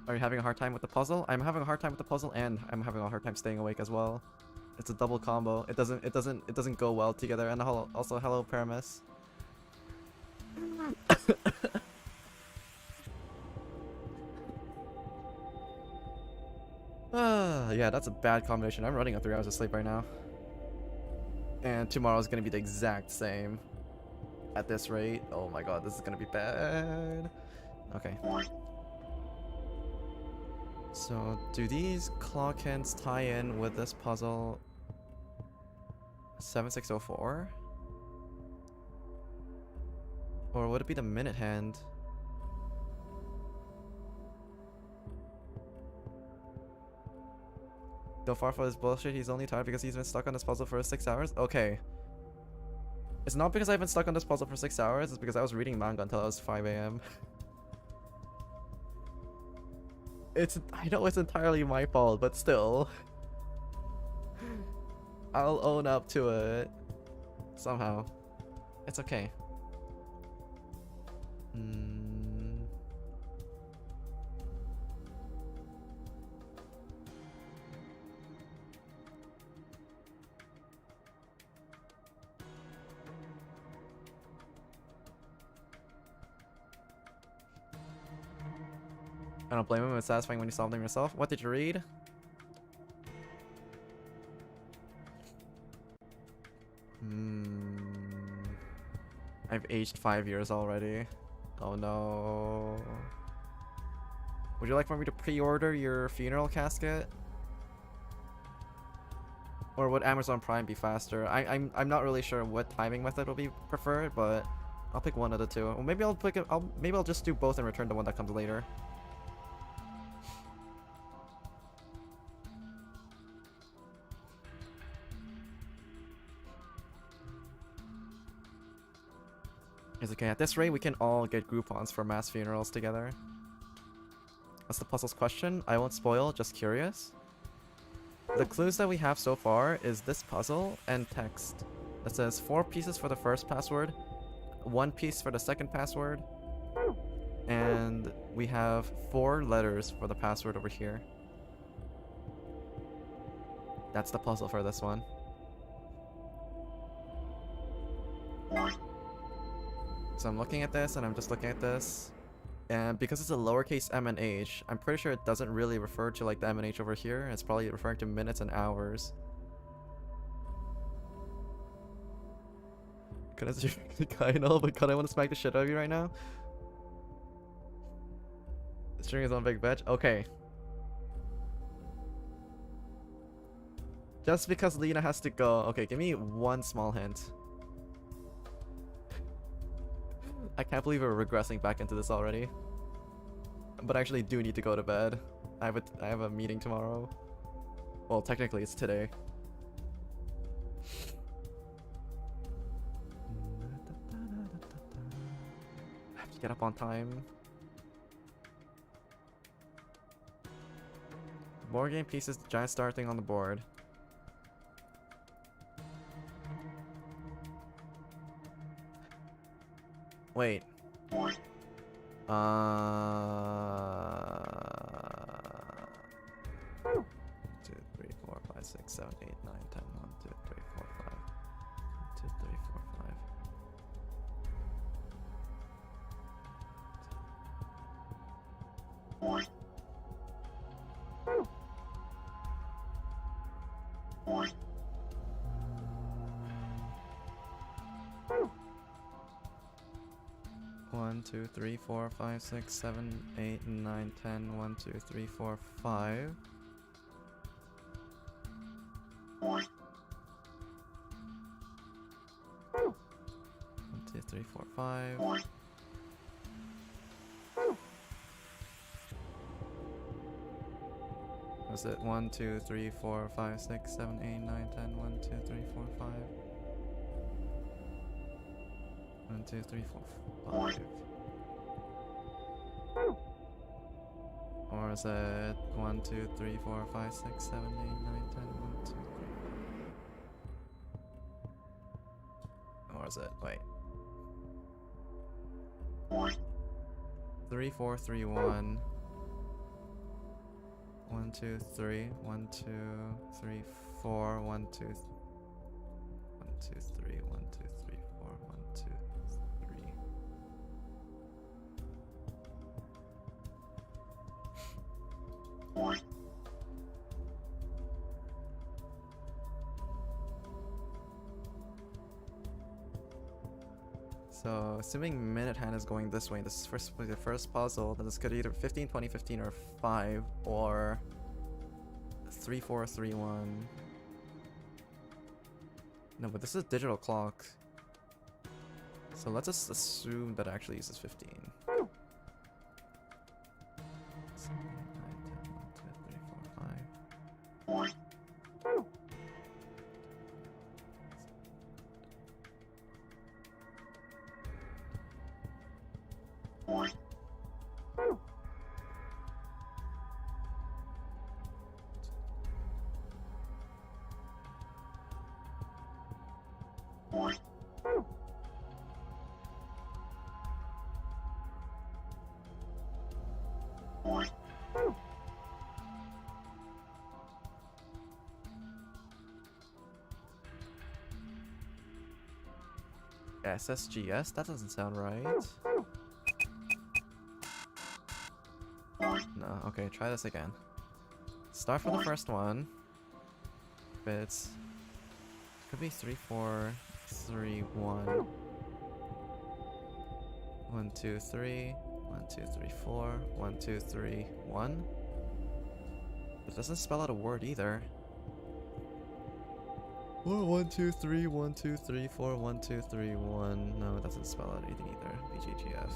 Are you having a hard time with the puzzle? I'm having a hard time with the puzzle, and I'm having a hard time staying awake as well. It's a double combo. It doesn't go well together. And also hello, Paramus. Yeah, that's a bad combination. I'm running on 3 hours of sleep right now, and tomorrow's gonna be the exact same. At this rate, oh my god, this is gonna be bad. Okay. So, do these clock hands tie in with this puzzle 7604? Or would it be the minute hand? Don't far for this bullshit, he's only tired because he's been stuck on this puzzle for 6 hours? Okay. It's not because I've been stuck on this puzzle for 6 hours, it's because I was reading manga until it was 5 AM. I know it's entirely my fault, but still. I'll own up to it. Somehow. It's okay. I don't blame him, it's satisfying when you solve them yourself. What did you read? I've aged 5 years already. Oh no. Would you like for me to pre-order your funeral casket? Or would Amazon Prime be faster? I'm not really sure what timing method will be preferred, but I'll pick one of the two. Or maybe I'll pick it. Maybe I'll just do both and return the one that comes later. It's okay. At this rate, we can all get Groupons for mass funerals together. That's the puzzle's question. I won't spoil. Just curious. The clues that we have so far is this puzzle and text that says 4 pieces for the first password, 1 piece for the second password, and we have 4 letters for the password over here. That's the puzzle for this one. So I'm looking at this and I'm just looking at this. And because it's a lowercase m and h, I'm pretty sure it doesn't really refer to like the m and h over here. It's probably referring to minutes and hours. Could I see the guy know, but God, I want to smack the shit out of you right now. The string is on big bitch. Okay. Just because Lena has to go. Okay, give me one small hint. I can't believe we're regressing back into this already. But I actually do need to go to bed. I have a meeting tomorrow. Well, technically it's today. I have to get up on time. Board game pieces, the giant star thing on the board. Wait. 2, 3, 4, 5, 6, 7, 8, 9, 10. 1, 2, 3, 4, 5. 1, 2, 3, 4, 5. 1, 2, 3, 4, 5, 6, 7, 8, 9, 10. 1, 2, 3, 4, 5. 1, 2, 3, 4, 5. Was it 1, 2, 3, 4, 5, 6, 7, 8, 9, 10. 1, 2, 3, 4, 5. 1, 2, 3, 4, 5. Or is it 1, 2, 3, 4, 5, 6, 7, 8, 9, 10, 1, 2, 3. Or is it, wait. 3, 4, 3, 1. 1, 2, 3. 1, 2, 3, 4. 1, 2, 1, 2, 3. 1, 2, 3, 4. 1, 2, 3. So, assuming minute hand is going this way, this is the first puzzle, then this could either 15, 20, 15, or 5, or 3, 4, 3, 1. No, but this is a digital clock. So let's just assume that it actually uses 15. 7, 8, 9, 10, 1, 2, 3, 4, 5. SSGS? That doesn't sound right. No, okay, try this again. Start from the first one. Bits. Could be 3, 4, 3, 1. 1, 2, 3. 1, 2, 3, 4. 1, 2, 3, 1. It doesn't spell out a word either. Or 1, 2, 3, 1, 2, 3, 4, 1, 2, 3, 1. No, it doesn't spell out anything either. BGGF.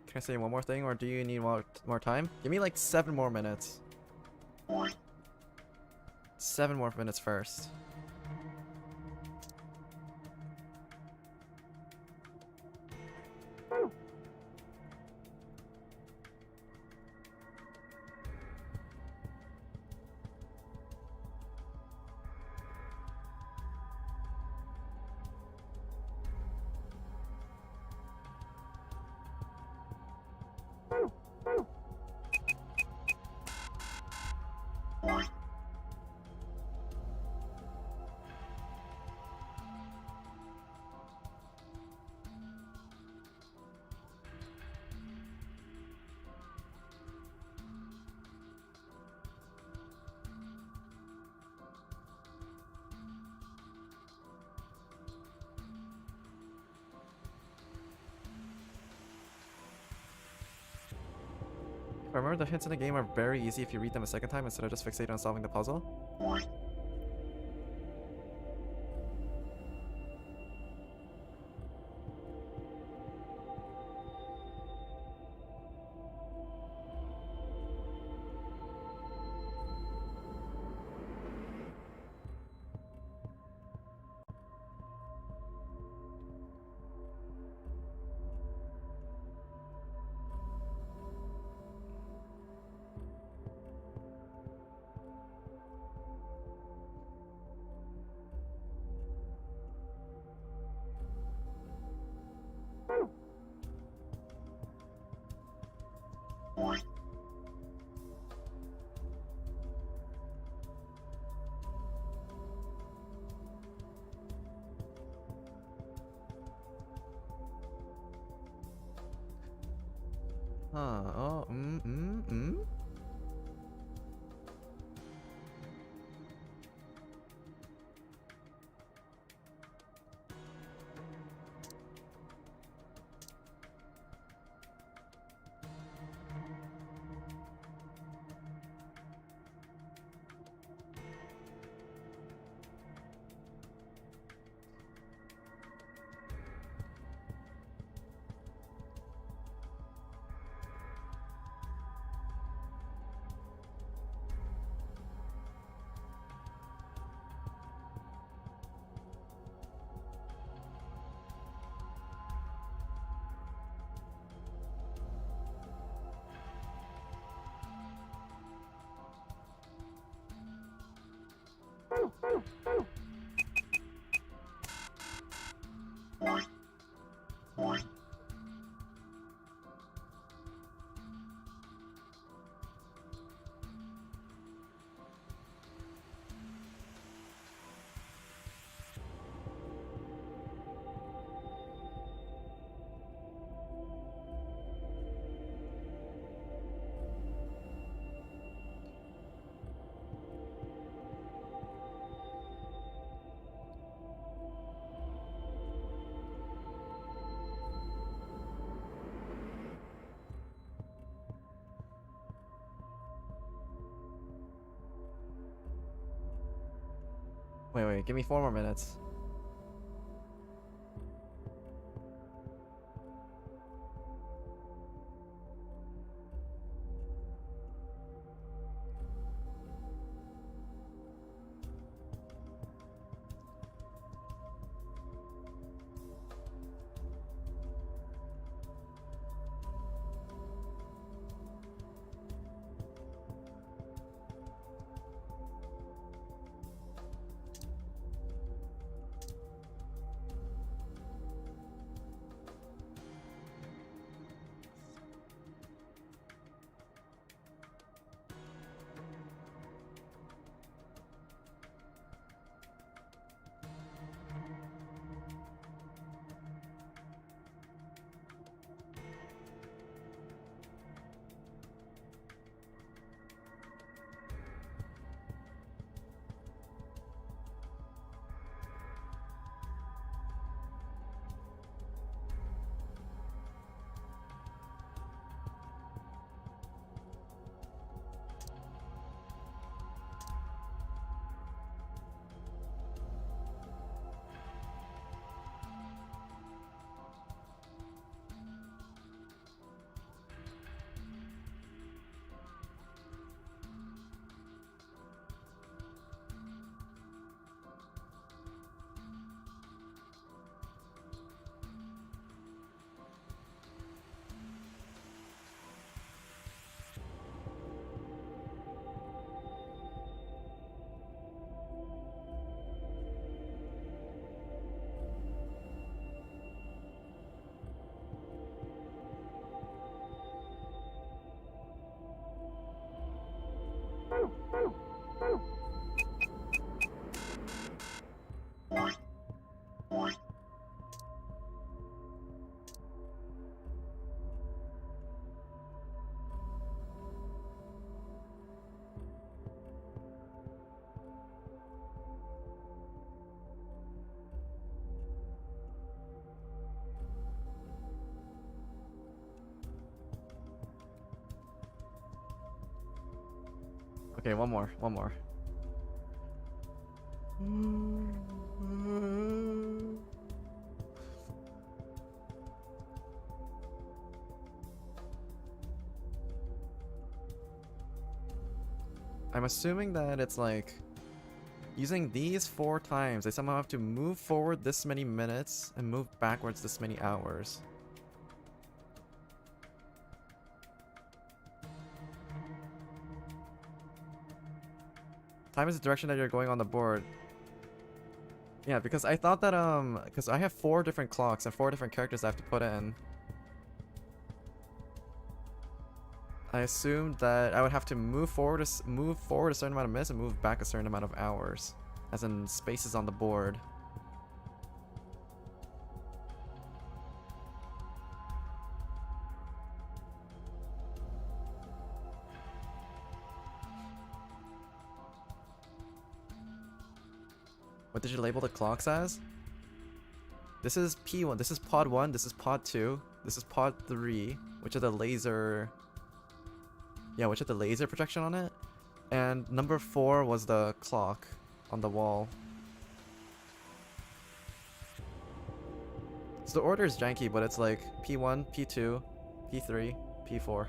Can I say one more thing, or do you need more time? Give me like 7 more minutes. 7 more minutes first. I remember the hints in the game are very easy if you read them a second time instead of just fixating on solving the puzzle. Oh, wait, give me 4 more minutes. Okay, one more. I'm assuming that it's like using these 4 times, they somehow have to move forward this many minutes and move backwards this many hours. Time is the direction that you're going on the board. Yeah, because I thought that because I have 4 different clocks and 4 different characters I have to put in. I assumed that I would have to move forward a certain amount of minutes and move back a certain amount of hours, as in spaces on the board. What did you label the clocks as? This is P1, this is pod 1, this is pod 2, this is pod 3, which are the laser... Yeah, which had the laser projection on it. And number 4 was the clock on the wall. So the order is janky, but it's like P1, P2, P3, P4.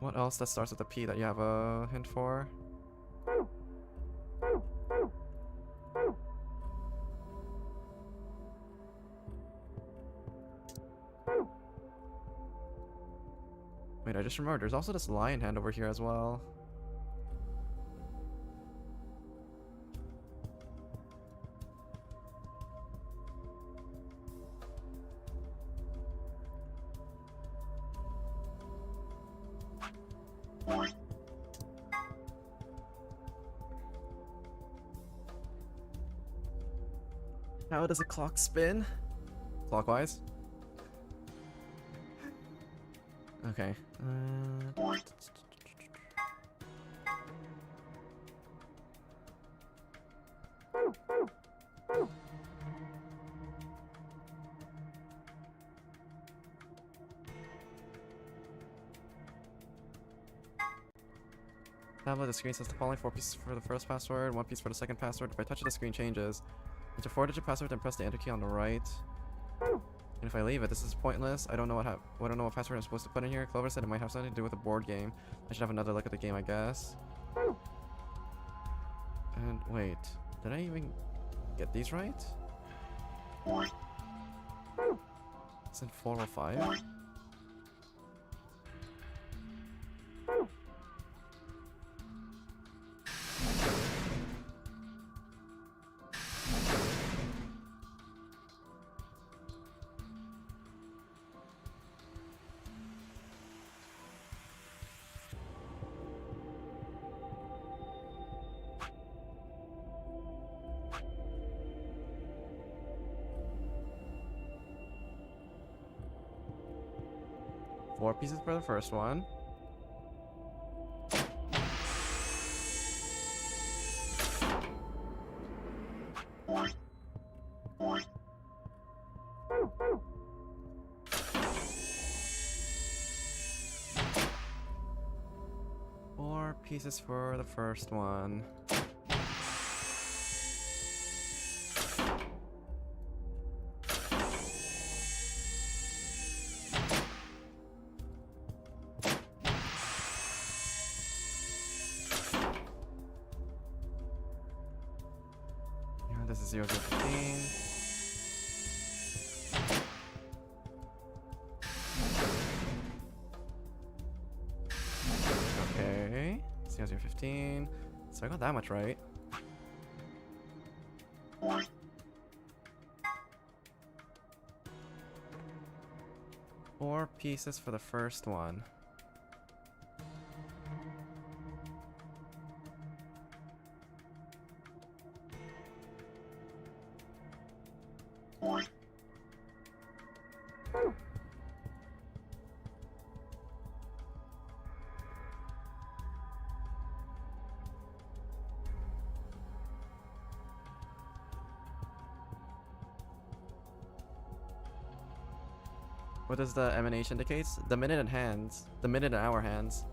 What else that starts with a P that you have a hint for? Wait, I just remembered, there's also this lion hand over here as well. How does a clock spin? Clockwise? Okay. Tablet, the screen says the following 4 pieces for the first password, 1 piece for the second password. If I touch it, the screen changes. Enter 4-digit password, then press the enter key on the right. And if I leave it, this is pointless. I don't know what password I'm supposed to put in here. Clover said it might have something to do with a board game. I should have another look at the game, I guess. And wait, did I even get these right? It's in 405. Four pieces for the first one. Four pieces for the first one. This is 0 to 15. Okay, 0 to 15. So I got that much right. Four pieces for the first one. What does the emanation indicates? The minute and hands. The minute and hour hands.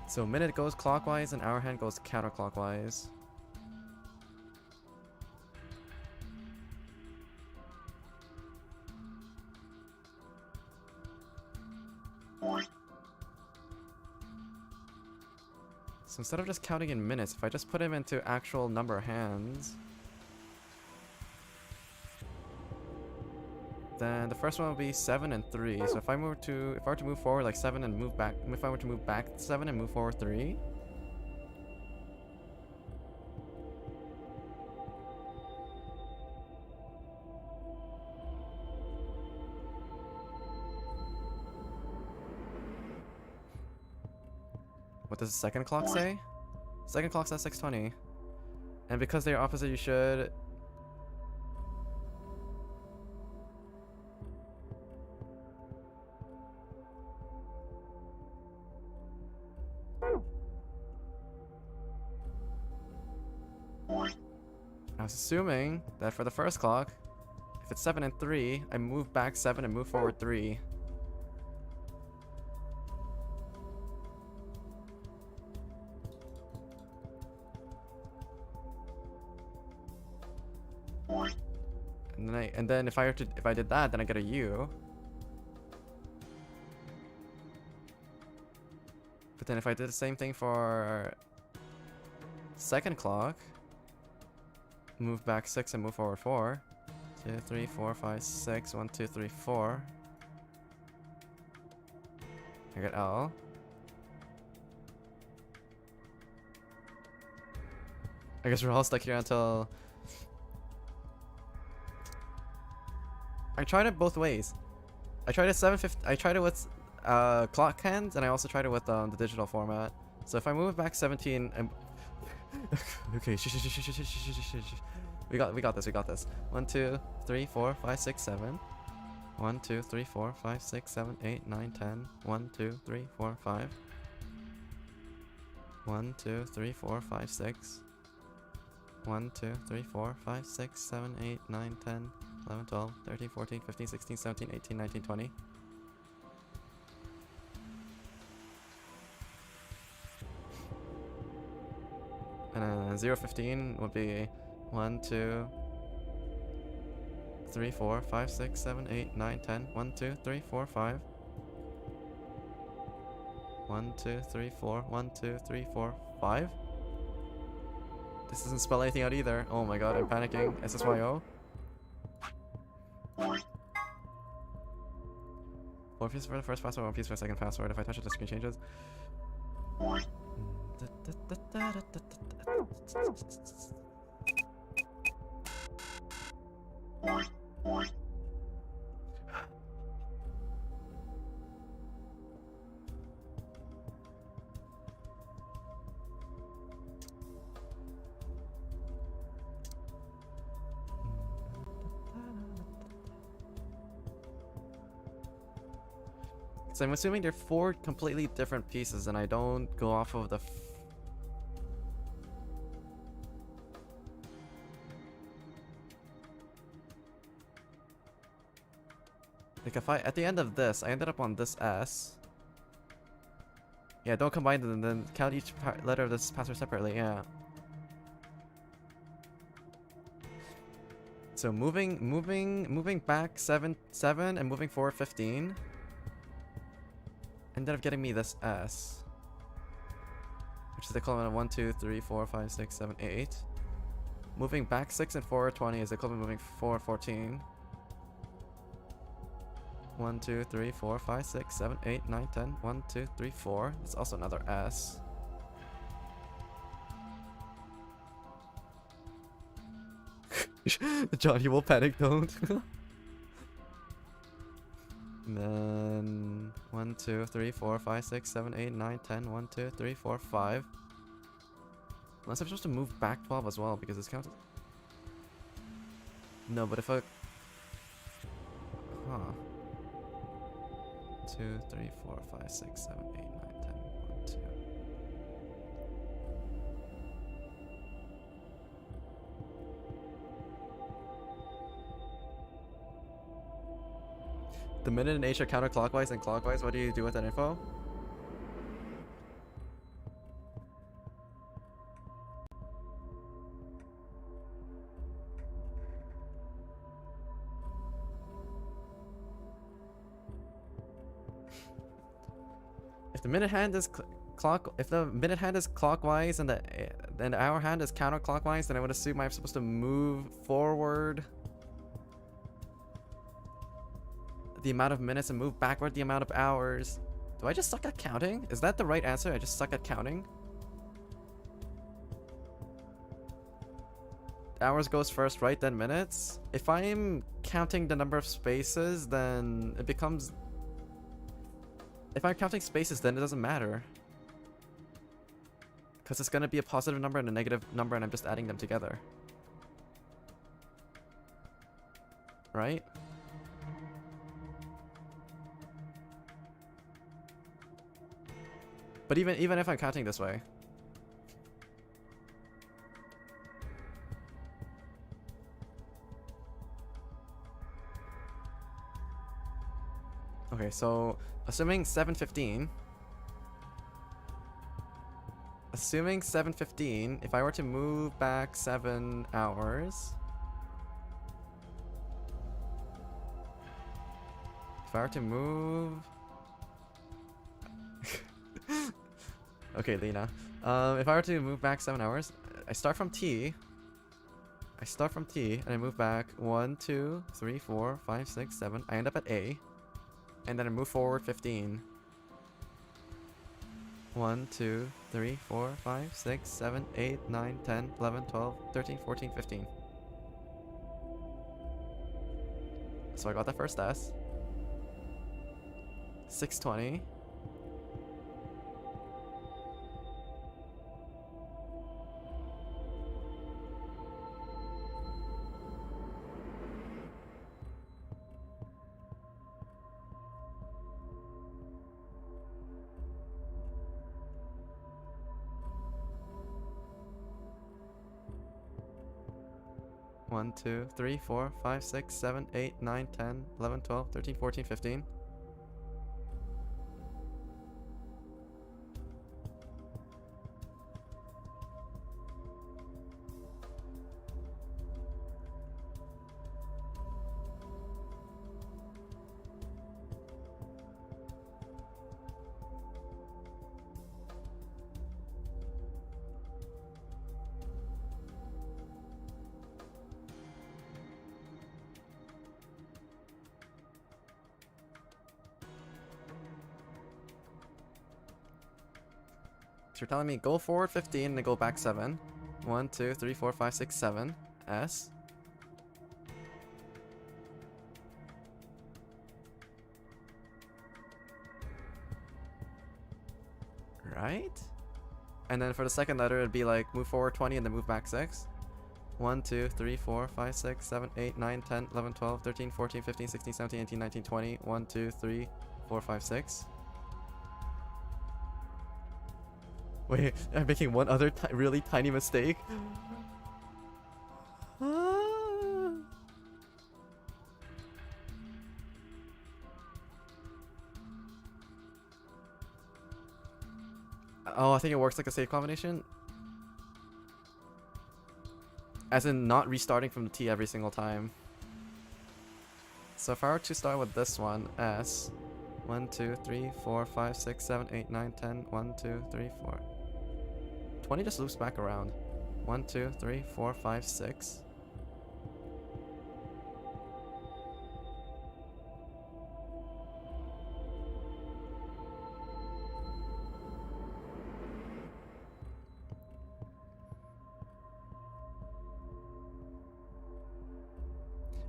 So minute goes clockwise and hour hand goes counterclockwise. So instead of just counting in minutes, if I just put him into actual number of hands, then the first one will be 7 and 3. So if I were to move forward like 7 and move back, if I were to move back 7 and move forward 3, what does the second clock say? Second clock says 6:20. And because they're opposite, you should... I was assuming that for the first clock, if it's 7 and 3, I move back 7 and move forward 3. And then if I did that, then I get a U. But then if I did the same thing for second clock, move back 6 and move forward 4. 2, 3, 4, 5, 6. 1, 2, 3, 4. I get L. I guess we're all stuck here until... I tried it both ways. I tried it 750. I tried it with clock hands, and I also tried it with the digital format. So if I move it back 17 and okay, we got this. 1, 2, 3, 4, 5, 6, 7. 1, 2, 3, 4, 5, 6, 7, 8, 9, 10. 1, 2, 3, 4, 5. 1, 2, 3, 4, 5, 6. 1, 2, 3, 4, 5, 6, 7, 8, 9, 10, 11, 12, 13, 14, 15, 16, 17, 18, 19, 20. And 0, 15 would be 1, 2, 3, 4, 5, 6, 7, 8, 9, 10. 1, 2, 3, 4, 5. 1, 2, 3, 4. 1, 2, 3, 4, 5. This doesn't spell anything out either. Oh my god, I'm panicking. SSYO. 4 pieces for the first password, 1 piece for the second password. If I touch it, the screen changes. So I'm assuming they're 4 completely different pieces, and I don't go off of the like if at the end of this, I ended up on this S. Yeah, don't combine them, and then count each letter of this password separately, yeah. So moving back 7 and moving forward 15. Ended up getting me this S, which is the equivalent of 1, 2, 3, 4, 5, 6, 7, 8. Moving back 6 and forward 20 is the equivalent of moving forward 14. 1, 2, 3, 4, 5, 6, 7, 8, 9, 10. 1, 2, 3, 4. It's also another S. John, you will panic, don't. And then 1, 2, 3, 4, 5, 6, 7, 8, 9, 10. 1, 2, 3, 4, 5. Unless I'm supposed to move back 12 as well, because this counts. No, but if I... Huh. 2, 3, 4, 5, 6, 7, 8, 9, 10. 1, 2. The minute and age are counterclockwise and clockwise. What do you do with that info? If the minute hand is if the minute hand is clockwise and the hour hand is counterclockwise, then I would assume I'm supposed to move forward the amount of minutes and move backward the amount of hours. Do I just suck at counting? Is that the right answer? I just suck at counting? Hours goes first, right? Then minutes? If I'm counting the number of spaces, then it becomes... If I'm counting spaces, then it doesn't matter. Because it's going to be a positive number and a negative number, and I'm just adding them together. Right? But even if I'm counting this way. Okay, so assuming 7:15. Assuming 7:15, if I were to move back 7 hours. If I were to move... Okay, Lena. If I were to move back 7 hours, I start from T. And I move back 1, 2, 3, 4, 5, 6, 7. I end up at A. And then I move forward 15. 1, 2, 3, 4, 5, 6, 7, 8, 9, 10, 11, 12, 13, 14, 15. So I got the first S. 620. One, 2, 3, 4, 5, 6, 7, 8, 9, 10, 11, 12, 13, 14, 15. So you're telling me go forward 15 and then go back 7. 1, 2, 3, 4, 5, 6, 7. S. Right? And then for the second letter, it'd be like move forward 20 and then move back 6. 1, 2, 3, 4, 5, 6, 7, 8, 9, 10, 11, 12, 13, 14, 15, 16, 17, 18, 19, 20. 1, 2, 3, 4, 5, 6. Wait, I'm making one other really tiny mistake. Oh, I think it works like a save combination. As in not restarting from the T every single time. So if I were to start with this one, S. 1, 2, 3, 4, 5, 6, 7, 8, 9, 10. 1, 2, 3, 4. 20 just loops back around. 1, 2, 3, 4, 5, 6.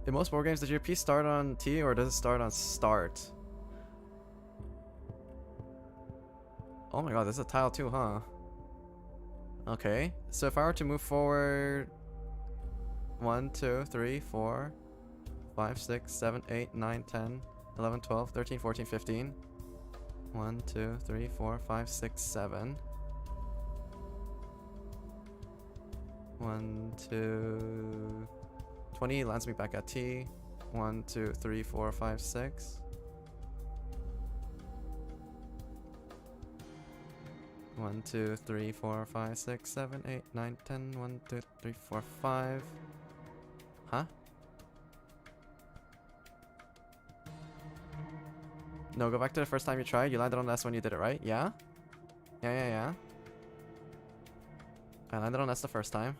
In most board games, does your piece start on T or does it start on start? Oh my god, this is a tile too, huh? Okay, so if I were to move forward 1, 2, 3, 4, 5, 6, 7, 8, 9, 10, 11, 12, 13, 14, 15. 1, 2, 3, 4, 5, 6, 7. 1, 2... 20 lands me back at T. 1, 2, 3, 4, 5, 6. 1, 2, 3, 4, 5, 6, 7, 8, 9, 10. 1, 2, 3, 4, 5. Huh? No, go back to the first time you tried. You landed on S when you did it, right? Yeah? Yeah. I landed on S the first time.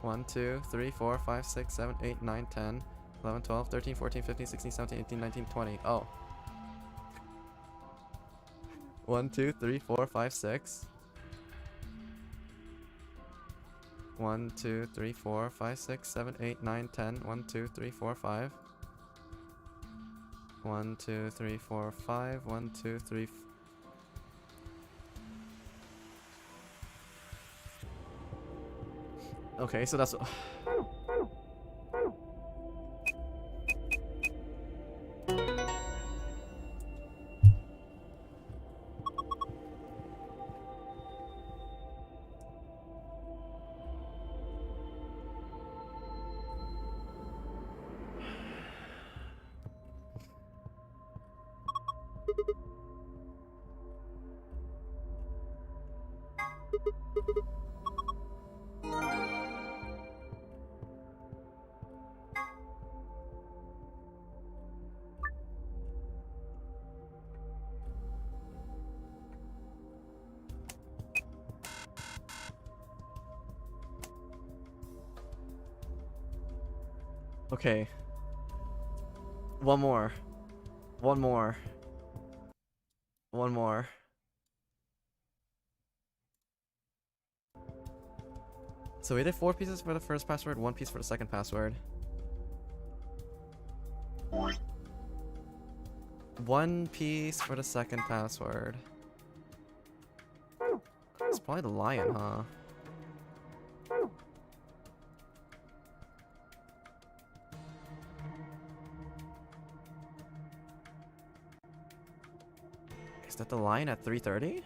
One, 2, 3, 4, 5, 6, 7, 8, 9, 10, 11, 12, 13, 14, 15, 16, 17, 18, 19, 20. Oh. 1, 2, 3, 4, 5, 6. 1, 2, 3, 4, 5, 6, 7, 8, 9, 10. 1, 2, 3, 4, 5. 1, 2, 3, 4, 5. 1, 2, 3. Okay, so that's. Okay. One more. One more. One more. So we did 4 pieces for the first password, 1 piece for the second password. 1 piece for the second password. It's probably the lion, huh? Is that the lion at 3:30?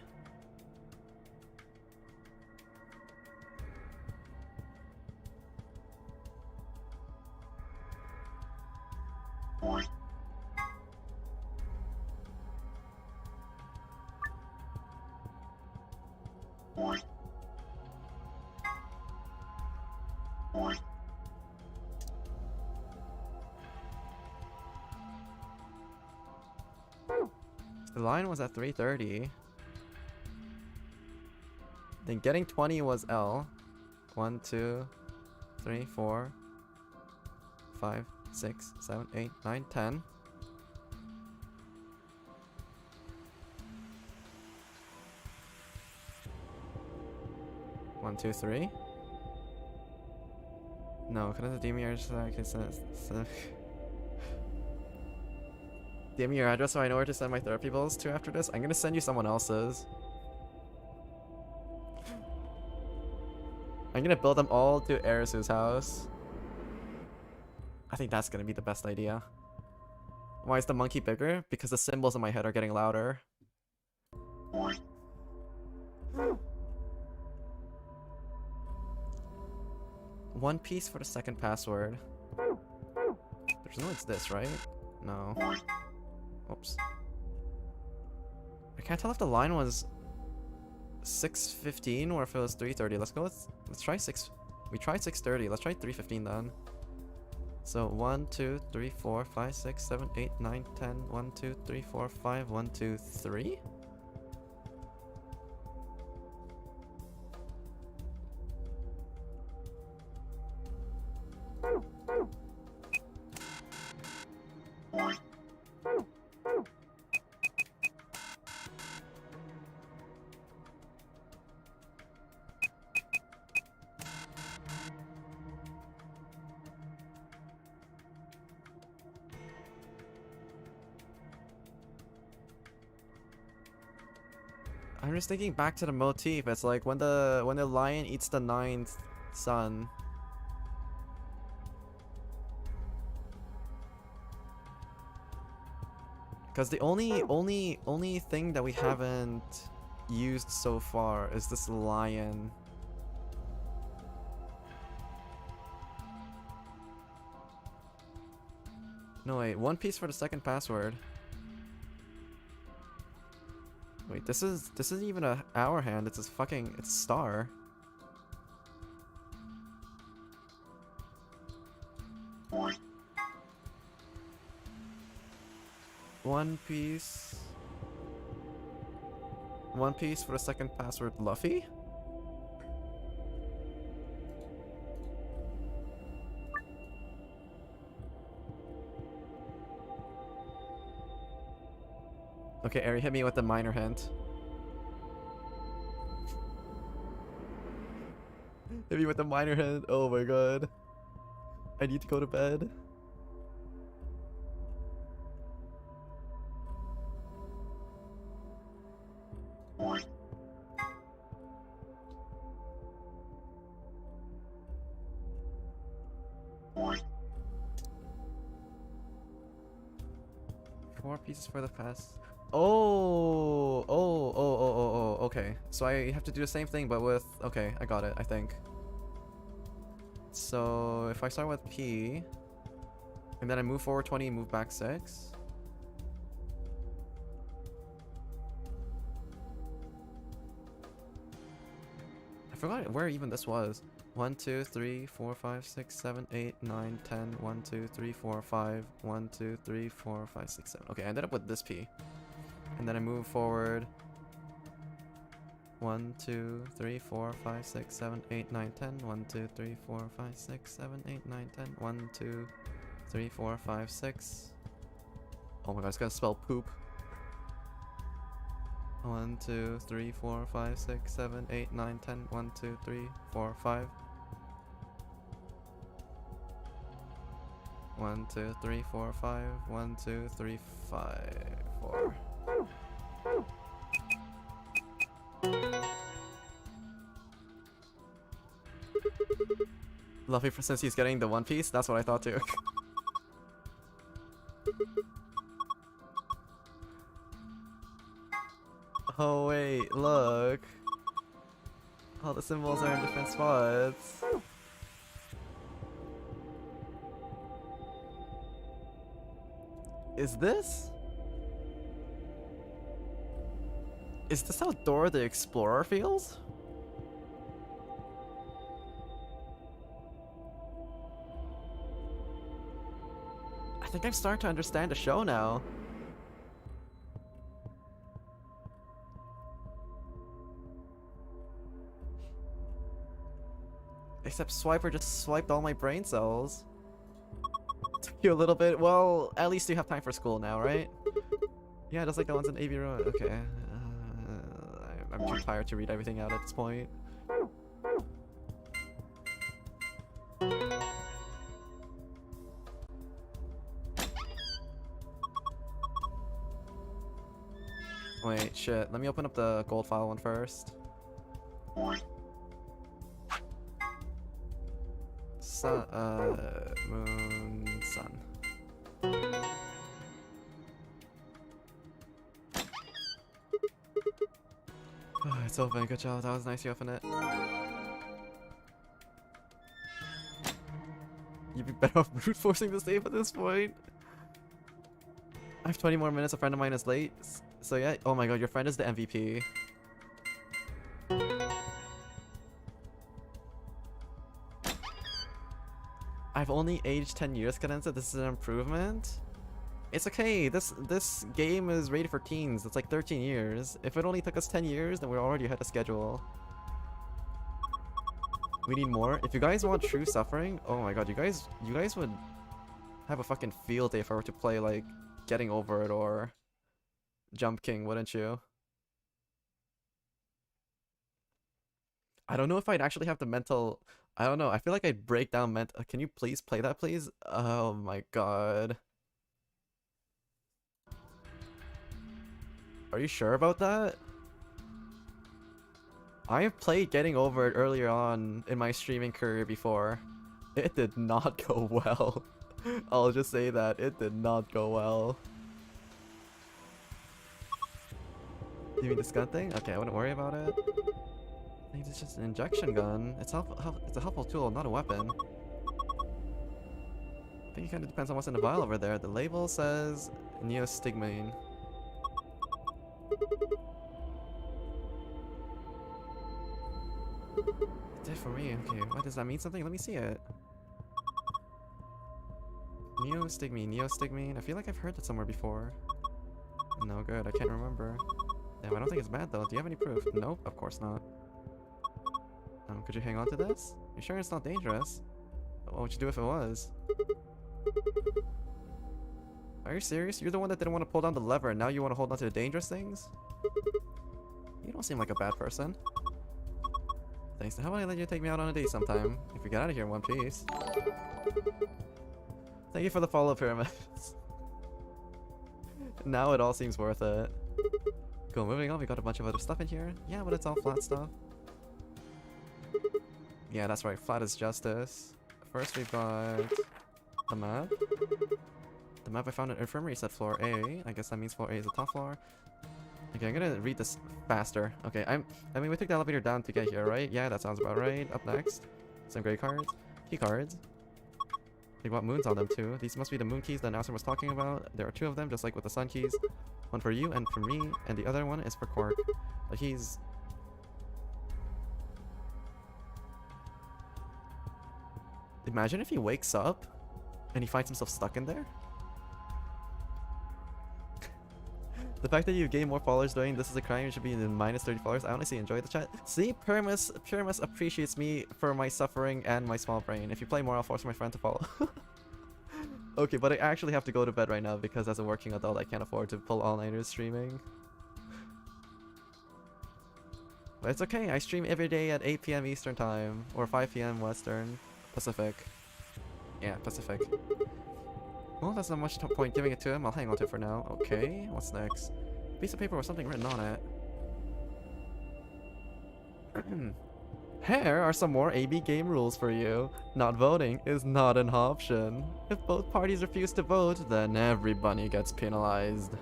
The line was at 3:30. Then getting 20 was L. 1, 2, 3, 4, 5, 6, 7, 8, 9, 10. One, two, three. No, couldn't the DMR give me your address so I know where to send my therapy bills to after this? I'm gonna send you someone else's. I'm gonna build them all to Erisu's house. I think that's gonna be the best idea. Why is the monkey bigger? Because the symbols in my head are getting louder. One piece for the second password. There's no it's this, right? No. Oops. I can't tell if the line was 6:15 or if it was 3:30. Let's try 6. We tried 6:30. Let's try 3:15 then. So 1, 2, 3, 4, 5, 6, 7, 8, 9, 10. 1, 2, 3, 4, 5. 1, 2, 3. I'm just thinking back to the motif. It's like when the lion eats the 9th son. Because the only thing that we haven't used so far is this lion. No wait, 1 piece for the second password. Wait, this isn't even a hour hand, it's a fucking, it's star. One piece for the second password, Luffy? Okay, Ari, hit me with the minor hint. Hit me with the minor hint. Oh my god. I need to go to bed. Four pieces for the pass. Oh, okay. So I have to do the same thing, but with, okay, I got it, I think. So if I start with P, and then I move forward 20, move back 6. I forgot where even this was. 1, 2, 3, 4, 5, 6, 7, 8, 9, 10, 1, 2, 3, 4, 5, 1, 2, 3, 4, 5, 6, 7. Okay, I ended up with this P. And then I move forward 1, 2, 3, 4, 5, 6, 7, 8, 9, 10. 1, 2, 3, 4, 5, 6, 7, 8, 9, 10. 1, 2, 3, 4, 5, 6. Oh my god, it's gonna spell poop. 1, 2, 3, 4, 5, 6, 7, 8, 9, 10. 1, 2, 3, 4, 5. 1, 2, 3, 4, 5. 1, 2, 3, 5, 4. Luffy, since he's getting the One Piece, that's what I thought too. Oh wait, look. All the symbols are in different spots. Is this? Is this how Dora the Explorer feels? I think I'm starting to understand the show now. Except Swiper just swiped all my brain cells. Took you a little bit. Well, at least you have time for school now, right? Yeah, just like the ones in VRoid. Okay. I'm too tired to read everything out at this point. Wait, shit. Let me open up the gold file one first. Sun, moon, sun. Oh, it's open. Good job. That was nice. You open it. You'd be better off brute forcing the save at this point. I have 20 more minutes. A friend of mine is late. So yeah. Oh my god, your friend is the MVP. I've only aged 10 years, Cadenza. This is an improvement. It's okay. This game is rated for teens. It's like 13 years. If it only took us 10 years, then we're already ahead of schedule. We need more. If you guys want true suffering, oh my god, you guys would have a fucking field day if I were to play like Getting Over It or Jump King, wouldn't you? I don't know if I'd actually have the mental. I don't know. I feel like I'd break down mental. Can you please play that, please? Oh my god. Are you sure about that? I have played Getting Over It earlier on in my streaming career before. It did not go well. I'll just say that. It did not go well. You mean this gun thing? Okay, I wouldn't worry about it. I think it's just an injection gun. It's it's a helpful tool, not a weapon. I think it kind of depends on what's in the vial over there. The label says neostigmine. It did for me. Okay, what does that mean? Something? Let me see it. Neostigmine. I feel like I've heard that somewhere before. No good. I can't remember. Damn, I don't think it's bad though. Do you have any proof? Nope, of course not. Could you hang on to this? You sure it's not dangerous? What would you do if it was? Are you serious? You're the one that didn't want to pull down the lever and now you want to hold on to the dangerous things? You don't seem like a bad person. Thanks. How about I let you take me out on a date sometime? If we get out of here in one piece. Thank you for the follow, Pyramids. Now it all seems worth it. Cool, moving on, we got a bunch of other stuff in here. Yeah, but it's all flat stuff. Yeah, that's right, flat as justice. First we've got the map. The map I found in infirmary said floor A. I guess that means floor A is the top floor. Okay, I'm gonna read this faster. Okay, I mean, we took the elevator down to get here, right? Yeah, that sounds about right. Up next, some gray cards. Key cards. They got moons on them too. These must be the moon keys that Nasser was talking about. There are two of them, just like with the sun keys. One for you and for me, and the other one is for Quark. But he's... Imagine if he wakes up and he finds himself stuck in there. The fact that you gain more followers doing this is a crime, you should be in minus 30 followers. I honestly enjoy the chat. See, Pyramus appreciates me for my suffering and my small brain. If you play more, I'll force my friend to follow. Okay, but I actually have to go to bed right now because as a working adult, I can't afford to pull all-nighters streaming. But it's okay, I stream every day at 8 PM Eastern Time, or 5 PM Western, Pacific. Yeah, Pacific. Well, that's not much point giving it to him. I'll hang on to it for now. Okay, what's next? Piece of paper with something written on it. Here are some more AB game rules for you. Not voting is not an option. If both parties refuse to vote, then everybody gets penalized.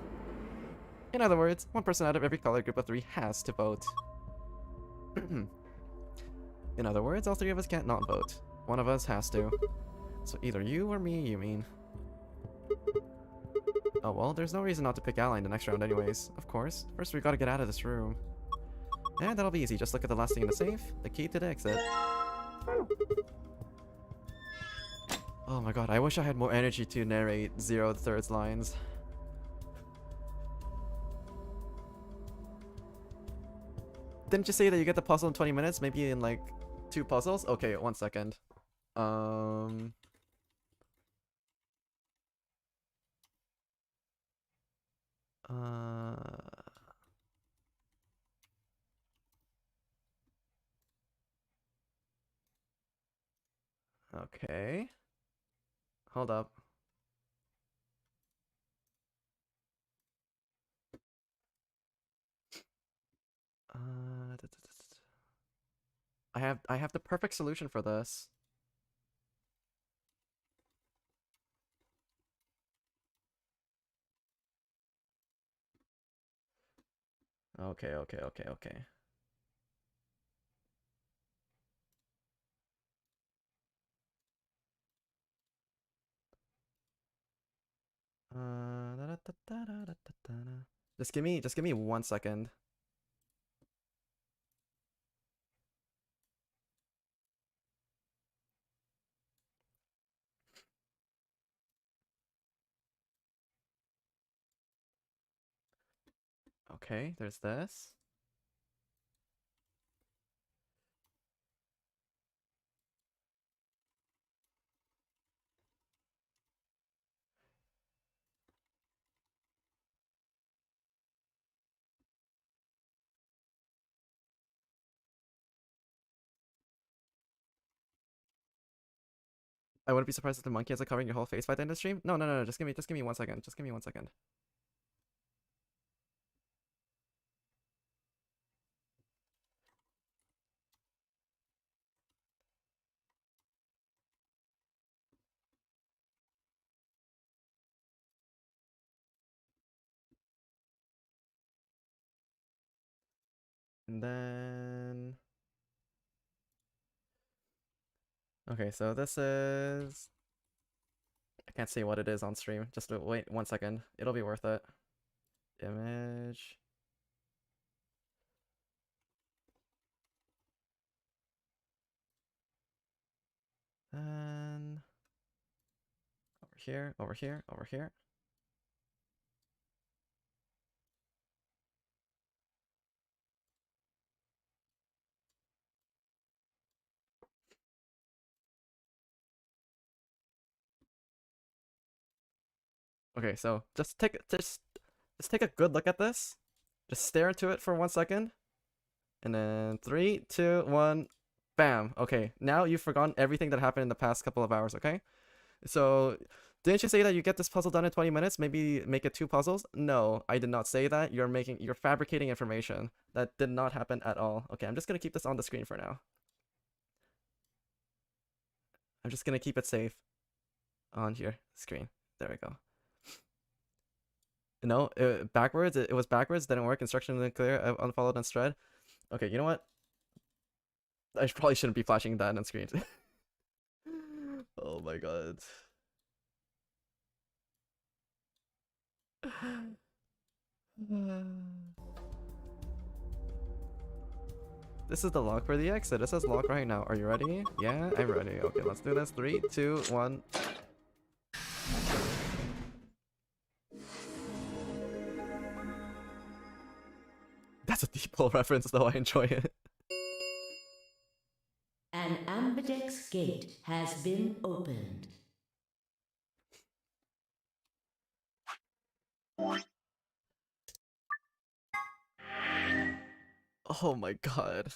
In other words, one person out of every color group of 3 has to vote. In other words, all 3 of us can't not vote. One of us has to. So either you or me, you mean. Oh well, there's no reason not to pick Ally in the next round anyways. Of course. First we gotta get out of this room. And that'll be easy, just look at the last thing in the safe. The key to the exit. Oh my god, I wish I had more energy to narrate 0 thirds lines. Didn't you say that you get the puzzle in 20 minutes? Maybe in like 2 puzzles? Okay, 1 second. Okay. Hold up. I have the perfect solution for this. Okay. Just give me 1 second. Okay, there's this. I wouldn't be surprised if the monkey ends up covering your whole face by the end of the stream. No, just give me 1 second. Just give me 1 second. And then... Okay, so this is... I can't see what it is on stream. Just wait 1 second. It'll be worth it. Image... And... Over here, over here, over here. Okay, so just take a good look at this. Just stare into it for 1 second. And then 3, 2, 1, bam. Okay, now you've forgotten everything that happened in the past couple of hours, okay? So, didn't you say that you get this puzzle done in 20 minutes? Maybe make it 2 puzzles? No, I did not say that. You're fabricating information. That did not happen at all. Okay, I'm just gonna keep this on the screen for now. I'm just gonna keep it safe on here, screen. There we go. No, backwards. It was backwards. Didn't work. Instruction didn't clear. Unfollowed and thread. Okay, you know what? I probably shouldn't be flashing that on screen. Oh my god. This is the lock for the exit. It says lock right now. Are you ready? Yeah, I'm ready. Okay, let's do this. 3, 2, 1. That's a deep pull reference, though. I enjoy it. An ambidex gate has been opened. Oh my god.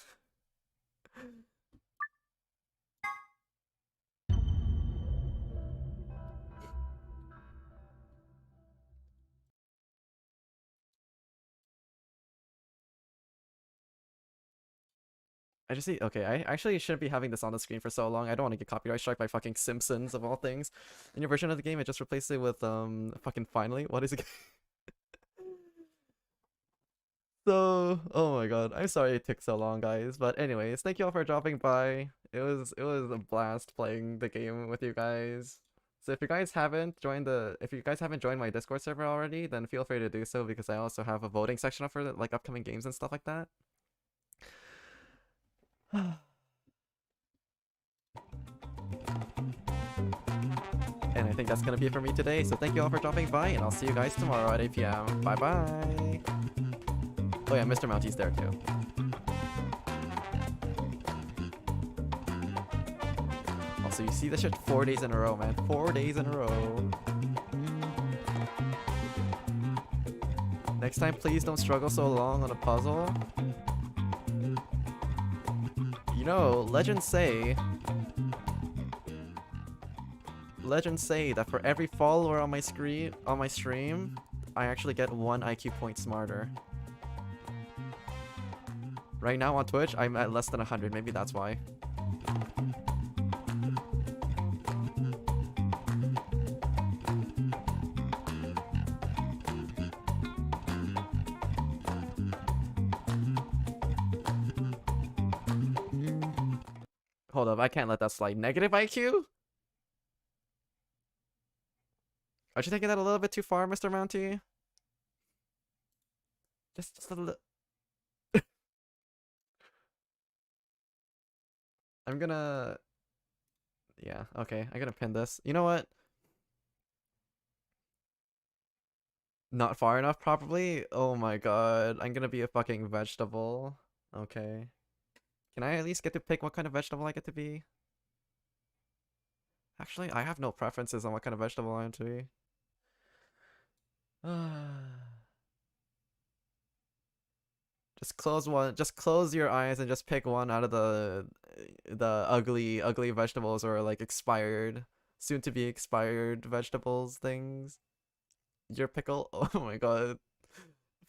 I just see. Okay, I actually shouldn't be having this on the screen for so long. I don't want to get copyright struck by fucking Simpsons of all things. In your version of the game, it just replaced it with fucking finally. What is it? So, oh my god, I'm sorry it took so long, guys. But anyways, thank you all for dropping by. It was a blast playing the game with you guys. So if you guys haven't joined my Discord server already, then feel free to do so because I also have a voting section up for the, like upcoming games and stuff like that. And I think that's gonna be it for me today. So thank you all for dropping by, and I'll see you guys tomorrow at 8 PM. Bye bye. Oh yeah, Mr. Mounty's there too. Also, you see this shit 4 days in a row, man. 4 days in a row. Next time, please don't struggle so long on a puzzle. You know, legends say that for every follower on my stream, I actually get 1 IQ point smarter. Right now on Twitch, I'm at less than 100. Maybe that's why. Hold up, I can't let that slide. Negative IQ? Aren't you taking that a little bit too far, Mr. Mounty? Just a little... I'm gonna... Yeah, okay. I'm gonna pin this. You know what? Not far enough, probably? Oh my god. I'm gonna be a fucking vegetable. Okay. Can I at least get to pick what kind of vegetable I get to be? Actually, I have no preferences on what kind of vegetable I am to be. Just close your eyes and just pick one out of the ugly vegetables or like expired, soon to be expired vegetables things. Your pickle? Oh my god.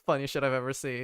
Funny shit I've ever seen.